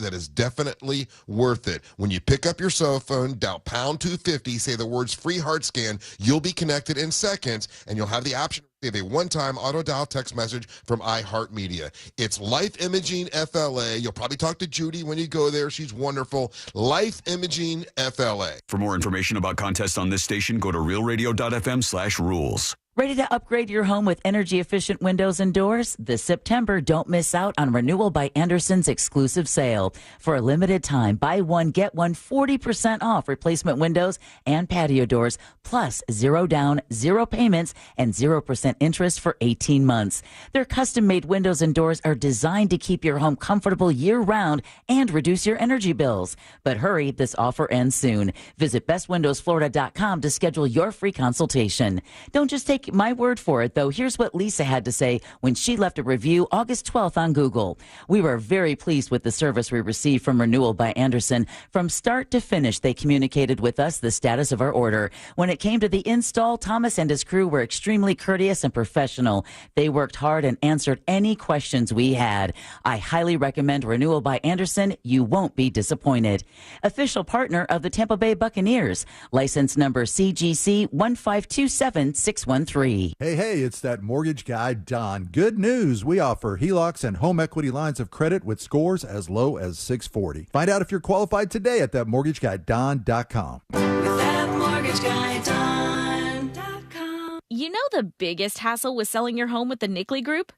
that is definitely worth it. When you pick up your cell phone, dial pound 250, say the words free heart scan, you'll be connected in seconds, and you'll have the option to receive a one-time auto-dial text message from iHeartMedia. It's Life Imaging FLA. You'll probably talk to Judy when you go there. She's wonderful. Life Imaging FLA. For more information about contests on this station, go to realradio.fm/rules. Ready to upgrade your home with energy-efficient windows and doors? This September, don't miss out on Renewal by Andersen's exclusive sale. For a limited time, buy one, get one 40% off replacement windows and patio doors, plus 0 down, 0 payments, and 0% interest for 18 months. Their custom-made windows and doors are designed to keep your home comfortable year-round and reduce your energy bills. But hurry, this offer ends soon. Visit bestwindowsflorida.com to schedule your free consultation. Don't just take my word for it, though. Here's what Lisa had to say when she left a review August 12th on Google. We were very pleased with the service we received from Renewal by Andersen. From start to finish, they communicated with us the status of our order. When it came to the install, Thomas and his crew were extremely courteous and professional. They worked hard and answered any questions we had. I highly recommend Renewal by Andersen. You won't be disappointed. Official partner of the Tampa Bay Buccaneers. License number CGC 1527613. Hey, it's that mortgage guy, Don. Good news. We offer HELOCs and home equity lines of credit with scores as low as 640. Find out if you're qualified today at thatmortgageguyDon.com. With thatmortgageguyDon.com. You know the biggest hassle with selling your home with the Nickley Group?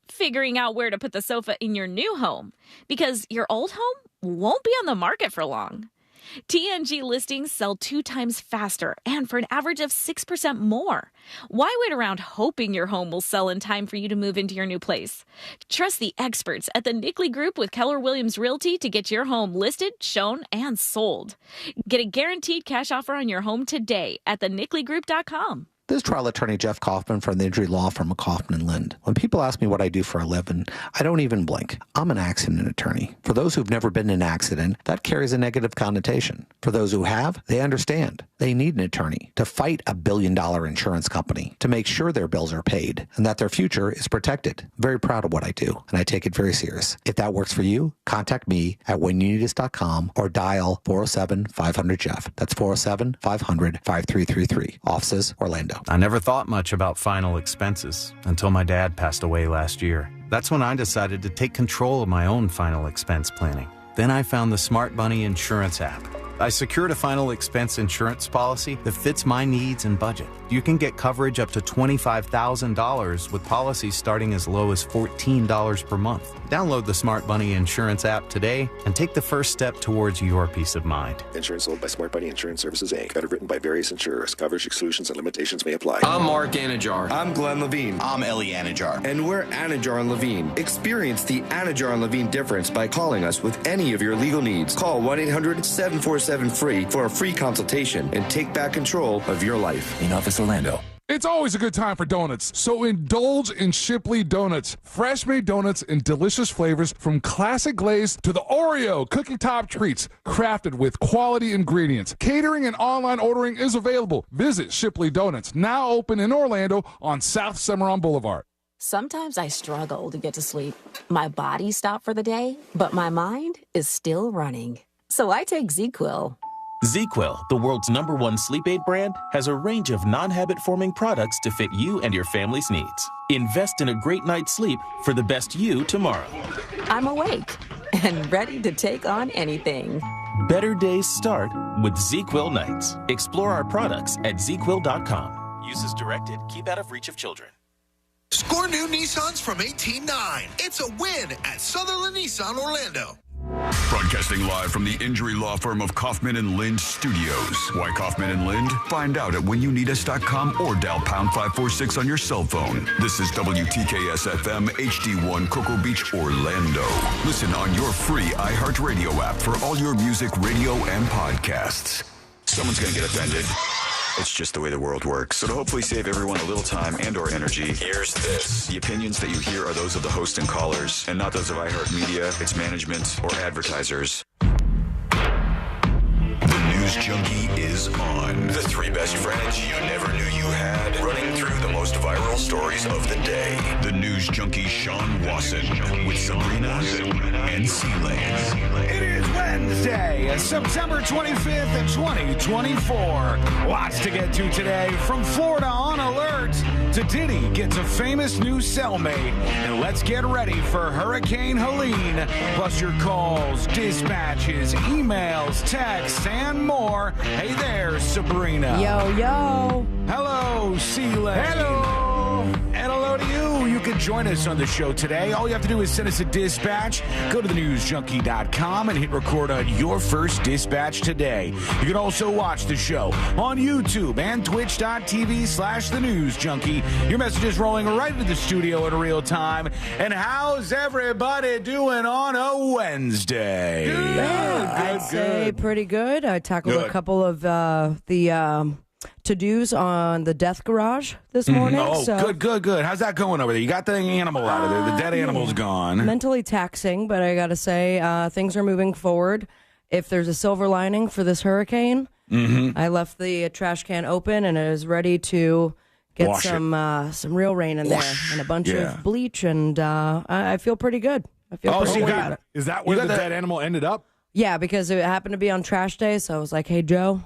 Figuring out where to put the sofa in your new home, because your old home won't be on the market for long. TNG listings sell 2 times faster and for an average of 6% more. Why wait around hoping your home will sell in time for you to move into your new place? Trust the experts at the Nickley Group with Keller Williams Realty to get your home listed, shown, and sold. Get a guaranteed cash offer on your home today at thenickley.com. This is trial attorney Jeff Kaufman from the injury law firm of Kaufman & Lind. When people ask me what I do for a living, I don't even blink. I'm an accident attorney. For those who've never been in an accident, that carries a negative connotation. For those who have, they understand. They need an attorney to fight a billion-dollar insurance company to make sure their bills are paid and that their future is protected. I'm very proud of what I do, and I take it very serious. If that works for you, contact me at whenyouneedus.com or dial 407-500-JEFF. That's 407-500-5333. Offices, Orlando. I never thought much about final expenses until my dad passed away last year. That's when I decided to take control of my own final expense planning. Then I found the Smart Bunny Insurance app. I secured a final expense insurance policy that fits my needs and budget. You can get coverage up to $25,000 with policies starting as low as $14 per month. Download the Smart Bunny Insurance app today and take the first step towards your peace of mind. Insurance sold by Smart Bunny Insurance Services, Inc. Underwritten by various insurers. Coverage exclusions and limitations may apply. I'm Mark Anajar. I'm Glenn Levine. I'm Ellie Anajar. And we're Anajar and Levine. Experience the Anajar and Levine difference by calling us with any of your legal needs. Call 1-800-747-FREE for a free consultation and take back control of your life. In Office Orlando. It's always a good time for donuts, so indulge in Shipley Donuts. Fresh-made donuts in delicious flavors from classic glaze to the Oreo cookie top treats, crafted with quality ingredients. Catering and online ordering is available. Visit Shipley Donuts, now open in Orlando on South Cimarron Boulevard. Sometimes I struggle to get to sleep. My body stopped for the day, but my mind is still running. So I take ZQuil. ZQuil, the world's #1 sleep aid brand, has a range of non-habit-forming products to fit you and your family's needs. Invest in a great night's sleep for the best you tomorrow. I'm awake and ready to take on anything. Better days start with ZQuil nights. Explore our products at ZQuil.com. Use as directed. Keep out of reach of children. Score new Nissans from 18.9. It's a win at Sutherland Nissan Orlando. Broadcasting live from the injury law firm of Kaufman & Lind Studios. Why Kaufman & Lind? Find out at whenyouneedus.com or dial pound 546 on your cell phone. This is WTKS-FM HD1 Cocoa Beach, Orlando. Listen on your free iHeartRadio app for all your music, radio, and podcasts. Someone's going to get offended. It's just the way the world works. So to hopefully save everyone a little time and or energy, here's this. The opinions that you hear are those of the host and callers, and not those of iHeartMedia, its management, or advertisers. The News Junkie is on. The 3 best friends you never knew you had, running through the most viral stories of the day. The News Junkie Sean Wasson with Sabrina and C-Lane. Wednesday, September 25th, 2024. Lots to get to today. From Florida on alert to Diddy gets a famous new cellmate. And let's get ready for Hurricane Helene. Plus your calls, dispatches, emails, texts, and more. Hey there, Sabrina. Yo, yo. Hello, Celine. Hello. And hello to you. You can join us on the show today. All you have to do is send us a dispatch. Go to thenewsjunkie.com and hit record on your first dispatch today. You can also watch the show on YouTube and twitch.tv/thenewsjunkie. Your message is rolling right into the studio in real time. And how's everybody doing on a Wednesday? Good. I'd say pretty good. I tackled a couple of the to-dos on the death garage this morning. Oh, so good. How's that going over there? You got the animal out of there. The dead animal's gone. Mentally taxing, but I got to say things are moving forward. If there's a silver lining for this hurricane, I left the trash can open and it is ready to get some real rain in there and a bunch of bleach, and I feel pretty good. I feel pretty good about it. Is that where the dead animal ended up? Yeah, because it happened to be on trash day, so I was like, hey, Joe,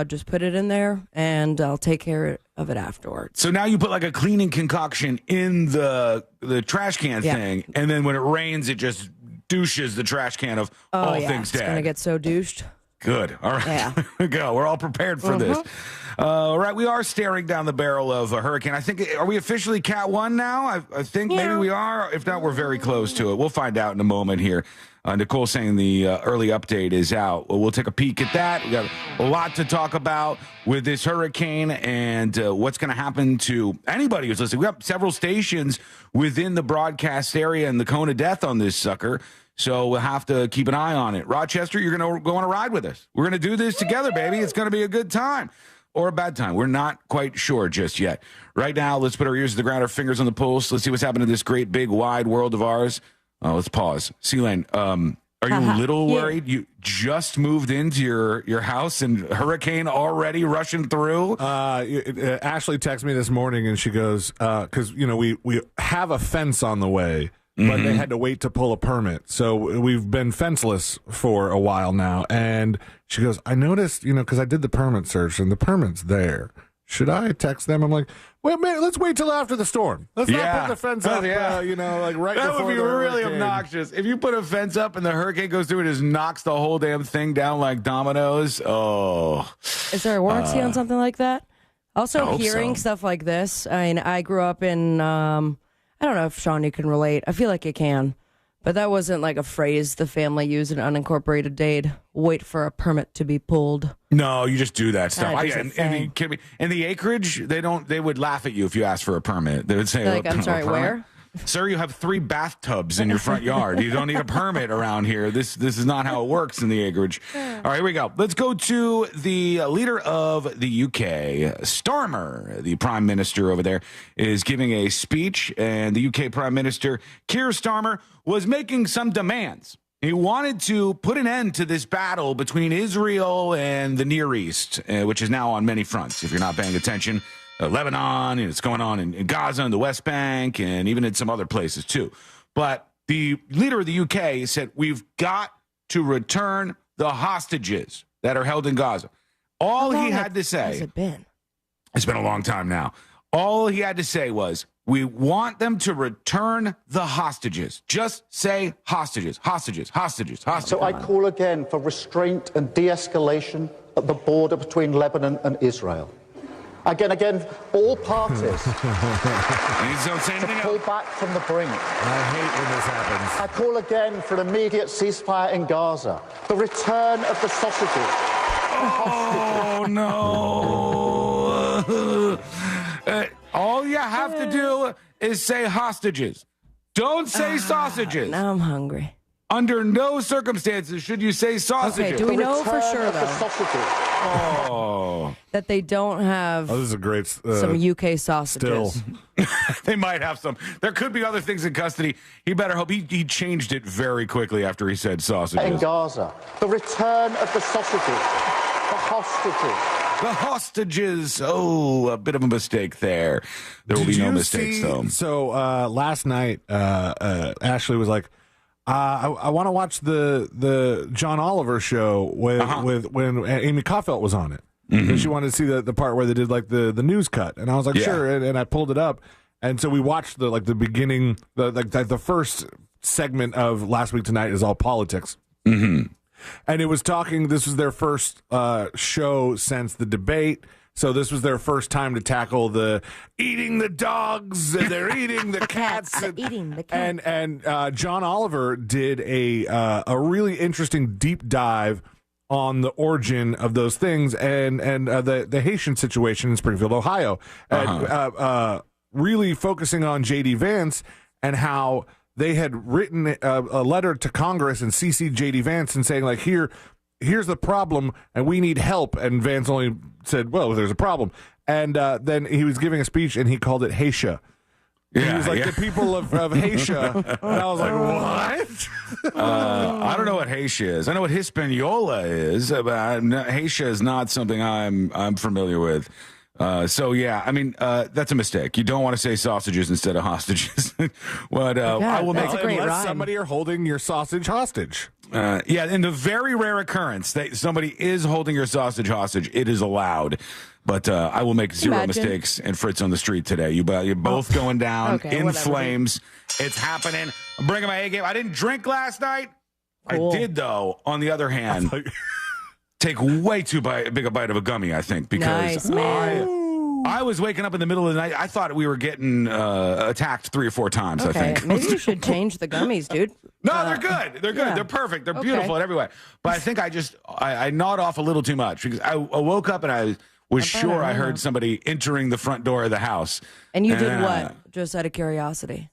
just put it in there, and I'll take care of it afterwards. So now you put like a cleaning concoction in the trash can thing, and then when it rains, it just douches the trash can of all things dead. It's going to get so douched. Good. All right. Yeah. Go. We're all prepared for this. All right. We are staring down the barrel of a hurricane. I think, are we officially Cat 1 now? I think maybe we are. If not, we're very close to it. We'll find out in a moment here. Nicole saying the early update is out. We'll take a peek at that. We got a lot to talk about with this hurricane and what's going to happen to anybody who's listening. We have several stations within the broadcast area and the cone of death on this sucker. So we'll have to keep an eye on it. Rochester, you're going to go on a ride with us. We're going to do this together, baby. It's going to be a good time or a bad time. We're not quite sure just yet. Right now, let's put our ears to the ground, our fingers on the pulse. Let's see what's happening in this great, big, wide world of ours. Let's pause. Celine, are you a little worried? You just moved into your house and hurricane already rushing through? Ashley texted me this morning and she goes, because, we have a fence on the way. But they had to wait to pull a permit. So we've been fenceless for a while now. And she goes, I noticed, because I did the permit search and the permit's there. Should I text them? I'm like, wait, man, let's wait till after the storm. Let's not put the fence up, right before that would be really hurricane. obnoxious. If you put a fence up and the hurricane goes through and just knocks the whole damn thing down like dominoes. Oh. Is there a warranty on something like that? Also, hearing stuff like this, I mean, I grew up in... I don't know if, Sean, you can relate. I feel like you can. But that wasn't like a phrase the family used in unincorporated dade. Wait for a permit to be pulled. No, you just do that stuff. And the acreage, they would laugh at you if you asked for a permit. They would say, like, I'm sorry, where? Sir, you have 3 bathtubs in your front yard. You don't need a permit around here. This is not how it works in the acreage. All right, here we go. Let's go to the leader of the UK, Starmer. The prime minister over there is giving a speech, and the UK prime minister, Keir Starmer, was making some demands. He wanted to put an end to this battle between Israel and the Near East, which is now on many fronts, if you're not paying attention. Lebanon, and it's going on in Gaza and the West Bank, and even in some other places too. But the leader of the UK said, we've got to return the hostages that are held in Gaza. All he had to say... has it been? It's been a long time now. All he had to say was, we want them to return the hostages. Just say hostages, hostages, hostages, hostages. So I call again for restraint and de-escalation at the border between Lebanon and Israel. Again, all parties to pull back from the brink. I hate when this happens. I call again for an immediate ceasefire in Gaza. The return of the sausages. Oh, no. All you have to do is say hostages. Don't say sausages. Now I'm hungry. Under no circumstances should you say sausages. Okay, do we know for sure, though, that they don't have this is a great some UK sausages? Still. They might have some. There could be other things in custody. He better hope. He changed it very quickly after he said sausages. In Gaza, the return of the sausages, the hostages. The hostages. Oh, a bit of a mistake there. There will be no mistakes, though. So last night, Ashley was like, I want to watch the John Oliver show with when Amy Kaufelt was on it. And she wanted to see the part where they did like the news cut, and I was like, sure, and I pulled it up, and so we watched the beginning, the first segment of Last Week Tonight is all politics, and it was talking. This was their first show since the debate. So this was their first time to tackle the eating the dogs and they're eating the cats. Eating the cats. And John Oliver did a really interesting deep dive on the origin of those things and the Haitian situation in Springfield, Ohio. And, really focusing on J.D. Vance and how they had written a letter to Congress and CC'd J.D. Vance and saying, like, here's the problem, and we need help. And Vance only said, well, there's a problem. And then he was giving a speech, and he called it Haitian. Yeah, he was like, the people of Haitian. And I was like, what? I don't know what Haitian is. I know what Hispaniola is, but Haitian is not something I'm familiar with. So, yeah, I mean, that's a mistake. You don't want to say sausages instead of hostages. But I will make unless somebody are holding your sausage hostage. Yeah, in the very rare occurrence that somebody is holding your sausage hostage, it is allowed. But I will make zero mistakes and Fritz on the street today. You're both going down in flames. It's happening. I'm bringing my A game. I didn't drink last night. Cool. I did, though, on the other hand, take way too big a bite of a gummy, I think, because I was waking up in the middle of the night. I thought we were getting attacked 3 or 4 times, I think. Maybe you should change the gummies, dude. No, they're good. They're good. Yeah. They're perfect. They're beautiful in every way. But I think I gnawed off a little too much because I woke up and I was sure I heard somebody entering the front door of the house. And you did what? Just out of curiosity.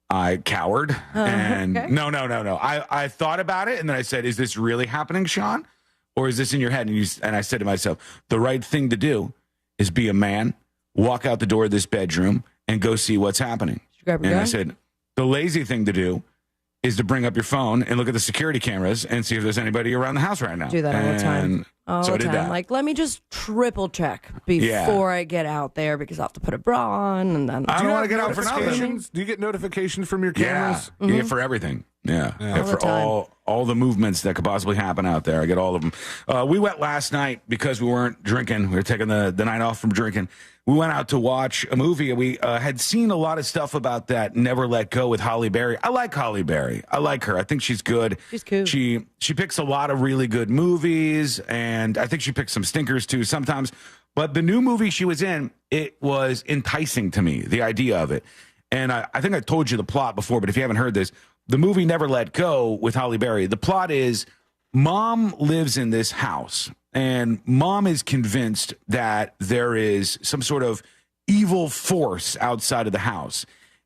I cowered. And no. I thought about it and then I said, is this really happening, Sean? Or is this in your head? And I said to myself, the right thing to do is be a man, walk out the door of this bedroom, and go see what's happening. I said, the lazy thing to do is to bring up your phone and look at the security cameras and see if there's anybody around the house right now. Do that all the time. So I did that. Like, let me just triple check before I get out there because I'll have to put a bra on. And then I don't want to get out for nothing. Do you get notifications from your cameras? Yeah, for everything. Yeah. For all the movements that could possibly happen out there. I get all of them. We went last night because we weren't drinking. We were taking the night off from drinking. We went out to watch a movie. We had seen a lot of stuff about that Never Let Go with Halle Berry. I like Halle Berry. I like her. I think she's good. She's cool. She picks a lot of really good movies, and I think she picks some stinkers too sometimes. But the new movie she was in, it was enticing to me, the idea of it. And I think I told you the plot before, but if you haven't heard this, the movie Never Let Go with Halle Berry, the plot is mom lives in this house, and mom is convinced that there is some sort of evil force outside of the house.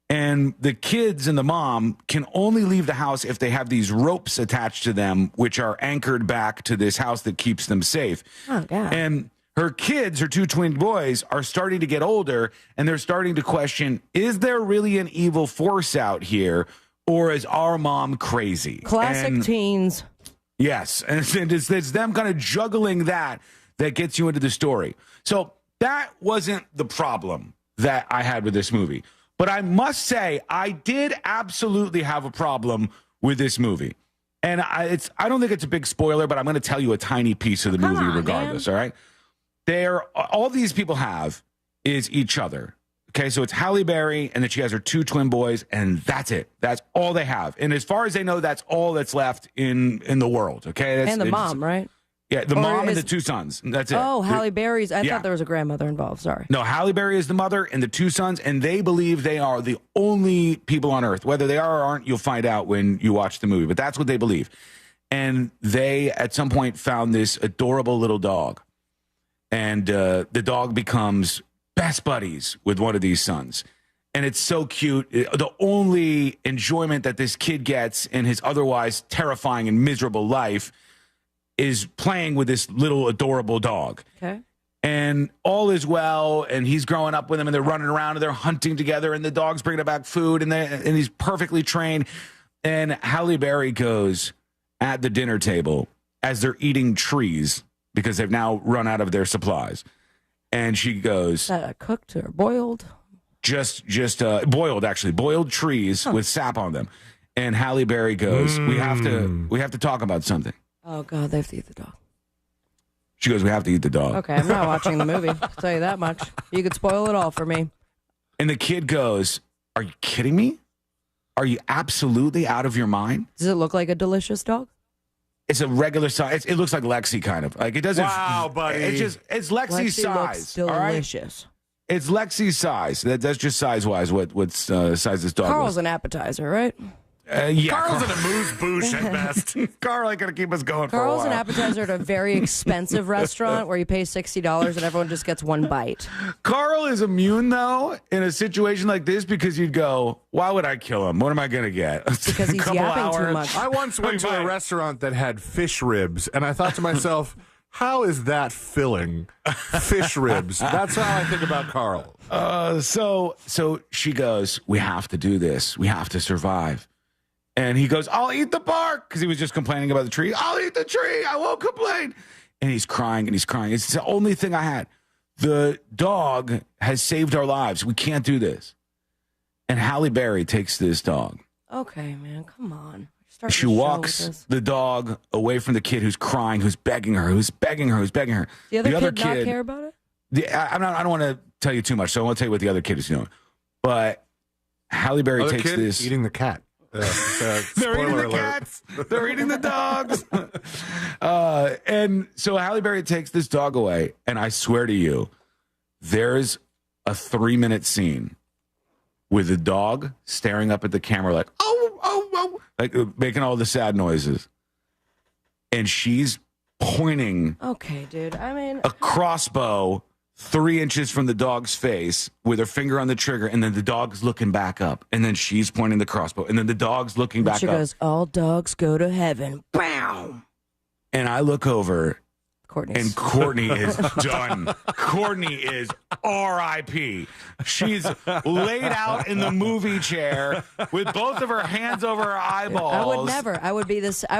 And the kids and the mom can only leave the house if they have these ropes attached to them, which are anchored back to this house that keeps them safe. Oh, God. And her kids, her 2 twin boys, are starting to get older, and they're starting to question, is there really an evil force out here, or is our mom crazy? Classic teens. Yes, and it's them kind of juggling that gets you into the story. So that wasn't the problem that I had with this movie. But I must say, I did absolutely have a problem with this movie. And I don't think it's a big spoiler, but I'm going to tell you a tiny piece of the movie regardless, all right? All these people have is each other. Okay, so it's Halle Berry, and then she has her 2 twin boys, and that's it. That's all they have. And as far as they know, that's all that's left in the world. Okay, and the mom, right? Yeah, the mom and the 2 sons. That's it. Oh, Halle Berry's. I thought there was a grandmother involved. Sorry. No, Halle Berry is the mother and the 2 sons, and they believe they are the only people on Earth. Whether they are or aren't, you'll find out when you watch the movie. But that's what they believe. And they, at some point, found this adorable little dog. And the dog becomes best buddies with one of these sons. And it's so cute. The only enjoyment that this kid gets in his otherwise terrifying and miserable life is playing with this little adorable dog. Okay. And all is well, and he's growing up with him, and they're running around, and they're hunting together, and the dog's bringing back food, and he's perfectly trained. And Halle Berry goes at the dinner table as they're eating trees because they've now run out of their supplies. And she goes, cooked or boiled? Just boiled, actually. Boiled trees with sap on them. And Halle Berry goes, we have to talk about something. Oh, God, they have to eat the dog. She goes, we have to eat the dog. Okay, I'm not watching the movie. I'll tell you that much. You could spoil it all for me. And the kid goes, are you kidding me? Are you absolutely out of your mind? Does it look like a delicious dog? It's a regular size. It looks like Lexi, kind of. Like, it doesn't. Wow, buddy. It's Lexi's Lexi size. looks delicious. All right? It's Lexi's size. That's just size-wise what size this dog Carl's was. an appetizer, right? Yeah. Carl's in a moose-boosh at best. Carl ain't going to keep us going for a while. Carl's an appetizer at a very expensive restaurant where you pay $60 and everyone just gets one bite. Carl is immune, though, in a situation like this because you'd go, why would I kill him? What am I going to get? Because he's yapping too much. I once went to a restaurant that had fish ribs, and I thought to myself, how is that filling? Fish ribs. That's how I think about Carl. So she goes, we have to do this. We have to survive. And he goes, I'll eat the bark, because he was just complaining about the tree. I'll eat the tree. I won't complain. And he's crying and he's crying. It's the only thing I had. The dog has saved our lives. We can't do this. And Halle Berry takes this dog. Okay, man, come on. She walks the dog away from the kid who's crying, who's begging her. The other kid not care about it? I don't want to tell you too much, so I won't tell you what the other kid is doing. But Halle Berry Other takes kid this. eating the cat. They're eating the cats. They're eating the dogs. And so Halle Berry takes this dog away, and I swear to you, there's a 3-minute scene with the dog staring up at the camera like, oh, like making all the sad noises. And she's pointing okay, dude. I mean, a crossbow 3 inches from the dog's face with her finger on the trigger, and then the dog's looking back up, and then she's pointing the crossbow, and then the dog's looking back up. She goes, all dogs go to heaven. Bam! And I look over, Courtney is done. Courtney is R.I.P. She's laid out in the movie chair with both of her hands over her eyeballs. I would never. I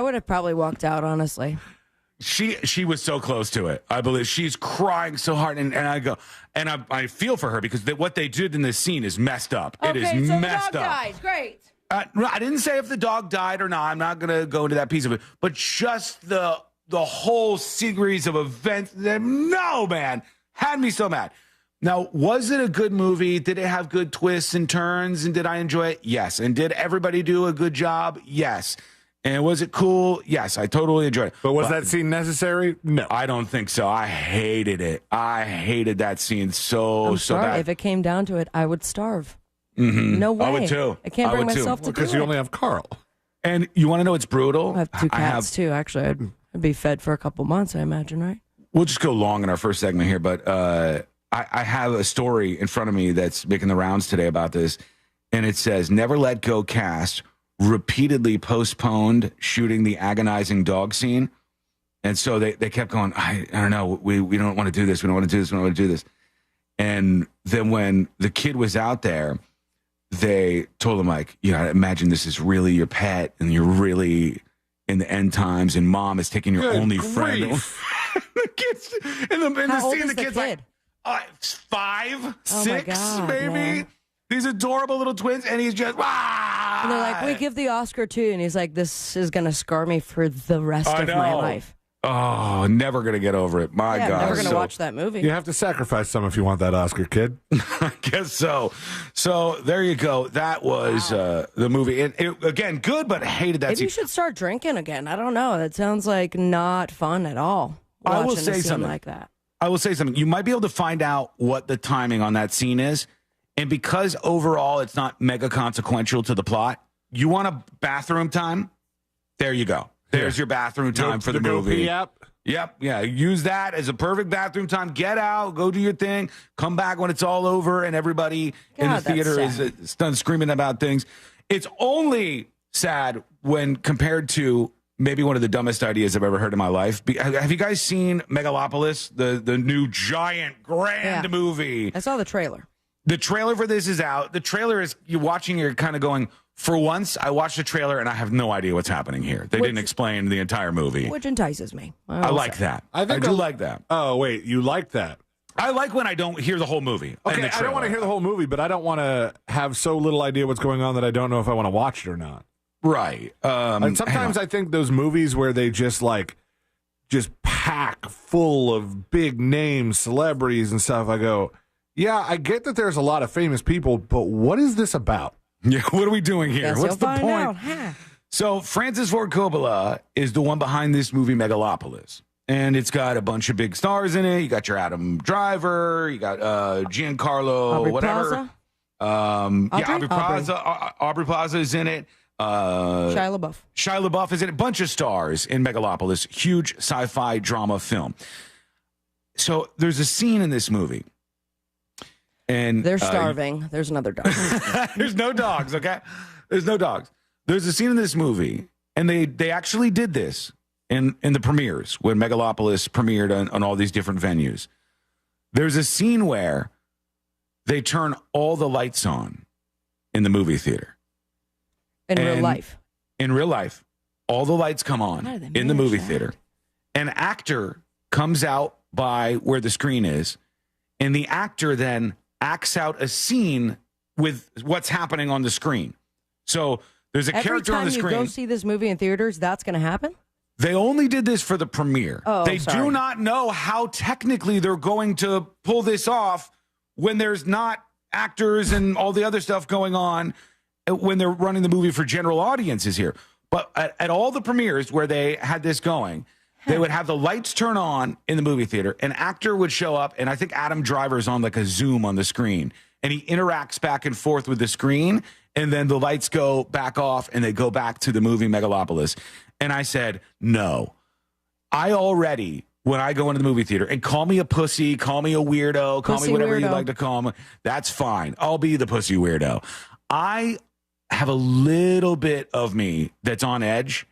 would have probably walked out, honestly. She was so close to it. I believe she's crying so hard, and I go, and I feel for her because what they did in this scene is messed up. Okay, it is so messed the dog up. dies. Great. I didn't say if the dog died or not. I'm not going to go into that piece of it, but just the whole series of events. No, man, had me so mad. Now, was it a good movie? Did it have good twists and turns? And did I enjoy it? Yes. And did everybody do a good job? Yes. And was it cool? Yes, I totally enjoyed it. But was that scene necessary? No. I don't think so. I hated it. I hated that scene so bad. If it came down to it, I would starve. Mm-hmm. No way. I would too. I can't bring myself to do it. Because you only have Carl. And you want to know what's brutal? I have 2 cats too, actually. I'd be fed for a couple months, I imagine, right? We'll just go long in our first segment here, but I have a story in front of me that's making the rounds today about this, and it says, Never Let Go cast repeatedly postponed shooting the agonizing dog scene. And so they kept going, I don't know, we don't want to do this, we don't want to do this, we don't want to do this. And then when the kid was out there, they told him, like, you know, imagine this is really your pet, and you're really in the end times, and mom is taking your only friend. The kids in the scene, the kid's like 5, 6, maybe. Man. These adorable little twins, and he's just, and they're like, we give the Oscar too, and he's like, this is gonna scar me for the rest of my life. Oh, never gonna get over it. My God, never gonna watch that movie. You have to sacrifice some if you want that Oscar, kid. I guess so. So there you go. That was the movie. And again, good, but hated that Maybe scene. you should start drinking again. I don't know. That sounds like not fun at all. I will watching say a scene something like that. I will say something. You might be able to find out what the timing on that scene is. And because overall it's not mega consequential to the plot, you want a bathroom time? There you go. There's your bathroom time for the movie. Go pee app? Yep. Yeah. Use that as a perfect bathroom time. Get out, go do your thing, come back when it's all over and everybody in the theater is done screaming about things. It's only sad when compared to maybe one of the dumbest ideas I've ever heard in my life. Have you guys seen Megalopolis, the new giant grand movie? I saw the trailer. The trailer for this is out. The trailer is, you're watching, you're kind of going, for once, I watched the trailer and I have no idea what's happening here. They didn't explain the entire movie. Which entices me. I like that. I do like that. Oh, wait, you like that? I like when I don't hear the whole movie. Okay, I don't want to hear the whole movie, but I don't want to have so little idea what's going on that I don't know if I want to watch it or not. Right. And sometimes I think those movies where they just pack full of big names, celebrities and stuff, I go, yeah, I get that there's a lot of famous people, but what is this about? Yeah, what are we doing here? Guess What's you'll the find point? out, huh? So Francis Ford Coppola is the one behind this movie Megalopolis. And it's got a bunch of big stars in it. You got your Adam Driver, you got Giancarlo, Aubrey whatever. Plaza? Aubrey Plaza is in it. Shia LaBeouf. Shia LaBeouf is in it. A bunch of stars in Megalopolis. Huge sci-fi drama film. So there's a scene in this movie. And They're starving. There's another dog. There's no dogs, okay? There's no dogs. There's a scene in this movie, and they actually did this in the premieres when Megalopolis premiered on all these different venues. There's a scene where they turn all the lights on in the movie theater. In real life. In real life, all the lights come on in the movie theater. An actor comes out by where the screen is, and the actor then acts out a scene with what's happening on the screen. So there's a character on the screen. Every time you go see this movie in theaters, that's going to happen? They only did this for the premiere. Oh, they sorry. do not know how technically they're going to pull this off when there's not actors and all the other stuff going on when they're running the movie for general audiences here. But at all the premieres where they had this going, they would have the lights turn on in the movie theater. An actor would show up, and I think Adam Driver's on like a Zoom on the screen, and he interacts back and forth with the screen, and then the lights go back off, and they go back to the movie Megalopolis. And I said, no. I already, when I go into the movie theater, and call me a pussy, call me a weirdo, call me whatever you like to call me, that's fine. I'll be the pussy weirdo. I have a little bit of me that's on edge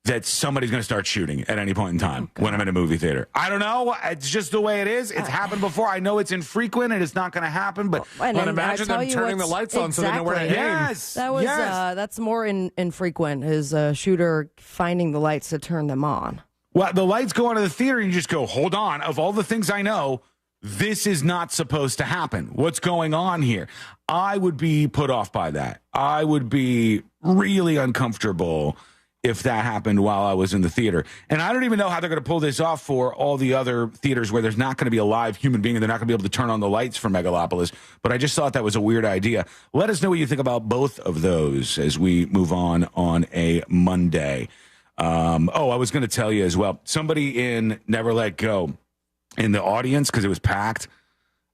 that somebody's going to start shooting at any point in time when I'm in a movie theater. I don't know. It's just the way it is. It's happened before. I know it's infrequent and it's not going to happen, but imagine them turning the lights on so they know where to aim. Yes. That was that's more infrequent, is a shooter finding the lights to turn them on. Well, the lights go onto the theater and you just go, hold on. Of all the things I know, this is not supposed to happen. What's going on here? I would be put off by that. I would be really uncomfortable if that happened while I was in the theater. And I don't even know how they're going to pull this off for all the other theaters where there's not going to be a live human being and they're not going to be able to turn on the lights for Megalopolis. But I just thought that was a weird idea. Let us know what you think about both of those as we move on a Monday. I was going to tell you as well. Somebody in Never Let Go in the audience, because it was packed,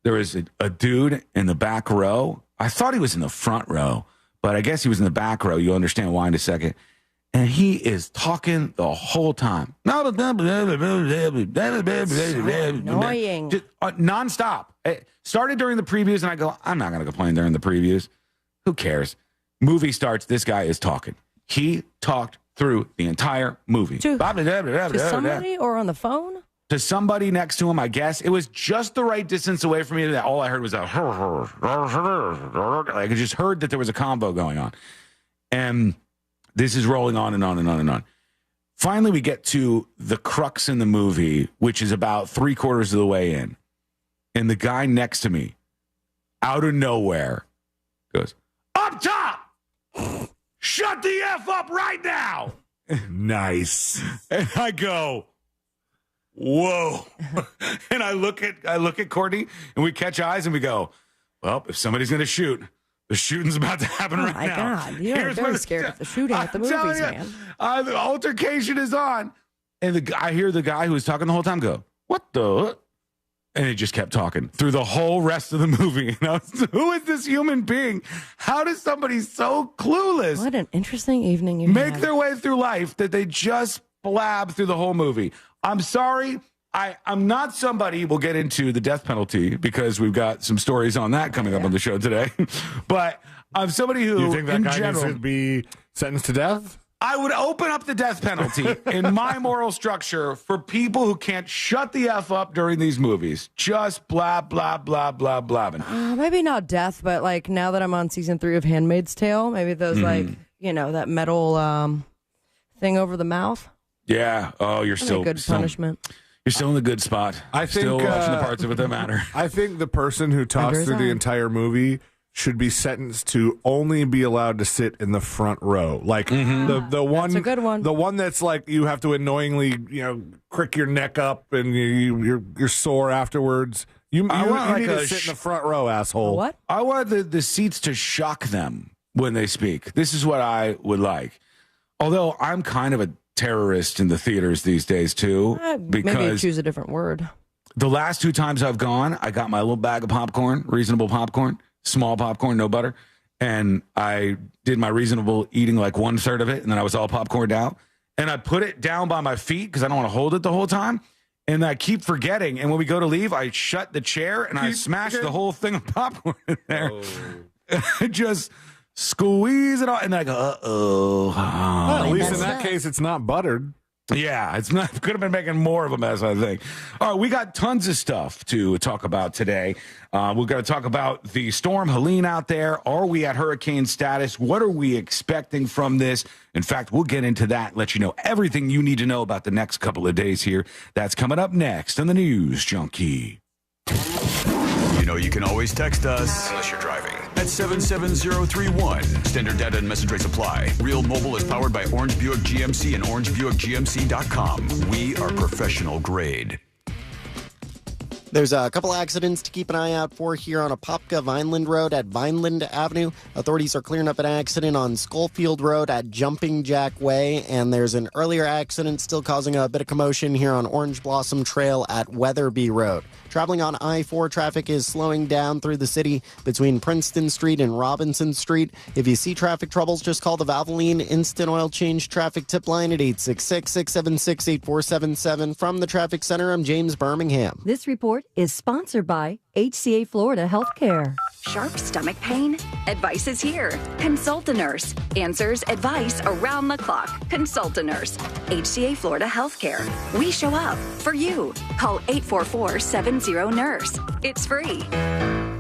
there was a dude in the back row. I thought he was in the front row, but I guess he was in the back row. You'll understand why in a second. And he is talking the whole time. Annoying. Just, nonstop. It started during the previews, and I go, I'm not going to complain during the previews. Who cares? Movie starts, this guy is talking. He talked through the entire movie. To somebody or on the phone? To somebody next to him, I guess. It was just the right distance away from me that all I heard was a I just heard that there was a convo going on. And this is rolling on and on and on and on. Finally, we get to the crux in the movie, which is about 3/4 of the way in. And the guy next to me, out of nowhere, goes, "Up top! Shut the F up right now!" Nice. And I go, whoa. And I look at Courtney, and we catch eyes, and we go, well, if somebody's going to shoot, the shooting's about to happen right now. Oh, my God. You're very scared of the shooting at the movies, man. The altercation is on. And I hear the guy who was talking the whole time go, what the? And he just kept talking through the whole rest of the movie. And I was, who is this human being? How does somebody so clueless What an interesting evening you make had. their way through life that they just blab through the whole movie? I'm sorry. I'm not somebody, we'll get into the death penalty because we've got some stories on that coming up on the show today. But I'm somebody who, You think that in guy general, needs to be sentenced to death? I would open up the death penalty in my moral structure for people who can't shut the F up during these movies. Just blah, blah, blah, blah, blabbing. Maybe not death, but like now that I'm on season 3 of Handmaid's Tale, maybe those that metal thing over the mouth. Yeah. Oh, you're still good punishment. You're still in the good spot. I think still watching the parts of it that matter. I think the person who talks through the entire movie should be sentenced to only be allowed to sit in the front row. Like the one, that's a good one. The one that's like you have to annoyingly, crick your neck up and you're sore afterwards. You need to sit in the front row, asshole. What? I want the seats to shock them when they speak. This is what I would like. Although I'm kind of a terrorist in the theaters these days too, Maybe choose a different word. The last 2 times I've gone, I got my little bag of popcorn, reasonable popcorn, small popcorn, no butter, and I did my reasonable eating like 1/3 of it, and then I was all popcorned out, and I put it down by my feet because I don't want to hold it the whole time, and I keep forgetting, and when we go to leave, I shut the chair, and I smash the whole thing of popcorn in there. I just squeeze it all, and then I go, uh-oh. Well, at least in that case, it's not buttered. Yeah, it's not. Could have been making more of a mess, I think. All right, we got tons of stuff to talk about today. We're going to talk about the storm Helene out there. Are we at hurricane status? What are we expecting from this? In fact, we'll get into that, let you know everything you need to know about the next couple of days here. That's coming up next on the News Junkie. You know you can always text us, unless you're driving, at 77031. Standard data and message rates apply. Real Mobile is powered by Orange Buick GMC and orangebuickgmc.com. We are professional grade. There's a couple accidents to keep an eye out for here on Apopka Vineland Road at Vineland Avenue. Authorities are clearing up an accident on Schofield Road at Jumping Jack Way. And there's an earlier accident still causing a bit of commotion here on Orange Blossom Trail at Weatherby Road. Traveling on I-4, traffic is slowing down through the city between Princeton Street and Robinson Street. If you see traffic troubles, just call the Valvoline Instant Oil Change Traffic Tip Line at 866-676-8477. From the Traffic Center, I'm James Birmingham. This report is sponsored by HCA Florida Healthcare. Sharp stomach pain? Advice is here. Consult a nurse. Answers, advice around the clock. Consult a nurse. HCA Florida Healthcare. We show up for you. Call 844-70-NURSE. It's free.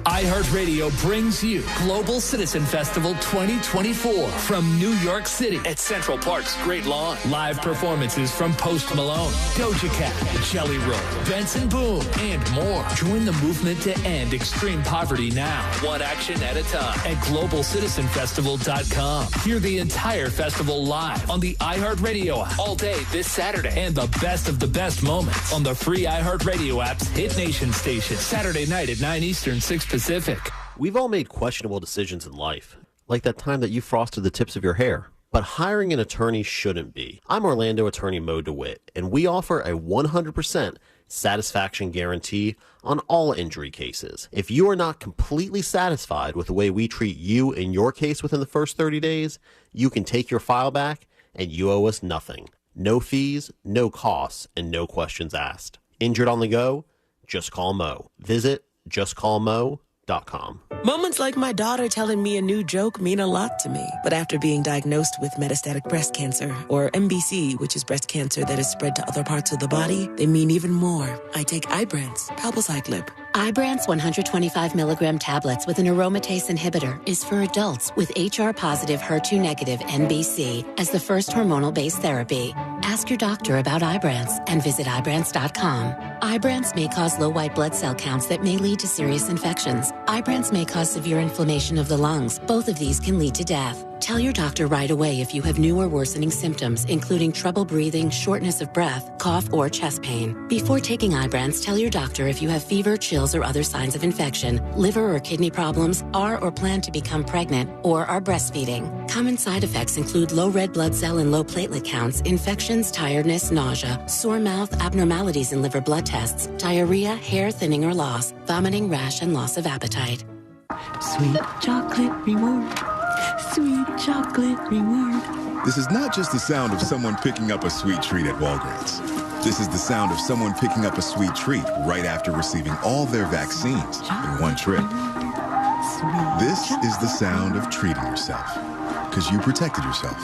iHeartRadio brings you Global Citizen Festival 2024 from New York City at Central Park's Great Lawn. Live performances from Post Malone, Doja Cat, Jelly Roll, Benson Boone, and more. Join the movement to end extreme poverty now, one action at a time at globalcitizenfestival.com. Hear the entire festival live on the iHeartRadio app all day this Saturday, and the best of the best moments on the free iHeartRadio app's Hit Nation station, Saturday night at 9 Eastern, 6 Pacific. We've all made questionable decisions in life, like that time that you frosted the tips of your hair. But hiring an attorney shouldn't be. I'm Orlando attorney Mo DeWitt, and we offer a 100% satisfaction guarantee on all injury cases. If you are not completely satisfied with the way we treat you in your case within the first 30 days, you can take your file back and you owe us nothing. No fees, no costs, and no questions asked. Injured on the go? Just call Mo. Visit justcallmo.com. Moments like my daughter telling me a new joke mean a lot to me. But after being diagnosed with metastatic breast cancer, or MBC, which is breast cancer that is spread to other parts of the body, they mean even more. I take Ibrance, palbociclib. Ibrance 125 milligram tablets with an aromatase inhibitor is for adults with HR-positive, HER2-negative MBC as the first hormonal-based therapy. Ask your doctor about Ibrance and visit Ibrance.com. Ibrance may cause low white blood cell counts that may lead to serious infections. Ibrance may cause severe inflammation of the lungs. Both of these can lead to death. Tell your doctor right away if you have new or worsening symptoms, including trouble breathing, shortness of breath, cough, or chest pain. Before taking Ibrance, tell your doctor if you have fever, chills, or other signs of infection, liver or kidney problems, are or plan to become pregnant, or are breastfeeding. Common side effects include low red blood cell and low platelet counts, infections, tiredness, nausea, sore mouth, abnormalities in liver blood tests, diarrhea, hair thinning or loss, vomiting, rash, and loss of appetite. Sweet chocolate reward. Sweet chocolate reward. This is not just the sound of someone picking up a sweet treat at Walgreens. This is the sound of someone picking up a sweet treat right after receiving all their vaccines in one trip. This is the sound of treating yourself, because you protected yourself.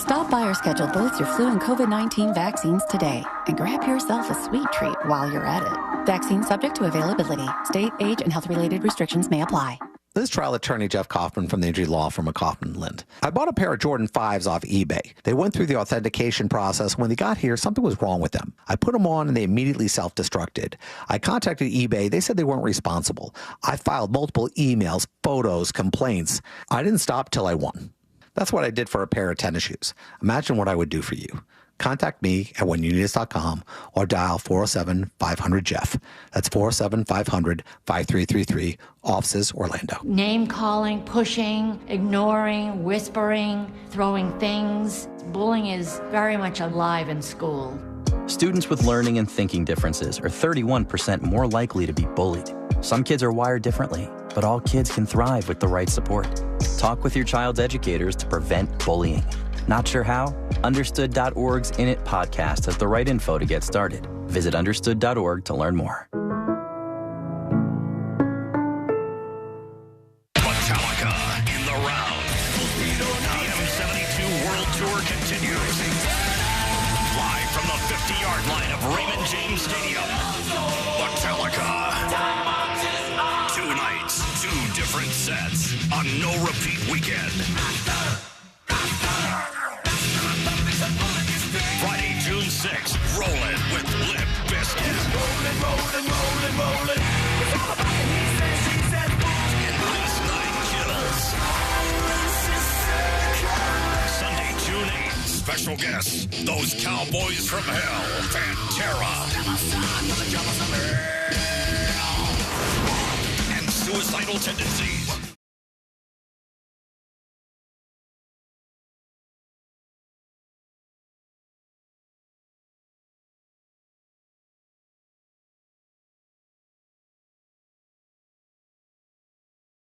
Stop by or schedule both your flu and COVID-19 vaccines today and grab yourself a sweet treat while you're at it. Vaccine subject to availability. State, age, and health-related restrictions may apply. This is trial attorney Jeff Kaufman from the injury law firm of Kaufman Lind. I bought a pair of Jordan 5s off eBay. They went through the authentication process. When they got here, something was wrong with them. I put them on and they immediately self-destructed. I contacted eBay. They said they weren't responsible. I filed multiple emails, photos, complaints. I didn't stop till I won. That's what I did for a pair of tennis shoes. Imagine what I would do for you. Contact me at whenyouneedus.com or dial 407-500-JEFF. That's 407-500-5333, offices Orlando. Name calling, pushing, ignoring, whispering, throwing things. Bullying is very much alive in school. Students with learning and thinking differences are 31% more likely to be bullied. Some kids are wired differently, but all kids can thrive with the right support. Talk with your child's educators to prevent bullying. Not sure how? Understood.org's In It podcast has the right info to get started. Visit understood.org to learn more. Metallica in the round. The M72 World Tour continues. Live from the 50-yard line of Raymond James Stadium. Metallica. 2 nights, 2 different sets. A no-repeat weekend. Friday, June 6th, Rollin' with Limp Bizkit. Rollin'. And Last Night Kills. Sunday, June 8th, special guests, those Cowboys from Hell, Pantera. And Suicidal Tendencies.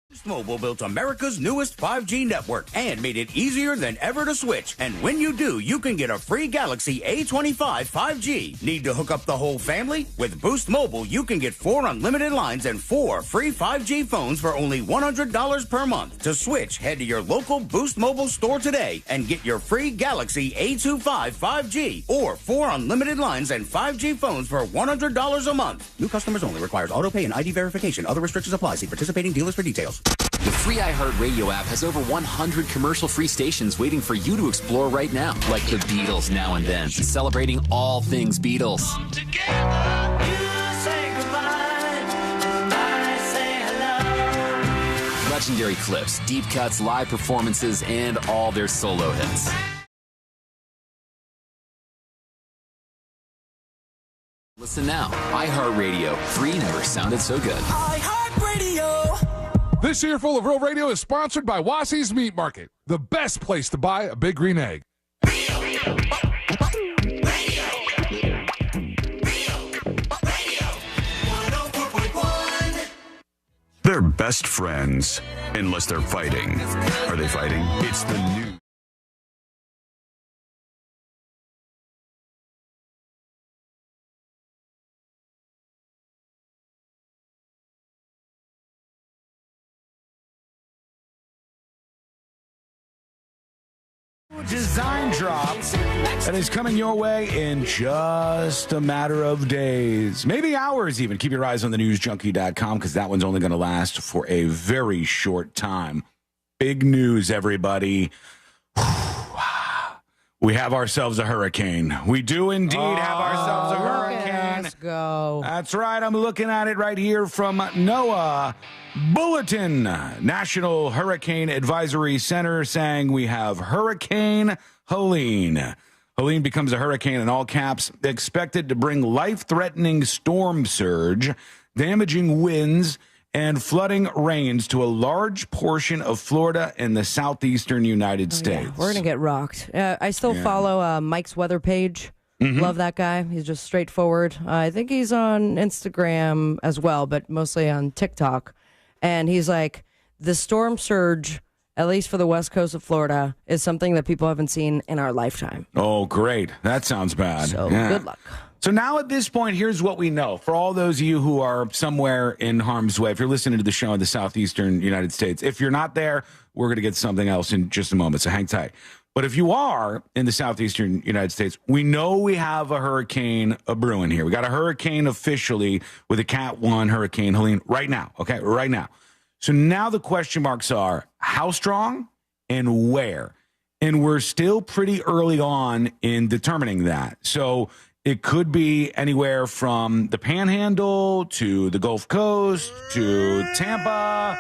Boost Mobile built America's newest 5G network and made it easier than ever to switch. And when you do, you can get a free Galaxy A25 5G. Need to hook up the whole family? With Boost Mobile, you can get 4 unlimited lines and 4 free 5G phones for only $100 per month. To switch, head to your local Boost Mobile store today and get your free Galaxy A25 5G or 4 unlimited lines and 5G phones for $100 a month. New customers only. Requires auto pay and ID verification. Other restrictions apply. See participating dealers for details. The free iHeartRadio app has over 100 commercial-free stations waiting for you to explore right now, like the Beatles Now and Then, celebrating all things Beatles. Legendary clips, deep cuts, live performances, and all their solo hits. Listen now. iHeartRadio. Free never sounded so good. iHeartRadio. This year full of Real Radio is sponsored by Wassey's Meat Market, the best place to buy a big green egg. They're best friends, unless they're fighting. Are they fighting? It's the new. Design drop that is coming your way in just a matter of days, maybe hours even. Keep your eyes on the newsjunkie.com because that one's only going to last for a very short time. Big news, everybody. We have ourselves a hurricane. We do indeed have ourselves a hurricane. Let's go. That's right. I'm looking at it right here from NOAA Bulletin, National Hurricane Advisory Center, saying we have Hurricane Helene. Helene becomes a hurricane in all caps, expected to bring life-threatening storm surge, damaging winds, and flooding rains to a large portion of Florida and the southeastern United States. Yeah, we're going to get rocked. I still follow Mike's weather page. Mm-hmm. Love that guy. He's just straightforward. I think he's on Instagram as well, but mostly on TikTok. And he's like, the storm surge, at least for the west coast of Florida, is something that people haven't seen in our lifetime. Oh, great. That sounds bad. So good luck. So now at this point, here's what we know. For all those of you who are somewhere in harm's way, if you're listening to the show in the southeastern United States, if you're not there, we're going to get something else in just a moment, so hang tight. But if you are in the southeastern United States, we know we have a hurricane brewing here. We got a hurricane officially with a Cat 1 Hurricane Helene right now, okay, right now. So now the question marks are how strong and where. And we're still pretty early on in determining that. So it could be anywhere from the Panhandle to the Gulf Coast to Tampa.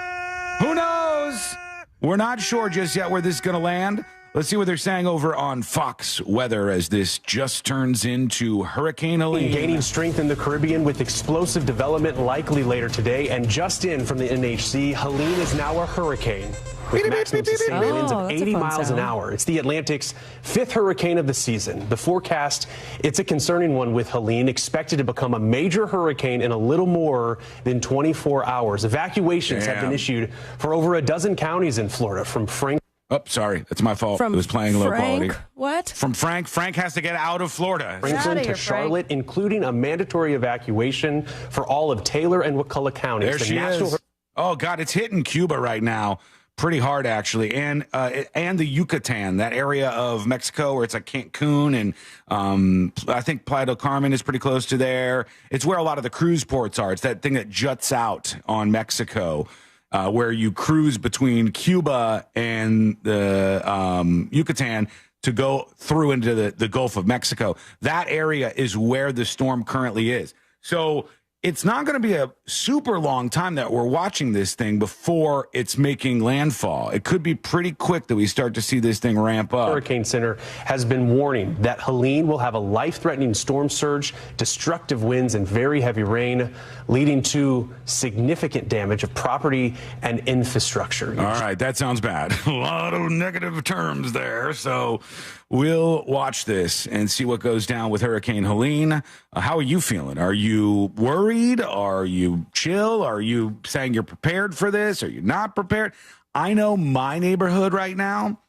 Who knows? We're not sure just yet where this is going to land. Let's see what they're saying over on Fox Weather as this just turns into Hurricane Helene. Gaining strength in the Caribbean with explosive development likely later today. And just in from the NHC, Helene is now a hurricane with maximum sustained winds of 80 miles an hour. It's the Atlantic's 5th hurricane of the season. The forecast, it's a concerning one with Helene, expected to become a major hurricane in a little more than 24 hours. Evacuations have been issued for over a dozen counties in Florida, from Frank. Oh, sorry. That's my fault. From it was playing low quality. What? From Frank. Frank has to get out of Florida. Franklin to Charlotte, including a mandatory evacuation for all of Taylor and Wakulla counties. There she is. Oh, God, it's hitting Cuba right now. Pretty hard, actually. And the Yucatan, that area of Mexico where it's like Cancun and I think Playa del Carmen is pretty close to there. It's where a lot of the cruise ports are. It's that thing that juts out on Mexico. Where you cruise between Cuba and the Yucatan to go through into the Gulf of Mexico. That area is where the storm currently is. So it's not going to be a super long time that we're watching this thing before it's making landfall. It could be pretty quick that we start to see this thing ramp up. Hurricane Center has been warning that Helene will have a life-threatening storm surge, destructive winds, and very heavy rain, leading to significant damage of property and infrastructure. All right, that sounds bad. A lot of negative terms there. So we'll watch this and see what goes down with Hurricane Helene. How are you feeling? Are you worried? Are you chill? Are you saying you're prepared for this? Are you not prepared? I know my neighborhood right now,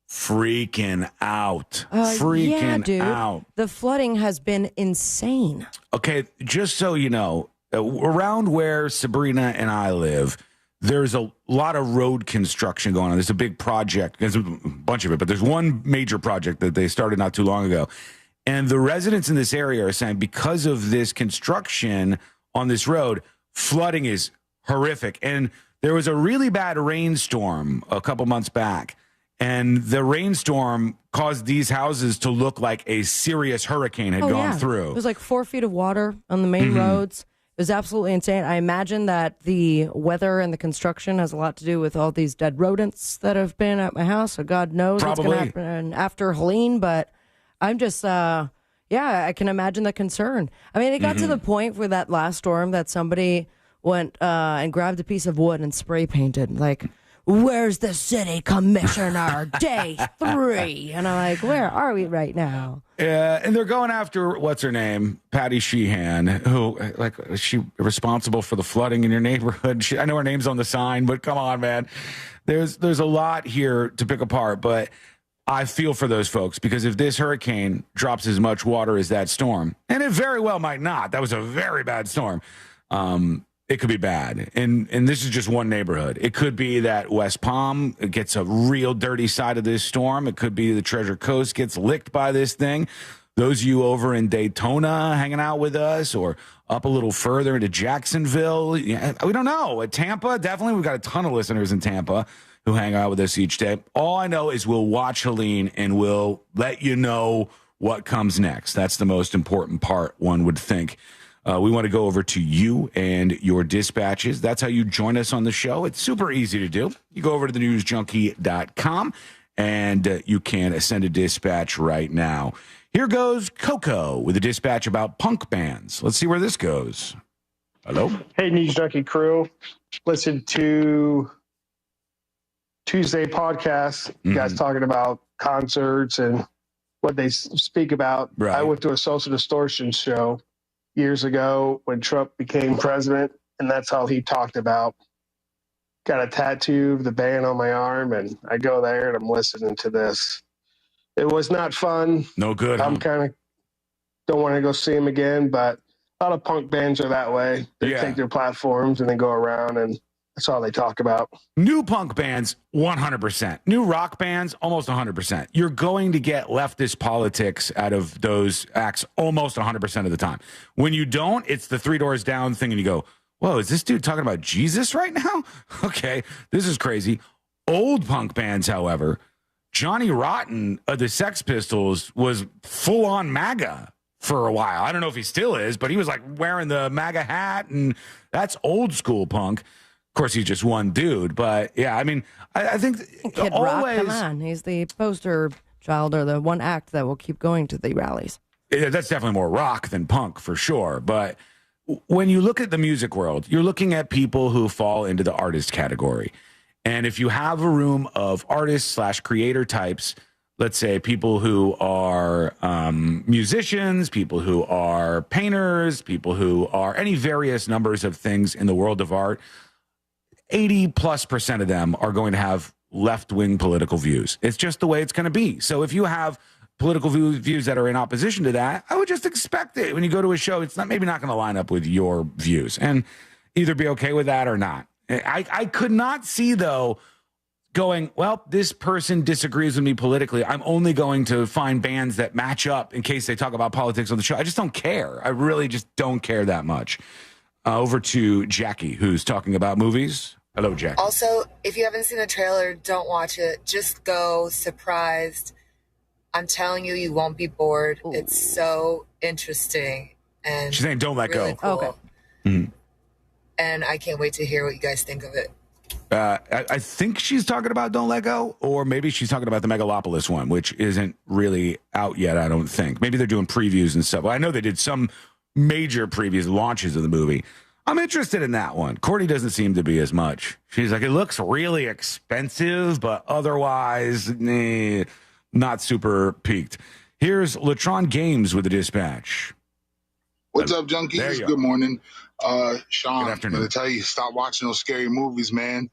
freaking out. Freaking out. The flooding has been insane. Okay, just so you know, around where Sabrina and I live, there's a lot of road construction going on. There's a big project. There's a bunch of it, but there's one major project that they started not too long ago. And the residents in this area are saying because of this construction on this road, flooding is horrific. And there was a really bad rainstorm a couple months back. And the rainstorm caused these houses to look like a serious hurricane had gone through. It was like 4 feet of water on the main roads. It was absolutely insane. I imagine that the weather and the construction has a lot to do with all these dead rodents that have been at my house. So God knows what's going to happen after Helene. But I'm just, I can imagine the concern. I mean, it got to the point where that last storm that somebody went and grabbed a piece of wood and spray painted, like, "Where's the city commissioner? Day 3." And I'm like, where are we right now? Yeah, and they're going after, what's her name? Patty Sheehan, who, like, is she responsible for the flooding in your neighborhood? I know her name's on the sign, but come on, man. There's a lot here to pick apart, but I feel for those folks because if this hurricane drops as much water as that storm, and it very well might not, that was a very bad storm, it could be bad. And this is just one neighborhood. It could be that West Palm gets a real dirty side of this storm. It could be the Treasure Coast gets licked by this thing. Those of you over in Daytona hanging out with us or up a little further into Jacksonville, we don't know. At Tampa, definitely. We've got a ton of listeners in Tampa who hang out with us each day. All I know is we'll watch Helene and we'll let you know what comes next. That's the most important part, one would think. We want to go over to you and your dispatches. That's how you join us on the show. It's super easy to do. You go over to thenewsjunkie.com and you can send a dispatch right now. Here goes Coco with a dispatch about punk bands. Let's see where this goes. Hello? Hey, News Junkie crew. Listen to Tuesday podcast. You guys talking about concerts and what they speak about. Right. I went to a Social Distortion show years ago when Trump became president, and that's all he talked about. Got a tattoo of the band on my arm, and I go there and I'm listening to this. It was not fun. No good. I'm kind of don't want to go see him again, but a lot of punk bands are that way. They take their platforms and they go around, and that's all they talk about. New punk bands, 100%. New rock bands, almost 100%. You're going to get leftist politics out of those acts almost 100% of the time. When you don't, it's the Three Doors Down thing, and you go, Whoa, is this dude talking about Jesus right now? Okay, this is crazy. Old punk bands, however, Johnny Rotten of the Sex Pistols was full-on MAGA for a while. I don't know if he still is, but he was like wearing the MAGA hat, and that's old school punk. Of course, he's just one dude, but yeah, I mean, I think Kid Rock, come on. He's the poster child or the one act that will keep going to the rallies. Yeah, that's definitely more rock than punk for sure. But when you look at the music world, you're looking at people who fall into the artist category. And if you have a room of artists / creator types, let's say people who are musicians, people who are painters, people who are any various numbers of things in the world of art, 80+% of them are going to have left-wing political views. It's just the way it's going to be. So if you have political views that are in opposition to that, I would just expect it. When you go to a show, it's maybe not going to line up with your views, and either be okay with that or not. I could not see, though, going, well, this person disagrees with me politically. I'm only going to find bands that match up in case they talk about politics on the show. I just don't care. I really just don't care that much. Over to Jackie, who's talking about movies. Hello, Jackie. Also, if you haven't seen the trailer, don't watch it. Just go surprised. I'm telling you, you won't be bored. Ooh. It's so interesting. And she's saying don't let really go. Cool. Okay. Mm-hmm. And I can't wait to hear what you guys think of it. I think she's talking about Don't Let Go, or maybe she's talking about the Megalopolis one, which isn't really out yet, I don't think. Maybe they're doing previews and stuff. Well, I know they did some major previews, launches of the movie. I'm interested in that one. Courtney doesn't seem to be as much. She's like, it looks really expensive, but otherwise, not super peaked. Here's Latron Games with the Dispatch. What's up, junkies? Good morning. Sean, Good afternoon. I'm going to tell you, stop watching those scary movies, man.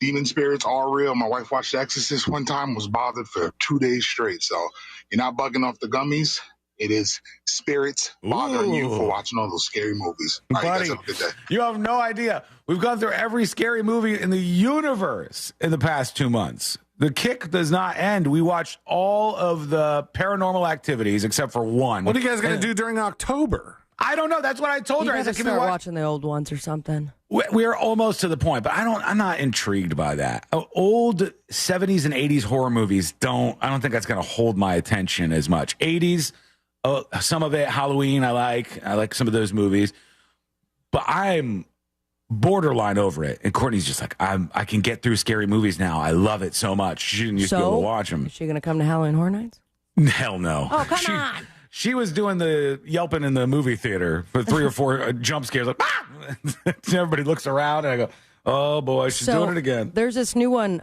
Demon spirits are real. My wife watched The Exorcist one time, was bothered for 2 days straight. So you're not bugging off the gummies. It is spirits bothering you for watching all those scary movies. All right, Buddy, guys, have a good day. You have no idea. We've gone through every scary movie in the universe in the past 2 months. The kick does not end. We watched all of the Paranormal Activities except for one. What are you guys going to do during October? I don't know. That's what I told her. I said, "Can we watching the old ones or something?" We're almost to the point, but I'm not intrigued by that. Old 70s and 80s horror movies I don't think that's going to hold my attention as much. 80s, some of it, Halloween, I like some of those movies, but I'm borderline over it. And Courtney's just like, I can get through scary movies now. I love it so much. She didn't used to be able to watch them. Is she going to come to Halloween Horror Nights? Hell no. Oh, come on. She was doing the yelping in the movie theater for 3 or 4 jump scares. Like, ah! Everybody looks around, and I go, oh, boy, she's doing it again. There's this new one,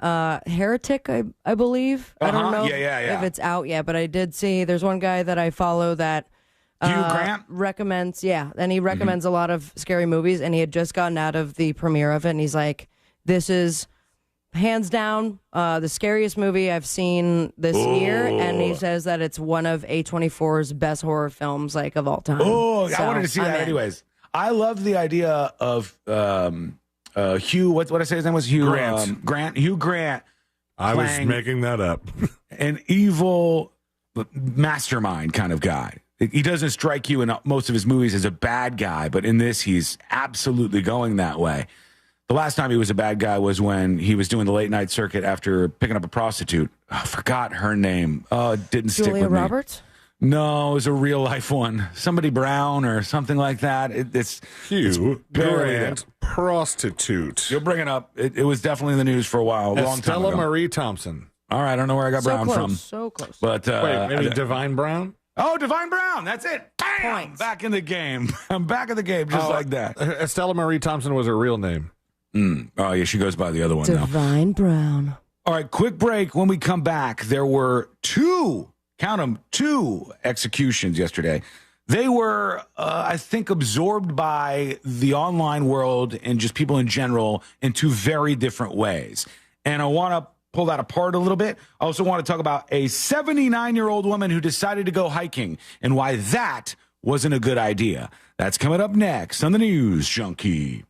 Heretic, I believe. I don't know if it's out yet, but I did see there's one guy that I follow that Hugh Grant recommends, and he recommends a lot of scary movies, and he had just gotten out of the premiere of it, and he's like, this is hands down the scariest movie I've seen this year, and he says that it's one of A24's best horror films of all time. Oh, I wanted to see that anyways. I love the idea of Hugh, what I say his name was? Hugh Grant. Hugh Grant. I was making that up. An evil mastermind kind of guy. He doesn't strike you in most of his movies as a bad guy, but in this, he's absolutely going that way. The last time he was a bad guy was when he was doing the late night circuit after picking up a prostitute. I forgot her name. Oh, it didn't stick with me. Julia Roberts? No, it was a real life one. Somebody Brown or something like that. It's Hugh Grant, prostitute. You'll bring it up. It was definitely in the news for a while. Long time Stella ago. Marie Thompson. All right, I don't know where I got Brown from. So close. But wait, maybe Divine Brown? Oh, Divine Brown. That's it. Bam! Back in the game. I'm back in the game just like that. Stella Marie Thompson was her real name. Oh, yeah, she goes by the other one now. Divine Brown. All right, quick break. When we come back, there were 2 executions yesterday. They were, I think, absorbed by the online world and just people in general in 2 very different ways. And I want to pull that apart a little bit. I also want to talk about a 79-year-old woman who decided to go hiking and why that wasn't a good idea. That's coming up next on the News Junkie.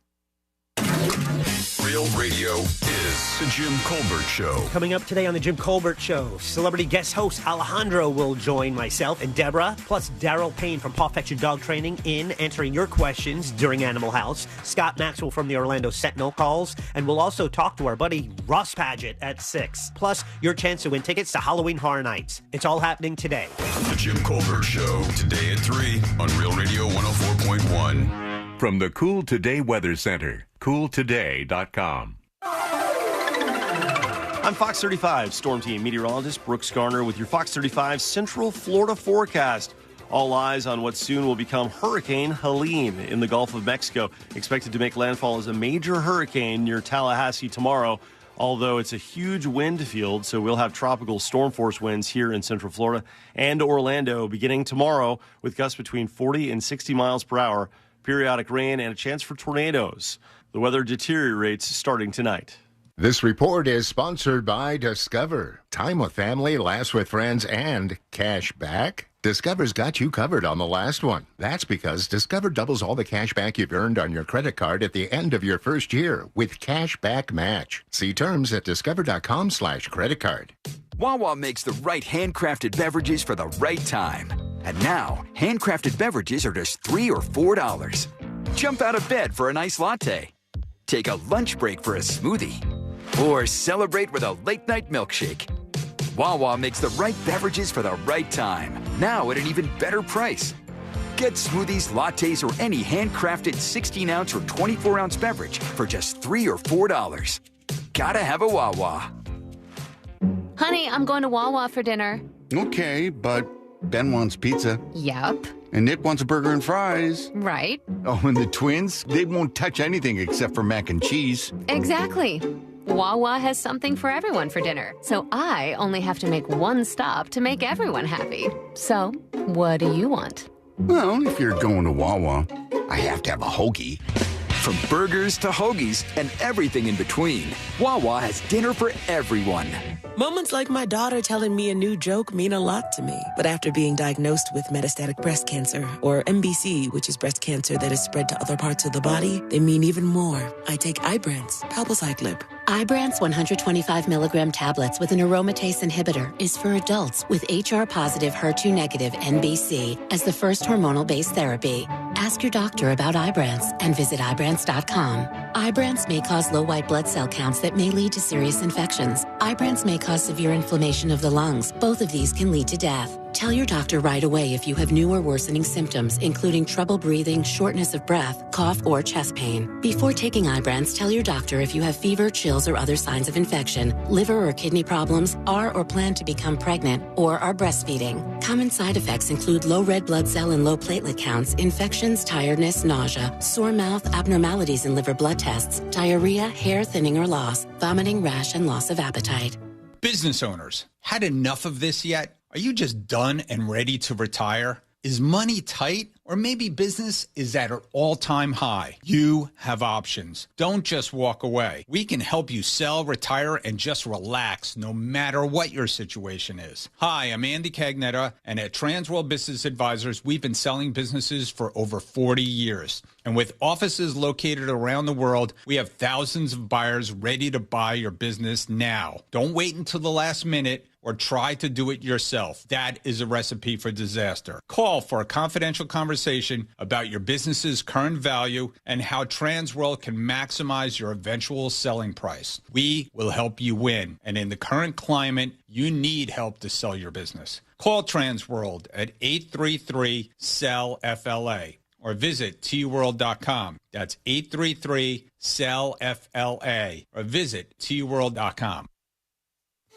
Real Radio is The Jim Colbert Show. Coming up today on The Jim Colbert Show, celebrity guest host Alejandro will join myself and Deborah, plus Daryl Payne from Pawfection Dog Training in answering your questions during Animal House. Scott Maxwell from the Orlando Sentinel calls, and we'll also talk to our buddy Ross Padgett at 6. Plus, your chance to win tickets to Halloween Horror Nights. It's all happening today. The Jim Colbert Show, today at 3 on Real Radio 104.1. From the Cool Today Weather Center, cooltoday.com. I'm Fox 35 Storm Team meteorologist Brooks Garner with your Fox 35 Central Florida forecast. All eyes on what soon will become Hurricane Helene in the Gulf of Mexico. Expected to make landfall as a major hurricane near Tallahassee tomorrow, although it's a huge wind field, so we'll have tropical storm force winds here in Central Florida and Orlando beginning tomorrow with gusts between 40 and 60 miles per hour. Periodic rain and a chance for tornadoes. The weather deteriorates starting tonight. This report is sponsored by Discover. Time with family, laughs with friends, and cash back. Discover's got you covered on the last one. That's because Discover doubles all the cash back you've earned on your credit card at the end of your first year with Cash Back Match. See terms at discover.com/credit card. Wawa makes the right handcrafted beverages for the right time. And now, handcrafted beverages are just $3 or $4. Jump out of bed for a nice latte. Take a lunch break for a smoothie. Or celebrate with a late-night milkshake. Wawa makes the right beverages for the right time. Now at an even better price. Get smoothies, lattes, or any handcrafted 16-ounce or 24-ounce beverage for just $3 or $4. Gotta have a Wawa. Honey, I'm going to Wawa for dinner. Okay, but Ben wants pizza. Yup. And Nick wants a burger and fries. Right. Oh, and the twins, they won't touch anything except for mac and cheese. Exactly. Wawa has something for everyone for dinner, so I only have to make one stop to make everyone happy. So, what do you want? Well, if you're going to Wawa, I have to have a hoagie. From burgers to hoagies and everything in between, Wawa has dinner for everyone. Moments like my daughter telling me a new joke mean a lot to me. But after being diagnosed with metastatic breast cancer, or MBC, which is breast cancer that is spread to other parts of the body, they mean even more. I take Ibrance, palbociclib. Ibrance 125 milligram tablets with an aromatase inhibitor is for adults with HR-positive, HER2-negative MBC as the first hormonal-based therapy. Ask your doctor about Ibrance and visit Ibrance.com. Ibrance may cause low white blood cell counts that may lead to serious infections. Ibrance may cause severe inflammation of the lungs. Both of these can lead to death. Tell your doctor right away if you have new or worsening symptoms, including trouble breathing, shortness of breath, cough, or chest pain. Before taking Ibrance, tell your doctor if you have fever, chills, or other signs of infection, liver or kidney problems, are or plan to become pregnant, or are breastfeeding. Common side effects include low red blood cell and low platelet counts, infections, tiredness, nausea, sore mouth, abnormalities in liver blood tests, diarrhea, hair thinning or loss, vomiting, rash, and loss of appetite. Business owners, had enough of this yet? Are you just done and ready to retire? Is money tight? Or maybe business is at an all-time high. You have options. Don't just walk away. We can help you sell, retire, and just relax no matter what your situation is. Hi, I'm Andy Cagnetta, and at Transworld Business Advisors, we've been selling businesses for over 40 years. And with offices located around the world, we have thousands of buyers ready to buy your business now. Don't wait until the last minute or try to do it yourself. That is a recipe for disaster. Call for a confidential conversation about your business's current value and how Transworld can maximize your eventual selling price. We will help you win. And in the current climate, you need help to sell your business. Call Transworld at 833-SELL-FLA or visit tworld.com. That's 833-SELL-FLA or visit tworld.com.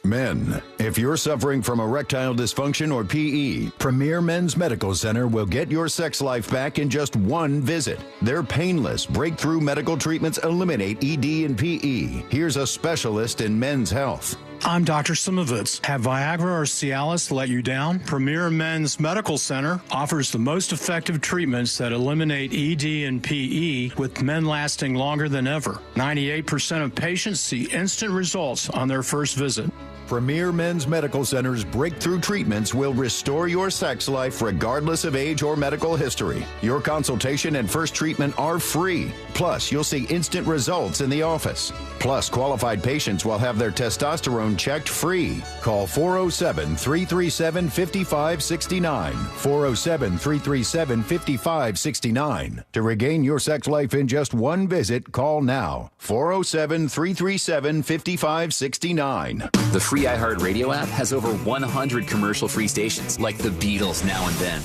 Men, if you're suffering from erectile dysfunction or PE, Premier Men's Medical Center will get your sex life back in just one visit. Their painless, breakthrough medical treatments eliminate ED and PE. Here's a specialist in men's health. I'm Dr. Simovitz. Have Viagra or Cialis let you down? Premier Men's Medical Center offers the most effective treatments that eliminate ED and PE, with men lasting longer than ever. 98% of patients see instant results on their first visit. Premier Men's Medical Center's breakthrough treatments will restore your sex life regardless of age or medical history. Your consultation and first treatment are free. Plus, you'll see instant results in the office. Plus, qualified patients will have their testosterone checked free. Call 407-337-5569. 407-337-5569. To regain your sex life in just one visit, call now. 407-337-5569. The free iHeartRadio app has over 100 commercial-free stations, like the Beatles Now and Then.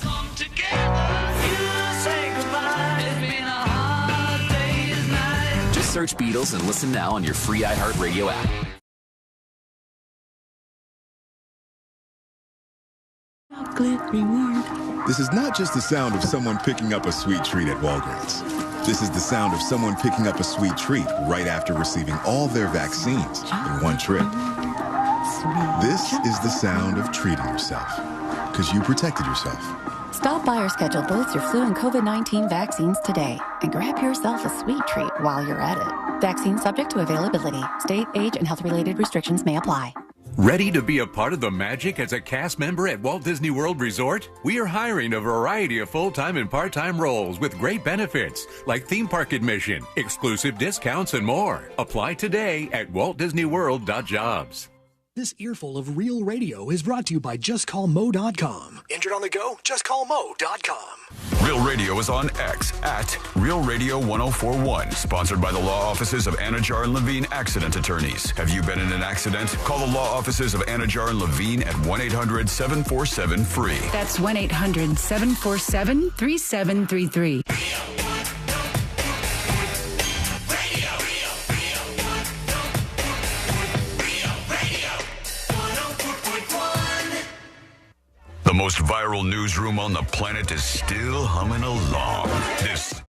Just search Beatles and listen now on your free iHeartRadio app. This is not just the sound of someone picking up a sweet treat at Walgreens. This is the sound of someone picking up a sweet treat right after receiving all their vaccines in one trip. This is the sound of treating yourself, because you protected yourself. Stop by or schedule both your flu and COVID-19 vaccines today and grab yourself a sweet treat while you're at it. Vaccine subject to availability. State, age, and health-related restrictions may apply. Ready to be a part of the magic as a cast member at Walt Disney World Resort? We are hiring a variety of full-time and part-time roles with great benefits like theme park admission, exclusive discounts, and more. Apply today at waltdisneyworld.jobs. This earful of real radio is brought to you by JustCallMo.com. Injured on the go? JustCallMo.com. Real Radio is on X at Real Radio 1041. Sponsored by the law offices of Anajar and Levine Accident Attorneys. Have you been in an accident? Call the law offices of Anajar and Levine at 1-800-747-FREE. That's 1-800-747-3733. The most viral newsroom on the planet is still humming along. This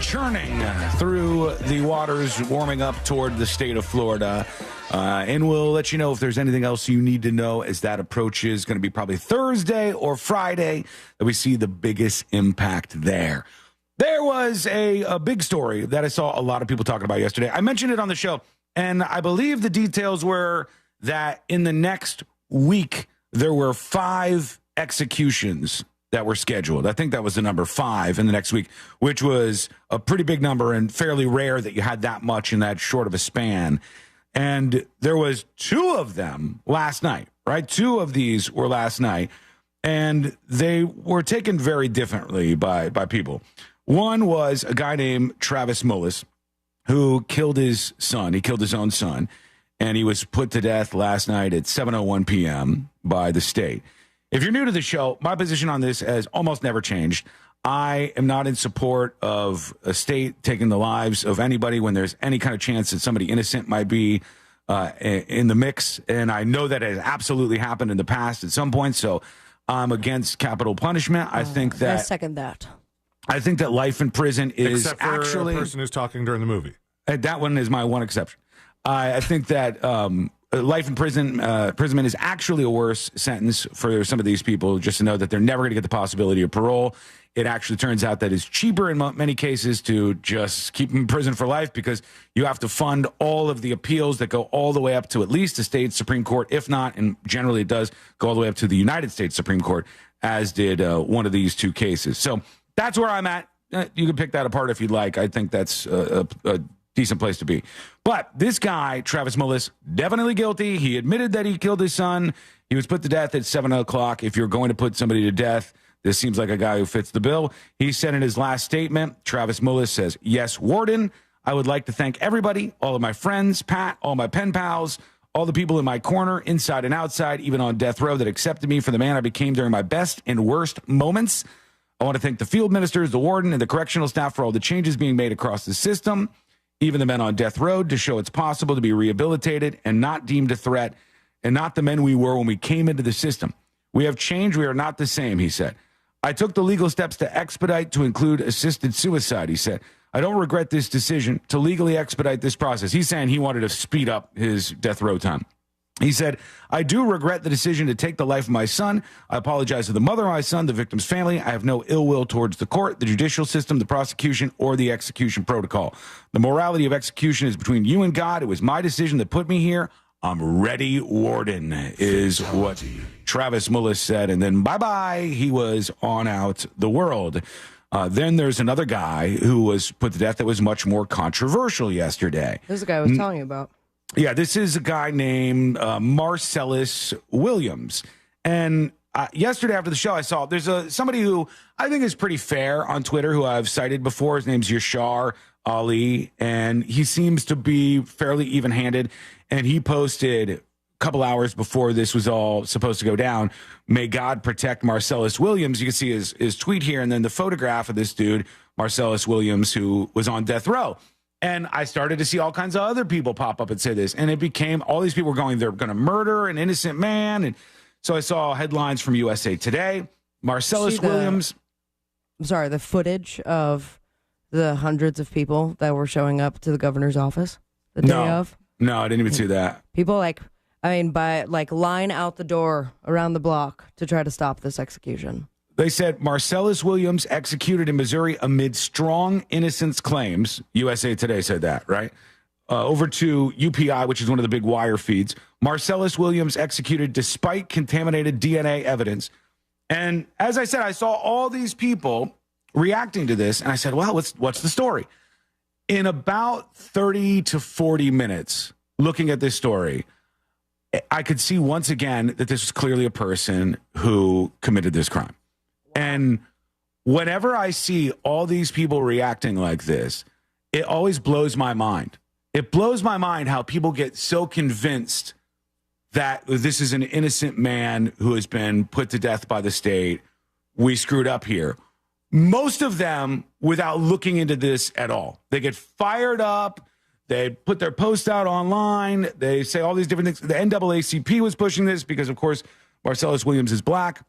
churning through the waters, warming up toward the state of Florida. And we'll let you know if there's anything else you need to know as that approaches. Going to be probably Thursday or Friday that we see the biggest impact there. There was a big story that I saw a lot of people talking about yesterday. I mentioned it on the show, and I believe the details were that in the next week, there were 5 executions that were scheduled. I think that was the number 5 in the next week, which was a pretty big number and fairly rare that you had that much in that short of a span. And there was 2 of them last night, right? 2 of these were last night, and they were taken very differently by people. One was a guy named Travis Mullis, who killed his son. He killed his own son, and he was put to death last night at 7:01 p.m. by the state. If you're new to the show, my position on this has almost never changed. I am not in support of a state taking the lives of anybody when there's any kind of chance that somebody innocent might be in the mix. And I know that it has absolutely happened in the past at some point. So I'm against capital punishment. I think that I second that. I think that life in prison is Except for actually a person who's talking during the movie. That one is my one exception. I think that life in prison, imprisonment is actually a worse sentence for some of these people, just to know that they're never going to get the possibility of parole. It actually turns out that it's cheaper in many cases to just keep them in prison for life, because you have to fund all of the appeals that go all the way up to at least the state Supreme Court, if not, and generally it does go all the way up to the United States Supreme Court, as did one of these 2 cases. So that's where I'm at. You can pick that apart if you'd like. I think that's a decent place to be. But this guy, Travis Mullis, definitely guilty. He admitted that he killed his son. He was put to death at 7 o'clock. If you're going to put somebody to death, this seems like a guy who fits the bill. He said in his last statement, Travis Mullis says, "Yes, Warden, I would like to thank everybody, all of my friends, Pat, all my pen pals, all the people in my corner, inside and outside, even on death row, that accepted me for the man I became during my best and worst moments. I want to thank the field ministers, the warden, and the correctional staff for all the changes being made across the system, even the men on death row, to show it's possible to be rehabilitated and not deemed a threat, and not the men we were when we came into the system. We have changed. We are not the same," he said. "I took the legal steps to expedite to include assisted suicide," he said. "I don't regret this decision to legally expedite this process." He's saying he wanted to speed up his death row time. He said, I do regret the decision to take the life of my son. I apologize to the mother of my son, the victim's family. I have no ill will towards the court, the judicial system, the prosecution, or the execution protocol. The morality of execution is between you and God. It was my decision that put me here. I'm ready, Warden, is what Travis Mullis said. And then bye-bye, he was on out the world. Then there's another guy who was put to death that was much more controversial yesterday. This is the guy I was telling you about. Yeah, this is a guy named Marcellus Williams. And yesterday after the show, I saw there's somebody who I think is pretty fair on Twitter who I've cited before. His name's Yashar Ali, and he seems to be fairly even-handed. And he posted a couple hours before this was all supposed to go down, may God protect Marcellus Williams. You can see his tweet here, and then the photograph of this dude, Marcellus Williams, who was on death row. And I started to see all kinds of other people pop up and say this. And it became, all these people were going, they're going to murder an innocent man. And so I saw headlines from USA Today. Marcellus Williams. I'm sorry, the footage of the hundreds of people that were showing up to the governor's office the day of. No, I didn't even see that. People line out the door around the block to try to stop this execution. They said Marcellus Williams executed in Missouri amid strong innocence claims. USA Today said that, right? Over to UPI, which is one of the big wire feeds. Marcellus Williams executed despite contaminated DNA evidence. And as I said, I saw all these people reacting to this, and I said, well, what's the story? In about 30 to 40 minutes, looking at this story, I could see once again that this was clearly a person who committed this crime. And whenever I see all these people reacting like this, it always blows my mind. It blows my mind how people get so convinced that this is an innocent man who has been put to death by the state. We screwed up here. Most of them without looking into this at all. They get fired up. They put their posts out online. They say all these different things. The NAACP was pushing this because, of course, Marcellus Williams is black.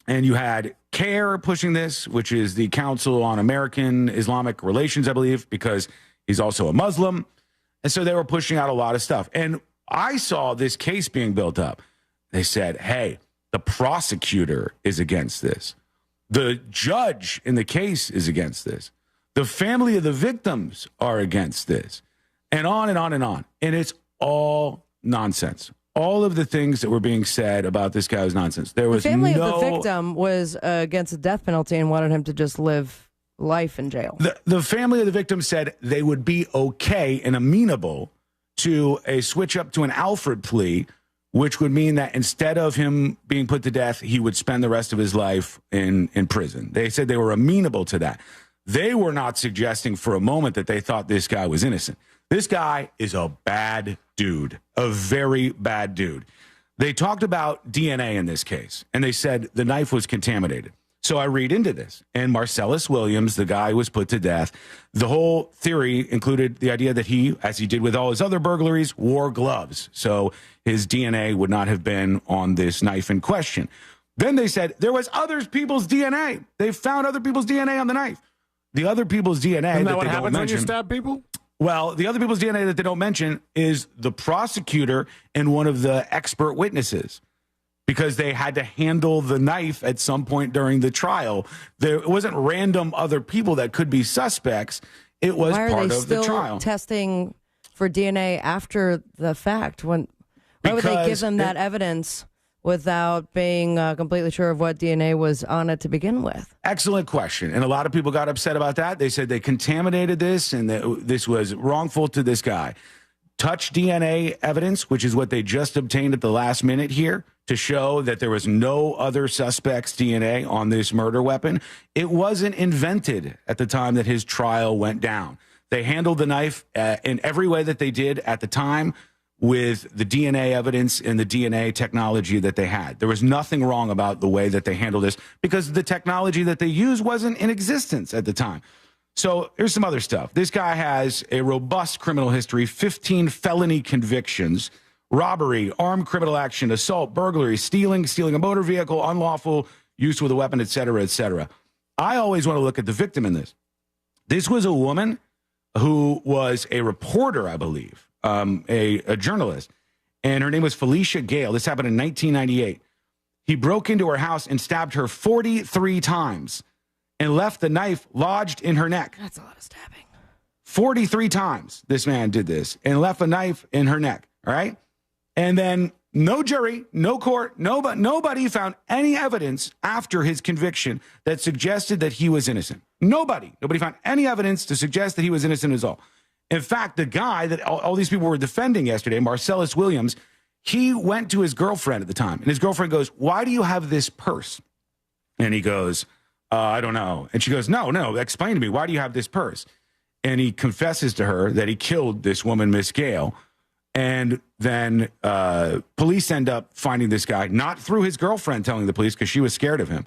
And you had CARE pushing this, which is the Council on American Islamic Relations, I believe, because he's also a Muslim. And so they were pushing out a lot of stuff. And I saw this case being built up. They said, hey, the prosecutor is against this. The judge in the case is against this. The family of the victims are against this. And on and on and on. And it's all nonsense. All of the things that were being said about this guy was nonsense. There was the family of the victim was against the death penalty and wanted him to just live life in jail. The family of the victim said they would be okay and amenable to a switch up to an Alfred plea, which would mean that instead of him being put to death, he would spend the rest of his life in prison. They said they were amenable to that. They were not suggesting for a moment that they thought this guy was innocent. This guy is a bad dude, a very bad dude. They talked about DNA in this case, and they said the knife was contaminated. So I read into this, and Marcellus Williams, the guy who was put to death, the whole theory included the idea that he, as he did with all his other burglaries, wore gloves. So his DNA would not have been on this knife in question. Then they said there was other people's DNA. They found other people's DNA on the knife. The other people's DNA Isn't that that what they don't happens when you mention. stab people? Well, the other people's DNA that they don't mention is the prosecutor and one of the expert witnesses, because they had to handle the knife at some point during the trial. It wasn't random other people that could be suspects. It was Why are part they of still the trial. testing for DNA after the fact? Why would they give them that evidence without being completely sure of what DNA was on it to begin with? Excellent question. And a lot of people got upset about that. They said they contaminated this and that this was wrongful to this guy. Touch DNA evidence, which is what they just obtained at the last minute here, to show that there was no other suspect's DNA on this murder weapon. It wasn't invented at the time that his trial went down. They handled the knife in every way that they did at the time, with the DNA evidence and the DNA technology that they had. There was nothing wrong about the way that they handled this because the technology that they used wasn't in existence at the time. So here's some other stuff. This guy has a robust criminal history, 15 felony convictions, robbery, armed criminal action, assault, burglary, stealing a motor vehicle, unlawful use with a weapon, et cetera, et cetera. I always want to look at the victim in this. This was a woman who was a reporter, I believe, a journalist, and her name was Felicia Gale. This happened in 1998. He broke into her house and stabbed her 43 times and left the knife lodged in her neck. That's a lot of stabbing. 43 times this man did this and left a knife in her neck, all right? And then no jury, no court, nobody found any evidence after his conviction that suggested that he was innocent. Nobody found any evidence to suggest that he was innocent at all. In fact, the guy that all these people were defending yesterday, Marcellus Williams, he went to his girlfriend at the time, and his girlfriend goes, "Why do you have this purse?" And he goes, "I don't know." And she goes, No, explain to me. Why do you have this purse? And he confesses to her that he killed this woman, Miss Gale. And then police end up finding this guy, not through his girlfriend telling the police because she was scared of him,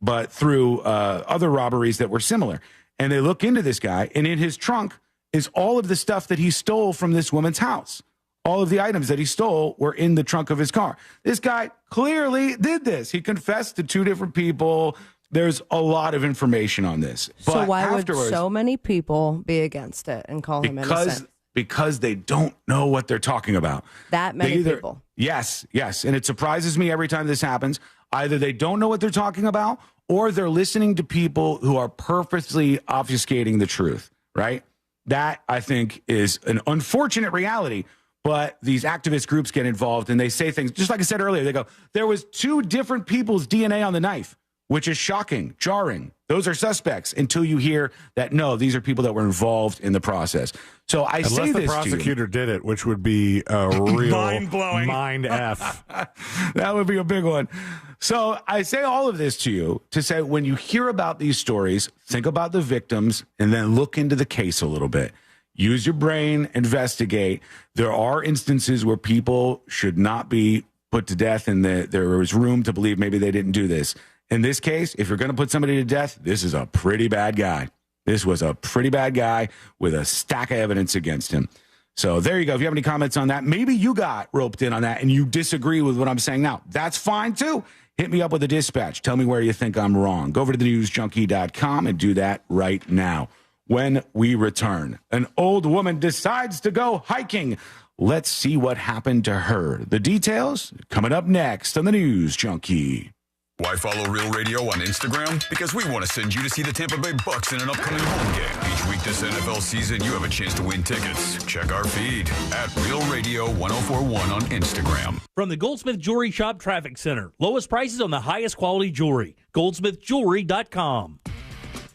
but through other robberies that were similar. And they look into this guy, and in his trunk is all of the stuff that he stole from this woman's house. All of the items that he stole were in the trunk of his car. This guy clearly did this. He confessed to 2 different people. There's a lot of information on this. But so why would so many people be against it and call him innocent? Because they don't know what they're talking about. That many people. Yes. And it surprises me every time this happens. Either they don't know what they're talking about, or they're listening to people who are purposely obfuscating the truth, right? That, I think, is an unfortunate reality. But these activist groups get involved and they say things, just like I said earlier, they go, there was 2 different people's DNA on the knife, which is shocking, jarring. Those are suspects until you hear that, no, these are people that were involved in the process. So I say this to you. Unless the prosecutor did it, which would be a real mind-blowing mind F. That would be a big one. So I say all of this to you to say, when you hear about these stories, think about the victims and then look into the case a little bit. Use your brain, investigate. There are instances where people should not be put to death, and there was room to believe maybe they didn't do this. In this case, if you're going to put somebody to death, this is a pretty bad guy. This was a pretty bad guy with a stack of evidence against him. So there you go. If you have any comments on that, maybe you got roped in on that and you disagree with what I'm saying now. That's fine, too. Hit me up with a dispatch. Tell me where you think I'm wrong. Go over to thenewsjunkie.com and do that right now. When we return, an old woman decides to go hiking. Let's see what happened to her. The details coming up next on the News Junkie. Why follow Real Radio on Instagram? Because we want to send you to see the Tampa Bay Bucks in an upcoming home game. Each week this NFL season, you have a chance to win tickets. Check our feed at Real Radio 1041 on Instagram. From the Goldsmith Jewelry Shop Traffic Center. Lowest prices on the highest quality jewelry. GoldsmithJewelry.com.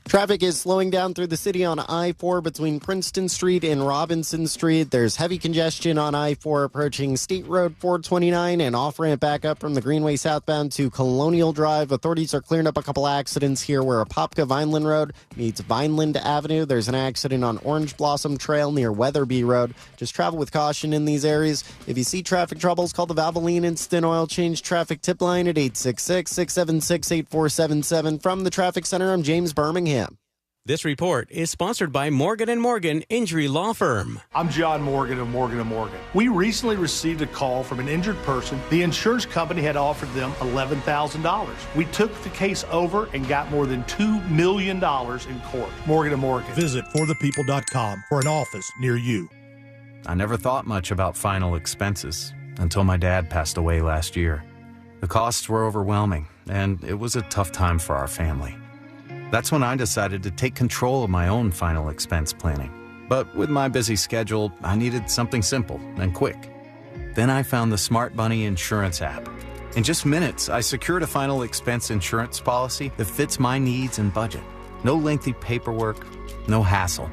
Traffic is slowing down through the city on I-4 between Princeton Street and Robinson Street. There's heavy congestion on I-4 approaching State Road 429 and off-ramp back up from the Greenway southbound to Colonial Drive. Authorities are clearing up a couple accidents here where Apopka Vineland Road meets Vineland Avenue. There's an accident on Orange Blossom Trail near Weatherby Road. Just travel with caution in these areas. If you see traffic troubles, call the Valvoline Instant Oil Change Traffic Tip Line at 866-676-8477. From the Traffic Center, I'm James Birmingham. This report is sponsored by Morgan & Morgan Injury Law Firm. I'm John Morgan of Morgan & Morgan. We recently received a call from an injured person. The insurance company had offered them $11,000. We took the case over and got more than $2 million in court. Morgan & Morgan. Visit forthepeople.com for an office near you. I never thought much about final expenses until my dad passed away last year. The costs were overwhelming, and it was a tough time for our family. That's when I decided to take control of my own final expense planning. But with my busy schedule, I needed something simple and quick. Then I found the Smart Money Insurance app. In just minutes, I secured a final expense insurance policy that fits my needs and budget. No lengthy paperwork, no hassle.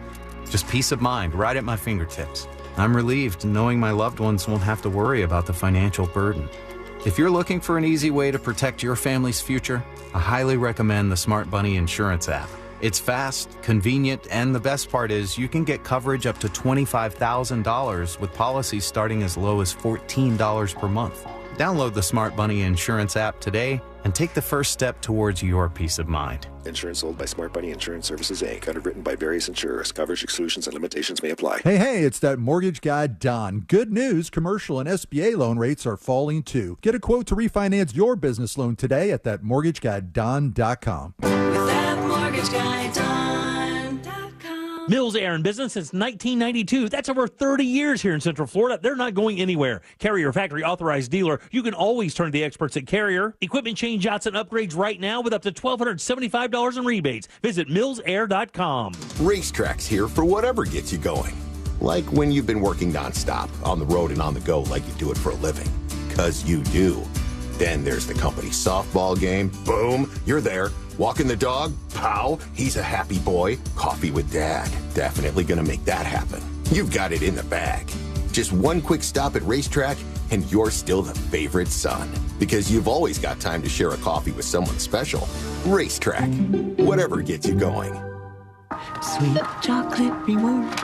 Just peace of mind right at my fingertips. I'm relieved knowing my loved ones won't have to worry about the financial burden. If you're looking for an easy way to protect your family's future, I highly recommend the Smart Money Insurance app. It's fast, convenient, and the best part is you can get coverage up to $25,000 with policies starting as low as $14 per month. Download the Smart Money Insurance app today and take the first step towards your peace of mind. Insurance sold by Smart Money Insurance Services, Inc. Underwritten by various insurers. Coverage exclusions and limitations may apply. Hey, it's that mortgage guy, Don. Good news, commercial and SBA loan rates are falling too. Get a quote to refinance your business loan today at thatmortgageguyDon.com. With thatmortgageguyDon.com. Mills Air in business since 1992. That's over 30 years here in Central Florida. They're not going anywhere. Carrier factory authorized dealer. You can always turn to the experts at Carrier. Equipment change-outs and upgrades right now with up to $1,275 in rebates. Visit millsair.com. Racetrack's here for whatever gets you going. Like when you've been working nonstop, on the road and on the go like you do it for a living. 'Cause you do. Then there's the company softball game. Boom, you're there. Walking the dog. Pow, he's a happy boy. Coffee with dad. Definitely gonna make that happen. You've got it in the bag. Just one quick stop at Racetrack and you're still the favorite son. Because you've always got time to share a coffee with someone special. Racetrack. Whatever gets you going. Sweet chocolate reward.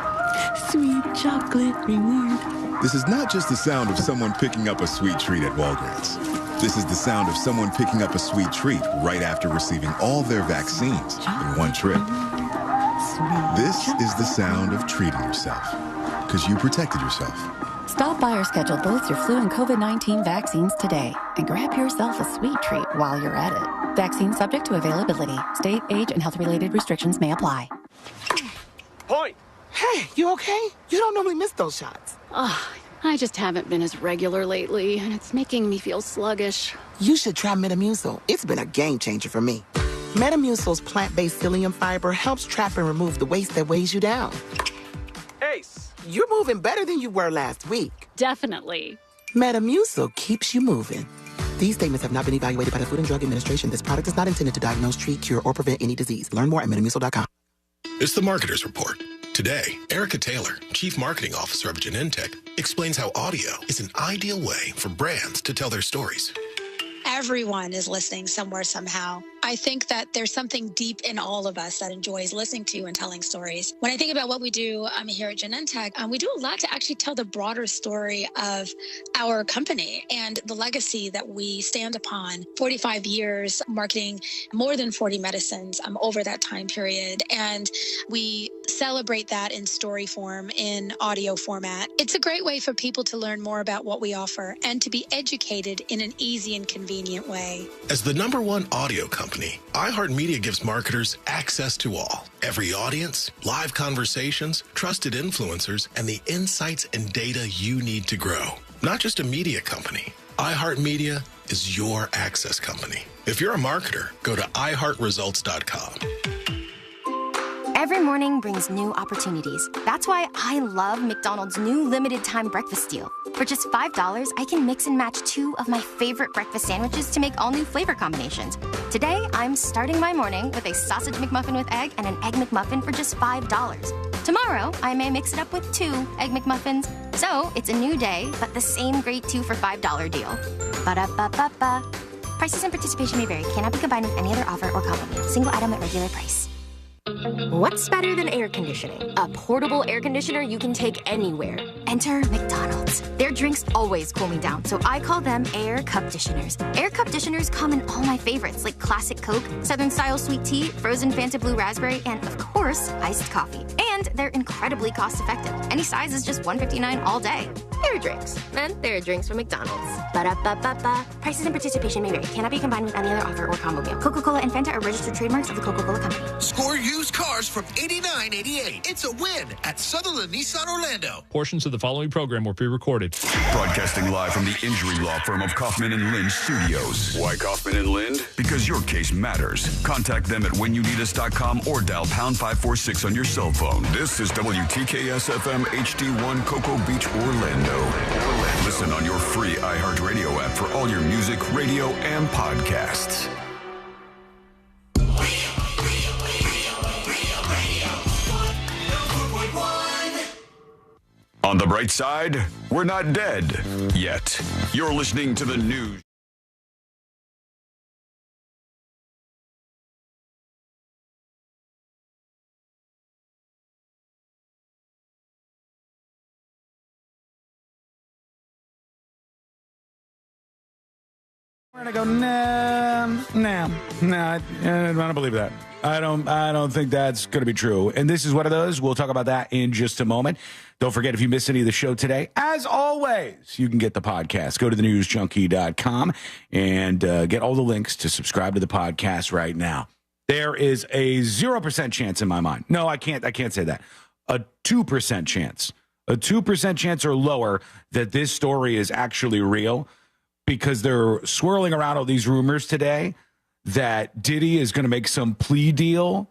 Sweet chocolate reward. This is not just the sound of someone picking up a sweet treat at Walgreens. This is the sound of someone picking up a sweet treat right after receiving all their vaccines in one trip. This is the sound of treating yourself, because you protected yourself. Stop by or schedule both your flu and COVID-19 vaccines today and grab yourself a sweet treat while you're at it. Vaccine subject to availability. State, age, and health-related restrictions may apply. Point! Hey, you okay? You don't normally miss those shots. I just haven't been as regular lately, and it's making me feel sluggish. You should try Metamucil. It's been a game changer for me. Metamucil's plant-based psyllium fiber helps trap and remove the waste that weighs you down. Ace, you're moving better than you were last week. Definitely. Metamucil keeps you moving. These statements have not been evaluated by the Food and Drug Administration. This product is not intended to diagnose, treat, cure, or prevent any disease. Learn more at Metamucil.com. It's the Marketer's Report. Today, Erica Taylor, Chief Marketing Officer of Genentech, explains how audio is an ideal way for brands to tell their stories. Everyone is listening somewhere, somehow. I think that there's something deep in all of us that enjoys listening to and telling stories. When I think about what we do here at Genentech, we do a lot to actually tell the broader story of our company and the legacy that we stand upon. 45 years marketing more than 40 medicines over that time period. And we celebrate that in story form, in audio format. It's a great way for people to learn more about what we offer and to be educated in an easy and convenient way. As the #1 audio company, iHeartMedia gives marketers access to all. Every audience, live conversations, trusted influencers, and the insights and data you need to grow. Not just a media company. iHeartMedia is your access company. If you're a marketer, go to iHeartResults.com. Every morning brings new opportunities. That's why I love McDonald's new limited time breakfast deal. For just $5, I can mix and match 2 of my favorite breakfast sandwiches to make all new flavor combinations. Today, I'm starting my morning with a sausage McMuffin with egg and an Egg McMuffin for just $5. Tomorrow, I may mix it up with 2 Egg McMuffins. So, it's a new day, but the same great 2 for $5 deal. Ba-da-ba-ba-ba. Prices and participation may vary. Cannot be combined with any other offer or combo meal. Single item at regular price. What's better than air conditioning? A portable air conditioner you can take anywhere. Enter McDonald's. Their drinks always cool me down, so I call them Air Cup-ditioners. Air Cup-ditioners come in all my favorites, like Classic Coke, Southern Style Sweet Tea, Frozen Fanta Blue Raspberry, and, of course, iced coffee. And they're incredibly cost-effective. Any size is just $1.59 all day. Air drinks. And they're drinks from McDonald's. Ba-da-ba-ba-ba. Prices and participation may vary. Cannot be combined with any other offer or combo meal. Coca-Cola and Fanta are registered trademarks of the Coca-Cola Company. Score used cars from $89.88. It's a win at Sutherland Nissan Orlando. Portions of the following program were pre-recorded. Broadcasting live from the injury law firm of Kaufman and Lind Studios. Why Kaufman and Lind? Because your case matters. Contact them at whenyouneedus.com or dial #546 on your cell phone. This is WTKS FM HD1 Cocoa Beach, Orlando. Listen on your free iHeartRadio app for all your music, radio, and podcasts. On the bright side, we're not dead yet. You're listening to the news. We're gonna go no, I don't believe that. I don't think that's going to be true. And this is one of those. We'll talk about that in just a moment. Don't forget, if you missed any of the show today, as always, you can get the podcast. Go to thenewsjunkie.com and get all the links to subscribe to the podcast right now. there is a 0% chance in my mind. No, I can't say that. A 2% chance. A 2% chance or lower that this story is actually real, because they're swirling around all these rumors today that Diddy is going to make some plea deal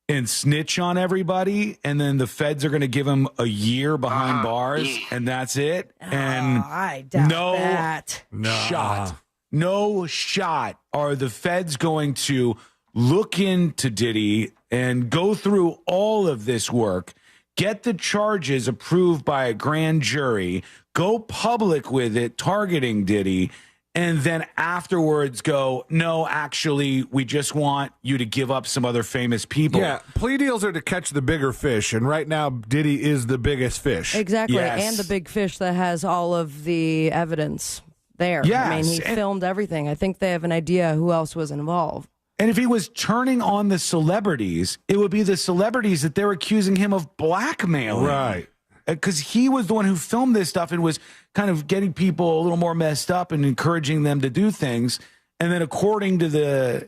and snitch on everybody, and then the feds are going to give him a year behind bars, and that's it. And I doubt that. No shot are the feds going to look into Diddy and go through all of this work, get the charges approved by a grand jury, go public with it, targeting Diddy, and then afterwards go, no, actually, we just want you to give up some other famous people. Yeah, plea deals are to catch the bigger fish, and right now, Diddy is the biggest fish. Exactly, Yes. and the big fish that has all of the evidence there. Yes, I mean, he filmed everything. I think they have an idea who else was involved. And if he was turning on the celebrities, it would be the celebrities that they're accusing him of blackmailing. Right. Because he was the one who filmed this stuff and was kind of getting people a little more messed up and encouraging them to do things. And then according to the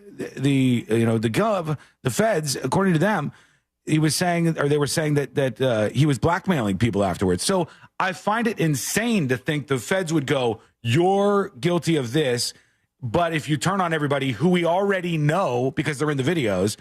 feds, according to them, he was saying, or they were saying that he was blackmailing people afterwards. So I find it insane to think the feds would go, you're guilty of this, but if you turn on everybody who we already know because they're in the videos,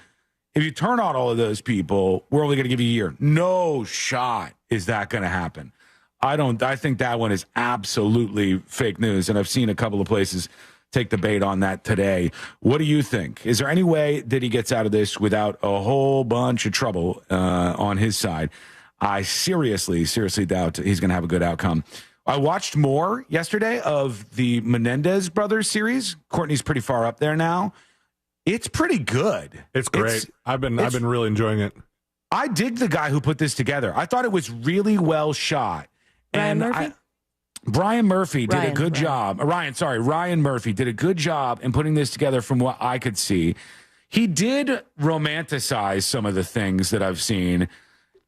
if you turn on all of those people, we're only going to give you a year. No shot is that going to happen. I think that one is absolutely fake news, and I've seen a couple of places take the bait on that today. What do you think? Is there any way that he gets out of this without a whole bunch of trouble on his side? I seriously doubt he's going to have a good outcome. I watched more yesterday of the Menendez brothers series. Courtney's pretty far up there now. It's pretty good. It's great. I've been really enjoying it. I dig the guy who put this together. I thought it was really well shot. Ryan Murphy did a good job. Ryan Murphy did a good job in putting this together from what I could see. He did romanticize some of the things that I've seen.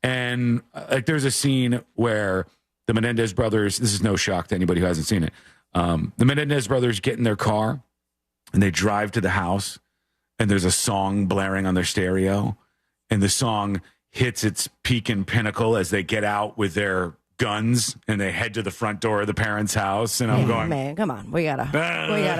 And like there's a scene where the Menendez brothers, this is no shock to anybody who hasn't seen it. The Menendez brothers get in their car and they drive to the house, and there's a song blaring on their stereo, and the song hits its peak and pinnacle as they get out with their guns and they head to the front door of the parents' house. And I'm going, man, come on, we gotta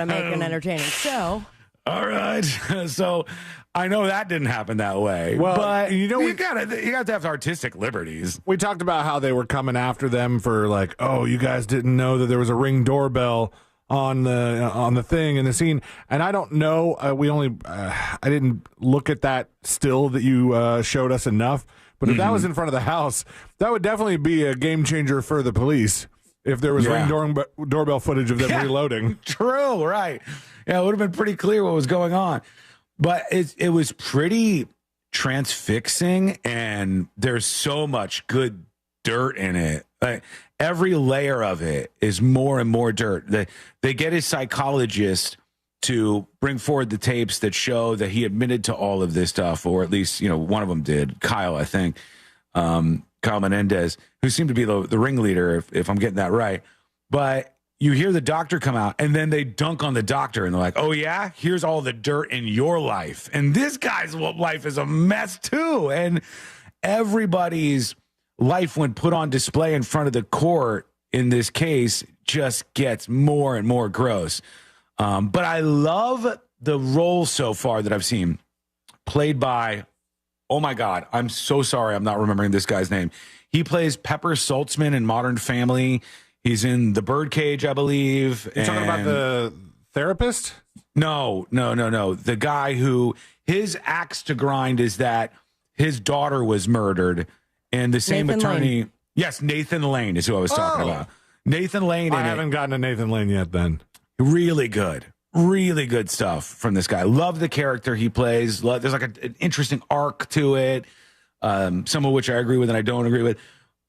make an entertaining show. All right, so I know that didn't happen that way. Well, but you know, you got to have artistic liberties. We talked about how they were coming after them for like, oh, you guys didn't know that there was a Ring doorbell on the thing in the scene, and I don't know. I didn't look at that still that you showed us enough. But if that was in front of the house, that would definitely be a game changer for the police. If there was Ring doorbell footage of them reloading. True, right? Yeah, it would have been pretty clear what was going on. But it was pretty transfixing, and there's so much good dirt in it. Like every layer of it is more and more dirt. They get his psychologist to bring forward the tapes that show that he admitted to all of this stuff, or at least, one of them did. Kyle, I think. Kyle Menendez, who seemed to be the ringleader, if I'm getting that right. But you hear the doctor come out, and then they dunk on the doctor, and they're like, oh, yeah? Here's all the dirt in your life. And this guy's life is a mess, too. And everybody's life, when put on display in front of the court in this case, just gets more and more gross. But I love the role so far that I've seen played by, oh my God, I'm so sorry I'm not remembering this guy's name. He plays Pepper Saltzman in Modern Family. He's in The Birdcage, I believe. You're talking about the therapist? No. The guy who, his axe to grind is that his daughter was murdered, and the same Nathan attorney. Lane. Yes, Nathan Lane is who I was talking about. Nathan Lane. I haven't gotten to Nathan Lane yet then. Really good stuff from this guy. Love the character he plays. There's like an interesting arc to it, some of which I agree with and I don't agree with.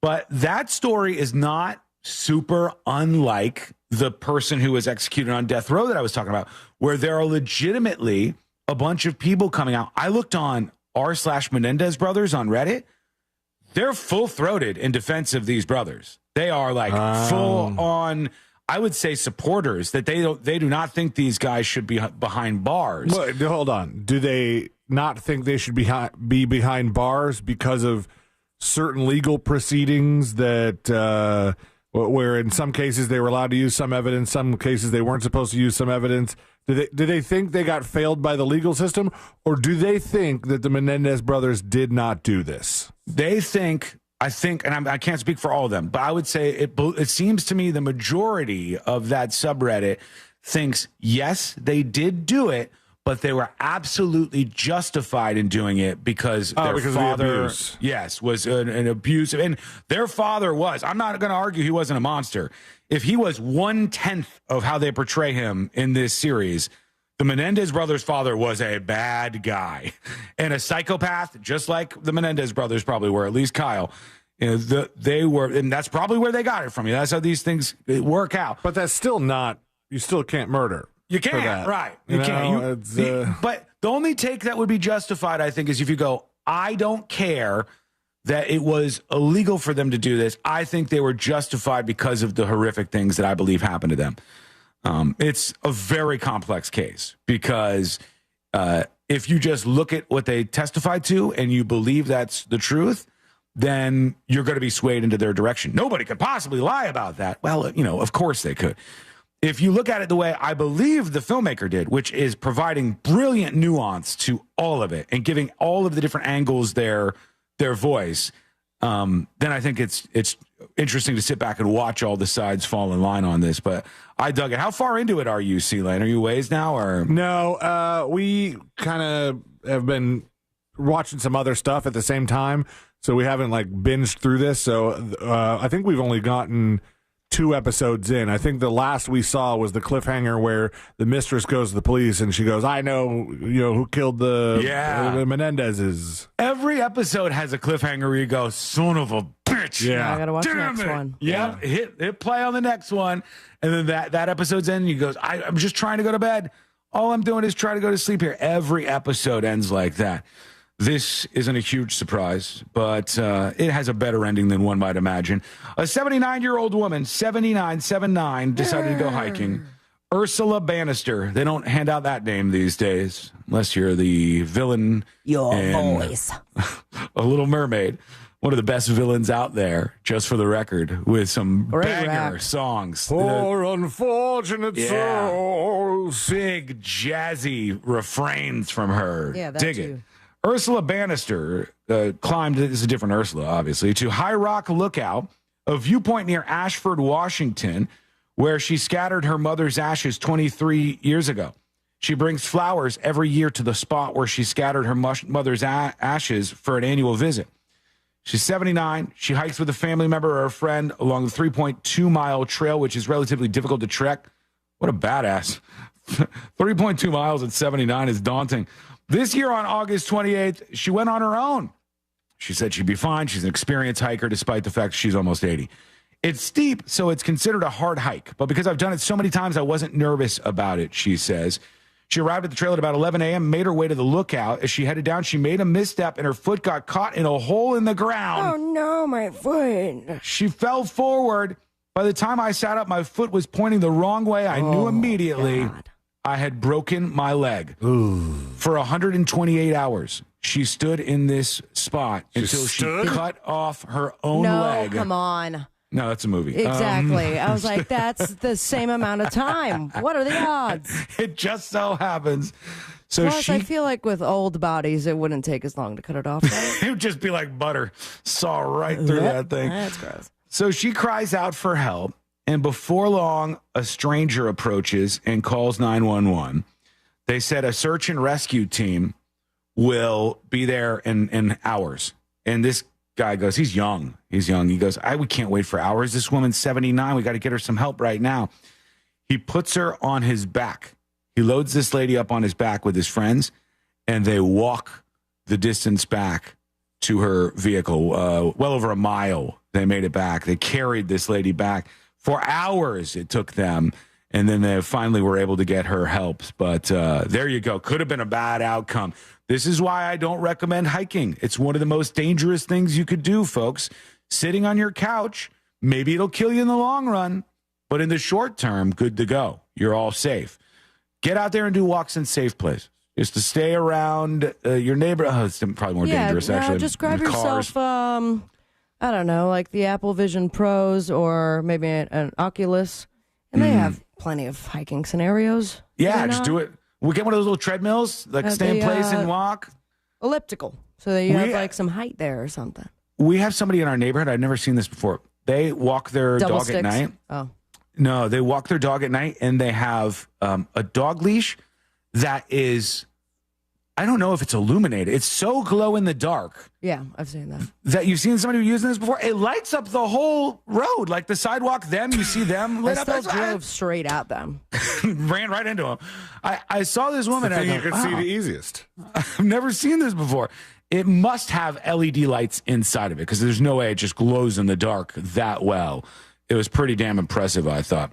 But that story is not super unlike the person who was executed on death row that I was talking about, where there are legitimately a bunch of people coming out. I looked on r/Menendez brothers on Reddit. They're full-throated in defense of these brothers. They are like full on, I would say, supporters that they do not think these guys should be behind bars. Well, hold on. Do they not think they should be behind bars because of certain legal proceedings that where in some cases they were allowed to use some evidence, some cases they weren't supposed to use some evidence? Do they think they got failed by the legal system, or do they think that the Menendez brothers did not do this? They think, and I can't speak for all of them, but I would say it seems to me the majority of that subreddit thinks, yes, they did do it, but they were absolutely justified in doing it because their father, yes, was an abusive, and their father was. I'm not going to argue he wasn't a monster. If he was 1/10 of how they portray him in this series, the Menendez brothers' father was a bad guy and a psychopath, just like the Menendez brothers probably were, at least Kyle. You know, they were, and that's probably where they got it from. That's how these things work out. But that's still not. You still can't murder. You can't, right? You can't. But the only take that would be justified, I think, is if you go, I don't care that it was illegal for them to do this. I think they were justified because of the horrific things that I believe happened to them. It's a very complex case because if you just look at what they testified to and you believe that's the truth, then you're going to be swayed into their direction. Nobody could possibly lie about that. Well, of course they could. If you look at it the way I believe the filmmaker did, which is providing brilliant nuance to all of it and giving all of the different angles their voice, then I think it's interesting to sit back and watch all the sides fall in line on this. But I dug it. How far into it are you, C-Lane? Are you ways now? Or no? We kind of have been watching some other stuff at the same time, so we haven't binged through this. So I think we've only gotten 2 episodes in. I think the last we saw was the cliffhanger where the mistress goes to the police and she goes, I know, who killed the Menendezes. Every episode has a cliffhanger where you go, son of a bitch. Yeah. I gotta watch the next one. Yep. Hit play on the next one. And then that episode's end and you goes, I'm just trying to go to bed. All I'm doing is trying to go to sleep here. Every episode ends like that. This isn't a huge surprise, but it has a better ending than one might imagine. A 79-year-old woman, 79, decided to go hiking. Ursula Bannister. They don't hand out that name these days, unless you're the villain. Your voice. A Little Mermaid. One of the best villains out there, just for the record, with some banger songs. Poor unfortunate souls. Big jazzy refrains from her. Yeah, that Dig too. it. Ursula Bannister climbed, this is a different Ursula, obviously, to High Rock Lookout, a viewpoint near Ashford, Washington, where she scattered her mother's ashes 23 years ago. She brings flowers every year to the spot where she scattered her mother's ashes for an annual visit. She's 79. She hikes with a family member or a friend along the 3.2-mile trail, which is relatively difficult to trek. What a badass. 3.2 miles at 79 is daunting. This year on August 28th, she went on her own. She said she'd be fine. She's an experienced hiker despite the fact she's almost 80. It's steep, so it's considered a hard hike. But because I've done it so many times, I wasn't nervous about it, she says. She arrived at the trail at about 11 a.m., made her way to the lookout. As she headed down, she made a misstep, and her foot got caught in a hole in the ground. Oh, no, my foot. She fell forward. By the time I sat up, my foot was pointing the wrong way. I knew immediately I had broken my leg. Ooh. For 128 hours, she stood in this spot until she cut off her own leg. No, come on. No, that's a movie. Exactly. I was like, that's the same amount of time. What are the odds? It just so happens. So Plus, I feel like with old bodies, it wouldn't take as long to cut it off. Right? It would just be like butter. Saw right through that thing. That's gross. So she cries out for help. And before long, a stranger approaches and calls 911. They said a search and rescue team will be there in hours. And this guy goes, he's young. He goes, we can't wait for hours. This woman's 79. We got to get her some help right now. He puts her on his back. He loads this lady up on his back with his friends, and they walk the distance back to her vehicle. Well over a mile, they made it back. They carried this lady back. For hours it took them, and then they finally were able to get her help. But there you go. Could have been a bad outcome. This is why I don't recommend hiking. It's one of the most dangerous things you could do, folks. Sitting on your couch, maybe it'll kill you in the long run, but in the short term, good to go. You're all safe. Get out there and do walks in safe places. Just to stay around your neighbor. Oh, it's probably more dangerous, actually. Just grab Cars. yourself, I don't know, like the Apple Vision Pros or maybe an Oculus. And they have plenty of hiking scenarios. Yeah, just do it. We'll get one of those little treadmills, like stay in place and walk. Elliptical. So that you have like some height there or something. We have somebody in our neighborhood. I've never seen this before. They walk their Double dog sticks. at night. Oh. No, they walk their dog at night, and they have a dog leash that is, I don't know if it's illuminated. It's so glow in the dark. Yeah, I've seen that. That you've seen somebody using this before. It lights up the whole road, like the sidewalk. Them, you see them lit I up. still drove straight at them. Ran right into them. I saw this woman. The thing and you I could thought, see wow, the easiest. I've never seen this before. It must have LED lights inside of it because there's no way it just glows in the dark that well. It was pretty damn impressive, I thought.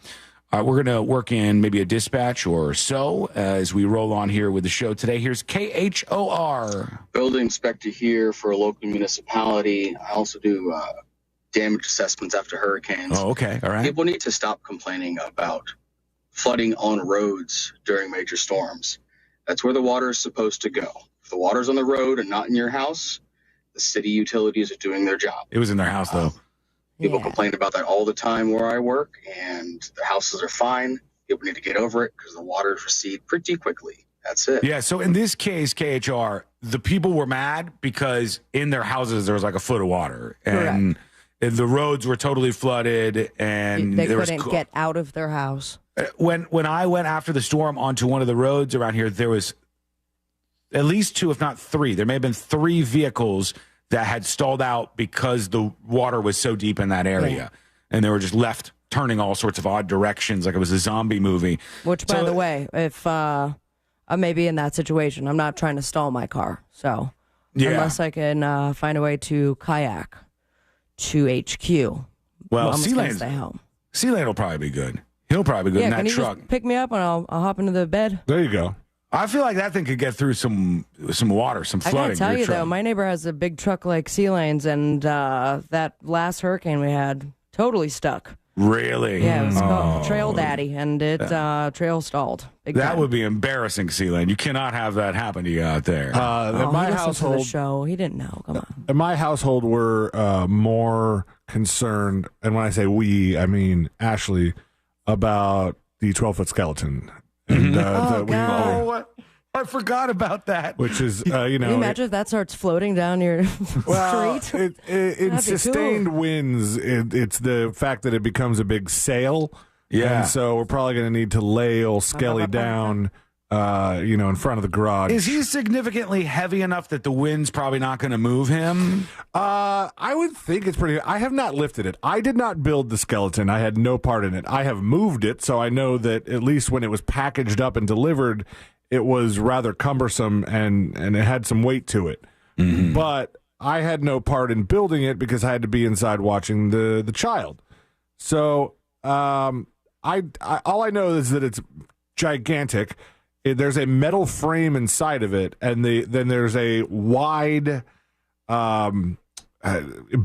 We're going to work in maybe a dispatch or so as we roll on here with the show today. Here's KHOR. Building inspector here for a local municipality. I also do damage assessments after hurricanes. Oh, okay. All right. People need to stop complaining about flooding on roads during major storms. That's where the water is supposed to go. If the water's on the road and not in your house, the city utilities are doing their job. It was in their house, though. People complain about that all the time where I work, and the houses are fine. People need to get over it because the waters recede pretty quickly. That's it. Yeah, so in this case, KHR, the people were mad because in their houses there was like a foot of water. And the roads were totally flooded. And They there couldn't get out of their house. When I went after the storm onto one of the roads around here, there was at least 2, if not 3. There may have been 3 vehicles that had stalled out because the water was so deep in that area. Yeah. And they were just left turning all sorts of odd directions like it was a zombie movie. Which, by the way, if I may be in that situation, I'm not trying to stall my car. So unless I can find a way to kayak to HQ, well, I'm just going to stay home. Sea-Lane will probably be good. He'll probably be good in can that you truck. just pick me up and I'll hop into the bed? There you go. I feel like that thing could get through some water, some flooding. I gotta tell you, though, my neighbor has a big truck like Sea Lanes, and that last hurricane we had totally stuck. Really? Yeah, it was called Trail Daddy, and it trail stalled. That would be embarrassing, Sea-Lane. You cannot have that happen to you out there. In my he listened to household, the show. He didn't know. Come on. In my household, we're more concerned, and when I say we, I mean Ashley, about the 12-foot skeleton. And, I forgot about that. Which is, you know. Can you imagine if that starts floating down your street? In sustained winds, it's the fact that it becomes a big sail. Yeah. And so we're probably going to need to lay old Skelly down, in front of the garage. Is he significantly heavy enough that the wind's probably not going to move him? I would think it's pretty. I have not lifted it. I did not build the skeleton. I had no part in it. I have moved it, so I know that at least when it was packaged up and delivered, it was rather cumbersome and it had some weight to it. Mm-hmm. But I had no part in building it because I had to be inside watching the child. So I all I know is that it's gigantic. There's a metal frame inside of it, and then there's a wide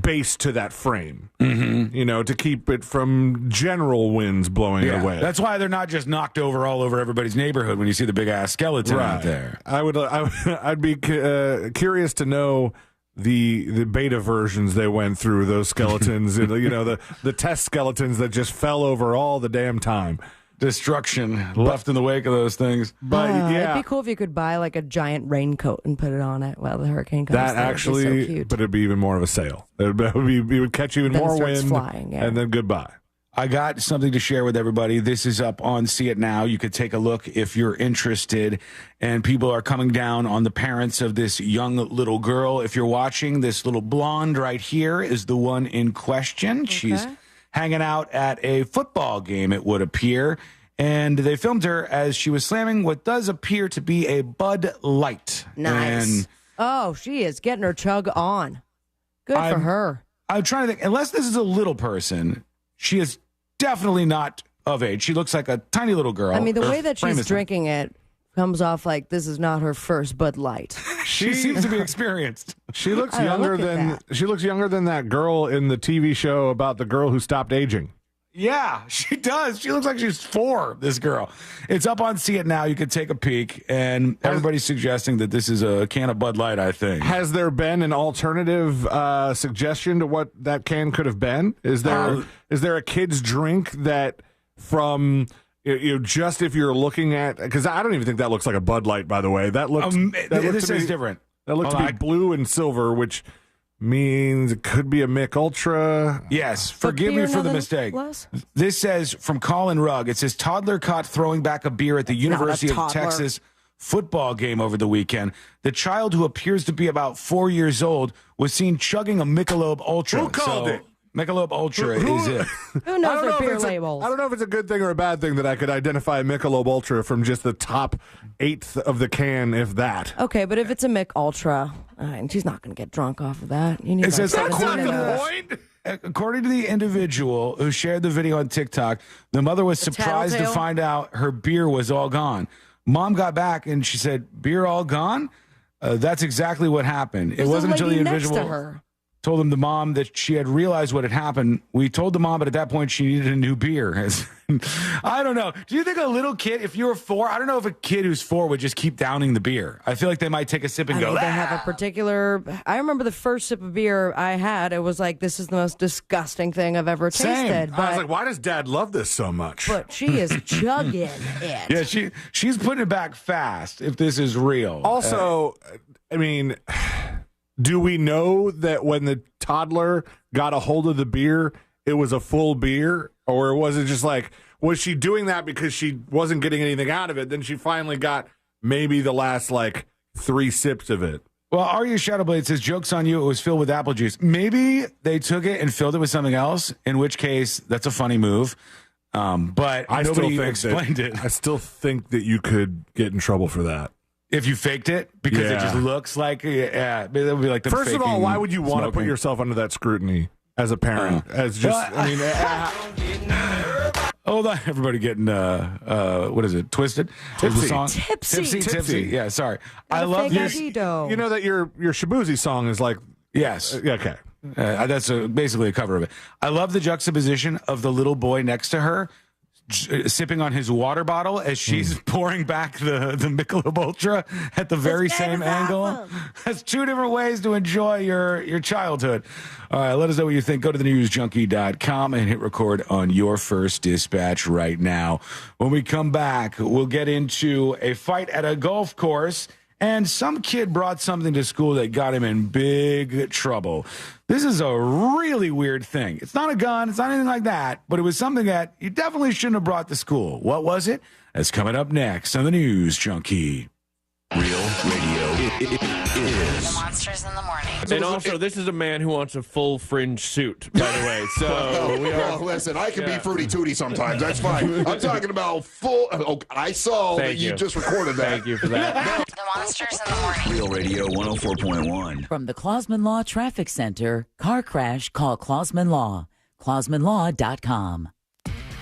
base to that frame, to keep it from general winds blowing it away. That's why they're not just knocked over all over everybody's neighborhood when you see the big ass skeleton out there. I'd be curious to know the beta versions they went through, those skeletons, the test skeletons that just fell over all the damn time. Destruction left in the wake of those things. But it'd be cool if you could buy like a giant raincoat and put it on it while the hurricane comes. That actually, would be so cute. but it'd be even more of a sail. It would catch even Then it more starts wind, flying, and then goodbye. I got something to share with everybody. This is up on See It Now. You could take a look if you're interested. And people are coming down on the parents of this young little girl. If you're watching, this little blonde right here is the one in question. Okay. She's hanging out at a football game, it would appear. And they filmed her as she was slamming what does appear to be a Bud Light. Nice. And she is getting her chug on. Good for her. I'm trying to think. Unless this is a little person, she is definitely not of age. She looks like a tiny little girl. I mean, the way that she's drinking it comes off like this is not her first Bud Light. She seems to be experienced. She looks younger than that girl in the TV show about the girl who stopped aging. Yeah, she does. She looks like she's 4, this girl. It's up on See It Now. You can take a peek, and everybody's suggesting that this is a can of Bud Light, I think. Has there been an alternative suggestion to what that can could have been? Is there a kid's drink that from... just if you're looking at, because I don't even think that looks like a Bud Light, by the way. That looks. This is different. That looked to be blue and silver, which means it could be a Mick Ultra. Yes, forgive me for the mistake. This says from Colin Rugg. It says toddler caught throwing back a beer at the University of Texas football game over the weekend. The child, who appears to be about 4 years old, was seen chugging a Michelob Ultra. Who called it? Michelob Ultra is it. Who knows their beer labels? I don't know if it's a good thing or a bad thing that I could identify Michelob Ultra from just the top 1/8 of the can, if that. Okay, but if it's a Mick Ultra, she's not going to get drunk off of that. You need it says, according to the individual who shared the video on TikTok, the mother was surprised to find out her beer was all gone. Mom got back and she said, "Beer all gone?" That's exactly what happened. It wasn't until the individual told the mom that she had realized what had happened. We told the mom, but at that point she needed a new beer. I don't know. Do you think a little kid, if you were 4, I don't know if a kid who's 4 would just keep downing the beer. I feel like they might take a sip and go, they have a particular... I remember the first sip of beer I had, it was like, this is the most disgusting thing I've ever tasted. But, I was like, why does Dad love this so much? But she is chugging it. Yeah, she's putting it back fast, if this is real. Also, I mean... Do we know that when the toddler got a hold of the beer, it was a full beer? Or was it just like, was she doing that because she wasn't getting anything out of it? Then she finally got maybe the last, 3 sips of it. Well, Arya Shadowblade says, joke's on you, it was filled with apple juice. Maybe they took it and filled it with something else, in which case, that's a funny move. But nobody explained it. I still think that you could get in trouble for that. If you faked it, because it just looks like, it would be like the First of all, why would you want to put yourself under that scrutiny as a parent? Hold on, everybody getting, what is it, Twisted? Tipsy. Yeah, sorry. I love this. You know that your Shabuzi song is like... Yes. Okay. That's basically a cover of it. I love the juxtaposition of the little boy next to her, sipping on his water bottle as she's pouring back the Michelob Ultra at the very same angle. Awesome. That's 2 different ways to enjoy your childhood. All right, let us know what you think. Go to thenewsjunkie.com and hit record on your first dispatch right now. When we come back, we'll get into a fight at a golf course, and some kid brought something to school that got him in big trouble. This is a really weird thing. It's not a gun. It's not anything like that. But it was something that you definitely shouldn't have brought to school. What was it? That's coming up next on the News Junkie. Real radio is Monsters in the Morning. And also, this is a man who wants a full fringe suit, by the way. So listen, I can be fruity tooty sometimes. That's fine. I'm talking about full. I saw that you just recorded that. Thank you for that. The Monsters in the Morning. Real Radio 104.1. From the Clausman Law Traffic Center, car crash, call Clausman Law. ClausmanLaw.com.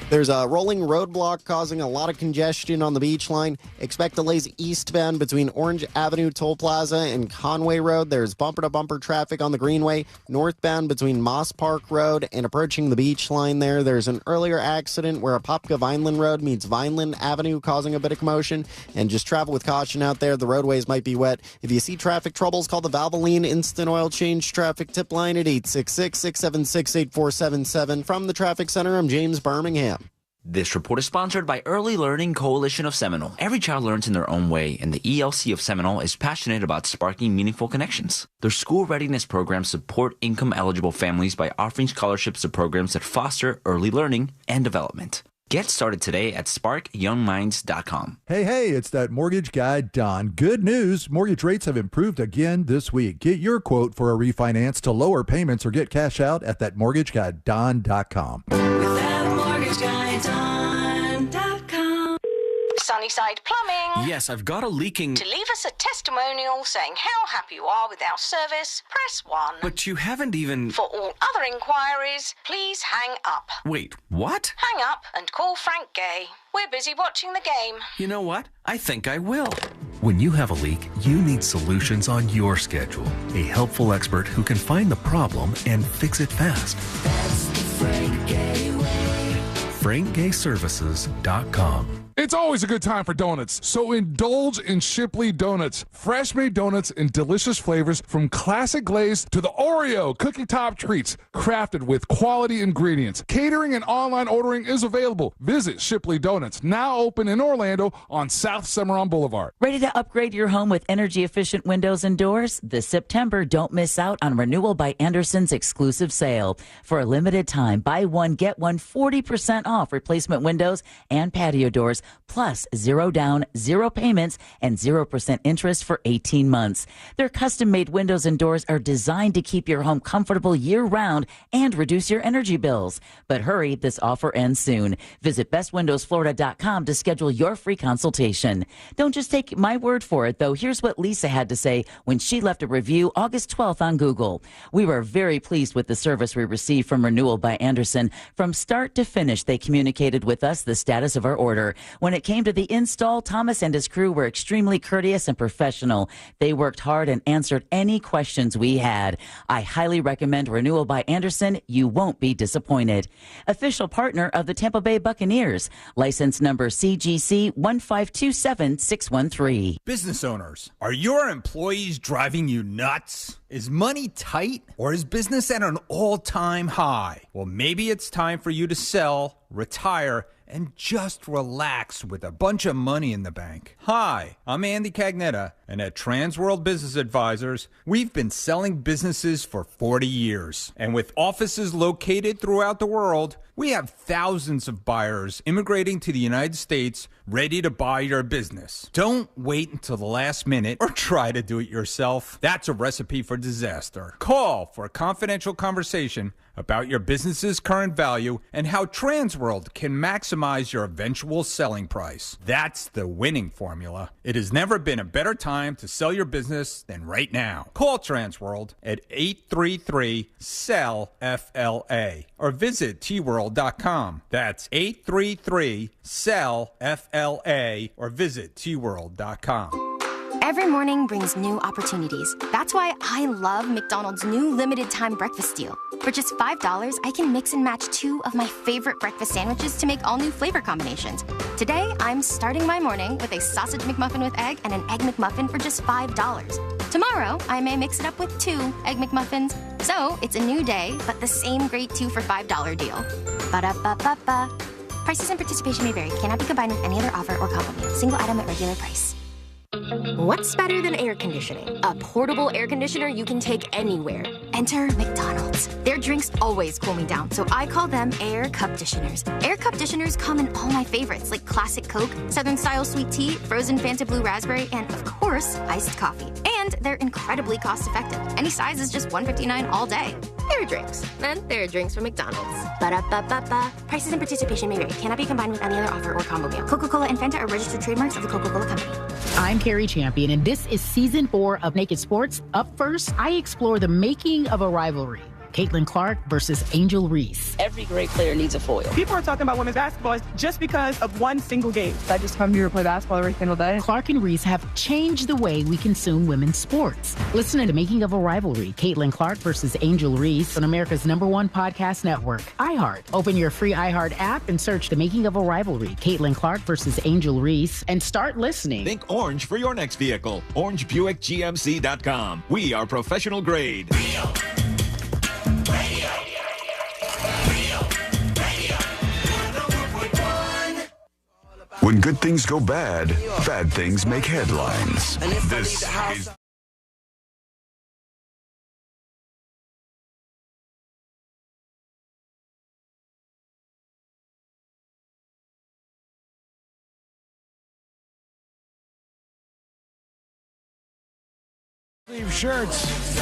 There's a rolling roadblock causing a lot of congestion on the beach line. Expect delays eastbound between Orange Avenue Toll Plaza and Conway Road. There's bumper-to-bumper traffic on the Greenway. Northbound between Moss Park Road and approaching the beach line there. There's an earlier accident where Apopka Vineland Road meets Vineland Avenue, causing a bit of commotion. And just travel with caution out there. The roadways might be wet. If you see traffic troubles, call the Valvoline Instant Oil Change Traffic Tip Line at 866-676-8477. From the Traffic Center, I'm James Birmingham. This report is sponsored by Early Learning Coalition of Seminole. Every child learns in their own way, and the ELC of Seminole is passionate about sparking meaningful connections. Their school readiness programs support income-eligible families by offering scholarships to programs that foster early learning and development. Get started today at sparkyoungminds.com. Hey, it's that mortgage guy, Don. Good news. Mortgage rates have improved again this week. Get your quote for a refinance to lower payments or get cash out at thatmortgageguyDon.com. MortgageGuyDon.com. Sunnyside Plumbing. Yes, I've got a leaking... To leave us a testimonial saying how happy you are with our service, press 1. But you haven't even... For all other inquiries, please hang up. Wait, what? Hang up and call Frank Gay. We're busy watching the game. You know what? I think I will. When you have a leak, you need solutions on your schedule. A helpful expert who can find the problem and fix it fast. That's the Frank Gay way. frankgayservices.com. It's always a good time for donuts, so indulge in Shipley Donuts. Fresh-made donuts in delicious flavors from classic glaze to the Oreo cookie top treats, crafted with quality ingredients. Catering and online ordering is available. Visit Shipley Donuts, now open in Orlando on South Cimarron Boulevard. Ready to upgrade your home with energy-efficient windows and doors? This September, don't miss out on Renewal by Andersen's exclusive sale. For a limited time, buy one, get one 40% off replacement windows and patio doors, plus 0 down, 0 payments, and 0% interest for 18 months. Their custom-made windows and doors are designed to keep your home comfortable year-round and reduce your energy bills. But hurry, this offer ends soon. Visit bestwindowsflorida.com to schedule your free consultation. Don't just take my word for it, though. Here's what Lisa had to say when she left a review August 12th on Google. We were very pleased with the service we received from Renewal by Andersen. From start to finish, they communicated with us the status of our order. When it came to the install, Thomas and his crew were extremely courteous and professional. They worked hard and answered any questions we had. I highly recommend Renewal by Andersen. You won't be disappointed. Official partner of the Tampa Bay Buccaneers. License number CGC 1527613. Business owners, are your employees driving you nuts? Is money tight, or is business at an all-time high? Well, maybe it's time for you to sell, retire, and just relax with a bunch of money in the bank. Hi, I'm Andy Cagnetta, and at Transworld Business Advisors, we've been selling businesses for 40 years. And with offices located throughout the world, we have thousands of buyers immigrating to the United States ready to buy your business. Don't wait until the last minute or try to do it yourself. That's a recipe for disaster. Call for a confidential conversation about your business's current value and how Transworld can maximize your eventual selling price. That's the winning formula. It has never been a better time to sell your business than right now. Call Transworld at 833-SELL-FLA or visit tworld.com. That's 833-SELL-FLA or visit tworld.com. Every morning brings new opportunities. That's why I love McDonald's new limited time breakfast deal. For just $5, I can mix and match 2 of my favorite breakfast sandwiches to make all new flavor combinations. Today, I'm starting my morning with a sausage McMuffin with egg and an egg McMuffin for just $5. Tomorrow, I may mix it up with 2 egg McMuffins. So, it's a new day, but the same great 2 for $5 deal. Ba-da-ba-ba-ba. Prices and participation may vary. Cannot be combined with any other offer or combo meal. Single item at regular price. What's better than air conditioning? A portable air conditioner you can take anywhere. Enter McDonald's. Their drinks always cool me down, so I call them Air Cupditioners. Air Cupditioners come in all my favorites, like classic Coke, Southern style sweet tea, frozen Fanta Blue Raspberry, and of course, iced coffee. And they're incredibly cost effective. Any size is just $1.59 all day. Air drinks. And they're drinks from McDonald's. Ba-da-ba-ba-ba. Prices and participation may vary. Cannot be combined with any other offer or combo meal. Coca-Cola and Fanta are registered trademarks of the Coca-Cola Company. I'm Carrie Champion, and this is Season 4 of Naked Sports. Up first, I explore the making of a rivalry. Caitlin Clark versus Angel Reese. Every great player needs a foil. People are talking about women's basketball just because of one single game. I just come here to play basketball every single day. Clark and Reese have changed the way we consume women's sports. Listen to The Making of a Rivalry, Caitlin Clark versus Angel Reese on America's #1 podcast network, iHeart. Open your free iHeart app and search The Making of a Rivalry, Caitlin Clark versus Angel Reese, and start listening. Think orange for your next vehicle. OrangeBuickGMC.com. We are professional grade. When good things go bad, bad things make headlines. This is... Sleeve shirts.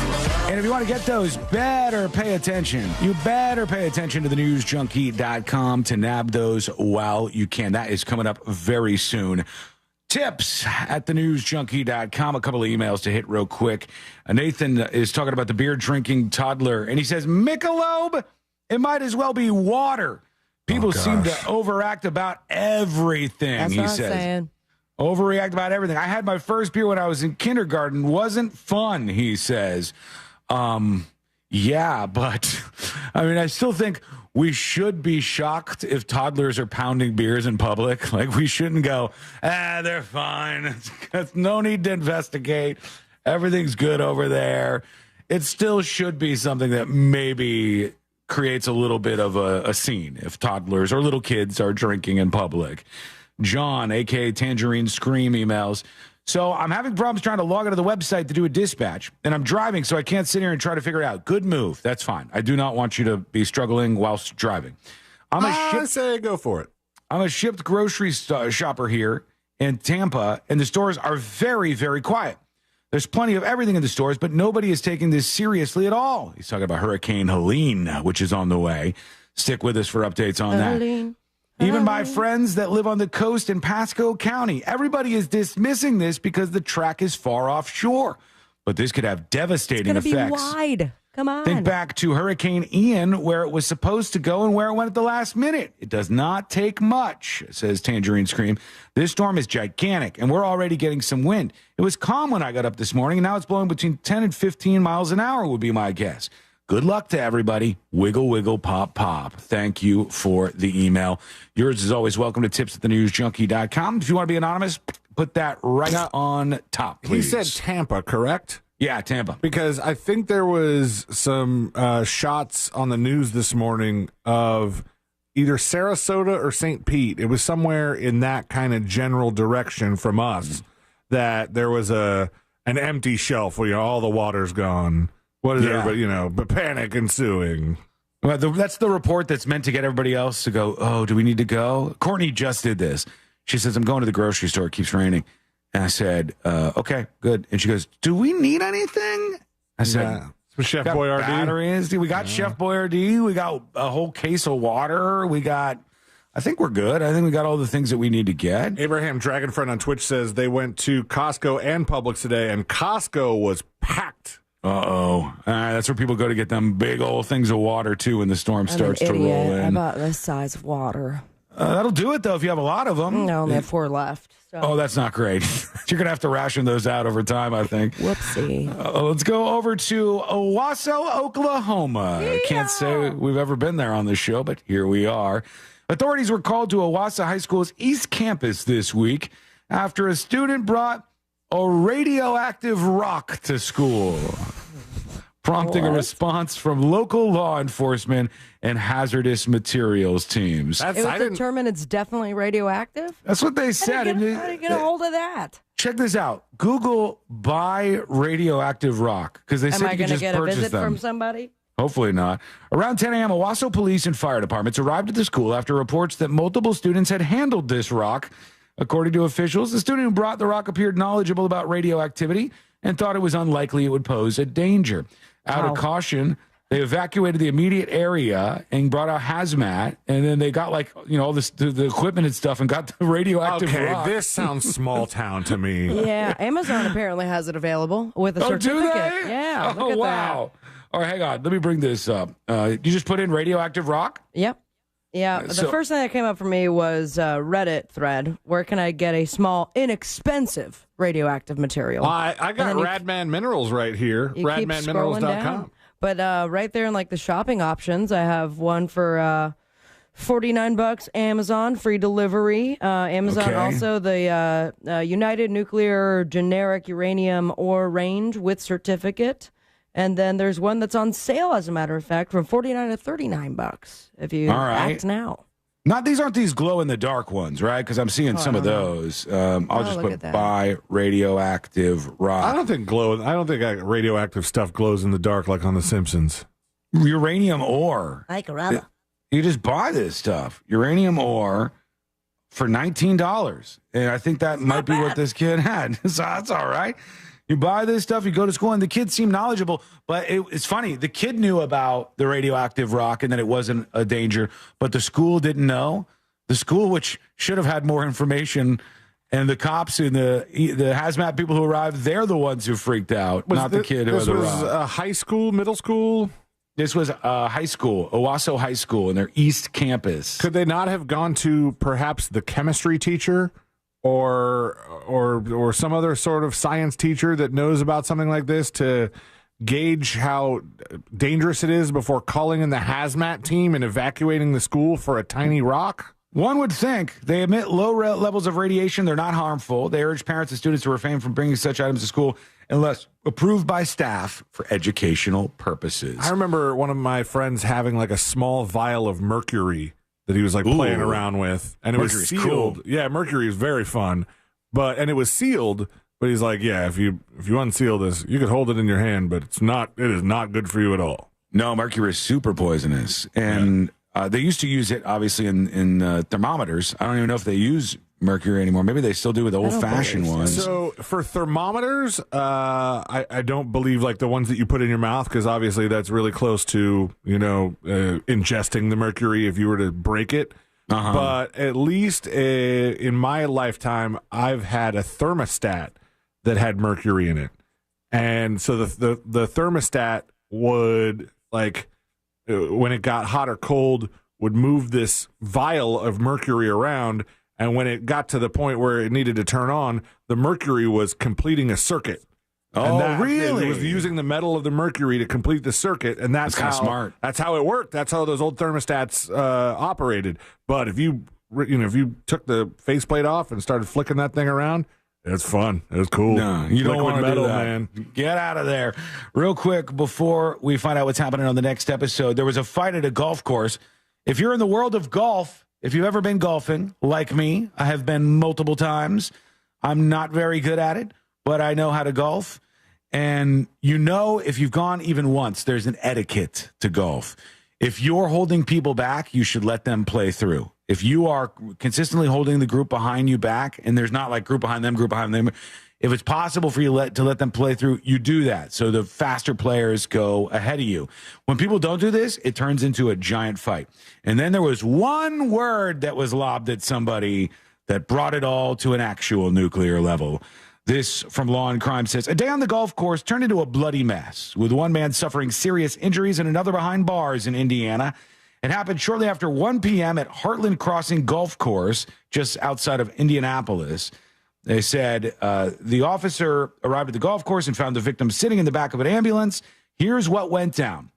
And if you want to get those, better pay attention. You better pay attention to the newsjunkie.com to nab those while you can. That is coming up very soon. Tips at the newsjunkie.com. A couple of emails to hit real quick. Nathan is talking about the beer drinking toddler, and he says, Michelob, it might as well be water. People seem to overact about everything, That's he what says. I'm saying. Overreact about everything. I had my first beer when I was in kindergarten. Wasn't fun, he says. Yeah, but I mean, I still think we should be shocked if toddlers are pounding beers in public. Like, we shouldn't go, they're fine. No need to investigate. Everything's good over there. It still should be something that maybe creates a little bit of a scene if toddlers or little kids are drinking in public. John, a.k.a. Tangerine Scream, emails, so I'm having problems trying to log into the website to do a dispatch, and I'm driving, so I can't sit here and try to figure it out. Good move. That's fine. I do not want you to be struggling whilst driving. I say go for it. I'm a shipped grocery shopper here in Tampa, and the stores are very, very quiet. There's plenty of everything in the stores, but nobody is taking this seriously at all. He's talking about Hurricane Helene, which is on the way. Stick with us for updates on that. Even my friends that live on the coast in Pasco County, everybody is dismissing this because the track is far offshore. But this could have devastating effects. It's going to be wide. Come on. Think back to Hurricane Ian, where it was supposed to go and where it went at the last minute. It does not take much, says Tangerine Scream. This storm is gigantic, and we're already getting some wind. It was calm when I got up this morning, and now it's blowing between 10 and 15 miles an hour would be my guess. Good luck to everybody. Wiggle, wiggle, pop, pop. Thank you for the email. Yours is always welcome to tips@thenewsjunkie.com. If you want to be anonymous, put that right on top, please. He said Tampa, correct? Yeah, Tampa. Because I think there was some shots on the news this morning of either Sarasota or St. Pete. It was somewhere in that kind of general direction from us that there was an empty shelf where all the water's gone. What is everybody, but panic ensuing. Well, that's the report that's meant to get everybody else to go, oh, do we need to go? Courtney just did this. She says, I'm going to the grocery store. It keeps raining. And I said, okay, good. And she goes, do we need anything? I said, Chef Boyardee. Batteries. We got Chef Boyardee. We got a whole case of water. I think we're good. I think we got all the things that we need to get. Abraham Dragonfriend on Twitch says they went to Costco and Publix today, and Costco was packed. Uh-oh. That's where people go to get them big old things of water, too, when the storm starts to roll in. I bought this size of water. That'll do it, though, if you have a lot of them. No, I only have 4 left. So. Oh, that's not great. You're going to have to ration those out over time, I think. Whoopsie. Let's go over to Owasso, Oklahoma. I can't say we've ever been there on this show, but here we are. Authorities were called to Owasso High School's East Campus this week after a student brought a radioactive rock to school, prompting a response from local law enforcement and hazardous materials teams. It was determined it's definitely radioactive? That's what they said. How do you get a hold of that? Check this out. Google buy radioactive rock, because they said you could just purchase them. Am I going to get a visit from somebody? Hopefully not. Around 10 a.m., Owasso police and fire departments arrived at the school after reports that multiple students had handled this rock. According to officials, the student who brought the rock appeared knowledgeable about radioactivity and thought it was unlikely it would pose a danger. Out of caution, they evacuated the immediate area and brought out hazmat, and then they got all the equipment and stuff and got the radioactive rock. Okay, this sounds small town to me. Yeah, Amazon apparently has it available with a certificate. Do they? Yeah, look at wow. That. All right, hang on. Let me bring this up. You just put in radioactive rock? Yep. Yeah, the first thing that came up for me was Reddit thread. Where can I get a small, inexpensive radioactive material? I got Radman Minerals right here. Radmanminerals.com. But right there in the shopping options, I have one for $49, Amazon, free delivery. Amazon also the United Nuclear Generic Uranium Ore Range with certificate. And then there's one that's on sale, as a matter of fact, from $49 to $39 if you act now. These aren't these glow-in-the-dark ones, right? Because I'm seeing some of those. I'll just put buy radioactive rock. I don't think radioactive stuff glows in the dark like on The Simpsons. Uranium ore. Like rubber. You just buy this stuff. Uranium ore for $19. And I think that might be what this kid had. So that's all right. You buy this stuff, you go to school, and the kids seem knowledgeable. But it's funny. The kid knew about the radioactive rock and that it wasn't a danger, but the school didn't know. The school, which should have had more information, and the cops and the hazmat people who arrived, they're the ones who freaked out, not the kid who had the rock. This was high school, middle school? This was high school, Owasso High School, in their East Campus. Could they not have gone to perhaps the chemistry teacher? Or some other sort of science teacher that knows about something like this to gauge how dangerous it is before calling in the hazmat team and evacuating the school for a tiny rock? One would think. They emit low levels of radiation. They're not harmful. They urge parents and students to refrain from bringing such items to school unless approved by staff for educational purposes. I remember one of my friends having like a small vial of mercury that he was like playing around with, and it was sealed. Cool. Yeah, mercury is very fun, and it was sealed. But he's like, yeah, if you unseal this, you could hold it in your hand, but it is not good for you at all. No, mercury is super poisonous, and they used to use it obviously in thermometers. I don't even know if they use mercury anymore. Maybe they still do with the old-fashioned ones. So for thermometers, I don't believe like the ones that you put in your mouth, because obviously that's really close to ingesting the mercury if you were to break it. But at least in my lifetime, I've had a thermostat that had mercury in it, and so the thermostat would, like, when it got hot or cold, would move this vial of mercury around, and when it got to the point where it needed to turn on, the mercury was completing a circuit. Really? It was using the metal of the mercury to complete the circuit, and that's kind of smart. That's how it worked. That's how those old thermostats operated. But if you took the faceplate off and started flicking that thing around, it's fun. It was cool. No, you don't want to do that, man. Get out of there. Real quick, before we find out what's happening on the next episode, there was a fight at a golf course. If you're in the world of golf, if you've ever been golfing, like me, I have been multiple times. I'm not very good at it, but I know how to golf. And if you've gone even once, there's an etiquette to golf. If you're holding people back, you should let them play through. If you are consistently holding the group behind you back, and there's not like group behind them, if it's possible for you to let them play through, you do that. So the faster players go ahead of you. When people don't do this, it turns into a giant fight. And then there was one word that was lobbed at somebody that brought it all to an actual nuclear level. This from Law and Crime says, a day on the golf course turned into a bloody mess, with one man suffering serious injuries and another behind bars in Indiana. It happened shortly after 1 p.m. at Heartland Crossing Golf Course, just outside of Indianapolis. They said the officer arrived at the golf course and found the victim sitting in the back of an ambulance. Here's what went down.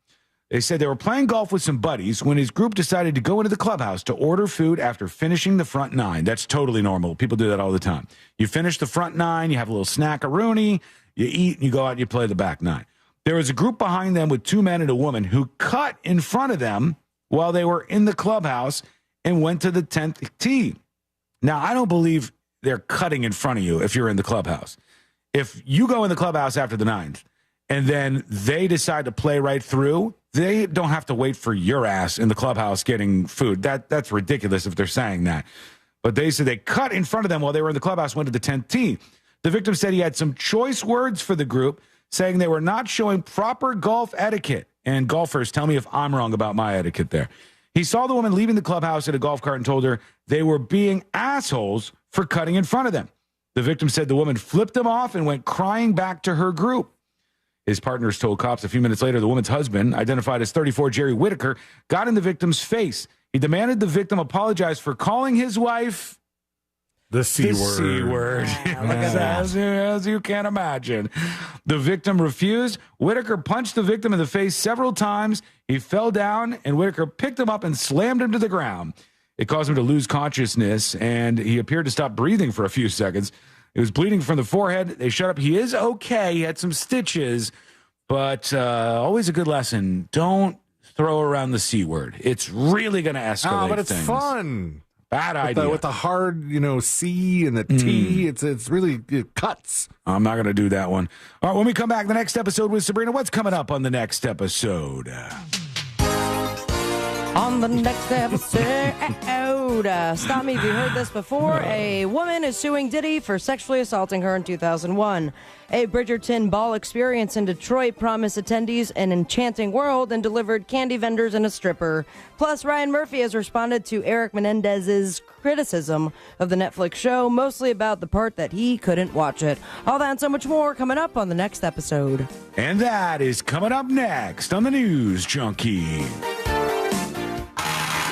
They said they were playing golf with some buddies when his group decided to go into the clubhouse to order food after finishing the front nine. That's totally normal. People do that all the time. You finish the front nine, you have a little snack-a-rooney, you eat, and you go out and you play the back nine. There was a group behind them with 2 men and a woman who cut in front of them while they were in the clubhouse and went to the 10th tee. Now, I don't believe they're cutting in front of you if you're in the clubhouse. If you go in the clubhouse after the ninth and then they decide to play right through, they don't have to wait for your ass in the clubhouse getting food. That's ridiculous if they're saying that. But they said they cut in front of them while they were in the clubhouse, went to the 10th tee. The victim said he had some choice words for the group, saying they were not showing proper golf etiquette. And golfers, tell me if I'm wrong about my etiquette there. He saw the woman leaving the clubhouse in a golf cart and told her they were being assholes for cutting in front of them. The victim said the woman flipped him off and went crying back to her group. His partners told cops a few minutes later the woman's husband, identified as 34 Jerry Whitaker, got in the victim's face. He demanded the victim apologize for calling his wife the C word. As you can imagine. The victim refused. Whitaker punched the victim in the face several times. He fell down, and Whitaker picked him up and slammed him to the ground. It caused him to lose consciousness, and he appeared to stop breathing for a few seconds. He was bleeding from the forehead. They shut up. He is okay. He had some stitches, but always a good lesson. Don't throw around the C word. It's really going to escalate but it's things. Fun. Bad idea. With the hard, C and the T, it's really, it cuts. I'm not going to do that one. All right, when we come back, the next episode with Sabrina, what's coming up on the next episode? On the next episode, stop me if you heard this before. A woman is suing Diddy for sexually assaulting her in 2001. A Bridgerton ball experience in Detroit promised attendees an enchanting world and delivered candy vendors and a stripper. Plus, Ryan Murphy has responded to Eric Menendez's criticism of the Netflix show, mostly about the part that he couldn't watch it. All that and so much more coming up on the next episode. And that is coming up next on the News Junkie.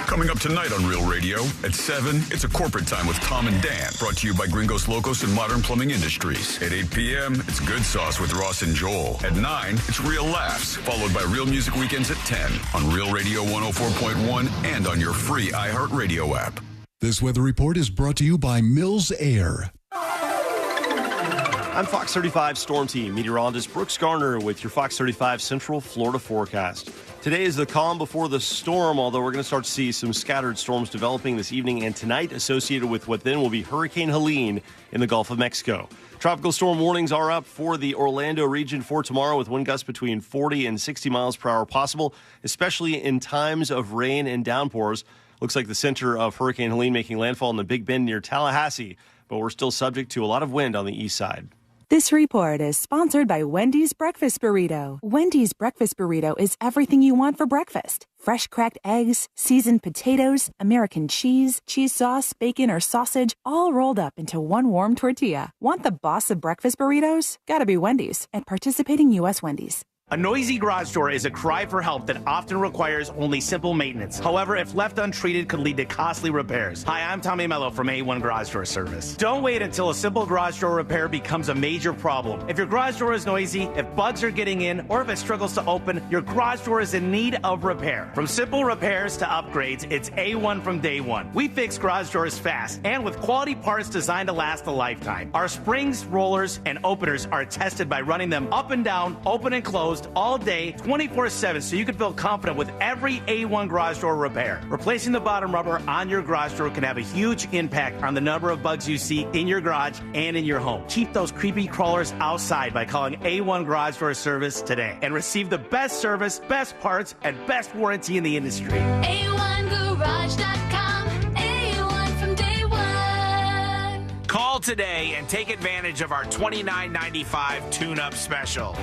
Coming up tonight on Real Radio at 7, it's a corporate time with Tom and Dan, brought to you by Gringos Locos and Modern Plumbing Industries. At 8 p.m., it's Good Sauce with Ross and Joel. At 9, it's Real Laughs, followed by Real Music Weekends at 10 on Real Radio 104.1 and on your free iHeartRadio app. This weather report is brought to you by Mills Air. I'm Fox 35 Storm Team meteorologist Brooks Garner with your Fox 35 Central Florida forecast. Today is the calm before the storm, although we're going to start to see some scattered storms developing this evening and tonight associated with what then will be Hurricane Helene in the Gulf of Mexico. Tropical storm warnings are up for the Orlando region for tomorrow with wind gusts between 40 and 60 miles per hour possible, especially in times of rain and downpours. Looks like the center of Hurricane Helene making landfall in the Big Bend near Tallahassee, but we're still subject to a lot of wind on the east side. This report is sponsored by Wendy's Breakfast Burrito. Wendy's Breakfast Burrito is everything you want for breakfast. Fresh cracked eggs, seasoned potatoes, American cheese, cheese sauce, bacon, or sausage, all rolled up into one warm tortilla. Want the boss of breakfast burritos? Gotta be Wendy's at participating U.S. Wendy's. A noisy garage door is a cry for help that often requires only simple maintenance. However, if left untreated, could lead to costly repairs. Hi, I'm Tommy Mello from A1 Garage Door Service. Don't wait until a simple garage door repair becomes a major problem. If your garage door is noisy, if bugs are getting in, or if it struggles to open, your garage door is in need of repair. From simple repairs to upgrades, it's A1 from day one. We fix garage doors fast and with quality parts designed to last a lifetime. Our springs, rollers, and openers are tested by running them up and down, open and closed, all day, 24/7, so you can feel confident with every A1 garage door repair. Replacing the bottom rubber on your garage door can have a huge impact on the number of bugs you see in your garage and in your home. Keep those creepy crawlers outside by calling A1 Garage Door Service today and receive the best service, best parts, and best warranty in the industry. A1Garage.com. A1 from day one. Call today and take advantage of our $29.95 tune-up special.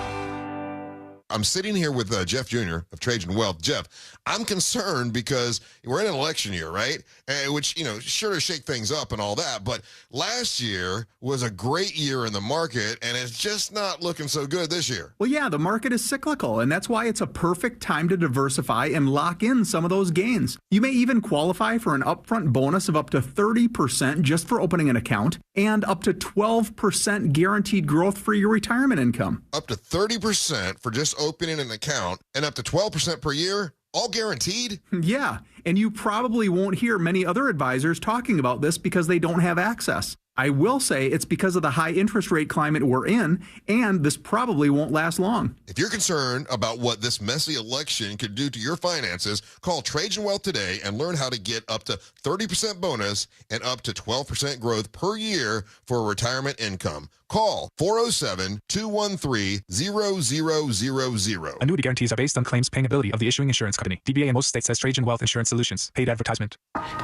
I'm sitting here with Jeff Jr. of Trajan Wealth. Jeff, I'm concerned because we're in an election year, right? Which, sure to shake things up and all that. But last year was a great year in the market, and it's just not looking so good this year. Well, yeah, the market is cyclical, and that's why it's a perfect time to diversify and lock in some of those gains. You may even qualify for an upfront bonus of up to 30% just for opening an account and up to 12% guaranteed growth for your retirement income. Up to 30% for just opening an account and up to 12% per year, all guaranteed? Yeah, and you probably won't hear many other advisors talking about this because they don't have access. I will say it's because of the high interest rate climate we're in, and this probably won't last long. If you're concerned about what this messy election could do to your finances, call Trajan Wealth today and learn how to get up to 30% bonus and up to 12% growth per year for retirement income. Call 407-213-0000. Annuity guarantees are based on claims paying ability of the issuing insurance company. DBA in most states says Trajan Wealth Insurance Solutions. Paid advertisement.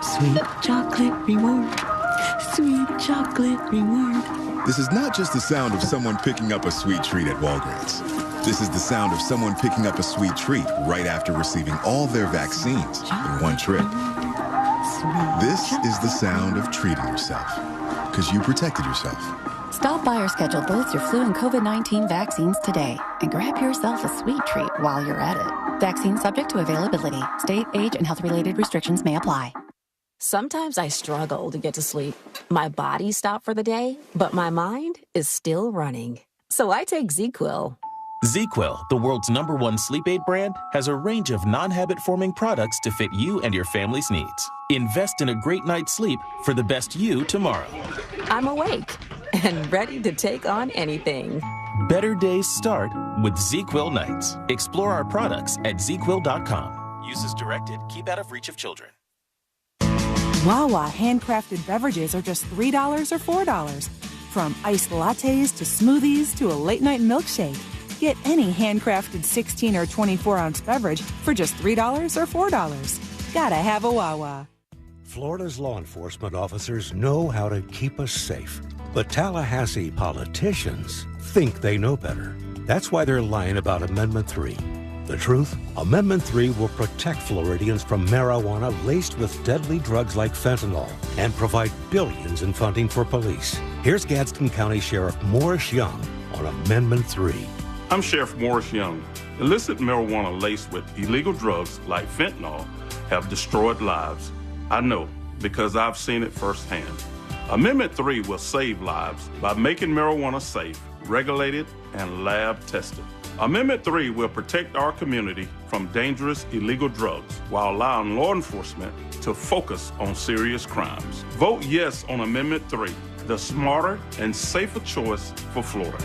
Sweet chocolate reward. Sweet chocolate reward. This is not just the sound of someone picking up a sweet treat at Walgreens. This is the sound of someone picking up a sweet treat right after receiving all their vaccines in one trip. This is the sound of treating yourself, because you protected yourself. Stop by or schedule both your flu and COVID-19 vaccines today and grab yourself a sweet treat while you're at it. Vaccine subject to availability. State, age, and health-related restrictions may apply. Sometimes I struggle to get to sleep. My body stopped for the day, but my mind is still running. So I take ZQuil. ZQuil, the world's #1 sleep aid brand, has a range of non-habit-forming products to fit you and your family's needs. Invest in a great night's sleep for the best you tomorrow. I'm awake and ready to take on anything. Better days start with ZQuil nights. Explore our products at ZQuil.com. Use as directed. Keep out of reach of children. Wawa handcrafted beverages are just $3 or $4. From iced lattes to smoothies to a late-night milkshake. Get any handcrafted 16 or 24-ounce beverage for just $3 or $4. Gotta have a Wawa. Florida's law enforcement officers know how to keep us safe. But Tallahassee politicians think they know better. That's why they're lying about Amendment 3. The truth? Amendment 3 will protect Floridians from marijuana laced with deadly drugs like fentanyl and provide billions in funding for police. Here's Gadsden County Sheriff Morris Young on Amendment 3. I'm Sheriff Morris Young. Illicit marijuana laced with illegal drugs like fentanyl have destroyed lives. I know, because I've seen it firsthand. Amendment 3 will save lives by making marijuana safe, regulated, and lab tested. Amendment 3 will protect our community from dangerous illegal drugs while allowing law enforcement to focus on serious crimes. Vote yes on Amendment 3, the smarter and safer choice for Florida.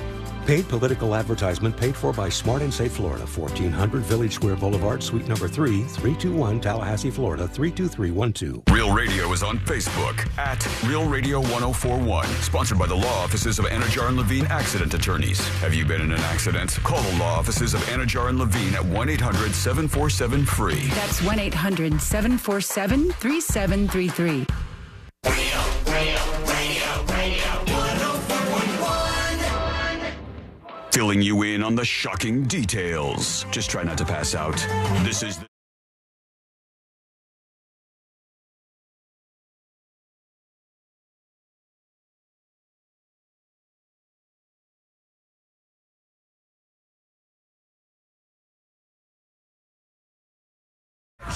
Paid political advertisement paid for by Smart and Safe Florida, 1400 Village Square Boulevard, Suite number 3, 321 Tallahassee, Florida, 32312. Real Radio is on Facebook at Real Radio 1041. Sponsored by the law offices of Anajar and Levine Accident Attorneys. Have you been in an accident? Call the law offices of Anajar and Levine at 1-800-747-FREE. That's 1-800-747-3733. Filling you in on the shocking details. Just try not to pass out. This is the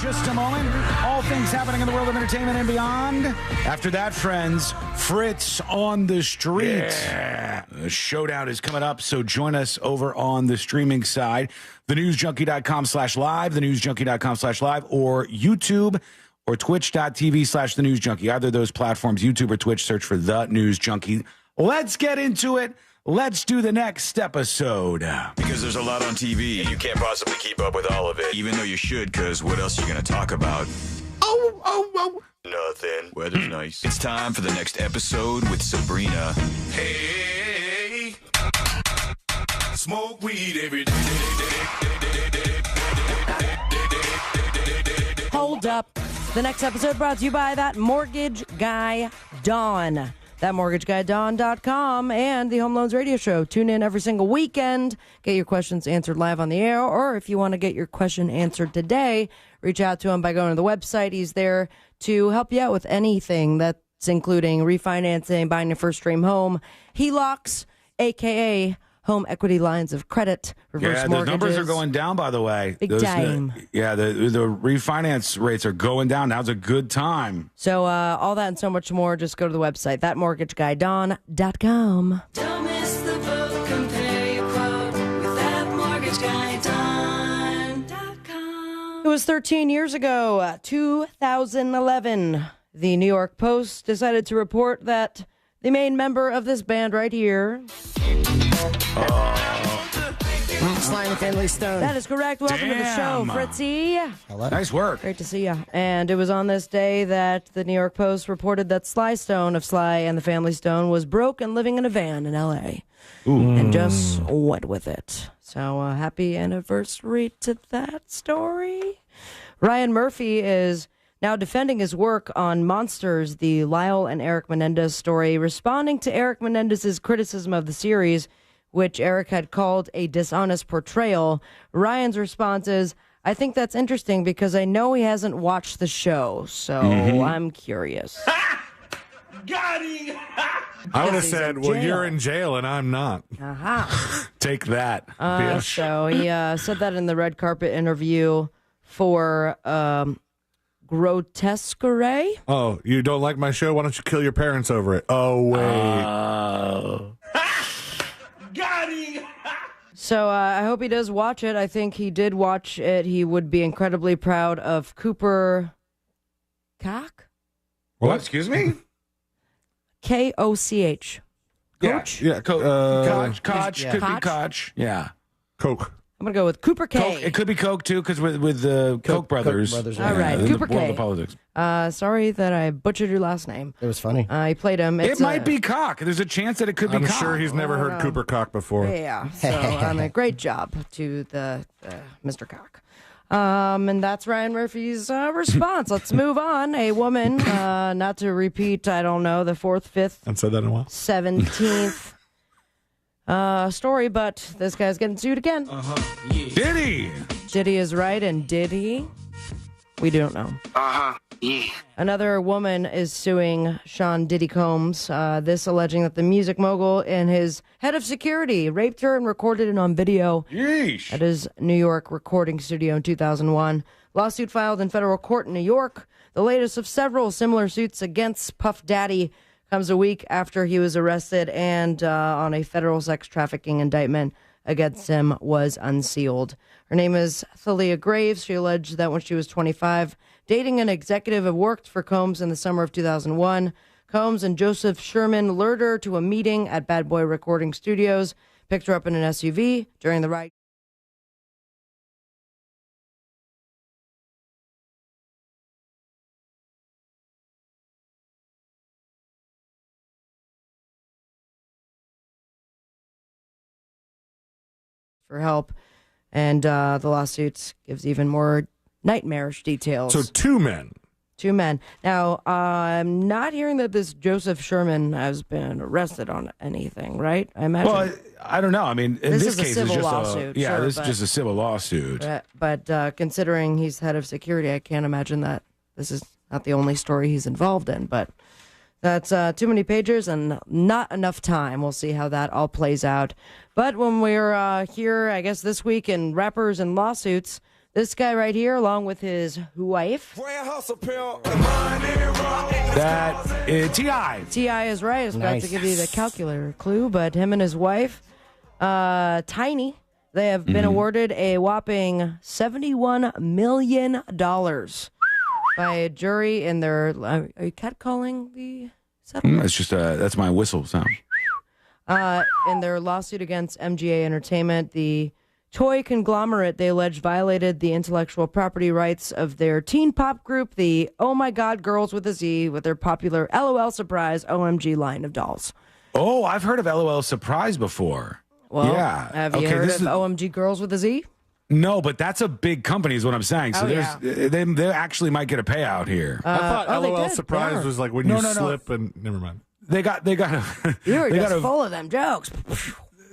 Just a moment. All things happening in the world of entertainment and beyond. After that, friends, Fritz on the street. Yeah. The showdown is coming up, so join us over on the streaming side. TheNewsJunkie.com/live, TheNewsJunkie.com/live, or YouTube or Twitch.tv/TheNewsJunkie. Either of those platforms, YouTube or Twitch, search for The News Junkie. Let's get into it. Let's do the next episode. Because there's a lot on TV, and you can't possibly keep up with all of it. Even though you should, because what else are you going to talk about? Nothing. Weather's nice. It's time for the next episode with Sabrina. Hey, smoke weed every day. Hold up. The next episode brought to you by that mortgage guy, Dawn. ThatMortgageGuyDawn.com and the Home Loans Radio Show. Tune in every single weekend. Get your questions answered live on the air. Or if you want to get your question answered today, reach out to him by going to the website. He's there to help you out with anything that's including refinancing, buying your first dream home, HELOCs, a.k.a. home equity lines of credit, reverse mortgages. Those numbers are going down, by the way. Big time. The refinance rates are going down. Now's a good time. So all that and so much more, just go to the website, thatmortgageguydawn.com. Don't miss the boat, compare your quote with thatmortgageguydawn.com. It was 13 years ago, 2011. The New York Post decided to report that the main member of this band right here. Sly and the Family Stone. That is correct. Welcome to the show, Fritzy. Hello. Nice work. Great to see you. And it was on this day that the New York Post reported that Sly Stone of Sly and the Family Stone was broke and living in a van in L.A. And just went with it. So happy anniversary to that story. Ryan Murphy is now defending his work on Monsters, the Lyle and Eric Menendez story, responding to Eric Menendez's criticism of the series, which Eric had called a dishonest portrayal. Ryan's response is, I think that's interesting because I know he hasn't watched the show, so I'm curious. Got him! I would have said, well, you're in jail and I'm not. Take that, bitch. So he said that in the red carpet interview for Grotesquerie. Oh, you don't like my show? Why don't you kill your parents over it? Oh, wait. Got him! So I hope he does watch it. I think he did watch it. He would be incredibly proud of Cooper Koch? What? Excuse me? Koch. Coach? Yeah. Koch. Koch. Could be Koch. Yeah. Coke. I'm going to go with Cooper K. Coke. It could be Coke, too, because with the Koch brothers. Koch brothers, All right, Cooper the world K. of politics. Sorry that I butchered your last name. It was funny. He played him. It might be Cock. There's a chance that it could be I'm Cock. sure he's never heard Cooper Cock before. Yeah. So great job to the Mr. Cock. And that's Ryan Murphy's response. Let's move on. A woman, not to repeat, I don't know, the 4th, 5th, I've said that in a while. 17th story, but this guy's getting sued again. Diddy! Diddy is right, and did he? We don't know. Yeah. Another woman is suing Sean Diddy Combs, this alleging that the music mogul and his head of security raped her and recorded it on video Yeesh. at his New York recording studio in 2001. Lawsuit filed in federal court in New York. The latest of several similar suits against Puff Daddy comes a week after he was arrested and on a federal sex trafficking indictment against him was unsealed. Her name is Thalia Graves. She alleged that when she was 25, dating an executive who worked for Combs in the summer of 2001, Combs and Joseph Sherman lured her to a meeting at Bad Boy Recording Studios, picked her up in an SUV during the ride. For help, and the lawsuit gives even more nightmarish details. So two men. Now, I'm not hearing that this Joseph Sherman has been arrested on anything, right? I imagine. Well, I don't know. I mean, in this case, it's just lawsuit. this is just a civil lawsuit. But considering he's head of security, I can't imagine that this is not the only story he's involved in. But that's too many pages and not enough time. We'll see how that all plays out. But when we're here, I guess this week in rappers and lawsuits, this guy right here, along with his wife. That is T.I. T.I. is right. I was about to give you the calculator clue, but him and his wife, Tiny, they have been awarded a whopping $71 million by a jury in their. Are you catcalling the settlement? It's just that's my whistle sound. In their lawsuit against MGA Entertainment, the toy conglomerate they alleged violated the intellectual property rights of their teen pop group, the Oh My God Girls with a Z, with their popular LOL Surprise OMG line of dolls. Oh, I've heard of LOL Surprise before. Well, yeah. Have you heard of OMG Girls with a Z? No, but that's a big company is what I'm saying. So they actually might get a payout here. I thought LOL Surprise was like when you slip and never mind. They got You were just full of them jokes.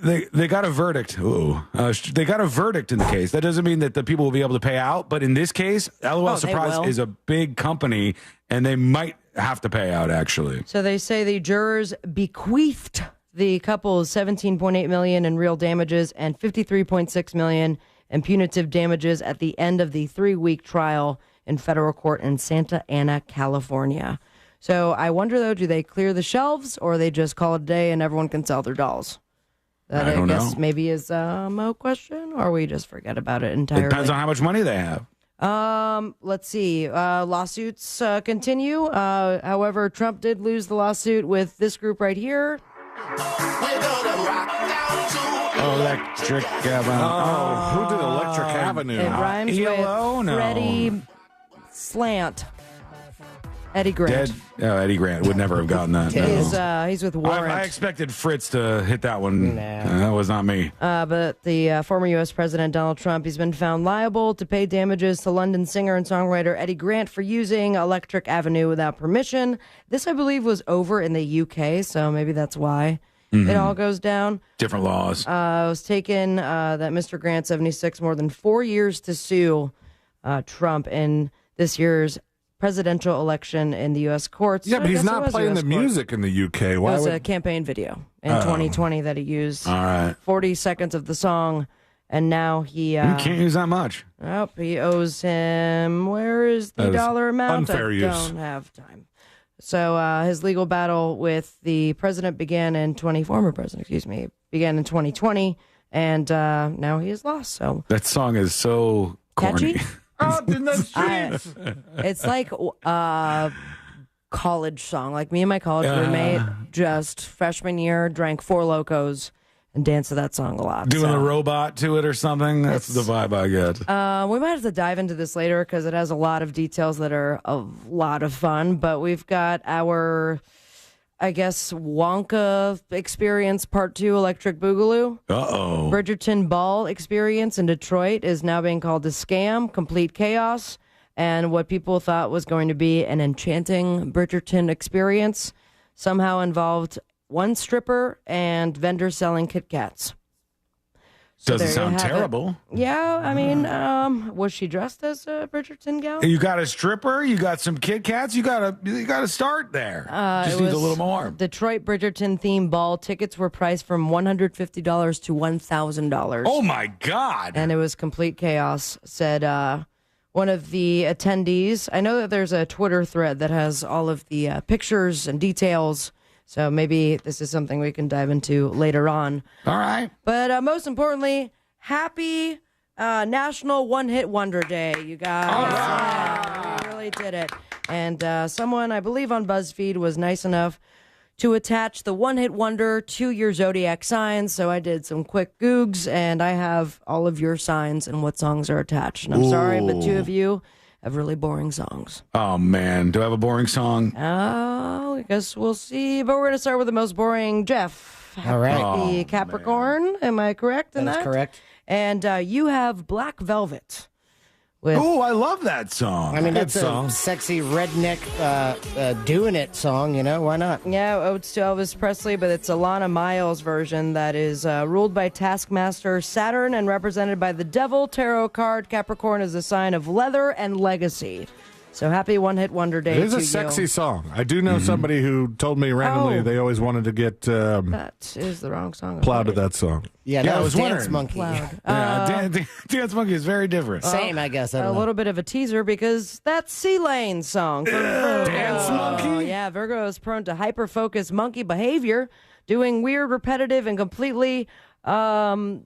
They got a verdict. They got a verdict in the case. That doesn't mean that the people will be able to pay out, but in this case, LOL Surprise is a big company, and they might have to pay out, actually. So they say the jurors bequeathed the couple $17.8 million in real damages and $53.6 million in punitive damages at the end of the 3-week trial in federal court in Santa Ana, California. So I wonder, though, do they clear the shelves, or they just call it a day and everyone can sell their dolls? That I guess know. Maybe is a Mo question, or we just forget about it entirely. It depends on how much money they have. Let's see. Lawsuits continue. However, Trump did lose the lawsuit with this group right here. Electric Avenue. Who did Electric Avenue? It rhymes with Freddie Slant. Eddie Grant. Eddie Grant would never have gotten that. He's with Warrant. I expected Fritz to hit that one. That was not me. But the former U.S. President Donald Trump, he's been found liable to pay damages to London singer and songwriter Eddie Grant for using Electric Avenue without permission. This, I believe, was over in the U.K., so maybe that's why it all goes down. Different laws. It was taken that Mr. Grant, 76, more than 4 years to sue Trump in this year's presidential election in the U.S. courts. Yeah, but he's not playing the music in the U.K. Why it was a campaign video in 2020 that he used. All right. 40 seconds of the song, and now he... you can't use that much. Oh, he owes him... Where is the dollar amount? Unfair use. I don't have time. So his legal battle with the president began in former president, began in 2020, and now he has lost. So that song is so corny. Catchy? Out in the streets. It's like a college song. Like me and my college roommate, just freshman year, drank 4 Locos and danced to that song a lot. Doing a robot to it or something. That's the vibe I get. We might have to dive into this later because it has a lot of details that are a lot of fun. But we've got our, I guess, Wonka Experience Part 2 Electric Boogaloo. Uh-oh. Bridgerton Ball Experience in Detroit is now being called a scam, complete chaos, and what people thought was going to be an enchanting Bridgerton experience somehow involved one stripper and vendors selling Kit Kats. So doesn't sound terrible. Yeah, I mean, was she dressed as a Bridgerton gal? You got a stripper, you got some Kit Kats, you got to start there. Just needs a little more. Detroit Bridgerton themed ball tickets were priced from $150 to $1,000. Oh my God! And it was complete chaos. Said one one of the attendees. I know that there's a Twitter thread that has all of the pictures and details, so maybe this is something we can dive into later on. All right. But most importantly, happy National One Hit Wonder Day, you guys. All right. We really did it. And someone, I believe on BuzzFeed, was nice enough to attach the One Hit Wonder to your zodiac signs. So I did some quick googs, and I have all of your signs and what songs are attached. And I'm sorry, but two of you have really boring songs. Oh, man. Do I have a boring song? Oh, I guess we'll see. But we're going to start with the most boring. Jeff. All right. Happy Capricorn. Man. Am I correct in that? That is correct. And you have Black Velvet. Oh, I love that song. I mean, that's a sexy redneck doing it song, you know? Why not? Yeah, Odes to Elvis Presley, but it's Alana Miles' version that is ruled by Taskmaster Saturn and represented by the Devil Tarot card. Capricorn is a sign of leather and legacy. So happy One Hit Wonder Day to you. It is a sexy song. I do know somebody who told me randomly they always wanted to get that is the wrong song. plowed to that song. Yeah, that was Dance Monkey. Dance Monkey is very different. Same, I guess. A little bit of a teaser because that's Sea Lane's song. Dance Monkey? Yeah, Virgo is prone to hyper-focused monkey behavior, doing weird, repetitive, and completely obstinate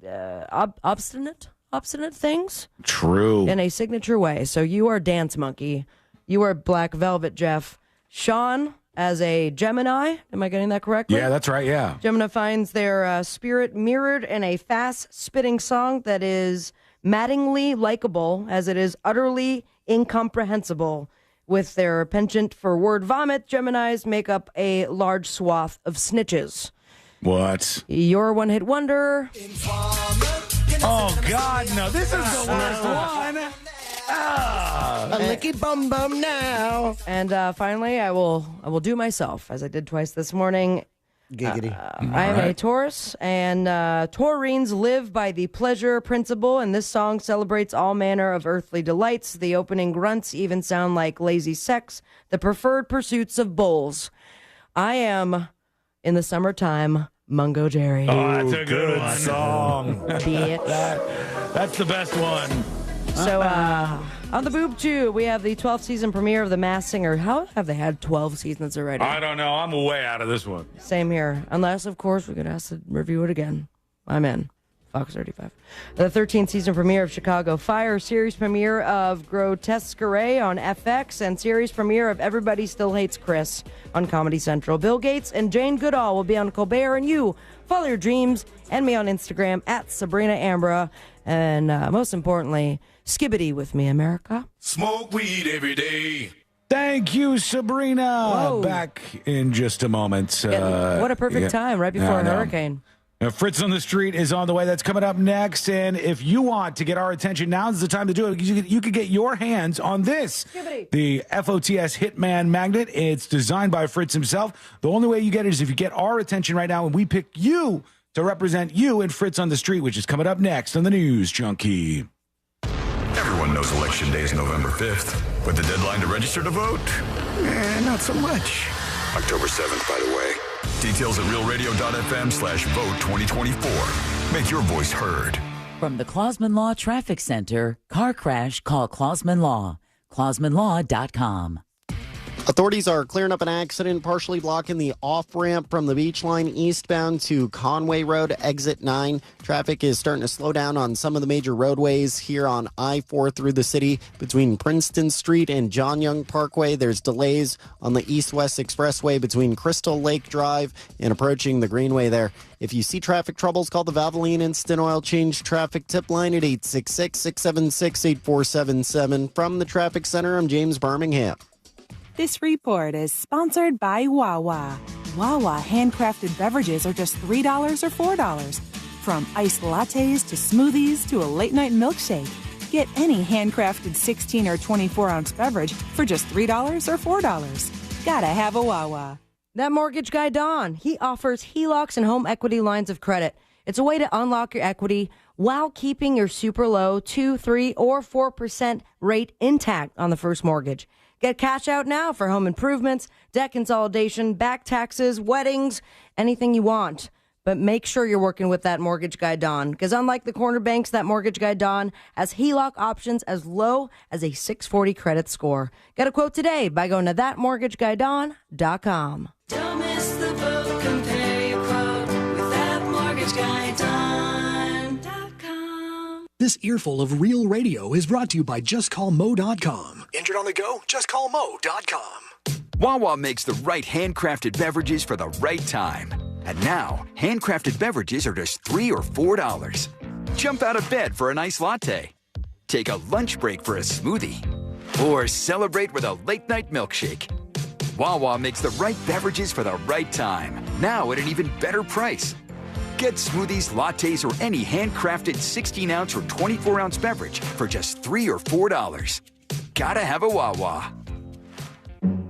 things. True. In a signature way. So you are Dance Monkey. You are Black Velvet, Jeff. Sean, as a Gemini, am I getting that correctly? Yeah, that's right, yeah. Gemini finds their spirit mirrored in a fast-spitting song that is maddeningly likable, as it is utterly incomprehensible. With their penchant for word vomit, Geminis make up a large swath of snitches. What? Your one-hit wonder. Oh, God, no. This is the worst one. A licky bum bum now. And finally, I will do myself, as I did twice this morning. Giggity. I am a Taurus, and Taurines live by the pleasure principle, and this song celebrates all manner of earthly delights. The opening grunts even sound like lazy sex, the preferred pursuits of bulls. I am, in the summertime, Mungo Jerry. Oh, that's a good one. Song. Bitch. That's the best one. So, on the Boob Tube, we have the 12th season premiere of The Masked Singer. How have they had 12 seasons already? I don't know. I'm way out of this one. Same here. Unless, of course, we could ask to review it again. I'm in. Fox 35. The 13th season premiere of Chicago Fire, series premiere of Grotesquerie on FX, and series premiere of Everybody Still Hates Chris on Comedy Central. Bill Gates and Jane Goodall will be on Colbert, and you follow your dreams and me on Instagram at Sabrina Ambra. And most importantly, Skibbity with me, America. Smoke weed every day. Thank you, Sabrina. Whoa. Back in just a moment. What a perfect time right before a hurricane. Fritz on the Street is on the way. That's coming up next. And if you want to get our attention, now is the time to do it. You could get your hands on this. The FOTS Hitman Magnet. It's designed by Fritz himself. The only way you get it is if you get our attention right now, and we pick you to represent you in Fritz on the Street, which is coming up next on the News Junkie. Everyone knows Election Day is November 5th, but the deadline to register to vote? Not so much. October 7th, by the way. Details at realradio.fm/vote 2024. Make your voice heard. From the Clausman Law Traffic Center, car crash, call Clausman Law. ClausmanLaw.com. Authorities are clearing up an accident, partially blocking the off-ramp from the beach line eastbound to Conway Road, exit 9. Traffic is starting to slow down on some of the major roadways here on I-4 through the city. Between Princeton Street and John Young Parkway, there's delays on the East-West Expressway between Crystal Lake Drive and approaching the Greenway there. If you see traffic troubles, call the Valvoline Instant Oil Change Traffic Tip Line at 866-676-8477. From the Traffic Center, I'm James Birmingham. This report is sponsored by Wawa. Wawa handcrafted beverages are just $3 or $4. From iced lattes to smoothies to a late-night milkshake. Get any handcrafted 16 or 24-ounce beverage for just $3 or $4. Gotta have a Wawa. That mortgage guy, Don, he offers HELOCs and home equity lines of credit. It's a way to unlock your equity while keeping your super low 2, 3, or 4% rate intact on the first mortgage. Get cash out now for home improvements, debt consolidation, back taxes, weddings, anything you want. But make sure you're working with that mortgage guy, Don, because unlike the corner banks, that mortgage guy, Don, has HELOC options as low as a 640 credit score. Get a quote today by going to thatmortgageguydon.com. Don't miss the boat. Compare your quote with thatmortgageguydon.com. This earful of real radio is brought to you by JustCallMo.com. Injured on the go? JustCallMo.com. Wawa makes the right handcrafted beverages for the right time. And now, handcrafted beverages are just $3 or $4. Jump out of bed for a nice latte. Take a lunch break for a smoothie. Or celebrate with a late-night milkshake. Wawa makes the right beverages for the right time. Now at an even better price. Get smoothies, lattes, or any handcrafted 16-ounce or 24-ounce beverage for just $3 or $4. Gotta have a Wawa.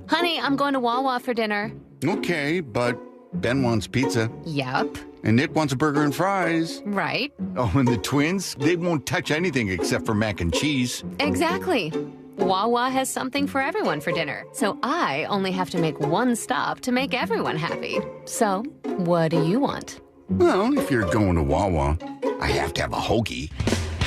Honey, I'm going to Wawa for dinner. Okay, but Ben wants pizza. Yup. And Nick wants a burger and fries. Right. Oh, and the twins, they won't touch anything except for mac and cheese. Exactly. Wawa has something for everyone for dinner, so I only have to make one stop to make everyone happy. So, what do you want? Well, if you're going to Wawa, I have to have a hoagie.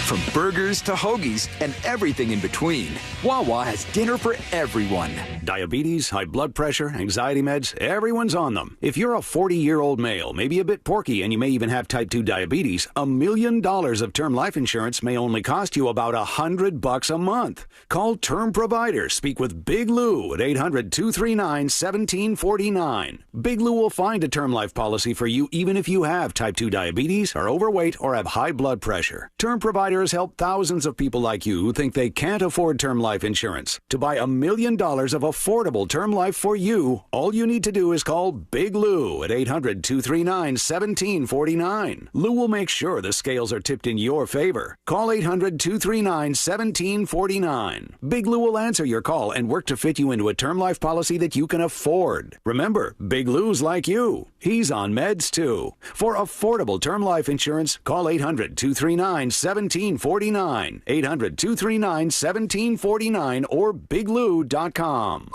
From burgers to hoagies and everything in between, Wawa has dinner for everyone. Diabetes, high blood pressure, anxiety meds, everyone's on them. If you're a 40-year-old male, maybe a bit porky, and you may even have type 2 diabetes, $1 million of term life insurance may only cost you about $100 a month. Call Term Provider. Speak with Big Lou at 800-239-1749. Big Lou will find a term life policy for you even if you have type 2 diabetes, are overweight, or have high blood pressure. Term Provider has helped thousands of people like you who think they can't afford term life insurance. To buy $1 million of affordable term life for you, all you need to do is call Big Lou at 800-239-1749. Lou will make sure the scales are tipped in your favor. Call 800-239-1749. Big Lou will answer your call and work to fit you into a term life policy that you can afford. Remember, Big Lou's like you. He's on meds too. For affordable term life insurance, call 800-239-1749. 800-239-1749 or biglou.com.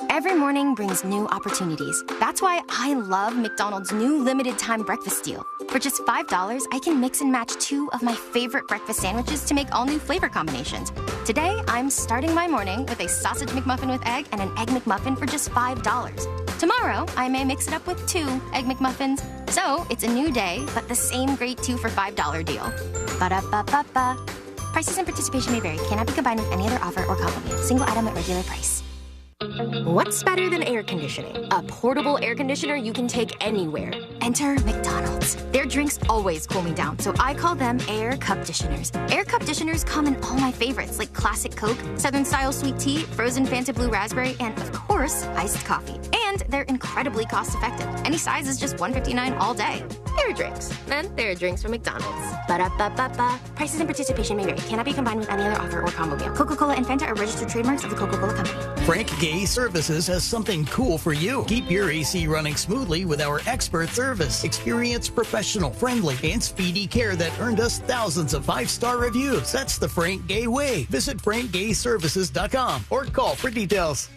Every morning brings new opportunities. That's why I love McDonald's new limited time breakfast deal. For just $5, I can mix and match 2 of my favorite breakfast sandwiches to make all new flavor combinations. Today, I'm starting my morning with a sausage McMuffin with egg and an Egg McMuffin for just $5. Tomorrow, I may mix it up with 2 Egg McMuffins. So, it's a new day, but the same great 2 for $5 deal. Ba-da-ba-ba-ba. Prices and participation may vary. Cannot be combined with any other offer or combo meal. Single item at regular price. What's better than air conditioning? A portable air conditioner you can take anywhere. Enter McDonald's. Their drinks always cool me down, so I call them Air Cup-ditioners. Air Cup-ditioners come in all my favorites, like Classic Coke, Southern Style Sweet Tea, Frozen Fanta Blue Raspberry, and, of course, iced coffee. And they're incredibly cost-effective. Any size is just $1.59 all day. Air drinks. Then there are drinks from McDonald's. Ba-da-ba-ba-ba. Prices and participation may vary. Cannot be combined with any other offer or combo meal. Coca-Cola and Fanta are registered trademarks of the Coca-Cola Company. Frank Gay Services has something cool for you. Keep your AC running smoothly with our expert service. Experienced, professional, friendly, and speedy care that earned us thousands of 5-star reviews. That's the Frank Gay way. Visit frankgayservices.com or call for details.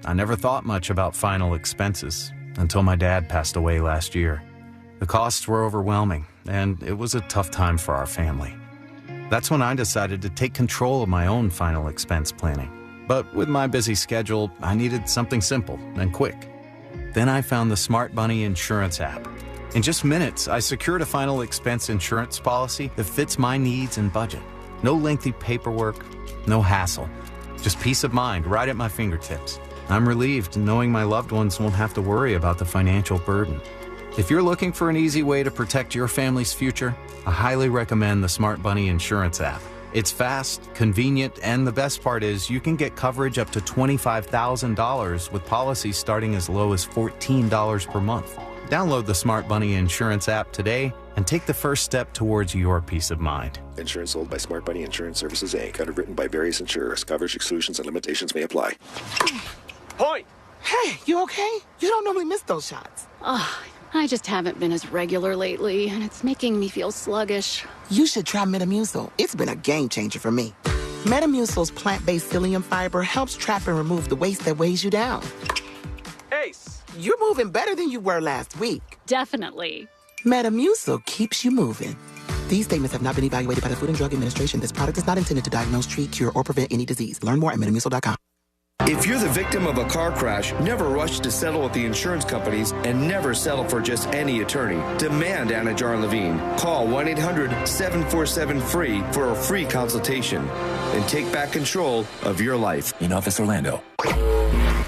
I never thought much about final expenses until my dad passed away last year. The costs were overwhelming, and it was a tough time for our family. That's when I decided to take control of my own final expense planning. But with my busy schedule, I needed something simple and quick. Then I found the Smart Bunny Insurance app. In just minutes, I secured a final expense insurance policy that fits my needs and budget. No lengthy paperwork, no hassle. Just peace of mind right at my fingertips. I'm relieved knowing my loved ones won't have to worry about the financial burden. If you're looking for an easy way to protect your family's future, I highly recommend the Smart Bunny Insurance app. It's fast, convenient, and the best part is you can get coverage up to $25,000 with policies starting as low as $14 per month. Download the Smart Bunny Insurance app today and take the first step towards your peace of mind. Insurance sold by Smart Bunny Insurance Services, Inc. Underwritten by various insurers. Coverage exclusions and limitations may apply. Point! Hey, you okay? You don't normally miss those shots. I just haven't been as regular lately, and it's making me feel sluggish. You should try Metamucil. It's been a game changer for me. Metamucil's plant-based psyllium fiber helps trap and remove the waste that weighs you down. Ace, you're moving better than you were last week. Definitely. Metamucil keeps you moving. These statements have not been evaluated by the Food and Drug Administration. This product is not intended to diagnose, treat, cure, or prevent any disease. Learn more at metamucil.com. If you're the victim of a car crash, never rush to settle with the insurance companies and never settle for just any attorney. Demand Anna Jar Levine. Call 1-800-747-FREE for a free consultation and take back control of your life. In Office Orlando.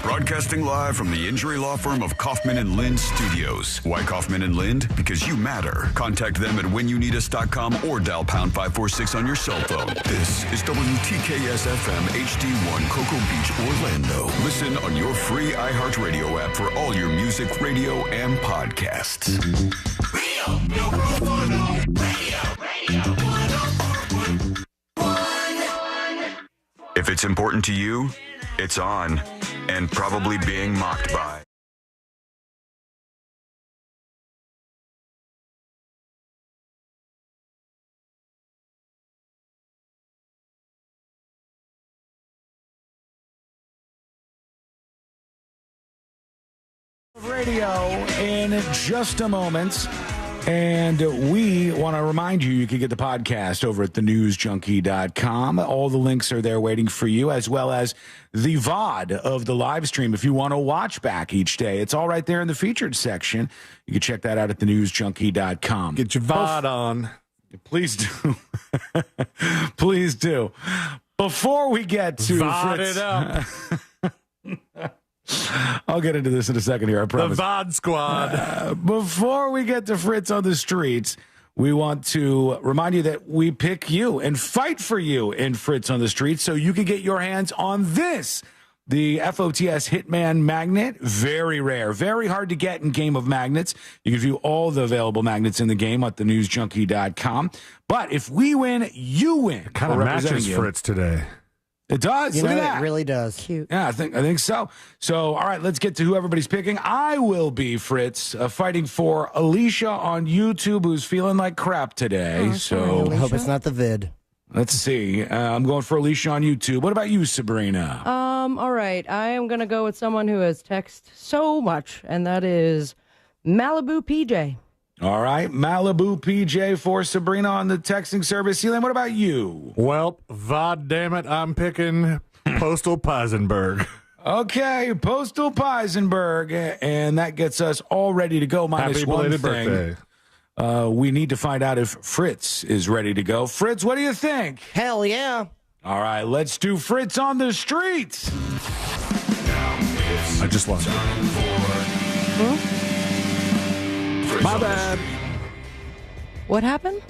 Broadcasting live from the injury law firm of Kaufman and Lind Studios. Why Kaufman and Lind? Because you matter. Contact them at whenyouneedus.com or dial pound 546 on your cell phone. This is WTKS FM HD1 Cocoa Beach, Orlando. Listen on your free iHeartRadio app for all your music, radio, and podcasts. If it's important to you, it's on and probably being mocked by. Radio in just a moment. And we want to remind you, you can get the podcast over at thenewsjunkie.com. All the links are there waiting for you, as well as the VOD of the live stream if you want to watch back each day. It's all right there in the featured section. You can check that out at thenewsjunkie.com. Get your VOD on. Please do. Please do. Before we get to VOD Fritz, it up. I'll get into this in a second here, I promise. The VOD squad. Before we get to Fritz on the streets, we want to remind you that we pick you and fight for you in Fritz on the streets so you can get your hands on this. The FOTS Hitman Magnet, very rare, very hard to get in Game of Magnets. You can view all the available magnets in the game at thenewsjunkie.com. But if we win, you win. Kind of matches Fritz today. It does. Look at that. It really does. Cute. Yeah, I think so. So, all right, let's get to who everybody's picking. I will be, Fritz, fighting for Alicia on YouTube, who's feeling like crap today. I hope it's not the vid. Let's see. I'm going for Alicia on YouTube. What about you, Sabrina? All right. I am going to go with someone who has texted so much, and that is Malibu PJ. All right, Malibu PJ for Sabrina on the texting service. Helene, what about you? Well, VOD damn it, I'm picking Postal Peisenberg. Okay, Postal Peisenberg, and that gets us all ready to go. Minus Happy one belated thing. birthday. We need to find out if Fritz is ready to go. Fritz, what do you think? Hell yeah. All right, let's do Fritz on the streets. I just lost it. My bad. What happened?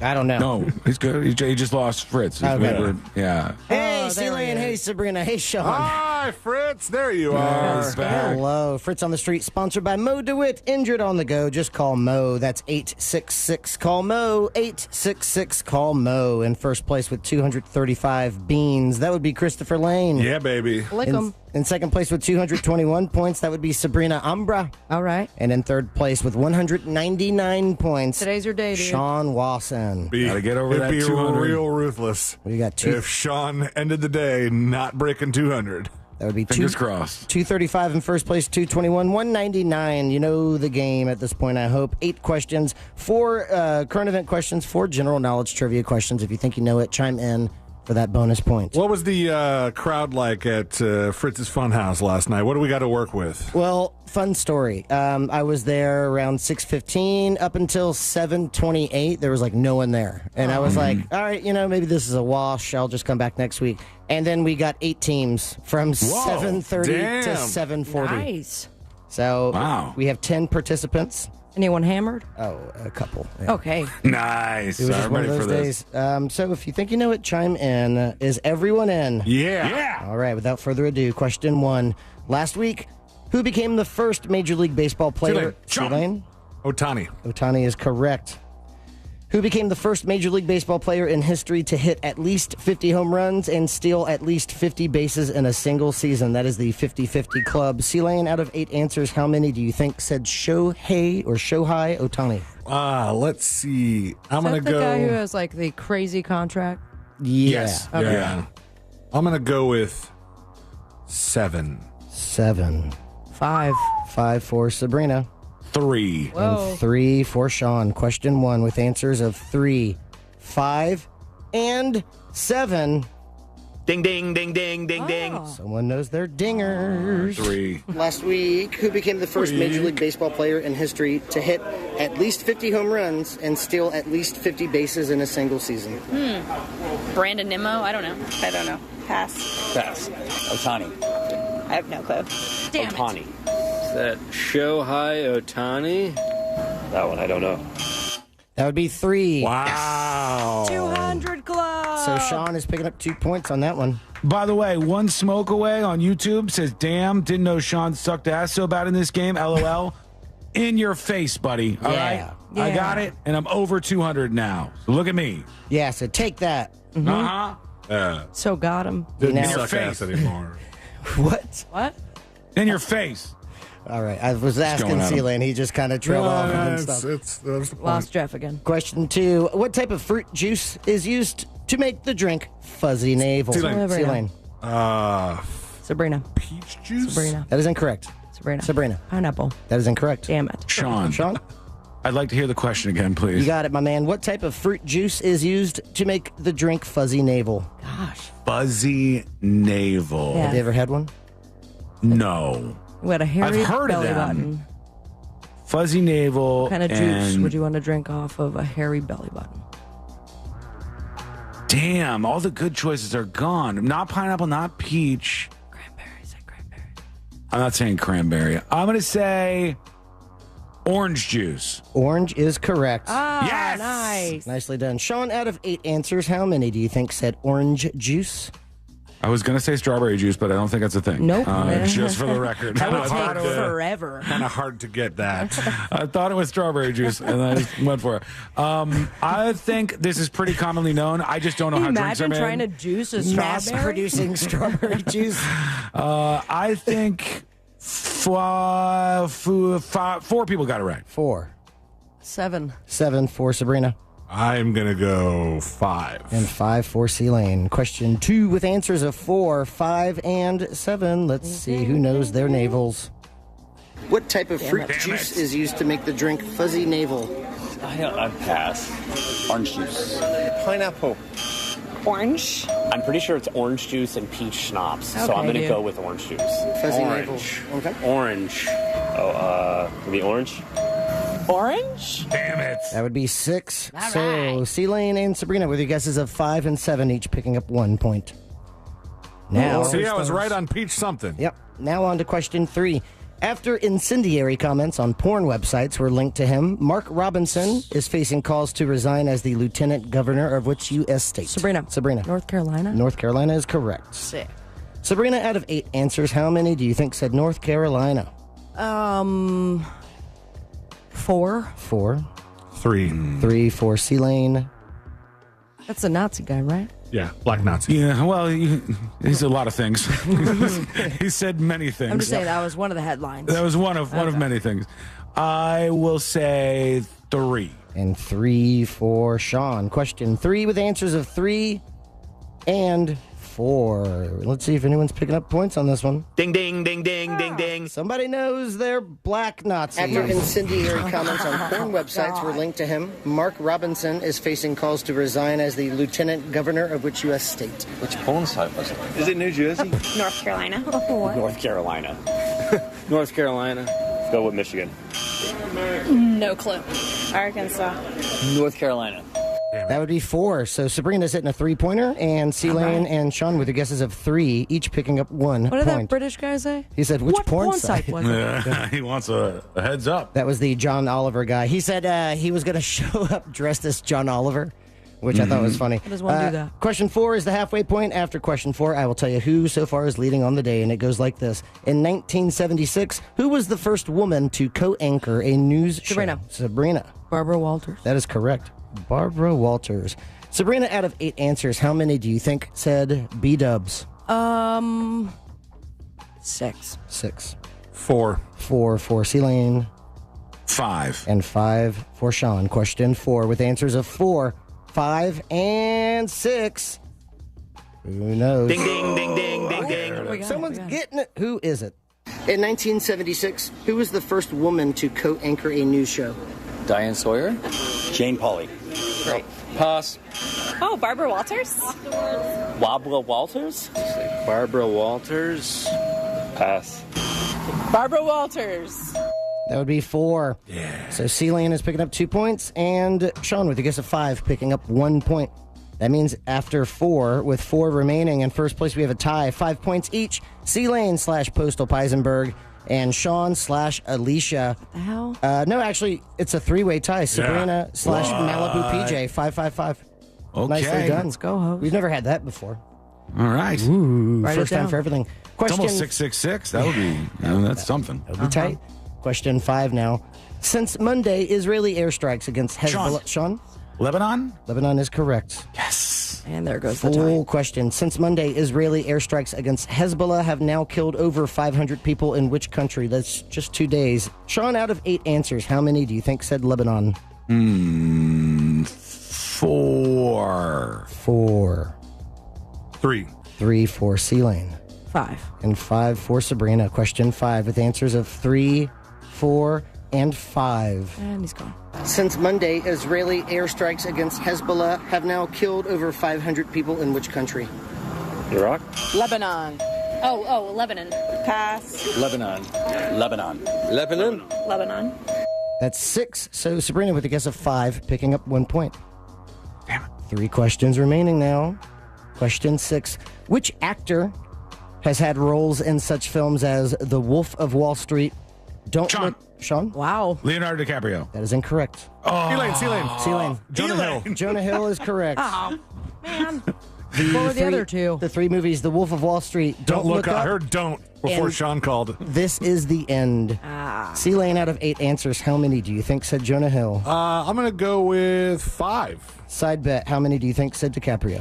I don't know. No, he's good. He just lost Fritz. Okay. Yeah. Hey, there he Celine. Hey, Sabrina. Hey, Sean. Hi, Fritz. There you are. He's back. Hello. Fritz on the Street, sponsored by Mo DeWitt. Injured on the go. Just call Mo. That's 866-CALL-MO. 866-CALL-MO. In first place with 235 beans. That would be Christopher Lane. Yeah, baby. Lick 'em. In second place with 221 points, that would be Sabrina Umbra. All right. And in third place with 199 points, Today's your day, dude. Sean Wasson. Gotta get over It'd that be 200. real ruthless. We got two. If Sean ended the day not breaking 200. That would be Fingers crossed. 235 in first place, 221, 199. You know the game at this point, I hope. 8 questions, 4 current event questions, 4 general knowledge trivia questions. If you think you know it, chime in for that bonus point. What was the crowd like at Fritz's Funhouse last night? What do we got to work with? Well, fun story. I was there around 6:15 up until 7:28. There was like no one there. And I was like, all right, maybe this is a wash. I'll just come back next week. And then we got 8 teams from 7:30 to 7:40. Nice. So we have 10 participants. Anyone hammered? Oh, a couple. Yeah. Okay. Nice. It was just I'm one of ready for those this. days. So if you think you know it, chime in. Is everyone in? Yeah. All right, without further ado, question 1. Last week, who became the first Major League Baseball player? Tulane. Ohtani. Ohtani is correct. Who became the first Major League Baseball player in history to hit at least 50 home runs and steal at least 50 bases in a single season? That is the 50-50 club. C-Lane, out of 8 answers, how many do you think said Shohei Ohtani? Let's see. I'm going to the go. guy who has like the crazy contract? Yes. Okay. Yeah. I'm going to go with 7. 7. 5. 5 for Sabrina. 3. And 3 for Sean. Question 1 with answers of 3, 5, and 7. Ding, ding, ding, ding, ding, ding. Someone knows their dingers. 3. Last week, who became the first Major League Baseball player in history to hit at least 50 home runs and steal at least 50 bases in a single season? Brandon Nimmo? I don't know. Pass. Ohtani. I have no clue. Damn it. Ohtani. Is that Shohei Ohtani? That one, I don't know. That would be 3. Wow. 200 Club. So Sean is picking up 2 points on that one. By the way, One Smoke Away on YouTube says, damn, didn't know Sean sucked ass so bad in this game. LOL. In your face, buddy. All right? Yeah. I got it, and I'm over 200 now. So look at me. Yeah, so take that. Uh-huh. So got him. Didn't your suck face ass anymore. What? In your face. All right, I was asking going at him? Sealand. He just kind of trailed off and stuff. Lost Jeff again. Question 2. What type of fruit juice is used to make the drink Fuzzy Navel? Sealand. Sabrina. Peach juice? Sabrina. That is incorrect. Sabrina. Pineapple. That is incorrect. Damn it. Sean. I'd like to hear the question again, please. You got it, my man. What type of fruit juice is used to make the drink Fuzzy Navel? Gosh. Fuzzy Navel. Yeah. Have you ever had one? No. We had a hairy I've heard of belly them. button. Fuzzy Navel. What kind of juice and- would you want to drink off of a hairy belly button? Damn, all the good choices are gone. Not pineapple, not peach. Cranberry. I'm not saying cranberry. I'm going to say orange juice. Orange is correct. Ah, Yes! nice. Nicely done. Sean, out of 8 answers, how many do you think said orange juice? I was going to say strawberry juice, but I don't think that's a thing. Nope. Just for the record. That would Hard take to- forever. Kind of hard to get that. I thought it was strawberry juice, and I just went for it. I think this is pretty commonly known. I just don't know how drinks are Imagine made. trying to juice a Mass strawberry. producing strawberry juice. I think 4 people got it right. 4. 7. 7 for Sabrina. I'm going to go 5. And 5 for Sealand. Question 2 with answers of 4, 5, and 7. Let's see who knows their navels. What type of fruit juice is used to make the drink Fuzzy Navel? I'd pass. Orange juice. Pineapple. Orange. I'm pretty sure it's orange juice and peach schnapps, so Okay, I'm going to dude. go with orange juice. Fuzzy Orange. Navel. Okay. Orange. Maybe orange? Orange? Damn it. That would be 6. All So right. Sealand and Sabrina with your guesses of 5 and 7, each picking up 1 point. Now, See, I was right on peach something. Yep. Now on to question 3. After incendiary comments on porn websites were linked to him, Mark Robinson is facing calls to resign as the lieutenant governor of which U.S. state? Sabrina. North Carolina. North Carolina is correct. Sick. Sabrina, out of 8 answers, how many do you think said North Carolina? 4. 4. 3. 3 for Sealand. That's a Nazi guy, right? Yeah, black Nazi. Yeah, well, he's a lot of things. He said many things. I'm just saying that was one of the headlines. That was one of many things. I will say 3. And 3 for Sean. Question 3 with answers of 3 and 4. Let's see if anyone's picking up points on this one. Ding, ding, ding, ding, ding, ding. Somebody knows they're black Nazis. After incendiary comments on porn websites were linked to him, Mark Robinson is facing calls to resign as the lieutenant governor of which U.S. state? Which porn site was it? Is it New Jersey? North Carolina. North Carolina. North Carolina. Let's go with Michigan. No clue. Arkansas. North Carolina. That would be 4. So Sabrina's hitting a 3-pointer, and Sealand and Sean with your guesses of 3, each picking up 1 What did that point. British guy say? He said, which What porn site? was it? He wants a heads up. That was the John Oliver guy. He said he was going to show up dressed as John Oliver, which I thought was funny. He doesn't want to do that. Question 4 is the halfway point. After question 4, I will tell you who so far is leading on the day, and it goes like this. In 1976, who was the first woman to co-anchor a news Sabrina. show? Sabrina. Barbara Walters. That is correct. Barbara Walters. Sabrina, out of 8 answers, how many do you think said B-dubs? 6. 6. 4. 4 for Sealand. 5. And 5 for Sean. Question 4 with answers of 4, 5, and 6. Who knows? Ding, ding, ding, ding, ding, ding. Someone's getting it. Who is it? In 1976, who was the first woman to co-anchor a news show? Diane Sawyer. Jane Pauley. Great. Pass. Oh, Barbara Walters? Wabla Walters. Barbara Walters. Pass. Barbara Walters. That would be 4. Yeah. So Celine is picking up 2 points, and Sean with a guess of 5, picking up 1 point. That means after 4, with 4 remaining, in first place we have a tie, 5 points each. Celine / Postal Peisenberg and Sean / Alicia. What the hell? No, actually, it's a 3-way tie. Sabrina / Malibu PJ, 5-5-5. Okay. Nicely done. Let's go, host. We've never had that before. All right. Ooh, Write it first time down. for everything. It's Question. almost 666. That would be, that's something. That would be tight. Question 5 now. Since Monday, Israeli airstrikes against Hezbollah. Sean? Lebanon? Lebanon is correct. Yes. And there goes the Full tie. question. Since Monday, Israeli airstrikes against Hezbollah have now killed over 500 people in which country? That's just 2 days. Sean, out of 8 answers, how many do you think said Lebanon? 4. 4. 3. 3 for Celine. 5. And 5 for Sabrina. Question 5 with answers of 3, 4, and 5. And he's gone. Since Monday, Israeli airstrikes against Hezbollah have now killed over 500 people in which country? Iraq. Lebanon. Oh, Lebanon. Pass. Lebanon. Lebanon. Lebanon. Lebanon. That's 6. So Sabrina with a guess of 5, picking up 1 point. Damn it. 3 questions remaining now. Question 6. Which actor has had roles in such films as The Wolf of Wall Street? Sean? Wow. Leonardo DiCaprio. That is incorrect. Celine. Jonah Hill. Jonah Hill is correct. Oh, man. What were the other 2? The 3 movies, The Wolf of Wall Street, Don't look up. I heard don't before and Sean called. This is the end. Celine, out of 8 answers, how many do you think said Jonah Hill? I'm going to go with 5. Side bet, how many do you think said DiCaprio?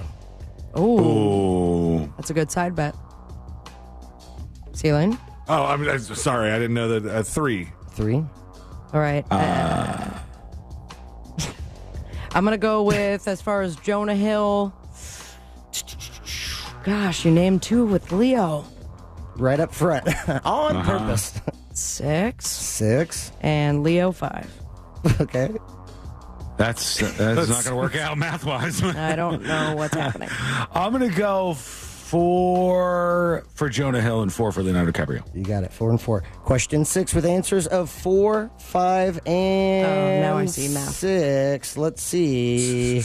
Oh. That's a good side bet. Celine? Oh, I'm sorry. I didn't know that. 3. 3. All right. I'm going to go with, as far as Jonah Hill, gosh, you named 2 with Leo. Right up front. On purpose. 6. 6. And Leo 5. Okay. That's not going to work out math-wise. I don't know what's happening. I'm going to go 4 for Jonah Hill and 4 for Leonardo DiCaprio. You got it. 4 and 4. Question 6 with answers of 4, 5, and now I see math. 6. Let's see.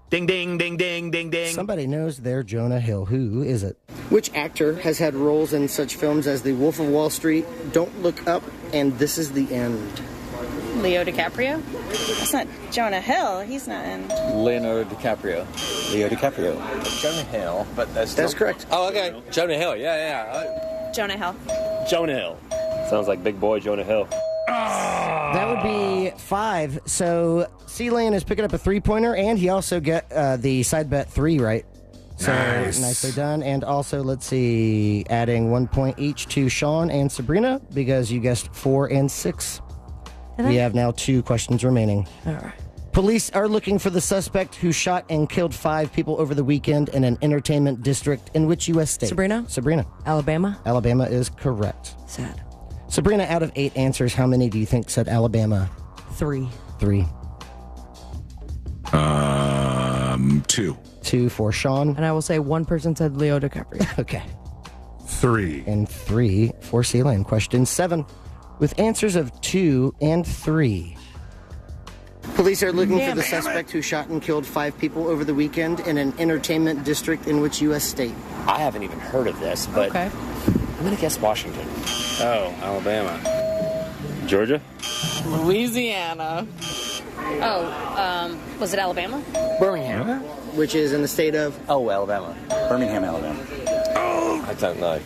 Ding, ding, ding, ding, ding, ding. Somebody knows their Jonah Hill. Who is it? Which actor has had roles in such films as The Wolf of Wall Street, Don't Look Up, and This Is the End? Leo DiCaprio? That's not Jonah Hill. He's not in. Leonardo DiCaprio. Leo DiCaprio. Jonah Hill, but that's correct. Oh, okay. Jonah Hill. Yeah. Jonah Hill. Jonah Hill. Sounds like big boy Jonah Hill. That would be 5. So C-Lane is picking up a 3-pointer, and he also get the side bet 3 right. So nicely done. And also, let's see, adding 1 point each to Sean and Sabrina because you guessed 4 and 6. We have now 2 questions remaining. All right. Police are looking for the suspect who shot and killed 5 people over the weekend in an entertainment district in which U.S. state? Sabrina. Alabama? Alabama is correct. Sad. Sabrina, out of 8 answers, how many do you think said Alabama? 3. 3. 2. 2 for Sean. And I will say 1 person said Leo DiCaprio. Okay. 3. And 3 for C-Lane. Question 7. With answers of 2 and 3. Police are looking for the suspect who shot and killed 5 people over the weekend in an entertainment district in which U.S. state? I haven't even heard of this, but Okay. I'm going to guess Washington. Oh, Alabama. Georgia? Louisiana. Oh, was it Alabama? Birmingham. Which is in the state of? Oh, Alabama. Birmingham, Alabama. Oh, I don't know.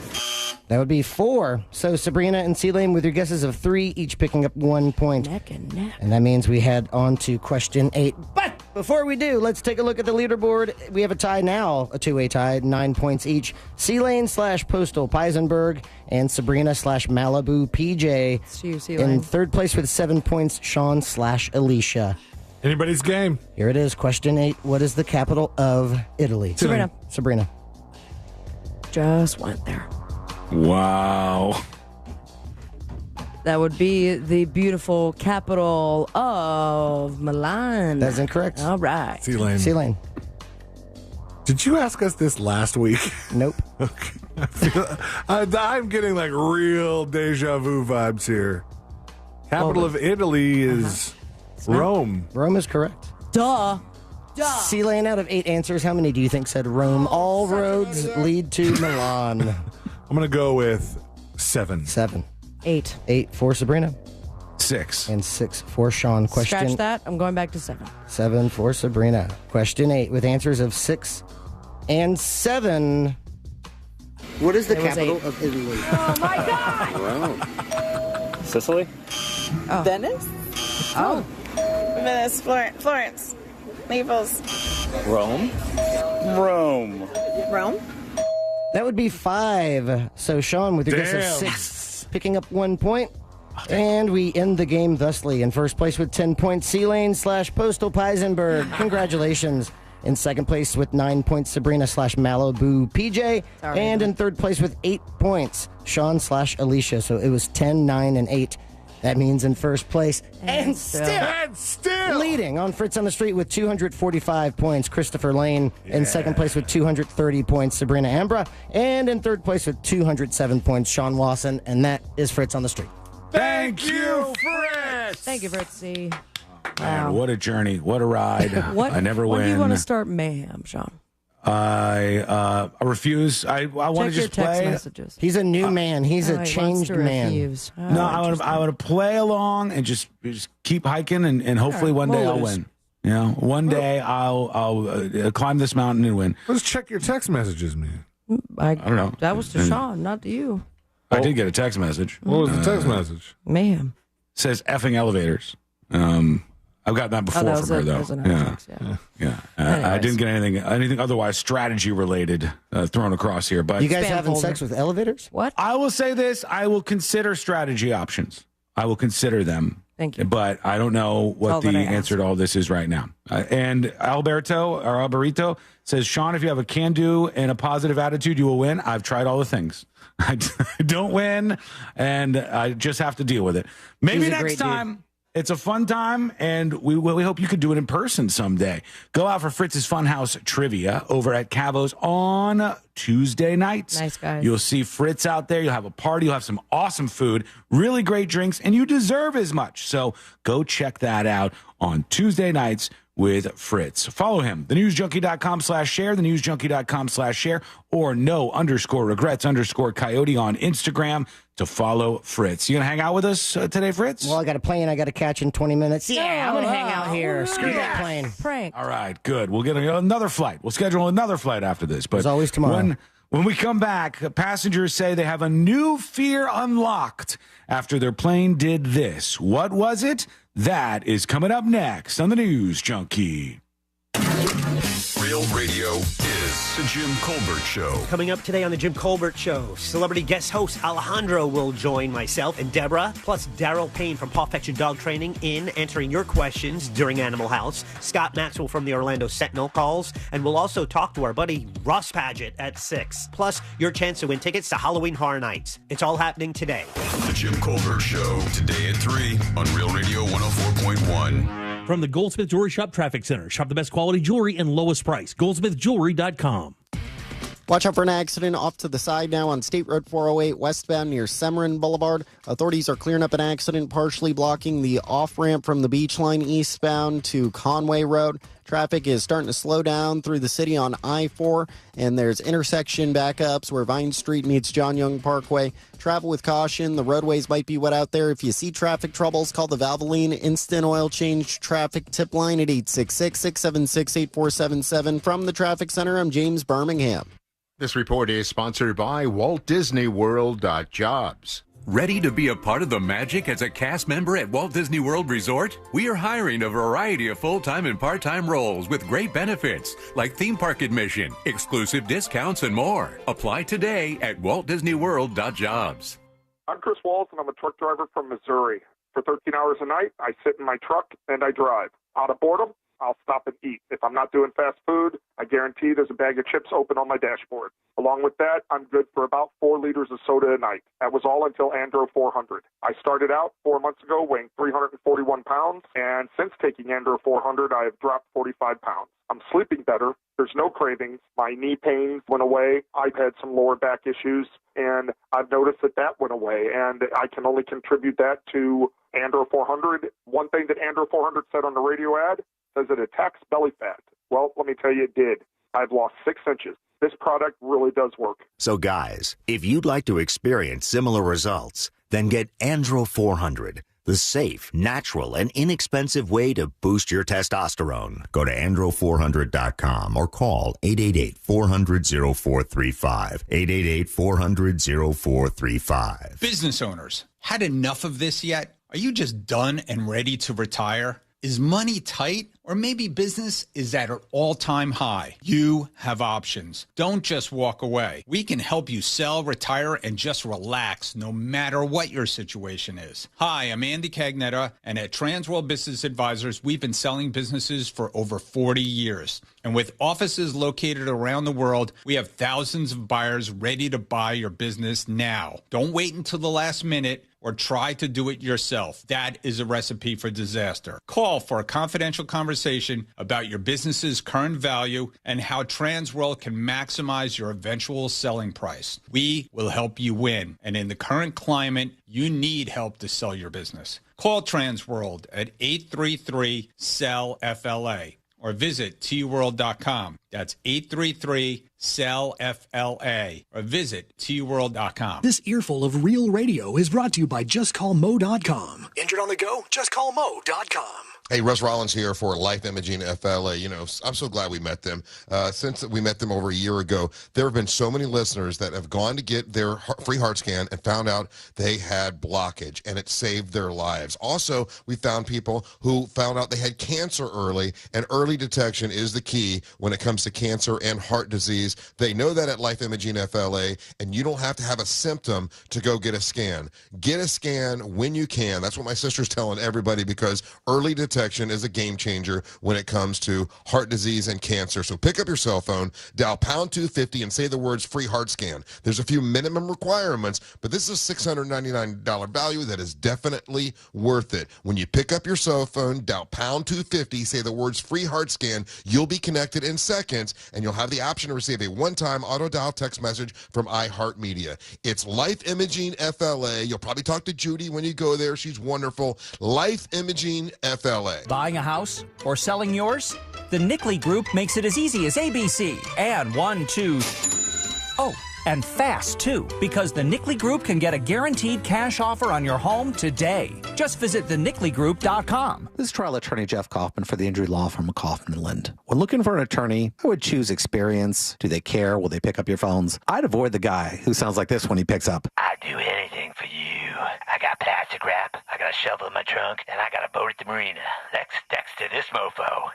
That would be 4. So Sabrina and C-Lane with your guesses of 3, each picking up 1 point. Neck and neck. And that means we head on to question 8. But before we do, let's take a look at the leaderboard. We have a tie now, a 2-way tie, 9 points each. C-Lane / Postal Peisenberg and Sabrina / Malibu PJ. It's you, C-Lane. In third place with 7 points, Sean / Alicia. Anybody's game. Here it is, question 8. What is the capital of Italy? Sabrina. Just went there. Wow. That would be the beautiful capital of Milan. That's incorrect. All right. C-Lane. Did you ask us this last week? Nope. Okay. I'm getting like real deja vu vibes here. Capital of Italy is Rome. Rome is correct. Duh. C-Lane, out of 8 answers, how many do you think said Rome? All roads lead to Milan. I'm going to go with 7. 8. 8 for Sabrina. 6. And 6 for Sean. Question. Scratch that. I'm going back to 7. 7 for Sabrina. Question 8 with answers of 6 and 7. What is the It was capital 8. of Italy? Oh, my God. Rome. Sicily? Oh. Venice? Oh. Venice, Florence, Naples. Rome? Rome. Rome? That would be 5. So, Sean, with your guess of 6, picking up 1 point. And we end the game thusly. In first place with 10 points, C-Lane / Postal Peisenberg. Congratulations. In second place with 9 points, Sabrina / Malibu PJ. Sorry, and in third place with 8 points, Sean / Alicia. So it was 10, 9, and 8. That means in first place and still leading on Fritz on the Street with 245 points, Christopher Lane. In second place with 230 points, Sabrina Ambra. And in third place with 207 points, Sean Lawson. And that is Fritz on the Street. Thank you, Fritz. Thank you, Fritzy. Man, what a journey. What a ride. I never win. When do you want to start mayhem, Sean? I refuse. I want to just Check your text play. messages. He's a new man. He's a changed man. No, I want to play along and just keep hiking and hopefully one day I'll win. You know, one day I'll climb this mountain and win. Let's check your text messages, man. I don't know. That was to Sean, not to you. I did get a text message. What was the text message? Mayhem. Says effing elevators. I've gotten that before from her, though. Yeah. I didn't get anything otherwise strategy related thrown across here. But you guys having sex with elevators? What? I will say this: I will consider strategy options. I will consider them. Thank you. But I don't know what the answer to all this is right now. And Alberito says, Sean, if you have a can-do and a positive attitude, you will win. I've tried all the things. I don't win, and I just have to deal with it. Maybe next time. It's a fun time, and we hope you could do it in person someday. Go out for Fritz's Funhouse Trivia over at Cavo's on Tuesday nights. Nice, guys. You'll see Fritz out there. You'll have a party. You'll have some awesome food, really great drinks, and you deserve as much. So go check that out on Tuesday nights with Fritz. Follow him, thenewsjunkie.com/share, thenewsjunkie.com/share, or no_regrets_coyote on Instagram to follow Fritz. You going to hang out with us today, Fritz? Well, I got a plane I got to catch in 20 minutes. Yeah, I'm going to hang out here. Screw that plane. Prank. All right, good. We'll get another flight. We'll schedule another flight after this. But as always, tomorrow. When we come back, passengers say they have a new fear unlocked after their plane did this. What was it? That is coming up next on the News Junkie. Real radio is the Jim Colbert Show. Coming up today on the Jim Colbert Show, celebrity guest host Alejandro will join myself and Deborah, plus Daryl Payne from Paw Fetch and Dog Training in answering your questions during Animal House. Scott Maxwell from the Orlando Sentinel calls, and we'll also talk to our buddy Ross Padgett at 6. Plus, your chance to win tickets to Halloween Horror Nights. It's all happening today. The Jim Colbert Show, today at 3 on Real Radio 104.1. From the Goldsmith Jewelry Shop Traffic Center. Shop the best quality jewelry and lowest price. GoldsmithJewelry.com. Watch out for an accident off to the side now on State Road 408 westbound near Severin Boulevard. Authorities are clearing up an accident partially blocking the off-ramp from the Beach Line eastbound to Conway Road. Traffic is starting to slow down through the city on I-4, and there's intersection backups where Vine Street meets John Young Parkway. Travel with caution. The roadways might be wet out there. If you see traffic troubles, call the Valvoline Instant Oil Change Traffic Tip Line at 866-676-8477. From the Traffic Center, I'm James Birmingham. This report is sponsored by Walt Disney World.jobs. Ready to be a part of the magic as a cast member at Walt Disney World Resort? We are hiring a variety of full-time and part-time roles with great benefits like theme park admission, exclusive discounts, and more. Apply today at waltdisneyworld.jobs. I'm Chris Walls, and I'm a truck driver from Missouri. For 13 hours a night, I sit in my truck and I drive. Out of boredom, I'll stop and eat. If I'm not doing fast food, I guarantee there's a bag of chips open on my dashboard. Along with that, I'm good for about 4 liters of soda a night. That was all until Andro 400. I started out 4 months ago weighing 341 pounds, and since taking Andro 400, I have dropped 45 pounds. I'm sleeping better. There's no cravings. My knee pain went away. I've had some lower back issues, and I've noticed that went away, and I can only contribute that to Andro 400. One thing that Andro 400 said on the radio ad says it attacks belly fat. Well, let me tell you, it did. I've lost 6 inches. This product really does work. So guys, if you'd like to experience similar results, then get Andro 400, the safe, natural, and inexpensive way to boost your testosterone. Go to andro400.com or call 888-400-0435. 888-400-0435. Business owners, had enough of this yet? Are you just done and ready to retire? Is money tight? Or maybe business is at an all-time high. You have options. Don't just walk away. We can help you sell, retire, and just relax no matter what your situation is. Hi, I'm Andy Cagnetta, and at Transworld Business Advisors, we've been selling businesses for over 40 years. And with offices located around the world, we have thousands of buyers ready to buy your business now. Don't wait until the last minute or try to do it yourself. That is a recipe for disaster. Call for a confidential conversation about your business's current value and how Transworld can maximize your eventual selling price. We will help you win. And in the current climate, you need help to sell your business. Call Transworld at 833-SELL-FLA or visit tworld.com. That's 833-SELL-FLA or visit tworld.com. This earful of real radio is brought to you by JustCallMo.com. Injured on the go? JustCallMo.com. Hey, Russ Rollins here for Life Imaging FLA. You know, I'm so glad we met them. Since we met them over a year ago, there have been so many listeners that have gone to get their free heart scan and found out they had blockage, and it saved their lives. Also, we found people who found out they had cancer early, and early detection is the key when it comes to cancer and heart disease. They know that at Life Imaging FLA, and you don't have to have a symptom to go get a scan. Get a scan when you can. That's what my sister's telling everybody, because early detection is a game changer when it comes to heart disease and cancer. So pick up your cell phone, dial pound 250 and say the words free heart scan. There's a few minimum requirements, but this is a $699 value that is definitely worth it. When you pick up your cell phone, dial pound 250, say the words free heart scan, you'll be connected in seconds, and you'll have the option to receive a one-time auto dial text message from iHeartMedia. It's Life Imaging FLA. You'll probably talk to Judy when you go there. She's wonderful. Life Imaging FLA. Buying a house or selling yours? The Nickley Group makes it as easy as ABC. And 1, 2... Oh, and fast, too, because the Nickley Group can get a guaranteed cash offer on your home today. Just visit thenickleyGroup.com. This is trial attorney Jeff Kaufman for the injury law firm of Kaufman & Lind. When looking for an attorney, I would choose experience. Do they care? Will they pick up your phones? I'd avoid the guy who sounds like this when he picks up. I'd do anything for you. I got plastic wrap, I got a shovel in my trunk, and I got a boat at the marina. Next to this mofo.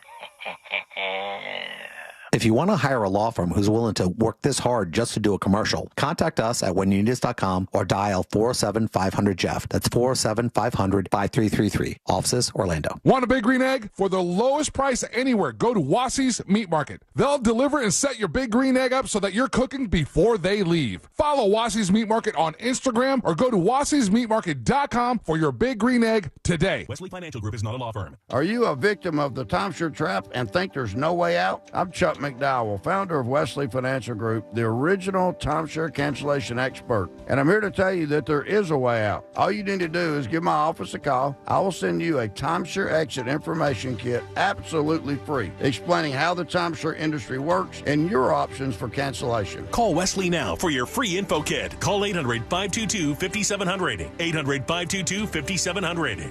If you want to hire a law firm who's willing to work this hard just to do a commercial, contact us at whenyouneedus.com or dial 407-500-JEFF. That's 407-500-5333. Offices, Orlando. Want a Big Green Egg? For the lowest price anywhere, go to Wassey's Meat Market. They'll deliver and set your Big Green Egg up so that you're cooking before they leave. Follow Wassey's Meat Market on Instagram or go to Wassey'sMeatMarket.com for your Big Green Egg today. Wesley Financial Group is not a law firm. Are you a victim of the timeshare trap and think there's no way out? I'm Chuck McDowell, founder of Wesley Financial Group, the original timeshare cancellation expert. And I'm here to tell you that there is a way out. All you need to do is give my office a call. I will send you a timeshare exit information kit absolutely free, explaining how the timeshare industry works and your options for cancellation. Call Wesley now for your free info kit. Call 800-522-5700. 800-522-5700.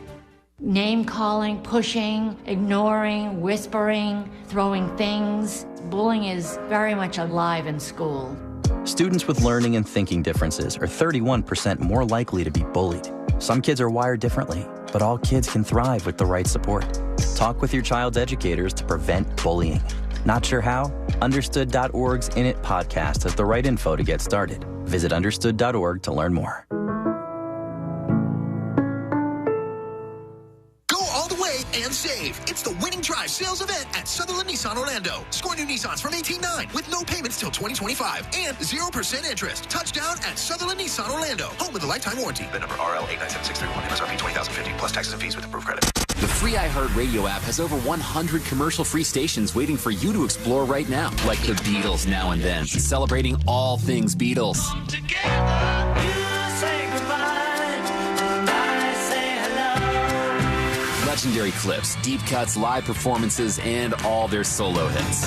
Name calling, pushing, ignoring, whispering, throwing things. Bullying is very much alive in school. Students with learning and thinking differences are 31% more likely to be bullied. Some kids are wired differently, but all kids can thrive with the right support. Talk with your child's educators to prevent bullying. Not sure how? Understood.org's In It podcast has the right info to get started. Visit understood.org to learn more. and save. It's the winning drive sales event at Sutherland Nissan Orlando. Score new Nissans from 18.9 with no payments till 2025 and 0% interest. Touchdown at Sutherland Nissan Orlando. Home with a lifetime warranty. The number RL 897631. MSRP 20,050 plus taxes and fees with approved credit. The free iHeartRadio app has over 100 commercial-free stations waiting for you to explore right now, like the Beatles Now and Then, celebrating all things Beatles. Legendary clips, deep cuts, live performances, and all their solo hits.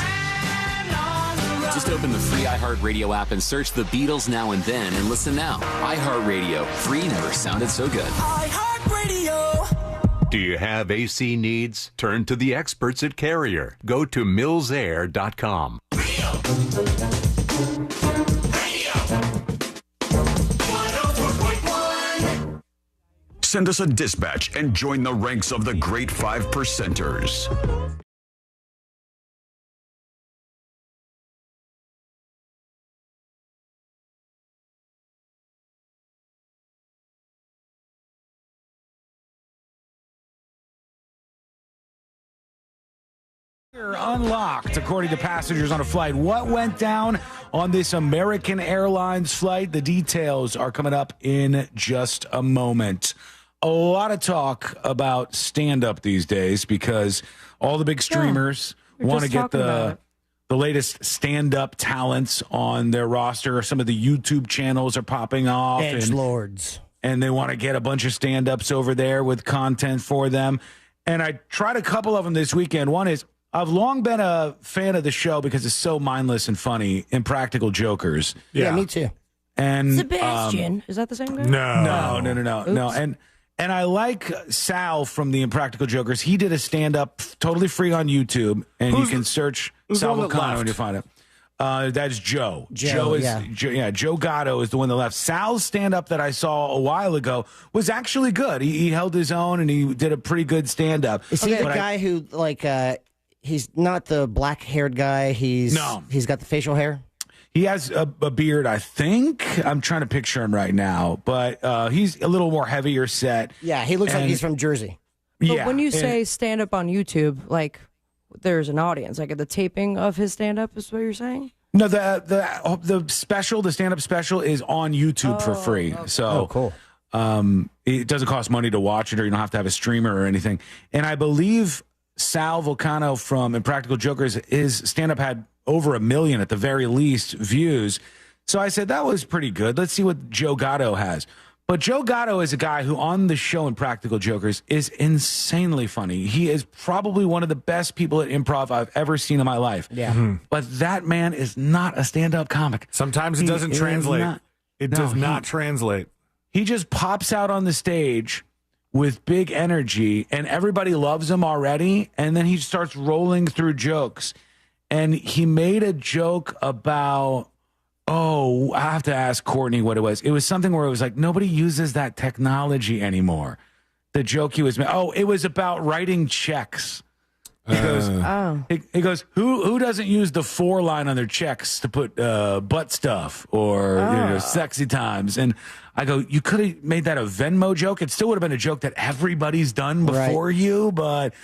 Just open the free iHeartRadio app and search the Beatles Now and Then and listen now. iHeartRadio. Free never sounded so good. iHeartRadio. Do you have AC needs? Turn to the experts at Carrier. Go to millsair.com. Send us a dispatch and join the ranks of the great 5 percenters. Unlocked, according to passengers on a flight. What went down on this American Airlines flight? The details are coming up in just a moment. A lot of talk about stand-up these days because all the big streamers want to get the latest stand-up talents on their roster. Some of the YouTube channels are popping off. Edgelords. And they want to get a bunch of stand-ups over there with content for them. And I tried a couple of them this weekend. One is, I've long been a fan of the show because it's so mindless and funny. Impractical Jokers. Yeah, me too. And Sebastian, is that the same guy? No. And I like Sal from the Impractical Jokers. He did a stand-up totally free on YouTube, and you can search Sal Vulcano and you find it. That's Joe. Joe Gatto is the one that left. Sal's stand-up that I saw a while ago was actually good. He held his own, and he did a pretty good stand-up. Is he the guy who, he's not the black-haired guy? He's got the facial hair? He has a beard, I think. I'm trying to picture him right now, but he's a little more heavier set. Yeah, he looks like he's from Jersey. But when you say stand-up on YouTube, like, there's an audience, like the taping of his stand-up is what you're saying? No, the special, the stand-up special is on YouTube for free. Okay. So cool. It doesn't cost money to watch it, or you don't have to have a streamer or anything. And I believe Sal Vulcano from Impractical Jokers, his stand-up had over 1 million at the very least views. So I said, that was pretty good. Let's see what Joe Gatto has. But Joe Gatto is a guy who on the show Impractical Jokers is insanely funny. He is probably one of the best people at improv I've ever seen in my life. Yeah. Mm-hmm. But that man is not a stand-up comic. Sometimes it doesn't translate. It does not translate. He just pops out on the stage with big energy, and everybody loves him already, and then he starts rolling through jokes. And he made a joke about, I have to ask Courtney what it was. It was something where it was like, nobody uses that technology anymore. The joke he was making. It was about writing checks. He goes, who doesn't use the 4 line on their checks to put butt stuff or sexy times? And I go, you could have made that a Venmo joke. It still would have been a joke that everybody's done before you, but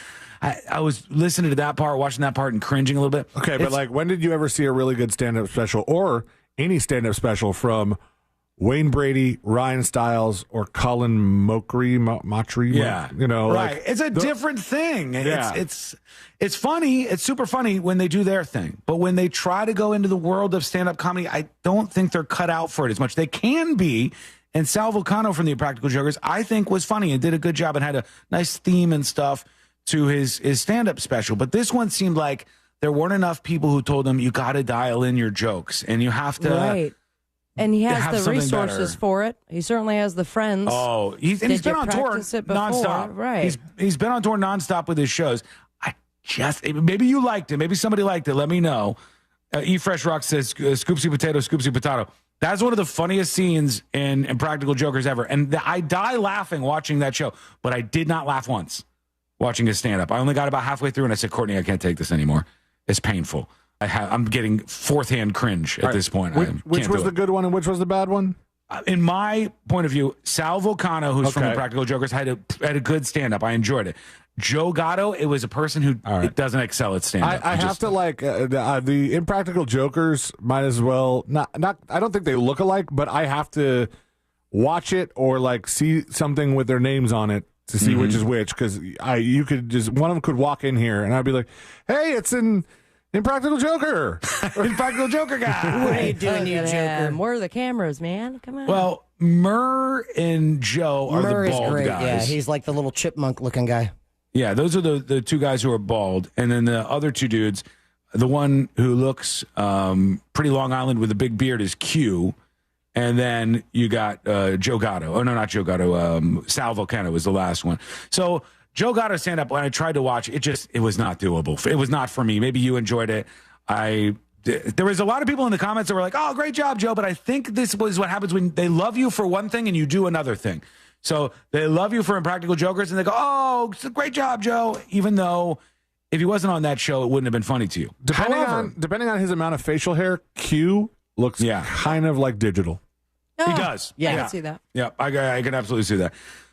I was listening to that part, watching that part, and cringing a little bit. Okay, but like, when did you ever see a really good stand-up special or any stand-up special from Wayne Brady, Ryan Stiles, or Colin Motry? Yeah, right. It's a different thing. Yeah. It's funny. It's super funny when they do their thing, but when they try to go into the world of stand-up comedy, I don't think they're cut out for it as much. They can be. And Sal Vulcano from the Impractical Jokers, I think, was funny and did a good job and had a nice theme and stuff to his stand-up special. But this one seemed like there weren't enough people who told him, you got to dial in your jokes and you have to. Right. And he has the resources for it. He certainly has the friends. Oh, he's been on tour nonstop. Right. He's been on tour nonstop with his shows. Maybe you liked it. Maybe somebody liked it. Let me know. Eat Fresh Rock says, scoopsy potato. That's one of the funniest scenes in Impractical Jokers ever. And I die laughing watching that show, but I did not laugh once watching his stand-up. I only got about halfway through, and I said, Courtney, I can't take this anymore. It's painful. I'm getting fourth-hand cringe at this point. Which was the good one and which was the bad one? in my point of view, Sal Vulcano, who's from the Practical Jokers, had a good stand-up. I enjoyed it. Joe Gatto, it was a person who it doesn't excel at stand-up. I have to like the Impractical Jokers might as well not. I don't think they look alike, but I have to watch it or like see something with their names on it to see which is which. Because you could just one of them could walk in here and I'd be like, "Hey, it's an Impractical Joker, Impractical Joker guy. What are you doing, you Joker? Where are the cameras, man? Come on." Well, Murr and Joe are Murr the is bald great. guys. Yeah, he's like the little chipmunk-looking guy. Yeah, those are the two guys who are bald. And then the other two dudes, the one who looks pretty Long Island with a big beard is Q. And then you got Joe Gatto. Oh, no, not Joe Gatto. Sal Vulcano was the last one. So Joe Gatto stand-up, when I tried to watch, it was not doable. It was not for me. Maybe you enjoyed it. There was a lot of people in the comments that were like, "Oh, great job, Joe." But I think this was what happens when they love you for one thing and you do another thing. So they love you for Impractical Jokers, and they go, "Oh, great job, Joe," even though if he wasn't on that show, it wouldn't have been funny to you. Depending on his amount of facial hair, Q looks kind of like digital. He does. Yeah, I can see that. Yeah, I can absolutely see that.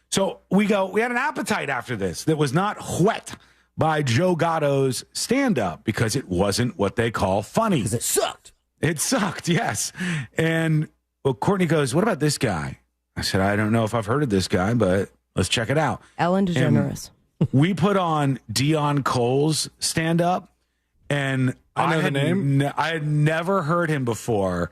So we had an appetite after this that was not whet by Joe Gatto's stand-up because it wasn't what they call funny. Because it sucked. It sucked, yes. And Courtney goes, "What about this guy?" I said, "I don't know if I've heard of this guy, but let's check it out." Ellen DeGeneres. We put on Dion Cole's stand-up, and I know the name. I had never heard him before,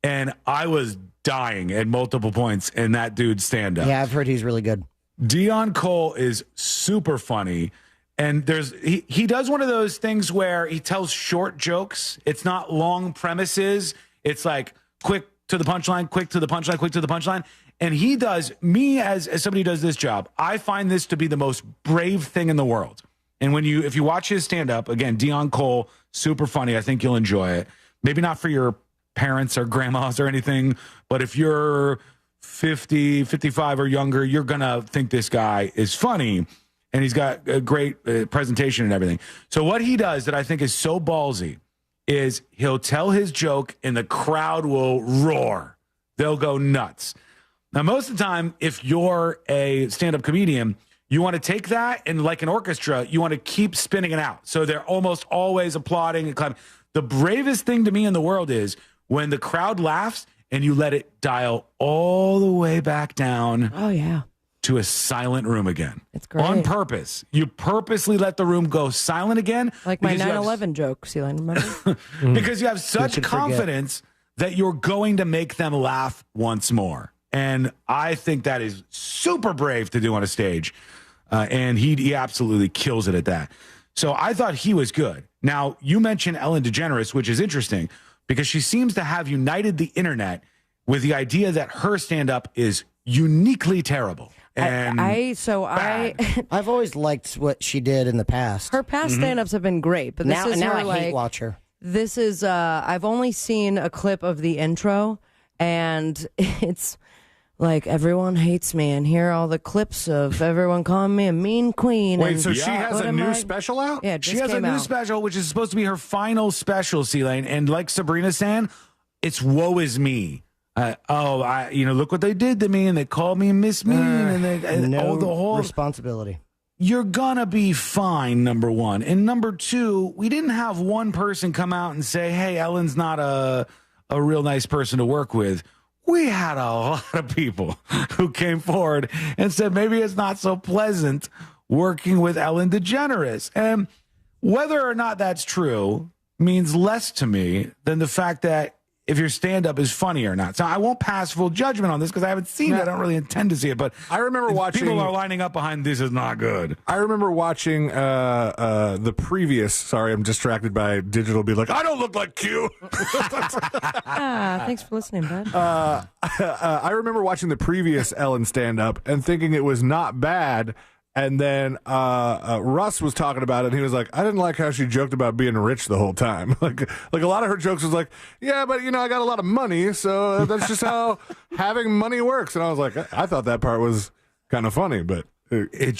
and I was dying at multiple points in that dude's stand-up. Yeah, I've heard he's really good. Dion Cole is super funny, and he does one of those things where he tells short jokes. It's not long premises. It's like quick to the punchline, quick to the punchline, quick to the punchline. And he does, me as somebody who does this job, I find this to be the most brave thing in the world. And if you watch his stand-up, again, Dion Cole, super funny. I think you'll enjoy it. Maybe not for your parents or grandmas or anything, but if you're 50, 55 or younger, you're going to think this guy is funny. And he's got a great presentation and everything. So what he does that I think is so ballsy is he'll tell his joke and the crowd will roar. They'll go nuts. Now, most of the time, if you're a stand-up comedian, you want to take that and like an orchestra, you want to keep spinning it out. So they're almost always applauding and clapping. The bravest thing to me in the world is when the crowd laughs and you let it dial all the way back down. Oh, yeah. To a silent room again. It's great. On purpose. You purposely let the room go silent again. Like my 9/11 joke, Celine, remember? Because you have such confidence that you're going to make them laugh once more. And I think that is super brave to do on a stage. And he absolutely kills it at that. So I thought he was good. Now, you mentioned Ellen DeGeneres, which is interesting because she seems to have united the internet with the idea that her stand-up is uniquely terrible. And I've always liked what she did in the past. Her past stand-ups have been great, but this is now her, I hate watch her. This is I've only seen a clip of the intro, and it's like everyone hates me, and here are all the clips of everyone calling me a mean queen. Wait, and so she has a new special out? Yeah, she has a new special, which is supposed to be her final special, C-Lane. And like Sabrina saying, it's woe is me. Look what they did to me, and they called me Miss Mean, and the whole responsibility. You're gonna be fine, number one. And number two, we didn't have one person come out and say, "Hey, Ellen's not a real nice person to work with." We had a lot of people who came forward and said maybe it's not so pleasant working with Ellen DeGeneres. And whether or not that's true means less to me than the fact that if your stand-up is funny or not. So I won't pass full judgment on this because I haven't seen it. I don't really intend to see it. But I remember watching. People are lining up behind this is not good. I remember watching the previous. Sorry, I'm distracted by digital. Be like, I don't look like Q. Thanks for listening, bud. I remember watching the previous Ellen stand-up and thinking it was not bad. And then Russ was talking about it, and he was like, I didn't like how she joked about being rich the whole time. like a lot of her jokes was like, yeah, but, I got a lot of money, so that's just how having money works. And I was like, I thought that part was kind of funny, but... It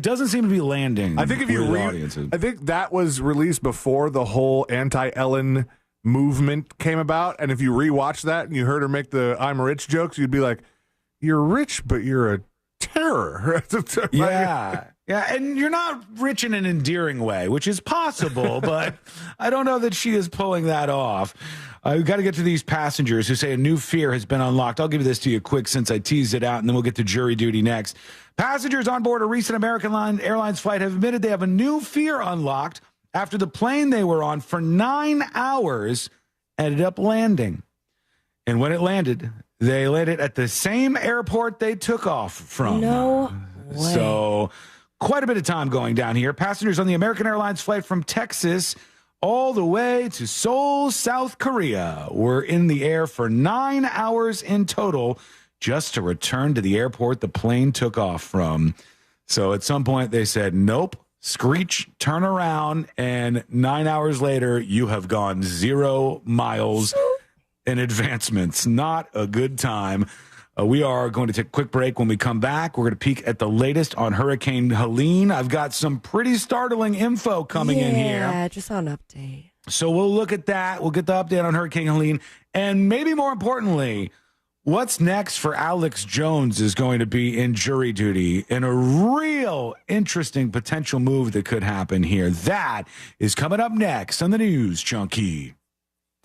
doesn't seem to be landing. I think if you audiences. I think that was released before the whole anti-Ellen movement came about, and if you rewatch that and you heard her make the "I'm rich" jokes, you'd be like, "You're rich, but you're a terror." Yeah. Yeah, and you're not rich in an endearing way, which is possible, but I don't know that she is pulling that off. We've got to get to these passengers who say a new fear has been unlocked. I'll give this to you quick since I teased it out, and then we'll get to jury duty next. Passengers on board a recent American Airlines flight have admitted they have a new fear unlocked after the plane they were on for 9 hours ended up landing. And when it landed, they landed at the same airport they took off from. No way. So quite a bit of time going down here. Passengers on the American Airlines flight from Texas all the way to Seoul, South Korea were in the air for 9 hours in total just to return to the airport the plane took off from. So at some point they said, nope, screech, turn around, and 9 hours later you have gone 0 miles in advancements. Not a good time. We are going to take a quick break. When we come back, we're going to peek at the latest on Hurricane Helene. I've got some pretty startling info coming in here. Yeah, just on update. So we'll look at that. We'll get the update on Hurricane Helene. And maybe more importantly, what's next for Alex Jones is going to be in jury duty and a real interesting potential move that could happen here. That is coming up next on the News Junkie.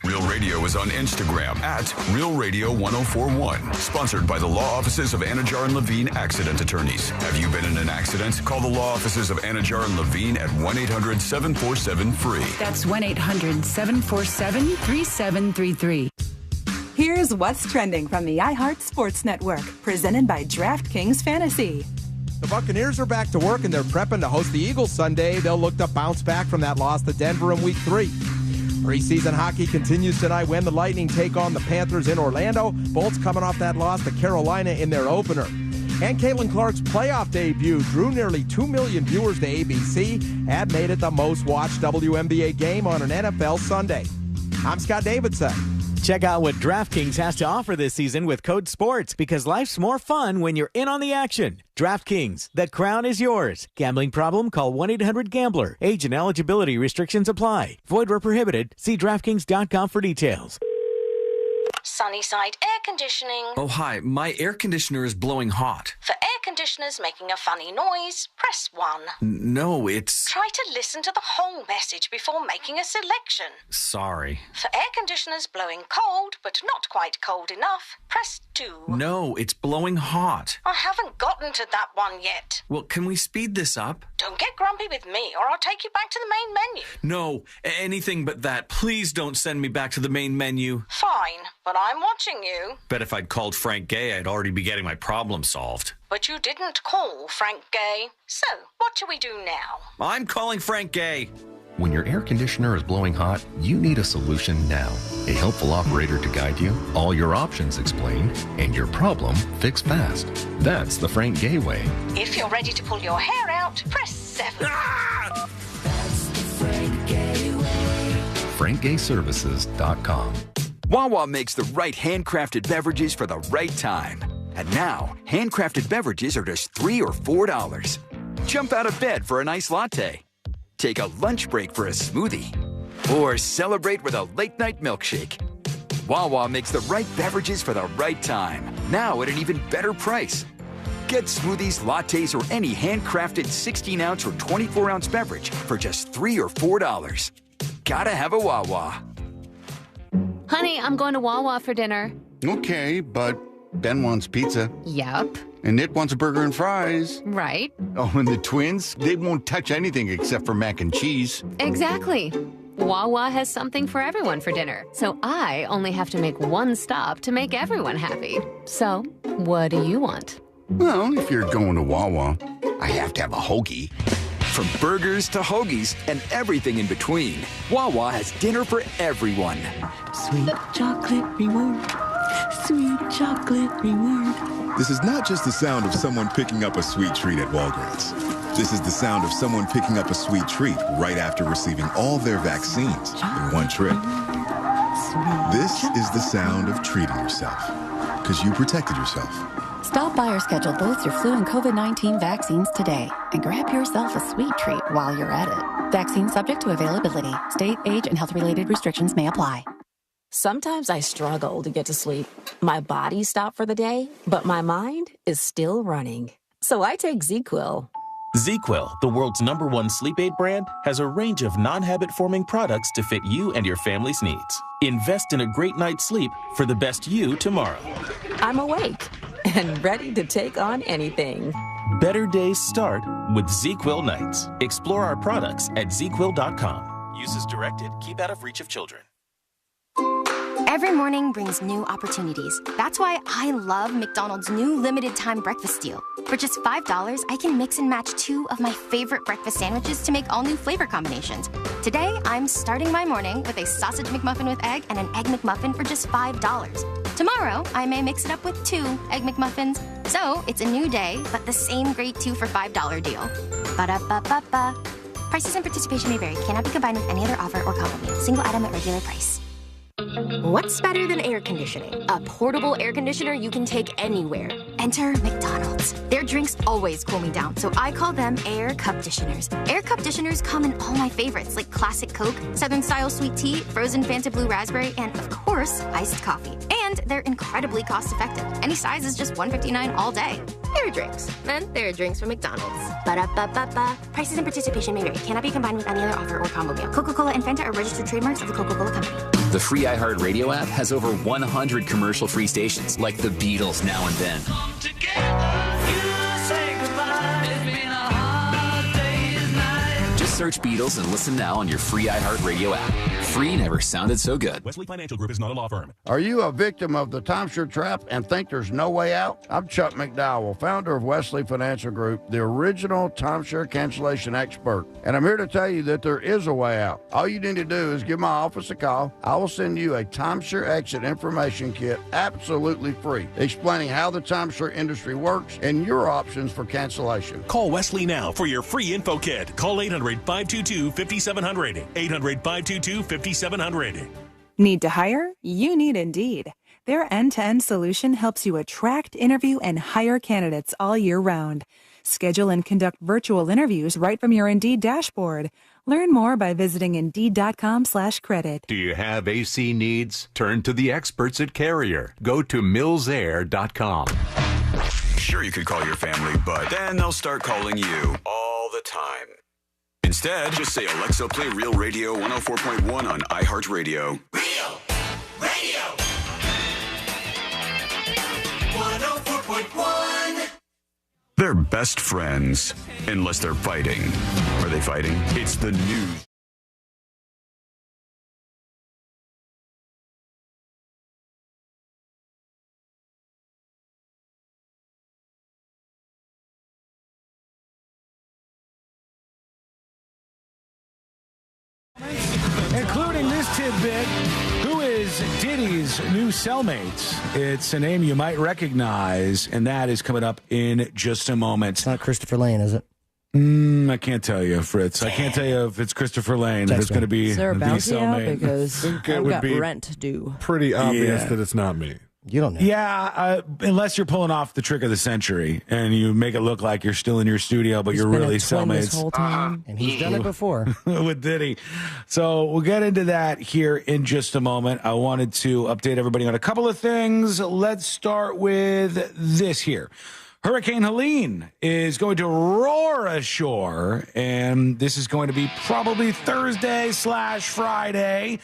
Real Radio is on Instagram at Real Radio 1041. Sponsored by the law offices of Anajar and Levine Accident Attorneys. Have you been in an accident? Call the law offices of Anajar and Levine at 1-800-747-FREE. That's 1-800-747-3733. Here's what's trending from the iHeart Sports Network, presented by DraftKings Fantasy. The Buccaneers are back to work and they're prepping to host the Eagles Sunday. They'll look to bounce back from that loss to Denver in Week 3. Preseason hockey continues tonight when the Lightning take on the Panthers in Orlando. Bolts coming off that loss to Carolina in their opener. And Caitlin Clark's playoff debut drew nearly 2 million viewers to ABC and made it the most watched WNBA game on an NFL Sunday. I'm Scott Davidson. Check out what DraftKings has to offer this season with code SPORTS, because life's more fun when you're in on the action. DraftKings, the crown is yours. Gambling problem? Call 1-800-GAMBLER. Age and eligibility restrictions apply. Void where prohibited. See DraftKings.com for details. Sunnyside Air Conditioning. Oh, hi. My air conditioner is blowing hot. For air conditioners making a funny noise, press 1. No, it's... Try to listen to the whole message before making a selection. Sorry. For air conditioners blowing cold, but not quite cold enough, press 2. No, it's blowing hot. I haven't gotten to that one yet. Well, can we speed this up? Don't get grumpy with me, or I'll take you back to the main menu. No, anything but that. Please don't send me back to the main menu. Fine, but I'm watching you. Bet if I'd called Frank Gay, I'd already be getting my problem solved. But you didn't call Frank Gay. So, what do we do now? I'm calling Frank Gay. When your air conditioner is blowing hot, you need a solution now. A helpful operator to guide you, all your options explained, and your problem fixed fast. That's the Frank Gay way. If you're ready to pull your hair out, press 7. Ah! That's the Frank Gay way. FrankGayServices.com. Wawa makes the right handcrafted beverages for the right time. And now, handcrafted beverages are just $3 or $4. Jump out of bed for a nice latte. Take a lunch break for a smoothie. Or celebrate with a late-night milkshake. Wawa makes the right beverages for the right time. Now at an even better price. Get smoothies, lattes, or any handcrafted 16-ounce or 24-ounce beverage for just $3 or $4. Gotta have a Wawa. Honey, I'm going to Wawa for dinner. Okay, but Ben wants pizza. Yup. And Nick wants a burger and fries. Right. Oh, and the twins, they won't touch anything except for mac and cheese. Exactly. Wawa has something for everyone for dinner, so I only have to make one stop to make everyone happy. So, what do you want? Well, if you're going to Wawa, I have to have a hoagie. From burgers to hoagies and everything in between, Wawa has dinner for everyone. Sweet chocolate reward. Sweet chocolate reward. This is not just the sound of someone picking up a sweet treat at Walgreens. This is the sound of someone picking up a sweet treat right after receiving all their vaccines in one trip. This is the sound of treating yourself, because you protected yourself. Stop by or schedule both your flu and COVID-19 vaccines today and grab yourself a sweet treat while you're at it. Vaccine subject to availability. State, age, and health-related restrictions may apply. Sometimes I struggle to get to sleep. My body stopped for the day, but my mind is still running. So I take ZQuil. ZQuil, the world's #1 sleep aid brand, has a range of non-habit-forming products to fit you and your family's needs. Invest in a great night's sleep for the best you tomorrow. I'm awake and ready to take on anything. Better days start with ZQuil nights. Explore our products at ZQuil.com. Use as directed. Keep out of reach of children. Every morning brings new opportunities. That's why I love McDonald's new limited-time breakfast deal. For just $5, I can mix and match 2 of my favorite breakfast sandwiches to make all new flavor combinations. Today, I'm starting my morning with a sausage McMuffin with egg and an Egg McMuffin for just $5. Tomorrow, I may mix it up with 2 Egg McMuffins. So, it's a new day, but the same great 2 for $5 deal. Ba-da-ba-ba-ba. Prices and participation may vary. Cannot be combined with any other offer or combo meal. Single item at regular price. What's better than air conditioning? A portable air conditioner you can take anywhere. Enter McDonald's. Their drinks always cool me down, so I call them Air Cup-ditioners. Air Cup-ditioners come in all my favorites, like Classic Coke, Southern Style Sweet Tea, Frozen Fanta Blue Raspberry, and, of course, iced coffee. And they're incredibly cost-effective. Any size is just $1.59 all day. Air drinks. And they're drinks from McDonald's. Ba-da-ba-ba-ba. Prices and participation may vary. Cannot be combined with any other offer or combo meal. Coca-Cola and Fanta are registered trademarks of the Coca-Cola Company. The free iHeart Radio app has over 100 commercial-free stations, like the Beatles Now and Then. Just search Beatles and listen now on your free iHeart Radio app. Free never sounded so good. Wesley Financial Group is not a law firm. Are you a victim of the timeshare trap and think there's no way out? I'm Chuck McDowell, founder of Wesley Financial Group, the original timeshare cancellation expert. And I'm here to tell you that there is a way out. All you need to do is give my office a call. I will send you a timeshare exit information kit absolutely free, explaining how the timeshare industry works and your options for cancellation. Call Wesley now for your free info kit. Call 800-522-5700. 800-522-5700. Need to hire? You need Indeed. Their end-to-end solution helps you attract, interview, and hire candidates all year round. Schedule and conduct virtual interviews right from your Indeed dashboard. Learn more by visiting Indeed.com/credit. Do you have AC needs? Turn to the experts at Carrier. Go to millsair.com. Sure, you could call your family, but then they'll start calling you all the time. Instead, just say, Alexa, play Real Radio 104.1 on iHeartRadio. Real Radio 104.1. They're best friends, unless they're fighting. Are they fighting? It's the news. Including this tidbit, who is Diddy's new cellmate? It's a name you might recognize, and that is coming up in just a moment. It's not Christopher Lane, is it? I can't tell you, Fritz. I can't tell you if it's Christopher Lane, if it's going to be Is there a the bounty out? cellmate. Because I think it I've would got be rent due. pretty obvious that it's not me. You don't know. Yeah, unless you're pulling off the trick of the century and you make it look like you're still in your studio, but you're really cellmates. Whole time. And he's done it before. With Diddy. So we'll get into that here in just a moment. I wanted to update everybody on a couple of things. Let's start with this here. Hurricane Helene is going to roar ashore, and this is going to be probably Thursday/Friday.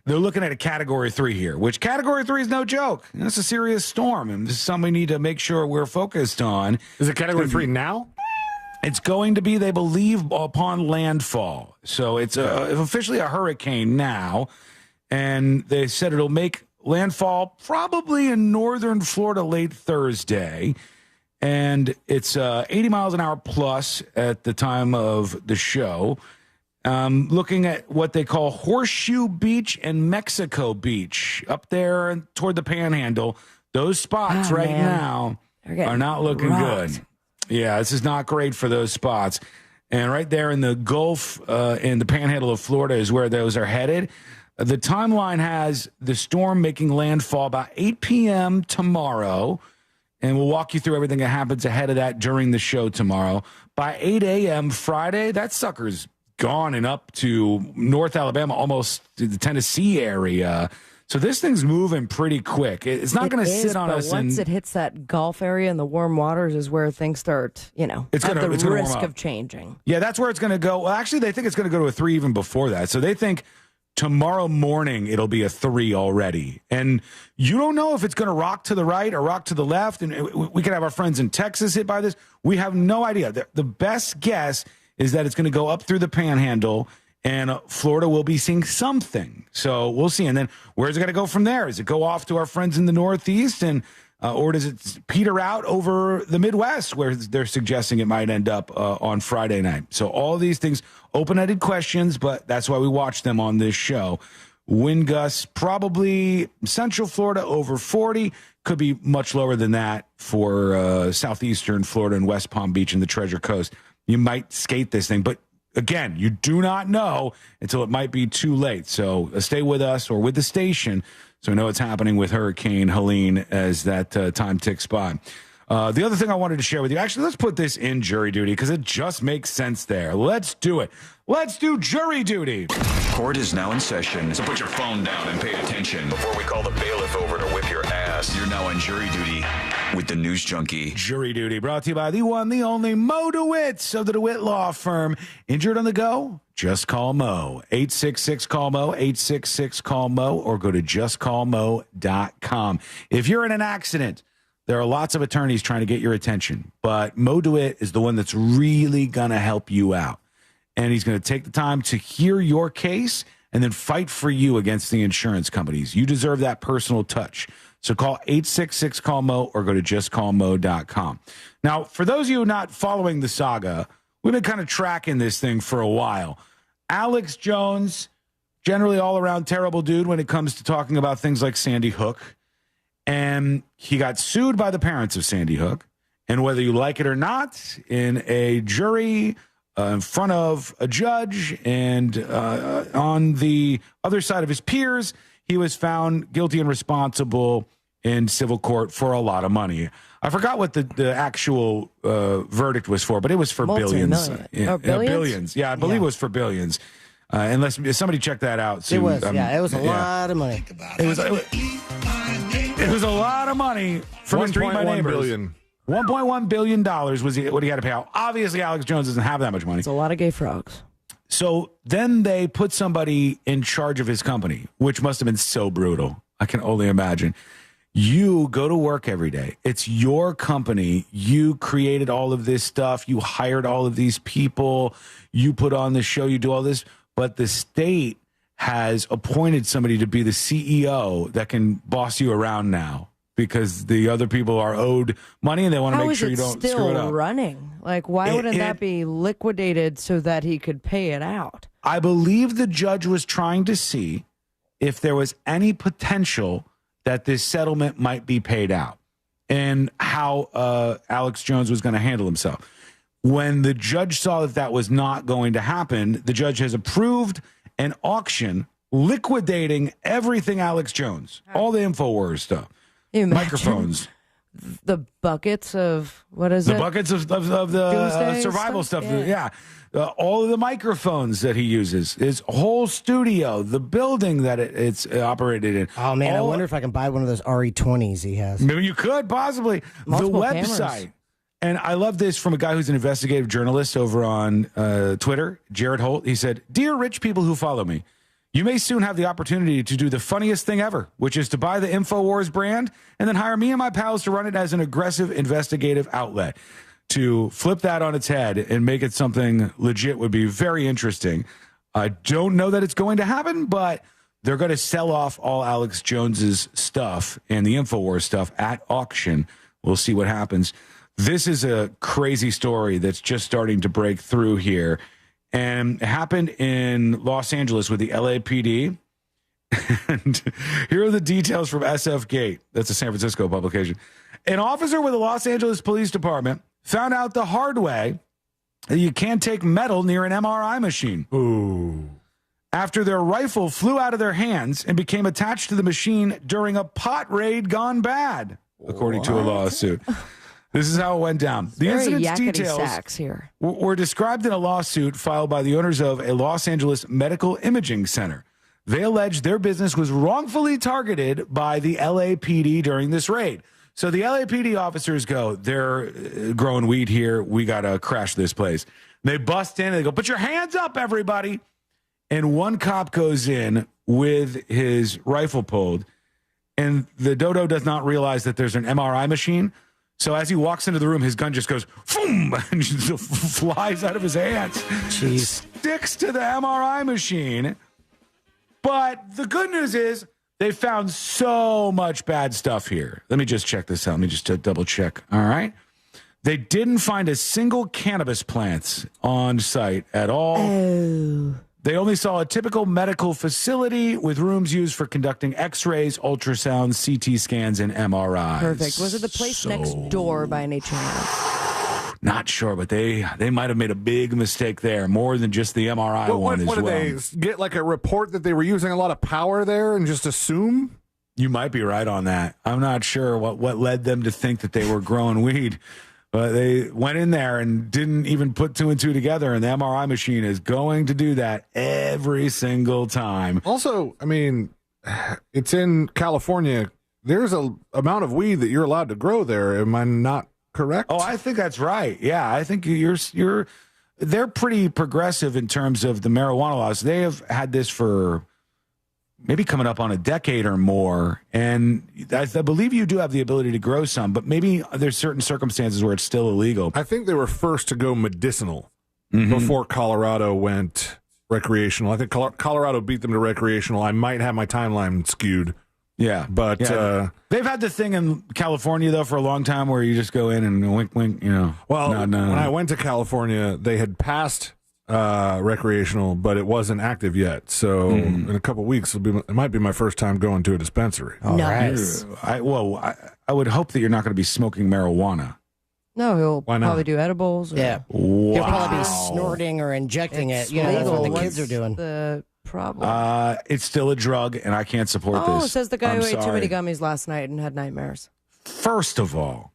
They're looking at a Category 3 here, which Category 3 is no joke. It's a serious storm, and this is something we need to make sure we're focused on. Is it Category 3 now? It's going to be, they believe, upon landfall. So it's officially a hurricane now, and they said it'll make landfall probably in northern Florida late Thursday. And it's 80 miles an hour plus at the time of the show. Looking at what they call Horseshoe Beach and Mexico Beach up there toward the Panhandle. Those spots now are not looking good. Yeah, this is not great for those spots. And right there in the Gulf in the Panhandle of Florida is where those are headed. The timeline has the storm making landfall about 8 p.m. tomorrow. And we'll walk you through everything that happens ahead of that during the show tomorrow. By 8 a.m. Friday, that sucker's gone and up to North Alabama, almost to the Tennessee area. So this thing's moving pretty quick. It's not going to sit on us. Once it hits that Gulf area and the warm waters is where things start, it's at the risk warm up. of changing. Yeah, that's where it's going to go. Well, actually, they think it's going to go to a 3 even before that. So they think tomorrow morning it'll be a 3 already. And you don't know if it's going to rock to the right or rock to the left. And we could have our friends in Texas hit by this. We have no idea. The best guess is that it's going to go up through the Panhandle, and Florida will be seeing something. So we'll see. And then where's it going to go from there? Does it go off to our friends in the Northeast, and or does it peter out over the Midwest, where they're suggesting it might end up on Friday night? So all these things, open-ended questions, but that's why we watch them on this show. Wind gusts probably Central Florida over 40. Could be much lower than that for southeastern Florida and West Palm Beach and the Treasure Coast. You might skate this thing, but again, you do not know until it might be too late. So stay with us or with the station so we know what's happening with Hurricane Helene as that time ticks by. The other thing I wanted to share with you, actually, let's put this in jury duty because it just makes sense there. Let's do it. Let's do jury duty. Court is now in session, so put your phone down and pay attention before we call the bailiff over to whip your ass. You're now on jury duty with the News Junkie. Jury duty brought to you by the one, the only Mo DeWitt of the DeWitt Law Firm. Injured on the go? Just call Mo. 866-CALL-MO, 866-CALL-MO, or go to justcallmo.com. If you're in an accident, there are lots of attorneys trying to get your attention, but Mo DeWitt is the one that's really going to help you out. And he's going to take the time to hear your case and then fight for you against the insurance companies. You deserve that personal touch. So call 866-CALL-MO or go to justcallmo.com. Now, for those of you not following the saga, we've been kind of tracking this thing for a while. Alex Jones, generally all-around terrible dude when it comes to talking about things like Sandy Hook. And he got sued by the parents of Sandy Hook. And whether you like it or not, in a jury in front of a judge and on the other side of his peers, he was found guilty and responsible in civil court for a lot of money. I forgot what the actual verdict was for, but it was for billions. Billions? Yeah, I believe it was for billions. Unless somebody check that out. It was, it was a lot of money. It was a lot of money for Mr. Eat My Neighbors. Billion. $1.1 billion was what he had to pay out. Obviously, Alex Jones doesn't have that much money. It's a lot of gay frogs. So then they put somebody in charge of his company, which must have been so brutal. I can only imagine. You go to work every day. It's your company. You created all of this stuff. You hired all of these people. You put on the show. You do all this. But the state has appointed somebody to be the CEO that can boss you around now, because the other people are owed money and they want to make sure you don't screw it up. How is it still running? Like, why wouldn't that be liquidated so that he could pay it out? I believe the judge was trying to see if there was any potential that this settlement might be paid out and how Alex Jones was going to handle himself. When the judge saw that that was not going to happen, the judge has approved an auction liquidating everything Alex Jones, all the InfoWars stuff. Microphones, the buckets of what is the it? buckets of the survival stuff. Yeah. All of the microphones that he uses, his whole studio, the building that it's operated in. Oh man, I wonder if I can buy one of those RE20s he has. Maybe you could possibly. Multiple the website. Cameras. And I love this from a guy who's an investigative journalist over on Twitter, Jared Holt. He said, "Dear rich people who follow me, you may soon have the opportunity to do the funniest thing ever, which is to buy the InfoWars brand and then hire me and my pals to run it as an aggressive investigative outlet. To flip that on its head and make it something legit would be very interesting. I don't know that it's going to happen, but they're going to sell off all Alex Jones's stuff and the InfoWars stuff at auction. We'll see what happens." This is a crazy story that's just starting to break through here. And it happened in Los Angeles with the LAPD. And here are the details from SF Gate. That's a San Francisco publication. An officer with the Los Angeles Police Department found out the hard way that you can't take metal near an MRI machine. Ooh. After their rifle flew out of their hands and became attached to the machine during a pot raid gone bad, according to a lawsuit. This is how it went down. The Very incident's yakety details sacks here. were described in a lawsuit filed by the owners of a Los Angeles medical imaging center. They alleged their business was wrongfully targeted by the LAPD during this raid. So the LAPD officers go, they're growing weed here. We got to crash this place. They bust in and they go, put your hands up, everybody. And one cop goes in with his rifle pulled, and the dodo does not realize that there's an MRI machine. So as he walks into the room, his gun just goes, boom, and just flies out of his hands. Jeez. Sticks to the MRI machine. But the good news is they found so much bad stuff here. Let me just check this out. Let me just double check. All right. They didn't find a single cannabis plant on site at all. Oh. They only saw a typical medical facility with rooms used for conducting x-rays, ultrasounds, CT scans, and MRIs. Perfect. Was it the place next door by any chance? Not sure, but they might have made a big mistake there, more than just the MRI one as well. Did they get like a report that they were using a lot of power there and just assume? You might be right on that. I'm not sure what led them to think that they were growing weed. But they went in there and didn't even put two and two together, and the MRI machine is going to do that every single time. Also, I mean, it's in California. There's a amount of weed that you're allowed to grow there. Am I not correct? Oh, I think that's right. Yeah, I think they're pretty progressive in terms of the marijuana laws. They have had this for maybe coming up on a decade or more. And I believe you do have the ability to grow some, but maybe there's certain circumstances where it's still illegal. I think they were first to go medicinal before Colorado went recreational. I think Colorado beat them to recreational. I might have my timeline skewed. Yeah. But they've had the thing in California, though, for a long time where you just go in and wink, wink, you know. Well, when I went to California, they had passed recreational, but it wasn't active yet. So in a couple of weeks, it might be my first time going to a dispensary. Nice. I would hope that you're not going to be smoking marijuana. No, he'll Why not? probably do edibles. Yeah. Wow. He'll probably be snorting or injecting it. You know, that's what the kids are doing. The problem. It's still a drug, and I can't support this. Oh, says the guy I'm who ate too sorry. many gummies last night and had nightmares. First of all,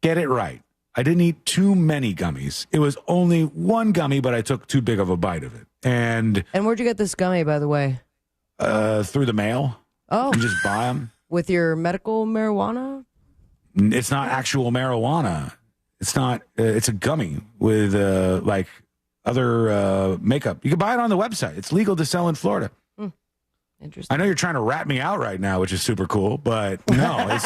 get it right. I didn't eat too many gummies. It was only one gummy, but I took too big of a bite of it. And where'd you get this gummy, by the way? through the mail. Oh. You just buy them. With your medical marijuana? It's not actual marijuana. It's not. It's a gummy with like other makeup. You can buy it on the website. It's legal to sell in Florida. Interesting. I know you're trying to rat me out right now, which is super cool, but no, it's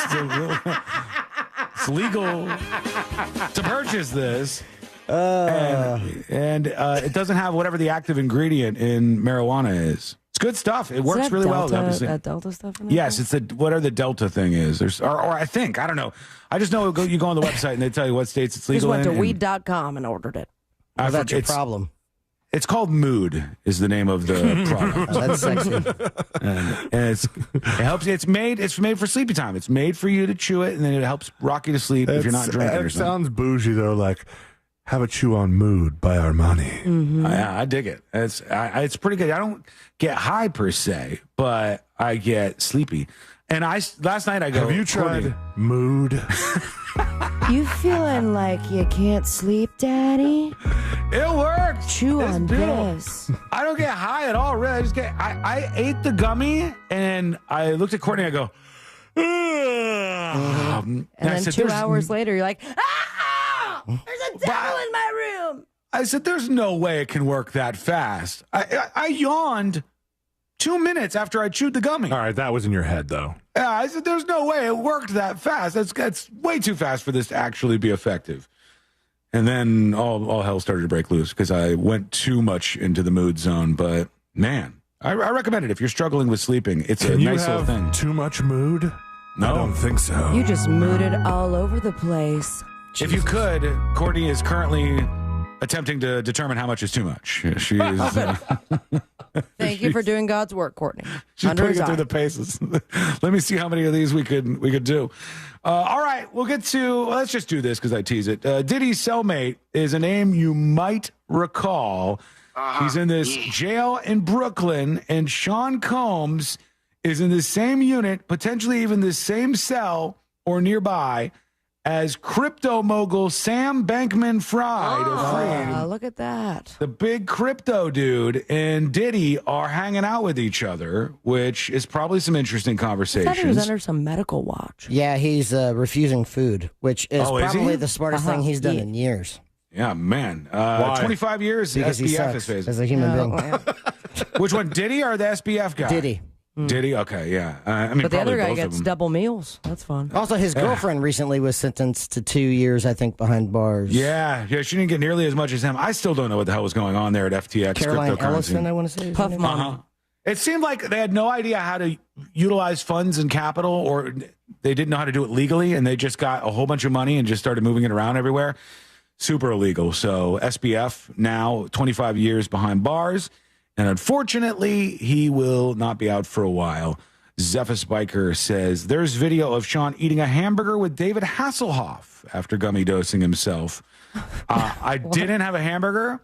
it's legal to purchase this. And it doesn't have whatever the active ingredient in marijuana is. It's good stuff. It works really well. Obviously, that Delta stuff in it? yes, it's whatever the Delta thing is. There's, or I think, I don't know. I just know you go on the website and they tell you what states it's legal Just went in. to weed.com and ordered it. Well, that's your problem. It's called Mood is the name of the product. Oh, that's sexy. and it helps. It's made for sleepy time. It's made for you to chew it, and then it helps rock you to sleep if you're not drinking. It sounds bougie though, like have a chew on Mood by Armani. Mm-hmm. I dig it. It's pretty good. I don't get high per se, but I get sleepy. And last night I go. Have you tried Mood? You feeling like you can't sleep, Daddy? It works. Chew It's on beautiful. this. I don't get high at all, really. I ate the gummy and I looked at Courtney and I go, And then 2 hours later, you're like, ah! There's a devil in my room. I said, there's no way it can work that fast. I yawned 2 minutes after I chewed the gummy. All right, that was in your head though. Yeah, I said, there's no way it worked that fast. That's way too fast for this to actually be effective. And then all hell started to break loose because I went too much into the mood zone. But man, I recommend it if you're struggling with sleeping. It's a nice little thing. Too much mood? No. I don't think so. You just mooted all over the place. If you could, Courtney is currently attempting to determine how much is too much. She is. Thank you for doing God's work, Courtney. She's Under putting his it through eye. the paces. Let me see how many of these we could do. All right, we'll get to. Well, let's just do this because I tease it. Diddy's cellmate is a name you might recall. He's in this jail in Brooklyn, and Sean Combs is in the same unit, potentially even the same cell or nearby, as crypto mogul Sam Bankman-Fried of Freedom, look at that. the big crypto dude, and Diddy are hanging out with each other, which is probably some interesting I thought he was conversations. under some medical watch. Yeah, he's refusing food, which is Oh, is he? probably the smartest thing he's done in years. Yeah, man. Why? 25 years Because he SBF sucks is as a human being. Which one, Diddy or the SBF guy? Diddy. Diddy? Okay, yeah. I mean, But the probably other guy both of gets them. double meals. That's fun. Also, his girlfriend recently was sentenced to 2 years, I think, behind bars. Yeah, she didn't get nearly as much as him. I still don't know what the hell was going on there at FTX. Caroline cryptocurrency. Ellison, I want to say. Puff Money. Uh-huh. It seemed like they had no idea how to utilize funds and capital, or they didn't know how to do it legally, and they just got a whole bunch of money and just started moving it around everywhere. Super illegal. So SBF now 25 years behind bars, and unfortunately, he will not be out for a while. Zephyrus Biker says there's video of Sean eating a hamburger with David Hasselhoff after gummy dosing himself. I didn't have a hamburger,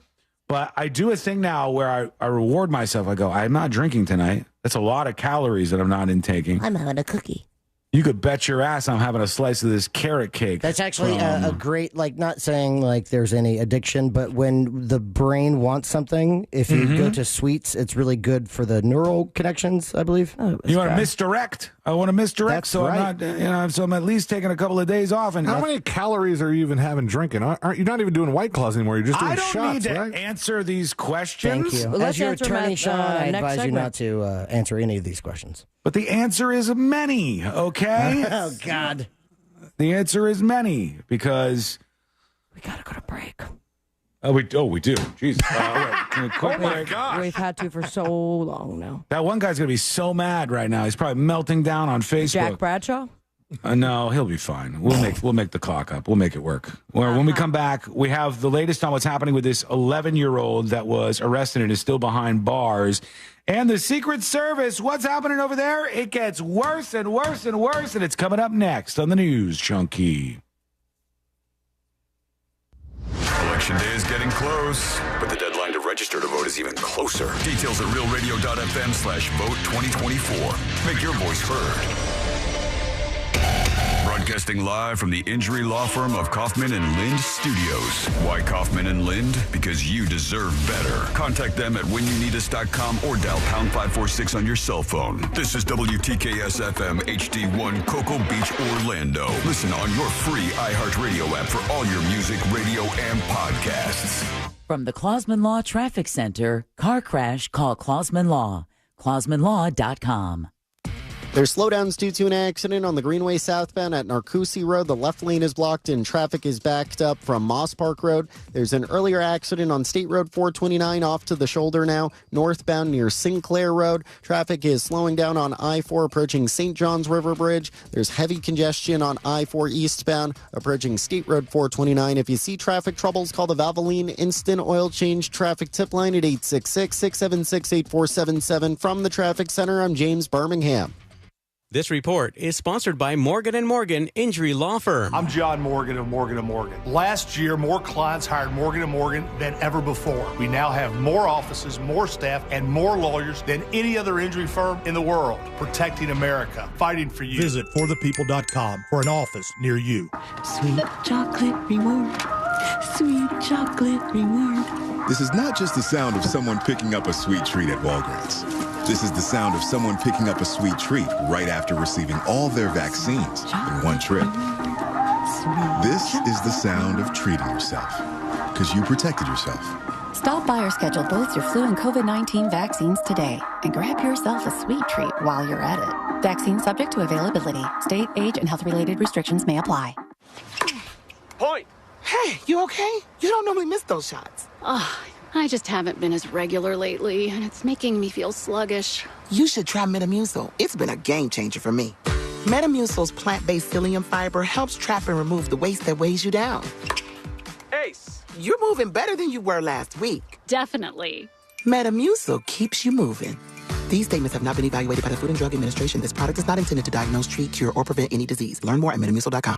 but I do a thing now where I reward myself. I go, I'm not drinking tonight. That's a lot of calories that I'm not intaking. I'm having a cookie. You could bet your ass I'm having a slice of this carrot cake. That's actually from- a great, like, not saying like there's any addiction, but when the brain wants something, if you go to sweets, it's really good for the neural connections, I believe. You want to misdirect? I want to misdirect, That's so right. I'm not. So I'm at least taking a couple of days off. And How many calories are you even having drinking? Aren't you not even doing White Claws anymore? You're just doing I don't shots, need to right? answer these questions. Thank you. Let's As your answer attorney, Matt, Sean, I next advise you segment. not to answer any of these questions. But the answer is many. Okay. Oh, God. The answer is many because We got to go to break. we do. Jeez. Oh my God. We've had to for so long now. That one guy's gonna be so mad right now. He's probably melting down on Facebook. Jack Bradshaw? No, he'll be fine. We'll make the clock up. We'll make it work. When we come back, we have the latest on what's happening with this 11-year-old that was arrested and is still behind bars. And the Secret Service, what's happening over there? It gets worse and worse and worse, and it's coming up next on the News Junkie. Election day is getting close, but the deadline to register to vote is even closer. Details at realradio.fm/vote2024. Make your voice heard. Broadcasting live from the injury law firm of Kaufman and Lind Studios. Why Kaufman and Lind? Because you deserve better. Contact them at whenyouneedus.com or dial pound 546 on your cell phone. This is WTKS FM HD1 Cocoa Beach, Orlando. Listen on your free iHeartRadio app for all your music, radio, and podcasts. From the Clausman Law Traffic Center, car crash, call Clausman Law. ClausmanLaw.com. There's slowdowns due to an accident on the Greenway southbound at Narcoossee Road. The left lane is blocked and traffic is backed up from Moss Park Road. There's an earlier accident on State Road 429 off to the shoulder now, northbound near Sinclair Road. Traffic is slowing down on I-4 approaching St. John's River Bridge. There's heavy congestion on I-4 eastbound approaching State Road 429. If you see traffic troubles, call the Valvoline Instant Oil Change Traffic Tip Line at 866-676-8477. From the Traffic Center, I'm James Birmingham. This report is sponsored by Morgan & Morgan Injury Law Firm. I'm John Morgan of Morgan & Morgan. Last year, more clients hired Morgan & Morgan than ever before. We now have more offices, more staff, and more lawyers than any other injury firm in the world, protecting America, fighting for you. Visit forthepeople.com for an office near you. Sweet chocolate reward. Sweet chocolate reward. This is not just the sound of someone picking up a sweet treat at Walgreens. This is the sound of someone picking up a sweet treat right after receiving all their vaccines in one trip. This is the sound of treating yourself, because you protected yourself. Stop by or schedule both your flu and COVID-19 vaccines today and grab yourself a sweet treat while you're at it. Vaccine subject to availability. State, age, and health-related restrictions may apply. Point! Hey, you okay? You don't normally miss those shots. I just haven't been as regular lately, and it's making me feel sluggish. You should try Metamucil. It's been a game changer for me. Metamucil's plant-based psyllium fiber helps trap and remove the waste that weighs you down. Ace, you're moving better than you were last week. Definitely. Metamucil keeps you moving. These statements have not been evaluated by the Food and Drug Administration. This product is not intended to diagnose, treat, cure, or prevent any disease. Learn more at metamucil.com.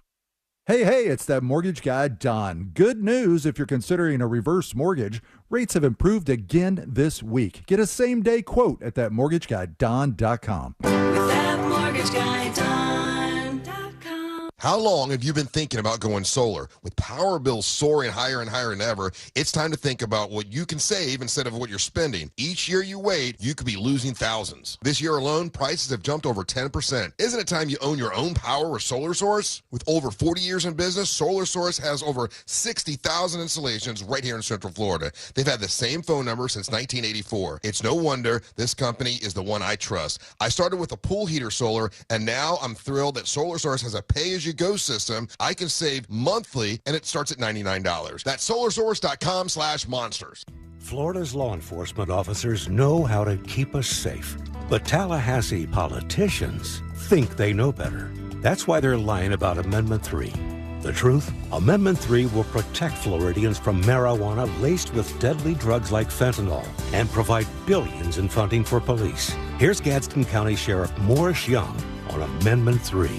Hey, it's that mortgage guy, Don. Good news if you're considering a reverse mortgage. Rates have improved again this week. Get a same-day quote at thatmortgageguyDon.com. With thatmortgageguyDon.com. How long have you been thinking about going solar? With power bills soaring higher and higher than ever, it's time to think about what you can save instead of what you're spending. Each year you wait, you could be losing thousands. This year alone, prices have jumped over 10%. Isn't it time you own your own power or solar source? With over 40 years in business, Solar Source has over 60,000 installations right here in Central Florida. They've had the same phone number since 1984. It's no wonder this company is the one I trust. I started with a pool heater solar, and now I'm thrilled that Solar Source has a pay-as-you-go system. I can save monthly, and it starts at $99. That's solarsource.com/monsters. Florida's law enforcement officers know how to keep us safe, but Tallahassee politicians think they know better. That's why they're lying about Amendment 3. The truth? Amendment 3 will protect Floridians from marijuana laced with deadly drugs like fentanyl and provide billions in funding for police. Here's Gadsden County Sheriff Morris Young on Amendment 3.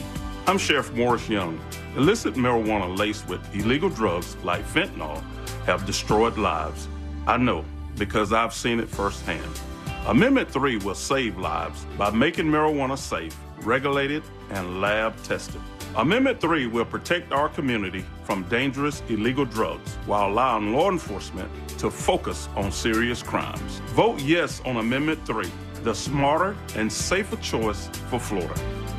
I'm Sheriff Morris Young. Illicit marijuana laced with illegal drugs like fentanyl have destroyed lives. I know because I've seen it firsthand. Amendment 3 will save lives by making marijuana safe, regulated, and lab tested. Amendment 3 will protect our community from dangerous illegal drugs while allowing law enforcement to focus on serious crimes. Vote yes on Amendment 3, the smarter and safer choice for Florida.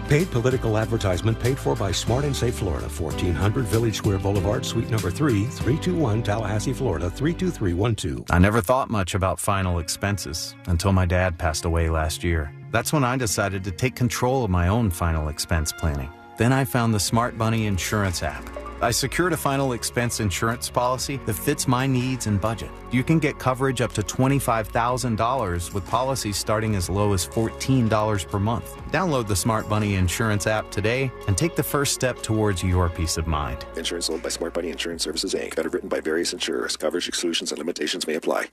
Paid political advertisement paid for by Smart and Safe Florida, 1400 Village Square Boulevard, Suite number 3, 321 Tallahassee, Florida, 32312. I never thought much about final expenses until my dad passed away last year. That's when I decided to take control of my own final expense planning. Then I found the Smart Bunny Insurance app. I secured a final expense insurance policy that fits my needs and budget. You can get coverage up to $25,000 with policies starting as low as $14 per month. Download the Smart Bunny Insurance app today and take the first step towards your peace of mind. Insurance sold by Smart Bunny Insurance Services, Inc. Underwritten by various insurers. Coverage exclusions and limitations may apply.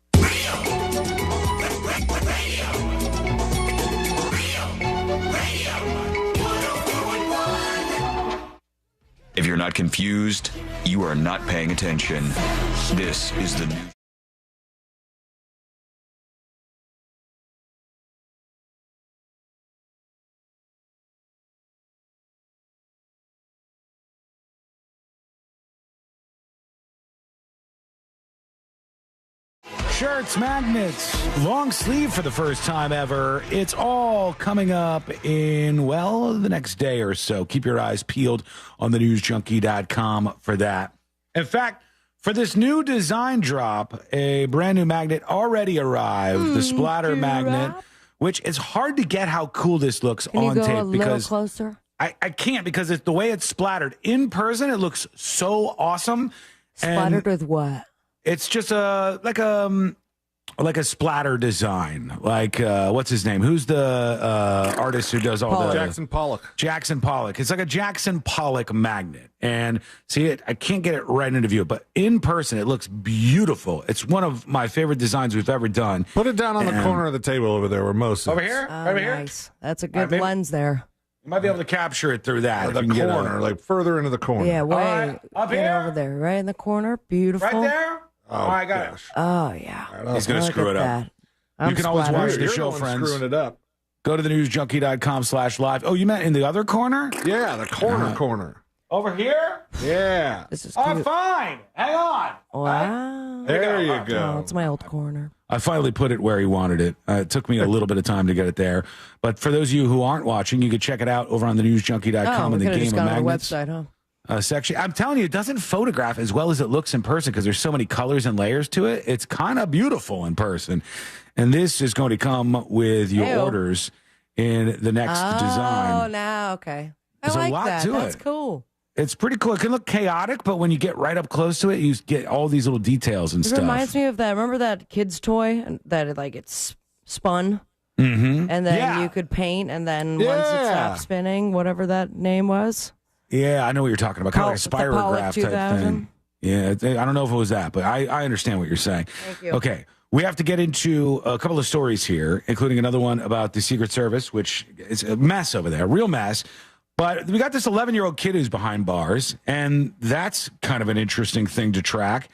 If you're not confused, you are not paying attention. This is the news. Shirts, magnets, long sleeve for the first time ever. It's all coming up in, well, the next day or so. Keep your eyes peeled on thenewsjunkie.com for that. In fact, for this new design drop, a brand new magnet already arrived, the splatter magnet, which it's hard to get how cool this looks Can on you go tape a because little closer? I can't because it's the way it's splattered. In person, it looks so awesome. Splattered with what? It's just like a splatter design. Like what's his name? Who's the artist who does all the Jackson Pollock. Jackson Pollock. It's like a Jackson Pollock magnet. And see it, I can't get it right into view, but in person it looks beautiful. It's one of my favorite designs we've ever done. Put it down on the corner of the table over there where most over is. here? Oh, over here? nice. That's a good lens there. You might be able to capture it through that. The corner, like further into the corner. Yeah, way right, up get here? over there, right in the corner. Beautiful. Right there? Oh, I got gosh. Oh, yeah. He's going to Look screw at it up. that. I'm You can always splattered. watch the You're show, the one friends. screwing it up. Go to thenewsjunkie.com/live. Oh, you meant in the other corner? Yeah, the corner. Over here? Yeah. This is Oh, cute. fine. Hang on. Wow. There you Oh, go. it's my old corner. I finally put it where he wanted it. It took me a little bit of time to get it there. But for those of you who aren't watching, you can check it out over on thenewsjunkie.com Oh, in we the could have Game just of gone on the Magnets website, huh? section. I'm telling you, it doesn't photograph as well as it looks in person because there's so many colors and layers to it. It's kind of beautiful in person. And this is going to come with your Ew. orders in the next design. Oh, now, okay. I There's a like lot that. to That's it. cool. It's pretty cool. It can look chaotic, but when you get right up close to it, you get all these little details and It stuff. reminds me of that. Remember that kid's toy that like it's spun Mm-hmm. and then you could paint, and then once it stopped spinning, whatever that name was. Yeah, I know what you're talking about. Kind of like a Pollock spirograph type 2000? thing. Yeah, I don't know if it was that, but I understand what you're saying. Thank you. Okay, we have to get into a couple of stories here, including another one about the Secret Service, which is a mess over there, a real mess. But we got this 11-year-old kid who's behind bars, and that's kind of an interesting thing to track.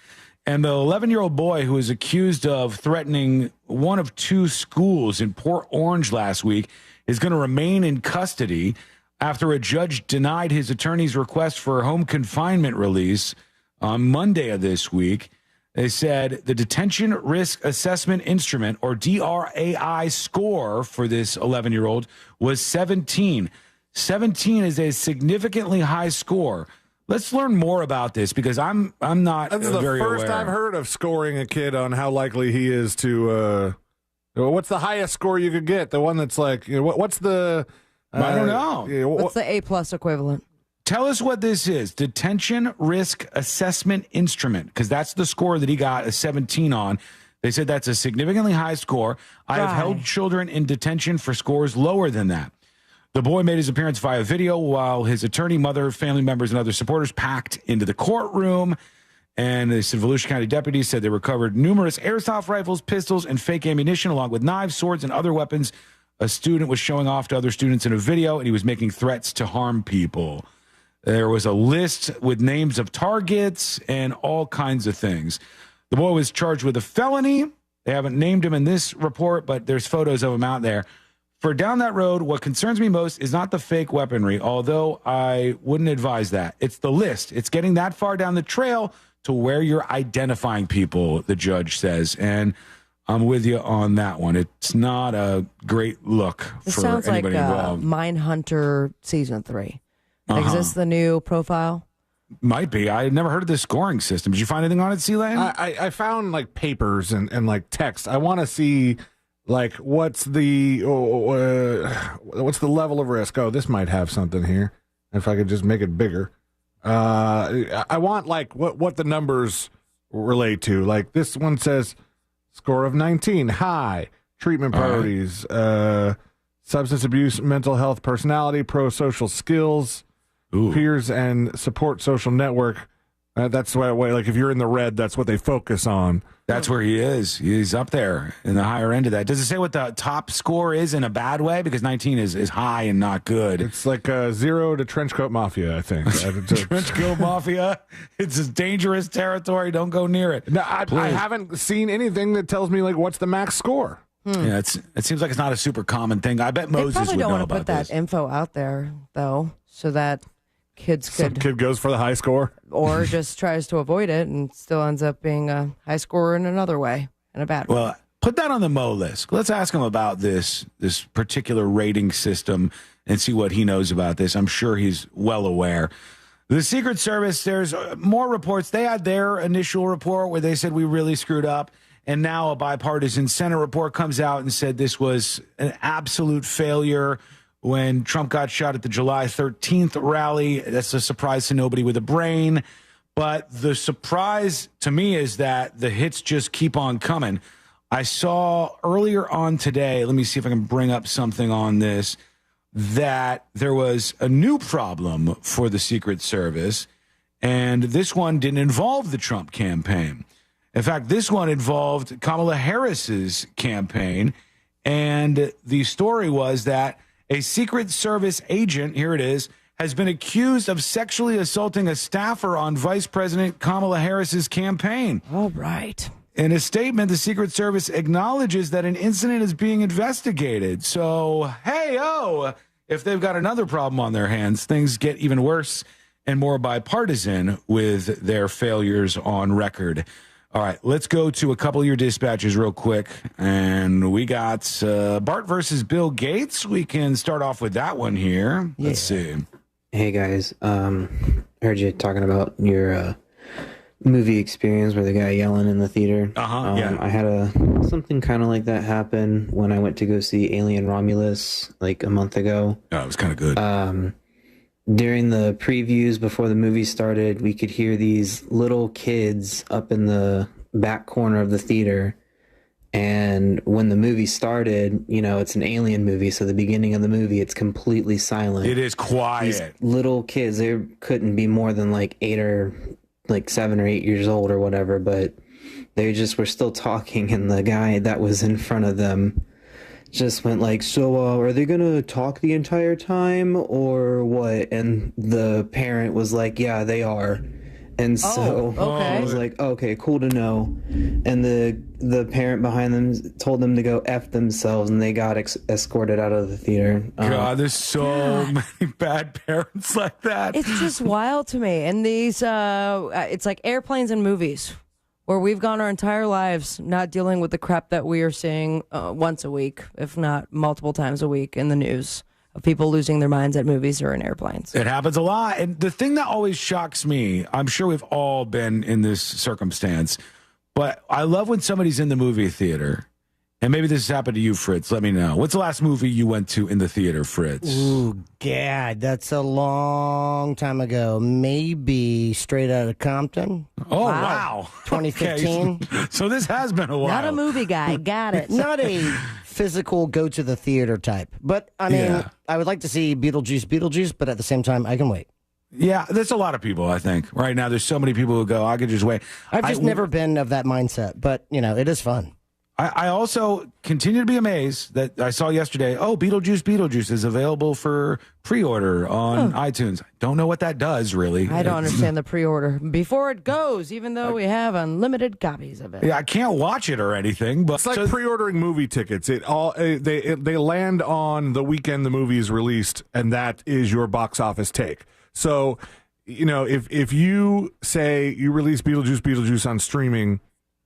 And the 11-year-old boy who was accused of threatening one of two schools in Port Orange last week is going to remain in custody. after a judge denied his attorney's request for home confinement release on Monday of this week. They said the Detention Risk Assessment Instrument, or DRAI, score for this 11-year-old was 17. 17 is a significantly high score. Let's learn more about this because I'm not This is very the first aware. I've heard of scoring a kid on how likely he is to. What's the highest score you could get? The one that's like, what's the? I don't know. What's the A+ equivalent? Tell us what this is. Detention Risk Assessment Instrument, because that's the score that he got a 17 on. They said that's a significantly high score. I have held children in detention for scores lower than that. The boy made his appearance via video while his attorney, mother, family members, and other supporters packed into the courtroom. And they said Volusia County deputies said they recovered numerous airsoft rifles, pistols, and fake ammunition, along with knives, swords, and other weapons. A student was showing off to other students in a video, and he was making threats to harm people. There was a list with names of targets and all kinds of things. The boy was charged with a felony. They haven't named him in this report, but there's photos of him out there. For down that road, what concerns me most is not the fake weaponry, although I wouldn't advise that. It's the list. It's getting that far down the trail to where you're identifying people, the judge says. And I'm with you on that one. It's not a great look This for sounds anybody like involved. Mindhunter Season 3. Like, is this the new profile? Might be. I had never heard of this scoring system. Did you find anything on it, C-Lane? I found like papers and like text. I want to see like what's the level of risk. Oh, this might have something here. If I could just make it bigger. I want like what the numbers relate to. Like this one says score of 19, high, treatment priorities, substance abuse, mental health, personality, pro-social skills, peers and support social network. That's why, like, if you're in the red, that's what they focus on. That's where he is. He's up there in the higher end of that. Does it say what the top score is in a bad way? Because 19 is high and not good. It's like 0 to Trenchcoat Mafia, I think. Trenchcoat Mafia. It's a dangerous territory. Don't go near it. No, I haven't seen anything that tells me, like, what's the max score. Yeah, it seems like it's not a super common thing. I bet Moses They probably would don't know want to about put that this. info out there, though, so that kids Some could, kid goes for the high score. or just tries to avoid it and still ends up being a high scorer in another way, in a bad way. Well, put that on the Mo list. Let's ask him about this particular rating system and see what he knows about this. I'm sure he's well aware. The Secret Service, there's more reports. They had their initial report where they said we really screwed up. And now a bipartisan Senate report comes out and said this was an absolute failure when Trump got shot at the July 13th rally. That's a surprise to nobody with a brain. But the surprise to me is that the hits just keep on coming. I saw earlier on today, let me see if I can bring up something on this, that there was a new problem for the Secret Service, and this one didn't involve the Trump campaign. In fact, this one involved Kamala Harris's campaign, and the story was that a Secret Service agent, here it is, has been accused of sexually assaulting a staffer on Vice President Kamala Harris's campaign. All right. In a statement, the Secret Service acknowledges that an incident is being investigated. So, if they've got another problem on their hands, things get even worse and more bipartisan with their failures on record. All right, let's go to a couple of your dispatches real quick. And we got Bart versus Bill Gates. We can start off with that one here. Let's see. Hey, guys. I heard you talking about your movie experience with the guy yelling in the theater. Yeah. I had something kind of like that happen when I went to go see Alien Romulus like a month ago. Oh, it was kind of good. During the previews before the movie started, we could hear these little kids up in the back corner of the theater. And when the movie started, it's an alien movie. So the beginning of the movie, it's completely silent. It is quiet. These little kids, they couldn't be more than like 7 or 8 years old or whatever, but they just were still talking. And the guy that was in front of them just went like, so are they gonna talk the entire time or what? And the parent was like, yeah, they are. And so okay. I was like, okay, cool to know. And the parent behind them told them to go F themselves, and they got escorted out of the theater. God, there's so many bad parents like that. It's just wild to me. And these, it's like airplanes and movies, where we've gone our entire lives not dealing with the crap that we are seeing once a week, if not multiple times a week in the news, of people losing their minds at movies or in airplanes. It happens a lot. And the thing that always shocks me, I'm sure we've all been in this circumstance, but I love when somebody's in the movie theater, and maybe this has happened to you, Fritz. Let me know. What's the last movie you went to in the theater, Fritz? Ooh, God, that's a long time ago. Maybe Straight Outta Compton. Oh, wow. 2015. Okay. So this has been a while. Not a movie guy. Got it. Not a physical go to the theater type. But, I mean, I would like to see Beetlejuice, but at the same time, I can wait. Yeah, there's a lot of people, I think. Right now, there's so many people who go, I could just wait. I've just never been of that mindset, but, you know, it is fun. I also continue to be amazed that I saw yesterday, Beetlejuice is available for pre-order on iTunes. Don't know what that does, really. I don't understand the pre-order. Before it goes, even though we have unlimited copies of it. Yeah, I can't watch it or anything. But it's like pre-ordering movie tickets. They land on the weekend the movie is released, and that is your box office take. So, you know, if you say you release Beetlejuice on streaming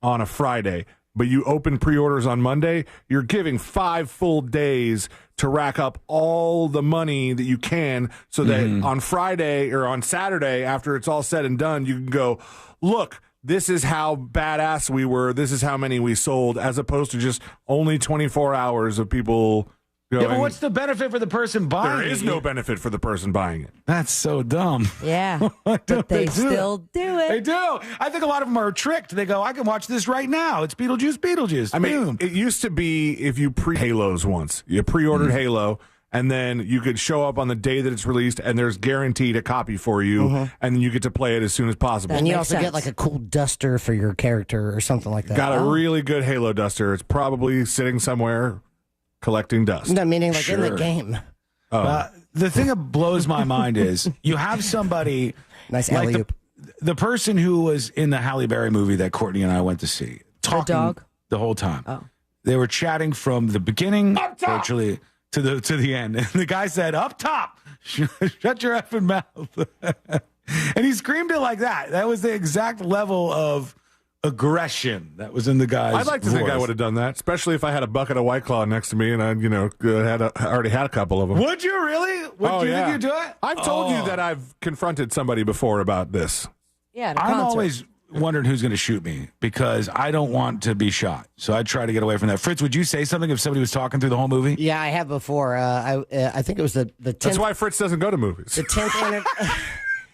on a Friday, but you open pre-orders on Monday, you're giving 5 full days to rack up all the money that you can so that on Friday or on Saturday, after it's all said and done, you can go, look, this is how badass we were. This is how many we sold, as opposed to just only 24 hours of people going. Yeah, but what's the benefit for the person buying it? There is no benefit for the person buying it. That's so dumb. Yeah, but they still do it. They do. I think a lot of them are tricked. They go, I can watch this right now. It's Beetlejuice. I mean, it used to be if you Halos once. You pre-ordered Halo, and then you could show up on the day that it's released, and there's guaranteed a copy for you, and then you get to play it as soon as possible. And you also get like a cool duster for your character or something like that. Got a really good Halo duster. It's probably sitting somewhere collecting dust. No, meaning like in the game. The thing that blows my mind is you have somebody nice like alley-oop. the person who was in the Halle Berry movie that Courtney and I went to see, talking the whole time. Oh. They were chatting from the beginning virtually to the end. And the guy said, up top, shut your effing mouth. And he screamed it like that. That was the exact level of aggression that was in the guy's I'd like to think I would have done that, especially if I had a bucket of White Claw next to me and I, already had a couple of them. Would you really? Would you think you'd do it? I've told you that I've confronted somebody before about this. Yeah, I'm always wondering who's going to shoot me because I don't want to be shot. So I try to get away from that. Fritz, would you say something if somebody was talking through the whole movie? Yeah, I have before. I think it was the 10th. That's why Fritz doesn't go to movies. The 10th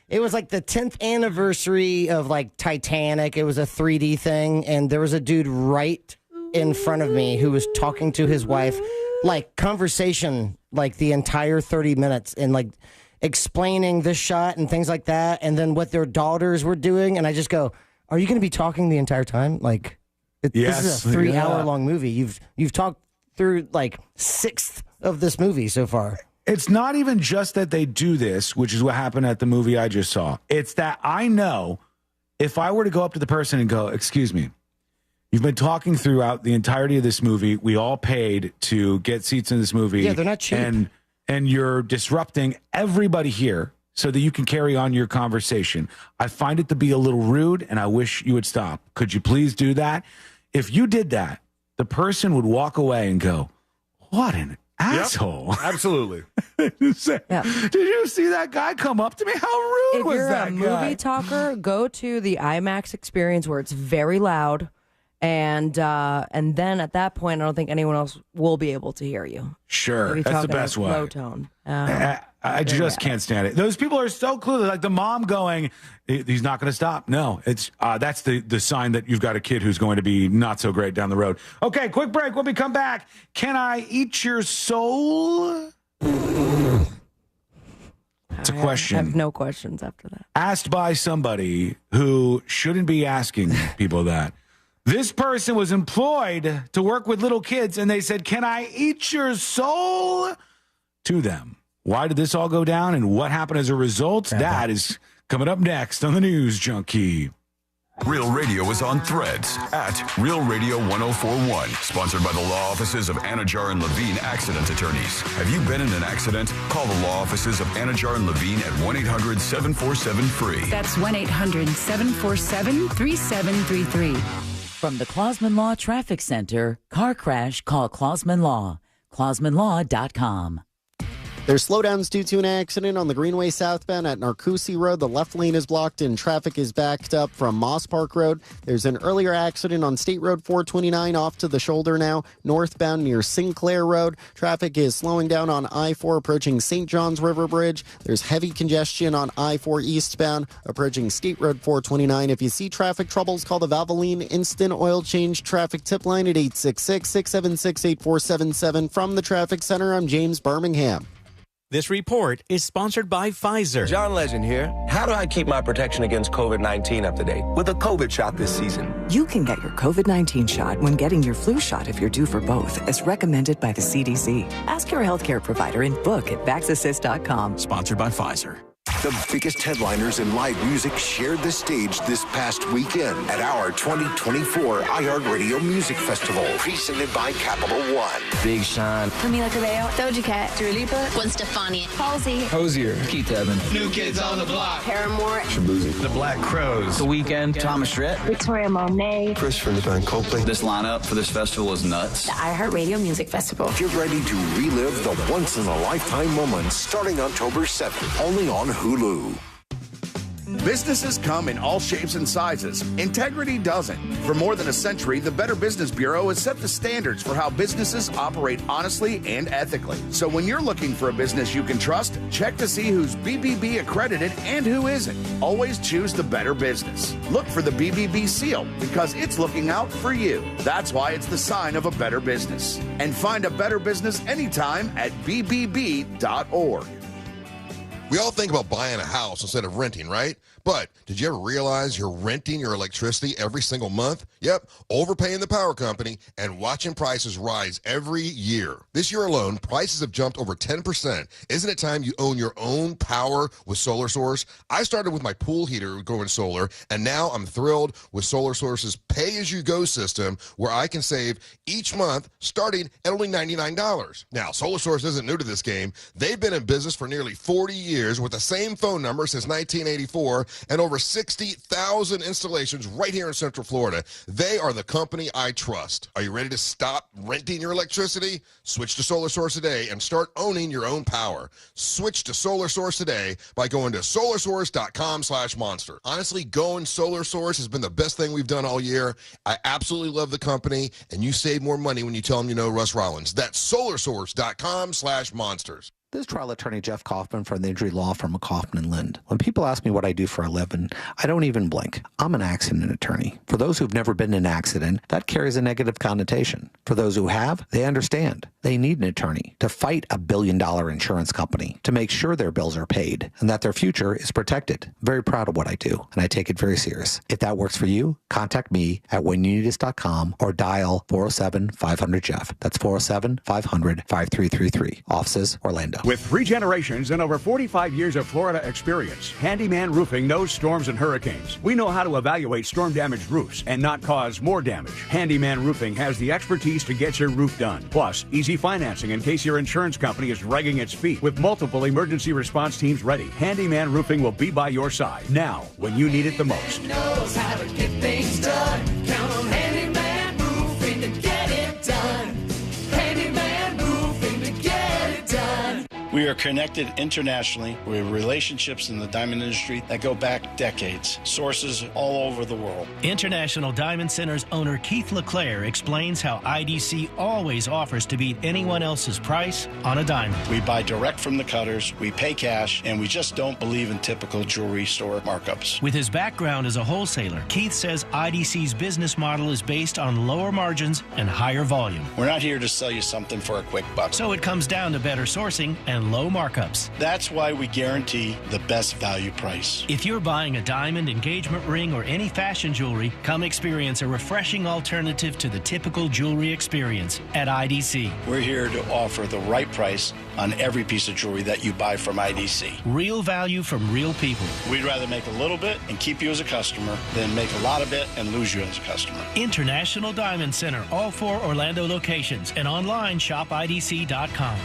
It was like the 10th anniversary of like Titanic. It was a 3D thing, and there was a dude right in front of me who was talking to his wife, like conversation, like the entire 30 minutes, and like explaining this shot and things like that, and then what their daughters were doing. And I just go, "Are you going to be talking the entire time? Like, this is a 3-hour long movie. You've talked through like 1/6 of this movie so far." It's not even just that they do this, which is what happened at the movie I just saw. It's that I know if I were to go up to the person and go, excuse me, you've been talking throughout the entirety of this movie. We all paid to get seats in this movie. Yeah, they're not cheap. And you're disrupting everybody here so that you can carry on your conversation. I find it to be a little rude, and I wish you would stop. Could you please do that? If you did that, the person would walk away and go, what an asshole. Yep, absolutely. Did you see that guy come up to me? How rude was that guy? If you're a movie talker, go to the IMAX experience where it's very loud, and then at that point, I don't think anyone else will be able to hear you. Sure, that's the best way. Low tone. I just can't stand it. Those people are so clueless. Like the mom going, he's not going to stop. No, it's that's the sign that you've got a kid who's going to be not so great down the road. Okay, quick break. When we come back, can I eat your soul? It's a question. I have no questions after that. Asked by somebody who shouldn't be asking people that. This person was employed to work with little kids, and they said, can I eat your soul? To them. Why did this all go down and what happened as a result? That is Coming up next on the News Junkie. Real Radio is on Threads at Real Radio 1041. Sponsored by the law offices of Anajar and Levine Accident Attorneys. Have you been in an accident? Call the law offices of Anajar and Levine at 1-800-747-FREE. That's 1-800-747-3733. From the Clausman Law Traffic Center, car crash, call Clausman Law. ClausmanLaw.com. There's slowdowns due to an accident on the Greenway southbound at Narcoossee Road. The left lane is blocked and traffic is backed up from Moss Park Road. There's an earlier accident on State Road 429 off to the shoulder now, northbound near Sinclair Road. Traffic is slowing down on I-4 approaching St. John's River Bridge. There's heavy congestion on I-4 eastbound approaching State Road 429. If you see traffic troubles, call the Valvoline Instant Oil Change Traffic Tip Line at 866-676-8477. From the Traffic Center, I'm James Birmingham. This report is sponsored by Pfizer. John Legend here. How do I keep my protection against COVID-19 up to date with a COVID shot this season? You can get your COVID-19 shot when getting your flu shot if you're due for both, as recommended by the CDC. Ask your healthcare provider and book at vaxassist.com. Sponsored by Pfizer. The biggest headliners in live music shared the stage this past weekend at our 2024 iHeartRadio Music Festival, presented by Capital One. Big Sean, Camila Cabello, Doja Cat, Dua Lipa, Gwen Stefani, Halsey, Hosier, Keith Urban, New Kids on the Block, Paramore, Shabuzi, The Black Crowes, The Weeknd, Thomas Rhett, Victoria Monet, Chris from the band Coldplay. This lineup for this festival is nuts. the iHeartRadio Music Festival. Get ready to relive the once-in-a-lifetime moments starting October 7th, only on Hulu. Businesses come in all shapes and sizes. Integrity doesn't. For more than a century, the Better Business Bureau has set the standards for how businesses operate honestly and ethically. So when you're looking for a business you can trust, check to see who's BBB accredited and who isn't. Always choose the Better Business. Look for the BBB seal because it's looking out for you. That's why it's the sign of a better business. And find a better business anytime at bbb.org. We all think about buying a house instead of renting, right? But did you ever realize you're renting your electricity every single month? Yep, overpaying the power company and watching prices rise every year. This year alone, prices have jumped over 10%. Isn't it time you own your own power with Solar Source? I started with my pool heater going solar, and now I'm thrilled with Solar Source's pay-as-you-go system where I can save each month starting at only $99. Now, Solar Source isn't new to this game. They've been in business for nearly 40 years with the same phone number since 1984 and over 60,000 installations right here in Central Florida. They are the company I trust. Are you ready to stop renting your electricity? Switch to Solar Source today and start owning your own power. Switch to Solar Source today by going to solarsource.com/monster. Honestly, going Solar Source has been the best thing we've done all year. I absolutely love the company, and you save more money when you tell them you know Russ Rollins. That's solarsource.com/monsters. This is trial attorney Jeff Kaufman from the injury law firm of Kaufman & Lind. When people ask me what I do for a living, I don't even blink. I'm an accident attorney. For those who've never been in an accident, that carries a negative connotation. For those who have, they understand. They need an attorney to fight a billion-dollar insurance company to make sure their bills are paid and that their future is protected. Very proud of what I do, and I take it very serious. If that works for you, contact me at whenyouneedus.com or dial 407-500-JEFF. That's 407-500-5333. Offices, Orlando. With 3 generations and over 45 years of Florida experience, Handyman Roofing knows storms and hurricanes. We know how to evaluate storm-damaged roofs and not cause more damage. Handyman Roofing has the expertise to get your roof done. Plus, easy financing in case your insurance company is dragging its feet. With multiple emergency response teams ready, Handyman Roofing will be by your side now when you need it the most. Knows how to get things done. Count on Handyman Roofing to get it done. Handyman Roofing to get it done. We are connected internationally with relationships in the diamond industry that go back decades, sources all over the world. International Diamond Center's owner Keith LeClaire explains how IDC always offers to beat anyone else's price on a diamond. We buy direct from the cutters, we pay cash, and we just don't believe in typical jewelry store markups. With his background as a wholesaler, Keith says IDC's business model is based on lower margins and higher volume. We're not here to sell you something for a quick buck. So it comes down to better sourcing and low low markups. That's why we guarantee the best value price. If you're buying a diamond, engagement ring, or any fashion jewelry, come experience a refreshing alternative to the typical jewelry experience at IDC. We're here to offer the right price on every piece of jewelry that you buy from IDC. Real value from real people. We'd rather make a little bit and keep you as a customer than make a lot of it and lose you as a customer. International Diamond Center, all 4 Orlando locations, and online shopidc.com.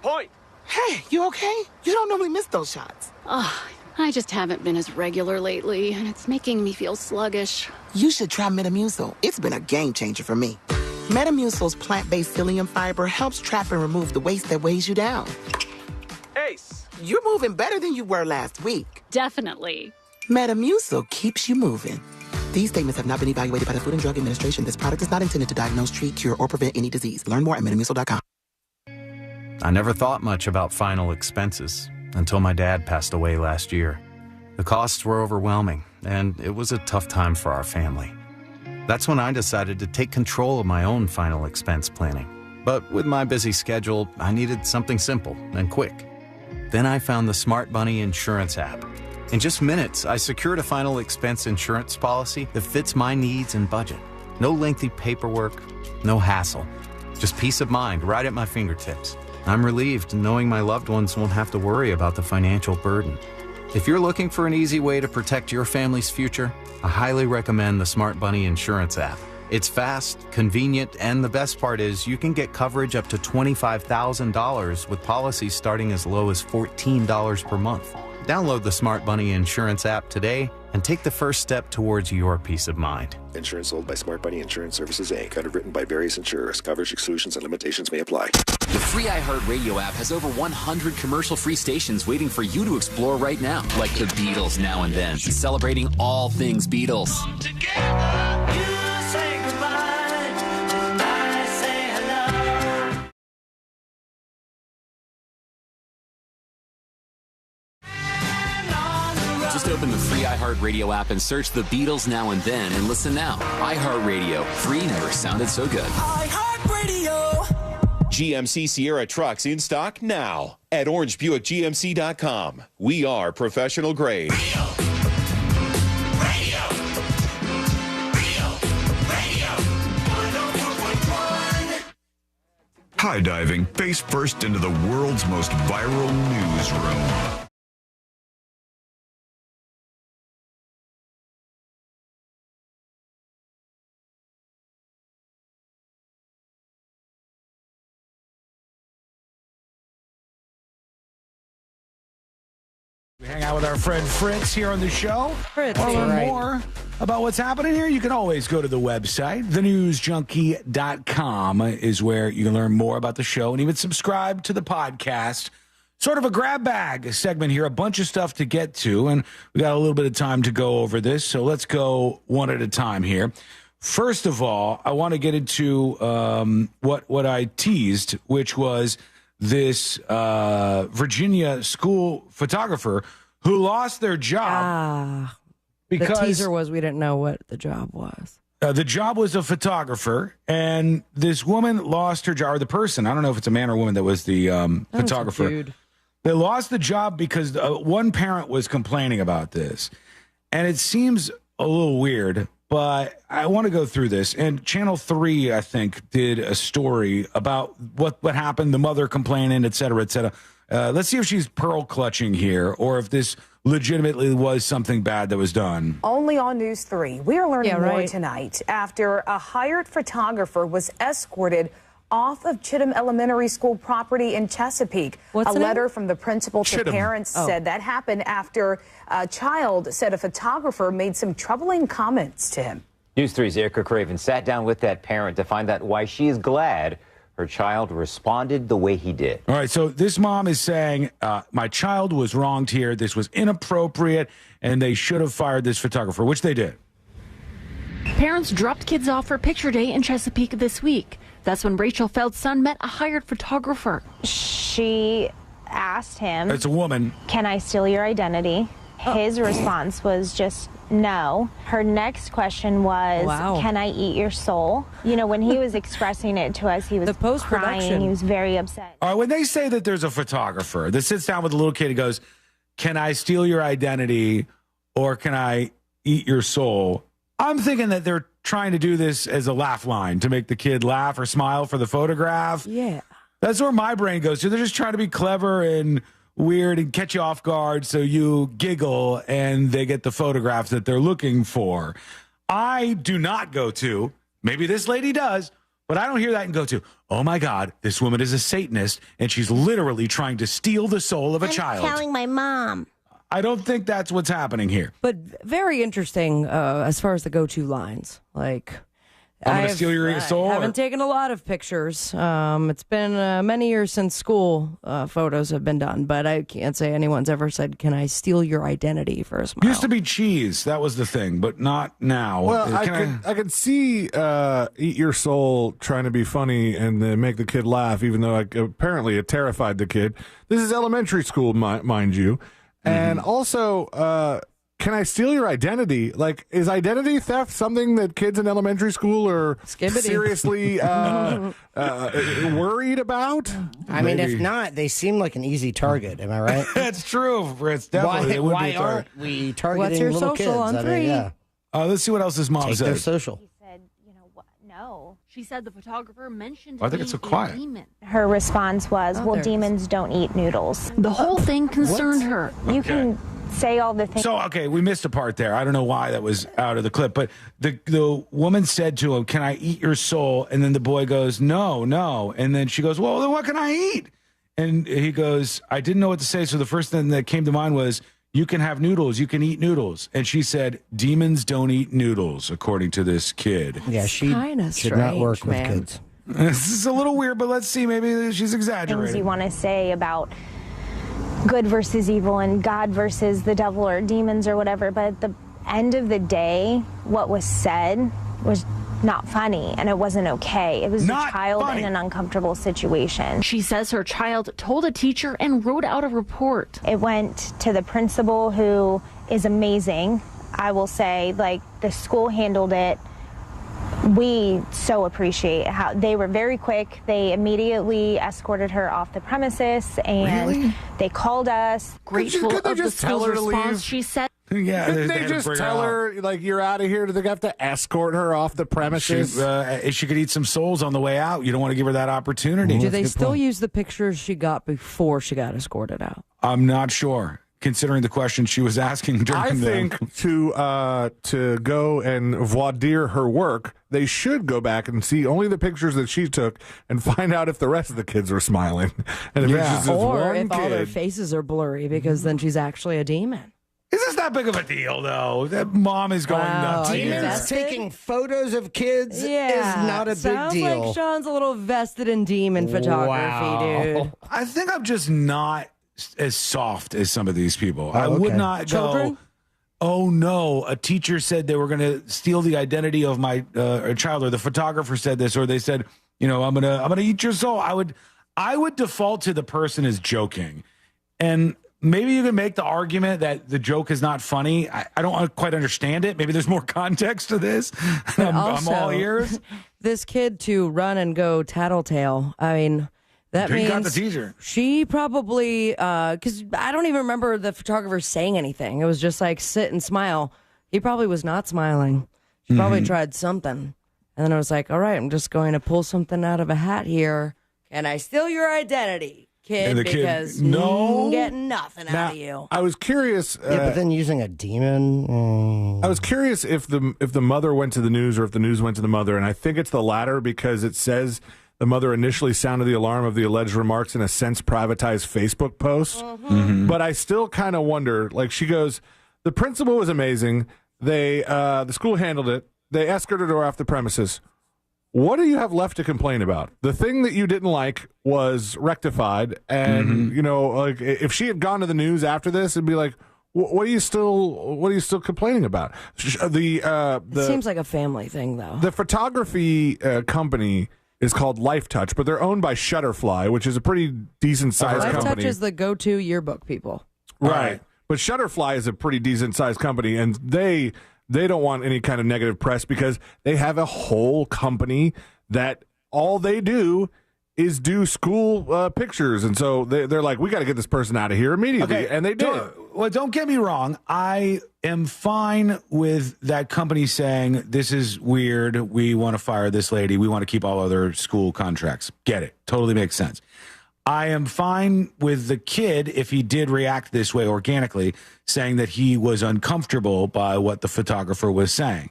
Point. Hey, you okay? You don't normally miss those shots. Oh, I just haven't been as regular lately, and it's making me feel sluggish. You should try Metamucil. It's been a game changer for me. Metamucil's plant-based psyllium fiber helps trap and remove the waste that weighs you down. Ace, you're moving better than you were last week. Definitely. Metamucil keeps you moving. These statements have not been evaluated by the Food and Drug Administration. This product is not intended to diagnose, treat, cure, or prevent any disease. Learn more at metamucil.com. I never thought much about final expenses until my dad passed away last year. The costs were overwhelming, and it was a tough time for our family. That's when I decided to take control of my own final expense planning. But with my busy schedule, I needed something simple and quick. Then I found the Smart Bunny Insurance app. In just minutes, I secured a final expense insurance policy that fits my needs and budget. No lengthy paperwork, no hassle. Just peace of mind right at my fingertips. I'm relieved knowing my loved ones won't have to worry about the financial burden. If you're looking for an easy way to protect your family's future, I highly recommend the Smart Bunny Insurance app. It's fast, convenient, and the best part is you can get coverage up to $25,000 with policies starting as low as $14 per month. Download the Smart Bunny Insurance app today and take the first step towards your peace of mind. Insurance sold by Smart Bunny Insurance Services, Inc. Underwritten by various insurers. Coverage exclusions and limitations may apply. The free iHeartRadio app has over 100 commercial-free stations waiting for you to explore right now. Like the Beatles Now and Then, celebrating all things Beatles. Just open the free iHeartRadio app and search the Beatles Now and Then and listen now. iHeartRadio. Free never sounded so good. iHeartRadio. GMC Sierra trucks in stock now at orangebuickgmc.com. We are professional grade. High diving face first into the world's most viral newsroom. We hang out with our friend Fritz here on the show. Fritz, Want to learn right. more about what's happening here? You can always go to the website. thenewsjunkie.com is where you can learn more about the show and even subscribe to the podcast. Sort of a grab bag segment here, a bunch of stuff to get to, and we got a little bit of time to go over this, so let's go one at a time here. First of all, I want to get into what I teased, which was this Virginia school photographer who lost their job because the teaser was we didn't know what the job was. The job was a photographer, and this woman lost her job, or the person, I don't know if it's a man or woman that was the photographer. Dude. They lost the job because one parent was complaining about this, and it seems a little weird, but I want to go through this. And Channel 3, I think, did a story about what happened, the mother complaining, et cetera, et cetera. Let's see if she's pearl clutching here or if this legitimately was something bad that was done. Only on News 3. We are learning more tonight after a hired photographer was escorted off of Chittum Elementary School property in Chesapeake. What's a the letter name? from the principal to Chittum. parents Oh. said that happened after a child said a photographer made some troubling comments to him. News 3's Erica Craven sat down with that parent to find out why she is glad her child responded the way he did. All right, so this mom is saying, my child was wronged here. This was inappropriate, and they should have fired this photographer, which they did. Parents dropped kids off for picture day in Chesapeake this week. That's when Rachel Feld's son met a hired photographer. She asked him, It's a woman. "Can I steal your identity?" His response was just no. Her next question was, can I eat your soul? You know, when he was expressing it to us, he was crying. He was very upset. All right, when they say that there's a photographer that sits down with a little kid and goes, can I steal your identity or can I eat your soul? I'm thinking that they're trying to do this as a laugh line to make the kid laugh or smile for the photograph. Yeah. That's where my brain goes. So they're just trying to be clever and weird and catch you off guard so you giggle and they get the photograph that they're looking for. I do not go to, maybe this lady does, but I don't hear that and go to, oh my God, this woman is a Satanist and she's literally trying to steal the soul of a child. I'm telling my mom. I don't think that's what's happening here. But very interesting as far as the go-to lines. Like, I'm going to steal your soul. I haven't taken a lot of pictures. It's been many years since school photos have been done, but I can't say anyone's ever said, can I steal your identity for a smile? Used to be cheese. That was the thing, but not now. Well, I could see Eat Your Soul trying to be funny and then make the kid laugh, even though apparently it terrified the kid. This is elementary school, mind you. And also, can I steal your identity? Like, is identity theft something that kids in elementary school are seriously worried about? I mean, if not, they seem like an easy target. Am I right? That's true, Fritz. Definitely. Why aren't we targeting What's your little social kids? on 3? Yeah. Let's see what else his mom Take said. their social. No. She said the photographer mentioned I think it's so quiet. demon. Her response was, well, demons don't eat noodles. The whole thing concerned her. You can say all the things. So, okay, we missed a part there. I don't know why that was out of the clip, but the woman said to him, can I eat your soul? And then the boy goes, no. And then she goes, well, then what can I eat? And he goes, I didn't know what to say. So the first thing that came to mind was, you can have noodles. You can eat noodles. And she said, demons don't eat noodles, according to this kid. Yeah, she should not work with kids. This is a little weird, but let's see. Maybe she's Things exaggerating. you want to say about good versus evil and God versus the devil or demons or whatever. But at the end of the day, what was said was not funny and it wasn't okay. It was Not a child funny. in an uncomfortable situation. She says her child told a teacher and wrote out a report. It went to the principal, who is amazing. I will say, like, the school handled it. We so appreciate how they were very quick. They immediately escorted her off the premises and they called us. Grateful Could they of the just tell school's her to response, leave? she said. Yeah, Couldn't they just tell her, like, you're out of here? Do they have to escort her off the premises? She could eat some souls on the way out. You don't want to give her that opportunity. Do they still use the pictures she got before she got escorted out? I'm not sure, considering the question she was asking during I think to go and voir dire her work, they should go back and see only the pictures that she took and find out if the rest of the kids are smiling. And if it's just this Or one if all their kid. faces are blurry, because then she's actually a demon. Is this that big of a deal, though? That mom is going nuts. Demons taking photos of kids is not a big Sounds deal. like Sean's a little vested in demon photography, dude. I think I'm just not as soft as some of these people. I okay. would not Children? go, oh no, a teacher said they were going to steal the identity of my child, or the photographer said this, or they said, you know, I'm gonna eat your soul. I would default to the person as joking. And maybe you can make the argument that the joke is not funny. I don't quite understand it. Maybe there's more context to this. I'm all ears. This kid to run and go tattletale. I mean, that He means got the teaser. she probably, because I don't even remember the photographer saying anything. It was just like sit and smile. He probably was not smiling. She probably tried something. And then I was like, all right, I'm just going to pull something out of a hat here. Can I steal your identity, kid? And the kid, Because no. I'm getting nothing out of you. I was curious. Yeah, but then using a demon. I was curious if the mother went to the news or if the news went to the mother, and I think it's the latter because it says the mother initially sounded the alarm of the alleged remarks in a since privatized Facebook post. But I still kind of wonder. Like, she goes, the principal was amazing. They the school handled it. They escorted her off the premises. What do you have left to complain about? The thing that you didn't like was rectified, and you know, like, if she had gone to the news after this, it'd be like, what are you still complaining about? It seems like a family thing, though. The photography company is called Lifetouch, but they're owned by Shutterfly, which is a pretty decent sized company. Lifetouch is the go-to yearbook people. Right. But Shutterfly is a pretty decent sized company, and they don't want any kind of negative press because they have a whole company that all they do is do school pictures. And so they're like, we got to get this person out of here immediately. Okay, and they did. Well, don't get me wrong. I am fine with that company saying, this is weird. We want to fire this lady. We want to keep all other school contracts. Get it. Totally makes sense. I am fine with the kid, if he did react this way organically, saying that he was uncomfortable by what the photographer was saying.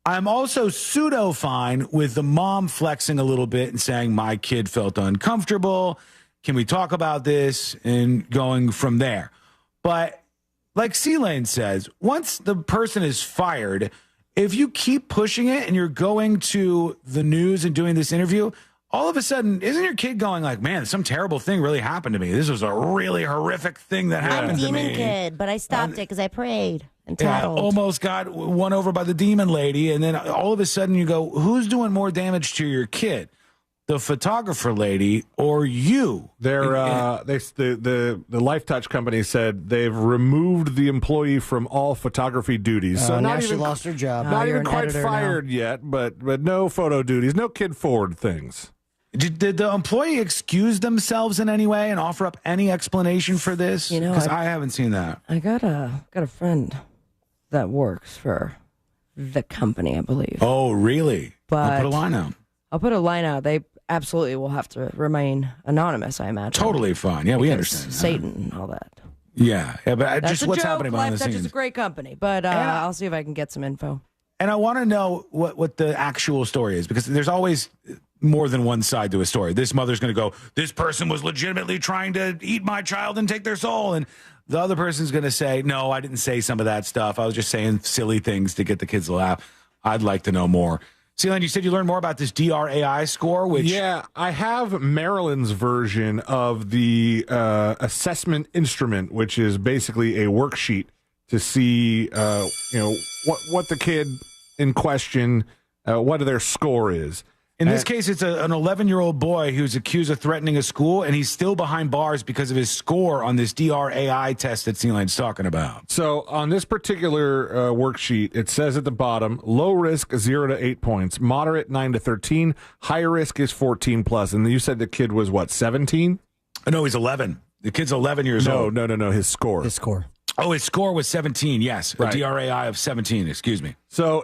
I'm also pseudo fine with the mom flexing a little bit and saying, my kid felt uncomfortable. Can we talk about this? And going from there. But like C-Lane says, once the person is fired, if you keep pushing it and you're going to the news and doing this interview, all of a sudden, isn't your kid going like, man, some terrible thing really happened to me. This was a really horrific thing that happened to me. I'm a demon kid, but I stopped it because I prayed and tattled. Almost got won over by the demon lady. And then all of a sudden you go, who's doing more damage to your kid? The photographer lady or you? The Life Touch company said they've removed the employee from all photography duties. So now not she even lost her job. Not even quite editor fired yet, but no photo duties, no kid forward things. Did the employee excuse themselves in any way and offer up any explanation for this? You know, because I haven't seen that. I got a friend that works for the company, I believe. Oh, really? But I'll put a line out. I'll put a line out. They absolutely will have to remain anonymous, I imagine. Totally fine. Yeah, we Because understand. Satan and all that. Yeah, but That's just a what's joke. happening behind Life the Touch scenes. is a great company, but I'll see if I can get some info. And I want to know what the actual story is, because there's always more than one side to a story. This mother's going to go, this person was legitimately trying to eat my child and take their soul. And the other person's going to say, no, I didn't say some of that stuff. I was just saying silly things to get the kids to laugh. I'd like to know more. Celine, you said you learned more about this DRAI score, which... Yeah, I have Maryland's version of the assessment instrument, which is basically a worksheet to see, what the kid in question, what their score is. In this case, it's an 11-year-old boy who's accused of threatening a school, and he's still behind bars because of his score on this DRAI test that Celine's talking about. So on this particular worksheet, it says at the bottom, low risk 0 to 8 points, moderate 9 to 13, high risk is 14 plus. And you said the kid was what, 17? No, he's 11. The kid's 11 years old. No, his score. Oh, his score was 17, yes. Right. A DRAI of 17, excuse me. So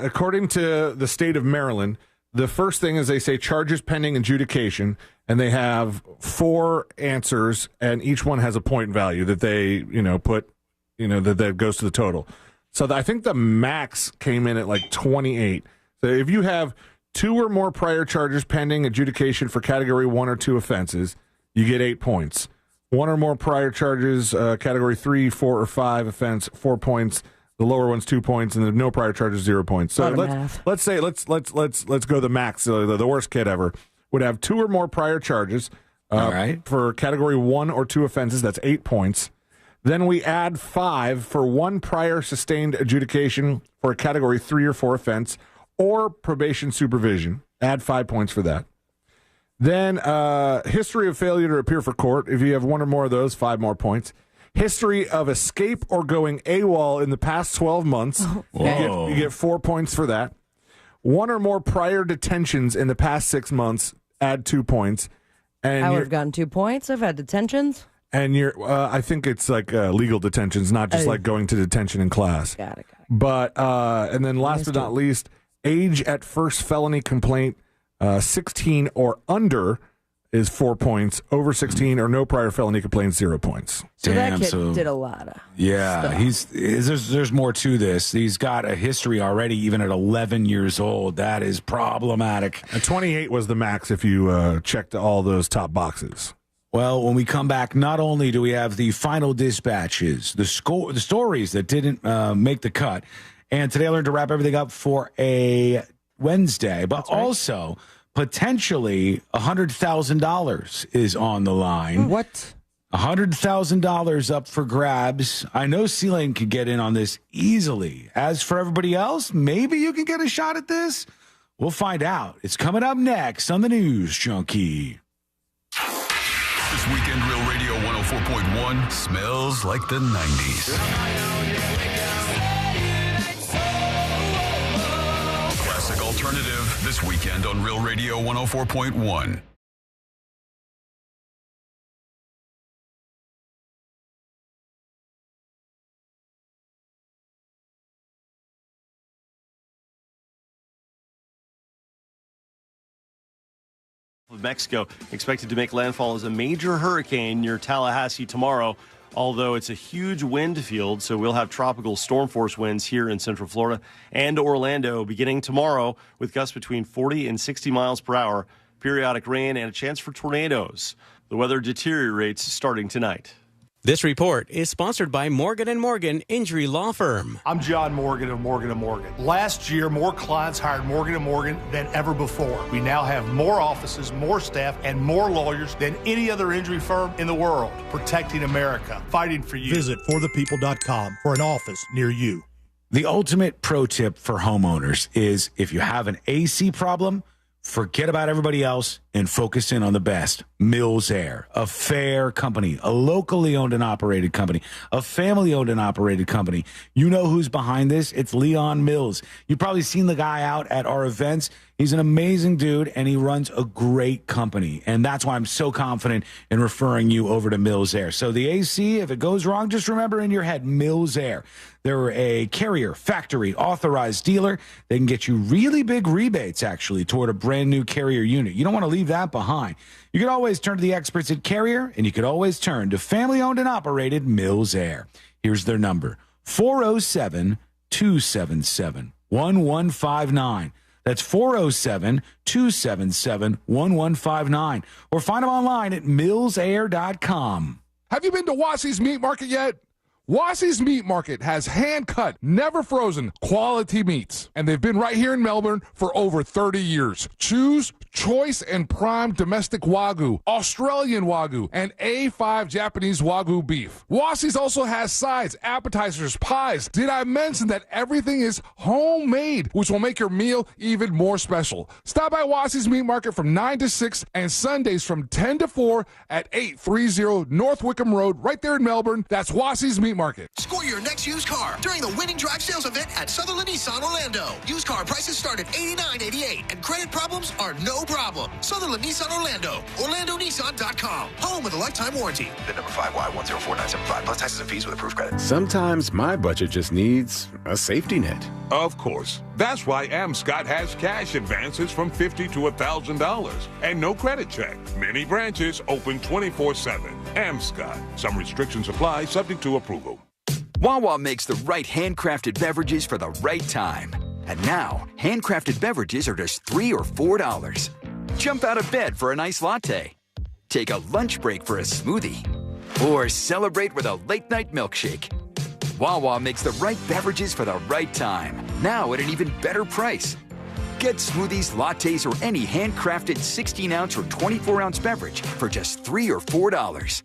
according to the state of Maryland, the first thing is they say charges pending adjudication, and they have 4 answers, and each one has a point value that they, put, that goes to the total. So I think the max came in at like 28. So if you have 2 or more prior charges pending adjudication for category 1 or 2 offenses, you get 8 points. 1 or more prior charges, category 3, 4, or 5 offense, 4 points. The lower one's 2 points, and the no prior charges 0 points. So let's go the max. The worst kid ever would have 2 or more prior charges. All right. For category 1 or 2 offenses, that's 8 points. Then we add 5 for 1 prior sustained adjudication for a category 3 or 4 offense or probation supervision. Add 5 points for that. Then history of failure to appear for court. If you have 1 or more of those, 5 more points. History of escape or going AWOL in the past 12 months. You get 4 points for that. 1 or more prior detentions in the past 6 months, add 2 points. And I would have gotten 2 points. I've had detentions. And I think it's like legal detentions, not just like going to detention in class. Got it. But, and then last but not least, age at first felony complaint, 16 or under is 4 points. Over 16 or no prior felony complaints, 0 points. So that kid did a lot of stuff. There's more to this. He's got a history already, even at 11 years old. That is problematic. And 28 was the max if you checked all those top boxes. Well, when we come back, not only do we have the final dispatches, the stories that didn't make the cut, and today I learned to wrap everything up for a Wednesday, but also potentially $100,000 is on the line. What? $100,000 up for grabs. I know C-Lane could get in on this easily. As for everybody else, maybe you can get a shot at this. We'll find out. It's coming up next on the News Junkie. This weekend, Real Radio 104.9 104.1 smells like the 90s. Classic alternative this weekend on Real Radio 104.1. Of Mexico expected to make landfall as a major hurricane near Tallahassee tomorrow, although it's a huge wind field, so we'll have tropical storm force winds here in Central Florida and Orlando beginning tomorrow with gusts between 40 and 60 miles per hour, periodic rain, and a chance for tornadoes. The weather deteriorates starting tonight. This report is sponsored by Morgan & Morgan Injury Law Firm. I'm John Morgan of Morgan & Morgan. Last year, more clients hired Morgan & Morgan than ever before. We now have more offices, more staff, and more lawyers than any other injury firm in the world, protecting America, fighting for you. Visit forthepeople.com for an office near you. The ultimate pro tip for homeowners is if you have an AC problem, forget about everybody else and focus in on the best. Mills Air, a fair company, a locally owned and operated company, a family owned and operated company. You know who's behind this? It's Leon Mills. You've probably seen the guy out at our events. He's an amazing dude, and he runs a great company. And that's why I'm so confident in referring you over to Mills Air. So the AC, if it goes wrong, just remember in your head, Mills Air. They're a Carrier factory authorized dealer. They can get you really big rebates, actually, toward a brand new Carrier unit. You don't want to leave that behind. You can always turn to the experts at Carrier, and you can always turn to family-owned and operated Mills Air. Here's their number, 407-277-1159. That's 407-277-1159. Or find them online at millsair.com. Have you been to Wassey's Meat Market yet? Wassey's Meat Market has hand-cut, never frozen, quality meats. And they've been right here in Melbourne for over 30 years. Choose choice and prime domestic Wagyu, Australian Wagyu, and A5 Japanese Wagyu beef. Wassey's also has sides, appetizers, pies. Did I mention that everything is homemade, which will make your meal even more special? Stop by Wassey's Meat Market from 9 to 6 and Sundays from 10 to 4 at 830 North Wickham Road, right there in Melbourne. That's Wassey's Meat Market. Score your next used car during the Winning Drive sales event at Sutherland Nissan Orlando. Used car prices start at $89.88 and credit problems are no problem. Sutherland Nissan Orlando. OrlandoNissan.com. Home with a lifetime warranty. The number 5Y104975 plus taxes and fees with approved credit. Sometimes my budget just needs a safety net. Of course. That's why Amscott has cash advances from $50 to $1,000 and no credit check. Many branches open 24/7. Amscott. Some restrictions apply, subject to approval. Wawa makes the right handcrafted beverages for the right time. And now, handcrafted beverages are just $3 or $4. Jump out of bed for a nice latte. Take a lunch break for a smoothie. Or celebrate with a late-night milkshake. Wawa makes the right beverages for the right time. Now at an even better price. Get smoothies, lattes, or any handcrafted 16-ounce or 24-ounce beverage for just $3 or $4.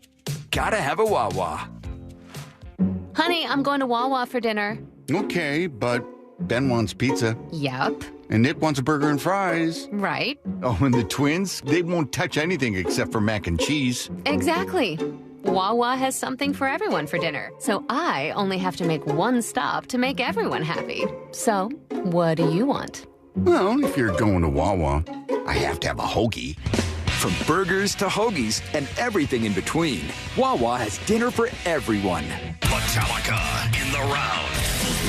Gotta have a Wawa. Honey, I'm going to Wawa for dinner. Okay, but Ben wants pizza. Yep. And Nick wants a burger and fries. Right. Oh, and the twins, they won't touch anything except for mac and cheese. Exactly. Wawa has something for everyone for dinner, so I only have to make one stop to make everyone happy. So, what do you want? Well, if you're going to Wawa, I have to have a hoagie. From burgers to hoagies and everything in between, Wawa has dinner for everyone. Metallica in the round. The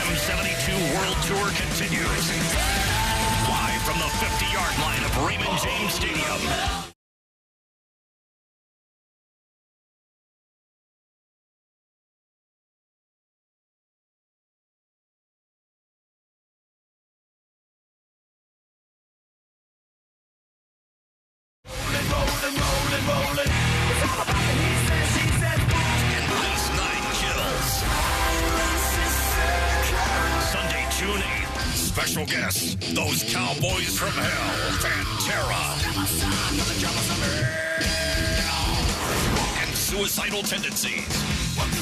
M72 World Tour continues. Live from the 50-yard line of Raymond James Stadium. Special guests, those cowboys from hell, Pantera, and Suicidal Tendencies.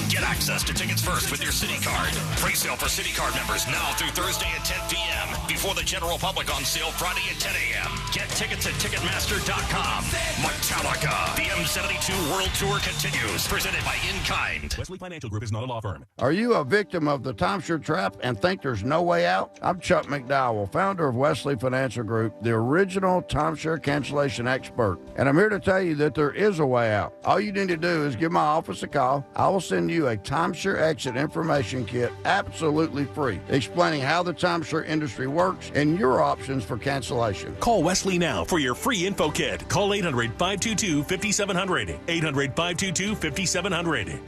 Get access to tickets first with your Citi card. Pre-sale for Citi card members now through Thursday at 10 p.m. before for the general public on sale Friday at 10 a.m. Get tickets at Ticketmaster.com. Metallica. The M72 World Tour continues. Presented by In Kind. Wesley Financial Group is not a law firm. Are you a victim of the timeshare trap and think there's no way out? I'm Chuck McDowell, founder of Wesley Financial Group, the original timeshare cancellation expert. And I'm here to tell you that there is a way out. All you need to do is give my office a call. I will send you a timeshare exit information kit absolutely free, explaining how the timeshare industry works and your options for cancellation. Call Wesley now for your free info kit. Call 800-522-5700. 800-522-5700.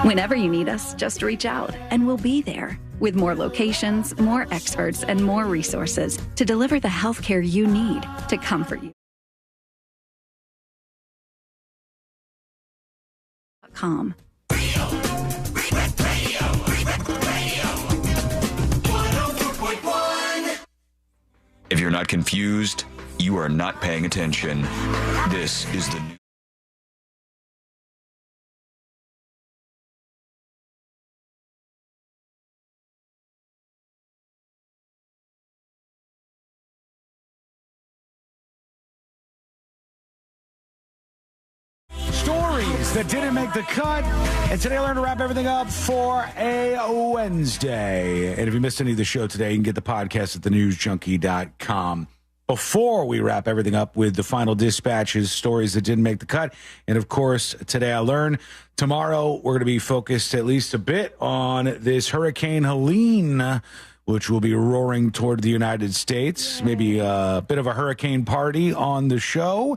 Whenever you need us, just reach out and we'll be there with more locations, more experts, and more resources to deliver the healthcare you need to comfort you. .com. If you're not confused, you are not paying attention. This is the new. Stories that didn't make the cut. And today I learned to wrap everything up for a Wednesday. And if you missed any of the show today, you can get the podcast at thenewsjunkie.com. Before we wrap everything up with the final dispatches, stories that didn't make the cut. And of course, today I learned. Tomorrow we're going to be focused at least a bit on this Hurricane Helene, which will be roaring toward the United States. Maybe a bit of a hurricane party on the show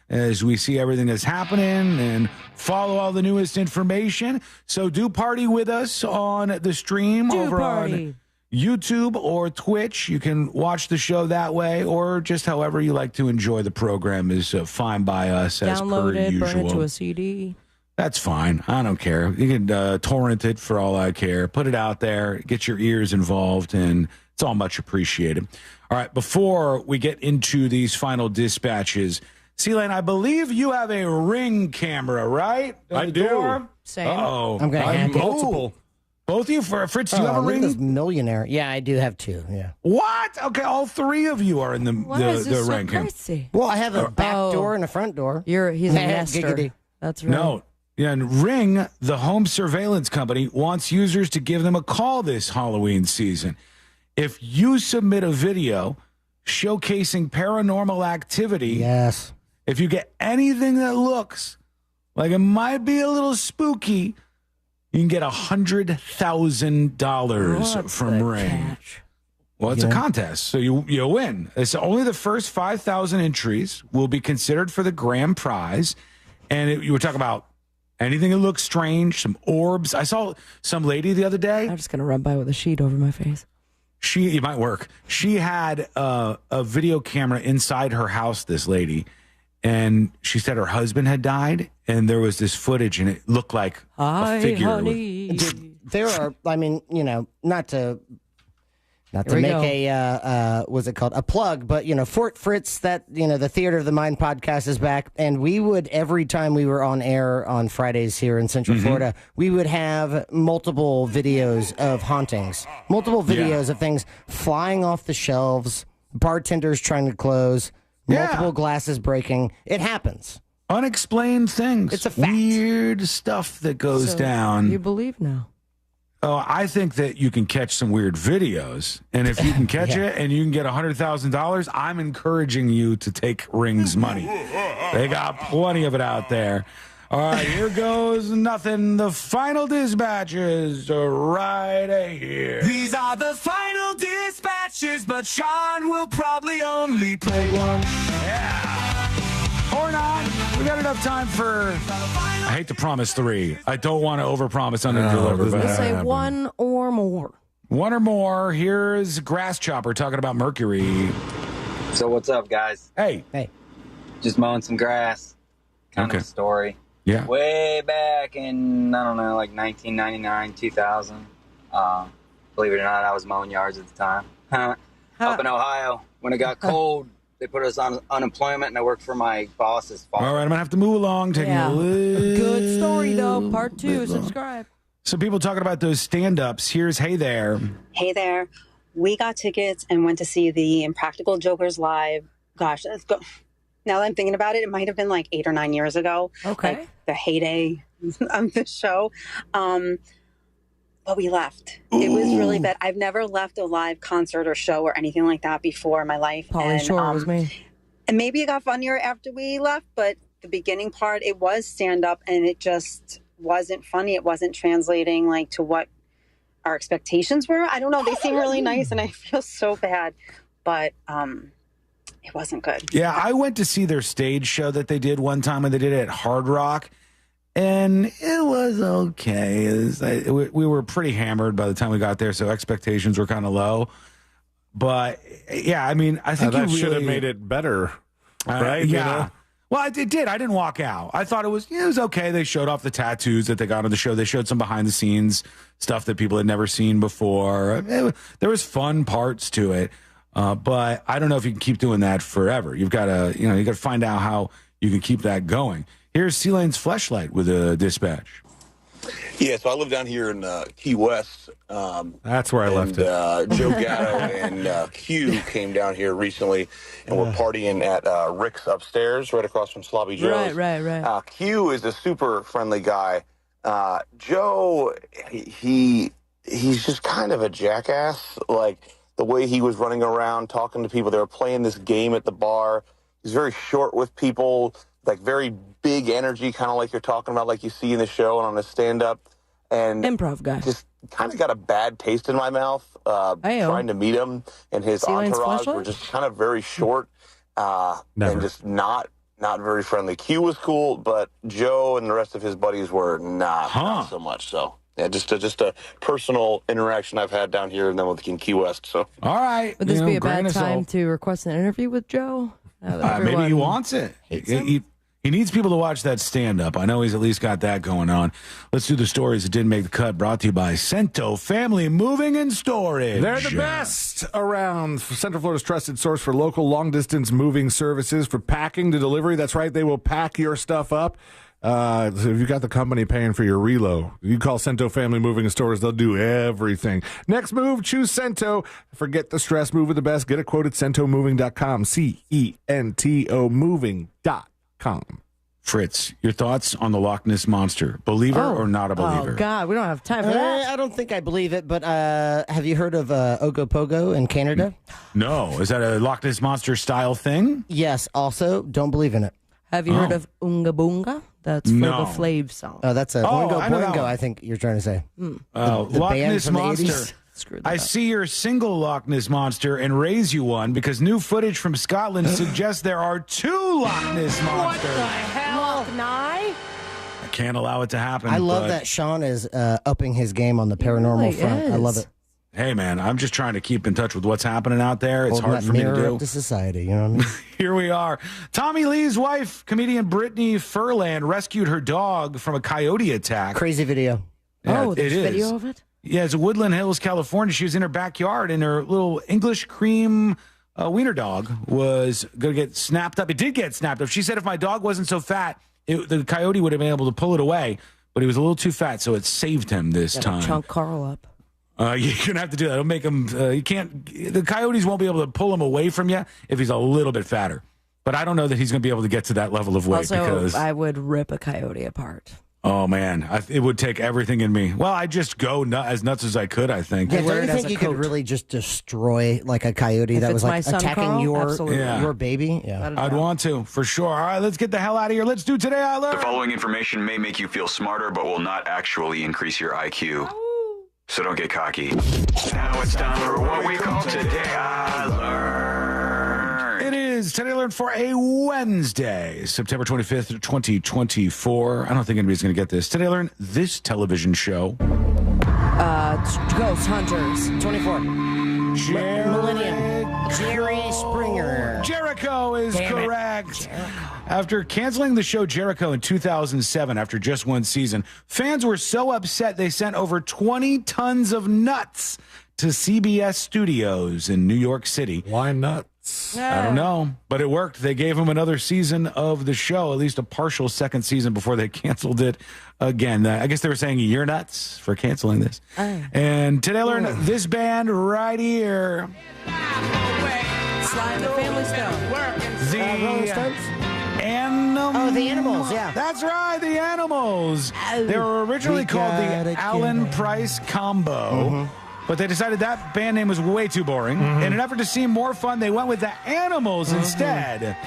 as we see everything that's happening and follow all the newest information. So do party with us on the stream on YouTube or Twitch. You can watch the show that way, or just however you like to enjoy the program is fine by us. As Download per it, usual. burn it to a CD. That's fine. I don't care. You can torrent it for all I care. Put it out there. Get your ears involved, and it's all much appreciated. All right, before we get into these final dispatches, Helene, I believe you have a Ring camera, right? I do. Same. Uh-oh. I'm going to have multiple. Both of you? Fritz, do you have a look at Ring? this millionaire. Yeah, I do have two. Yeah. What? Okay, all three of you are in the Ring camera. Well, I have a back door and a front door. He's a nester. Giggity. That's right. No. Yeah, and Ring, the home surveillance company, wants users to give them a call this Halloween season. If you submit a video showcasing paranormal activity, yes. If you get anything that looks like it might be a little spooky, you can get $100,000 from Ring. Catch? Well, it's a contest, so you win. It's only the first 5,000 entries will be considered for the grand prize, and you were talking about anything that looks strange, some orbs. I saw some lady the other day. I'm just gonna run by with a sheet over my face. It might work. She had a video camera inside her house. This lady. And she said her husband had died, and there was this footage, and it looked like a figure. Honey. There are, I mean, not to make what's it called? A plug, but, Fort Fritz, that, the Theater of the Mind podcast is back. And we would, every time we were on air on Fridays here in Central Florida, we would have multiple videos of hauntings, multiple videos of things flying off the shelves, bartenders trying to close, multiple glasses breaking. It happens. Unexplained things. It's a fact. Weird stuff that goes down. You believe now? Oh, I think that you can catch some weird videos. And if you can catch it and you can get $100,000, I'm encouraging you to take Ring's money. They got plenty of it out there. All right, here goes nothing. The final dispatches are right here. These are the final dispatches, but Sean will probably only play one. Yeah. Or not. We got enough time for, I hate to promise 3. I don't want to overpromise, underdeliver. But Let's say 1 or more. 1 or more. Here's Grass Chopper talking about Mercury. So what's up, guys? Hey. Just mowing some grass. Kind of a story. Yeah. Way back in, I don't know, like 1999, 2000. Believe it or not, I was mowing yards at the time. Up in Ohio, when it got cold, they put us on unemployment, and I worked for my boss's father. All right, I'm going to have to move along. Taking a little Good story, though. Part 2. Subscribe. Some people talking about those stand-ups. Here's Hey There. Hey there. We got tickets and went to see the Impractical Jokers live. Gosh, now that I'm thinking about it, it might have been like 8 or 9 years ago. Okay. Like the heyday of the show. But we left. It was really bad. I've never left a live concert or show or anything like that before in my life. Pauly Shore was me. And maybe it got funnier after we left, but the beginning part, it was stand-up, and it just wasn't funny. It wasn't translating like to what our expectations were. I don't know. They seem really nice, and I feel so bad. But it wasn't good. Yeah, I went to see their stage show that they did one time when they did it at Hard Rock. And it was okay. We were pretty hammered by the time we got there, so expectations were kind of low. But, yeah, I mean, I think that should have made it better, right? Yeah. You know? Well, it did. I didn't walk out. I thought it was okay. They showed off the tattoos that they got on the show. They showed some behind-the-scenes stuff that people had never seen before. There was fun parts to it. But I don't know if you can keep doing that forever. You've got to find out how you can keep that going. Here's C-Lane's Fleshlight with a dispatch. Yeah, so I live down here in Key West. That's where I left it. Joe Gatto and Q came down here recently, and we're partying at Rick's upstairs, right across from Sloppy Joe's. Right. Q is a super friendly guy. Joe, he's just kind of a jackass. Like, the way he was running around, talking to people. They were playing this game at the bar. He's very short with people, like very big energy, kind of like you're talking about, like you see in the show and on the stand-up. And improv guy. Just kind of got a bad taste in my mouth trying to meet him. And his entourage were just kind of very short and just not very friendly. Q was cool, but Joe and the rest of his buddies were not so much. So, yeah, just a personal interaction I've had down here and then with Key West. So, all right. Would this be a bad time to request an interview with Joe? Maybe he wants it. He needs people to watch that stand-up. I know he's at least got that going on. Let's do the stories that didn't make the cut, brought to you by Cento Family Moving and Storage. They're the best around. Central Florida's trusted source for local long-distance moving services, for packing to delivery. That's right, they will pack your stuff up. So if you got the company paying for your reload, you call Cento Family Moving and Storage. They'll do everything. Next move, choose Cento. Forget the stress. Move with the best. Get a quote at CentoMoving.com. CENTO Moving.com. Fritz, your thoughts on the Loch Ness Monster? Believer or not a believer? Oh, God, we don't have time for that. I don't think I believe it, but have you heard of Ogopogo in Canada? No. Is that a Loch Ness Monster style thing? Yes. Also, don't believe in it. Have you heard of Oonga Boonga? That's for the Flav song. Oh, that's a Oingo Boingo, I think you're trying to say. The Loch Ness Monster. I see you're a single Loch Ness Monster and raise you one because new footage from Scotland suggests there are 2 Loch Ness Monsters. What the hell? Loch Nye? I can't allow it to happen. I love that Sean is upping his game on the paranormal front. I love it. Hey, man, I'm just trying to keep in touch with what's happening out there. It's hard for me to do. Up to society, you know what I mean? Here we are. Tommy Lee's wife, comedian Brittany Furland, rescued her dog from a coyote attack. Crazy video. Yeah, there's video of it? Yeah, it's in Woodland Hills, California. She was in her backyard, and her little English cream wiener dog was going to get snapped up. It did get snapped up. She said if my dog wasn't so fat, the coyote would have been able to pull it away, but he was a little too fat, so it saved him this time. Chunk Carl up. You're going to have to do that. It'll make him, the coyotes won't be able to pull him away from you if he's a little bit fatter. But I don't know that he's going to be able to get to that level of weight. Also, because I would rip a coyote apart. Oh, man. It would take everything in me. Well, I'd just go as nuts as I could, I think. Yeah, don't you think you could really just destroy like a coyote that was like attacking your baby? Yeah, I'd want to, for sure. All right, let's get the hell out of here. Let's do Today I Learned. The following information may make you feel smarter, but will not actually increase your IQ. So don't get cocky. Now it's time for what we call Today I Learned. It is Today I Learned for a Wednesday, September 25th, 2024. I don't think anybody's going to get this. Today I Learned this television show. Ghost Hunters. 24. Millennium. Jerry Springer. Jericho is correct. After canceling the show Jericho in 2007 after just one season, fans were so upset they sent over 20 tons of nuts to CBS Studios in New York City. Why nuts? I don't know, but it worked. They gave him another season of the show, at least a partial second season before they canceled it again. I guess they were saying you're nuts for canceling this. And today I learned this band right here. Sly and the Family Stone. Rolling Stones? The Animals, yeah. That's right, the Animals. They were originally called the Allen Price Combo. But they decided that band name was way too boring. In an effort to seem more fun, they went with the Animals instead,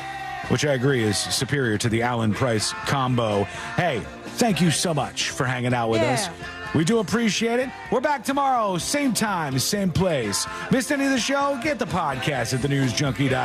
which I agree is superior to the Allen Price Combo. Hey, thank you so much for hanging out with us. We do appreciate it. We're back tomorrow, same time, same place. Missed any of the show? Get the podcast at thenewsjunkie.com.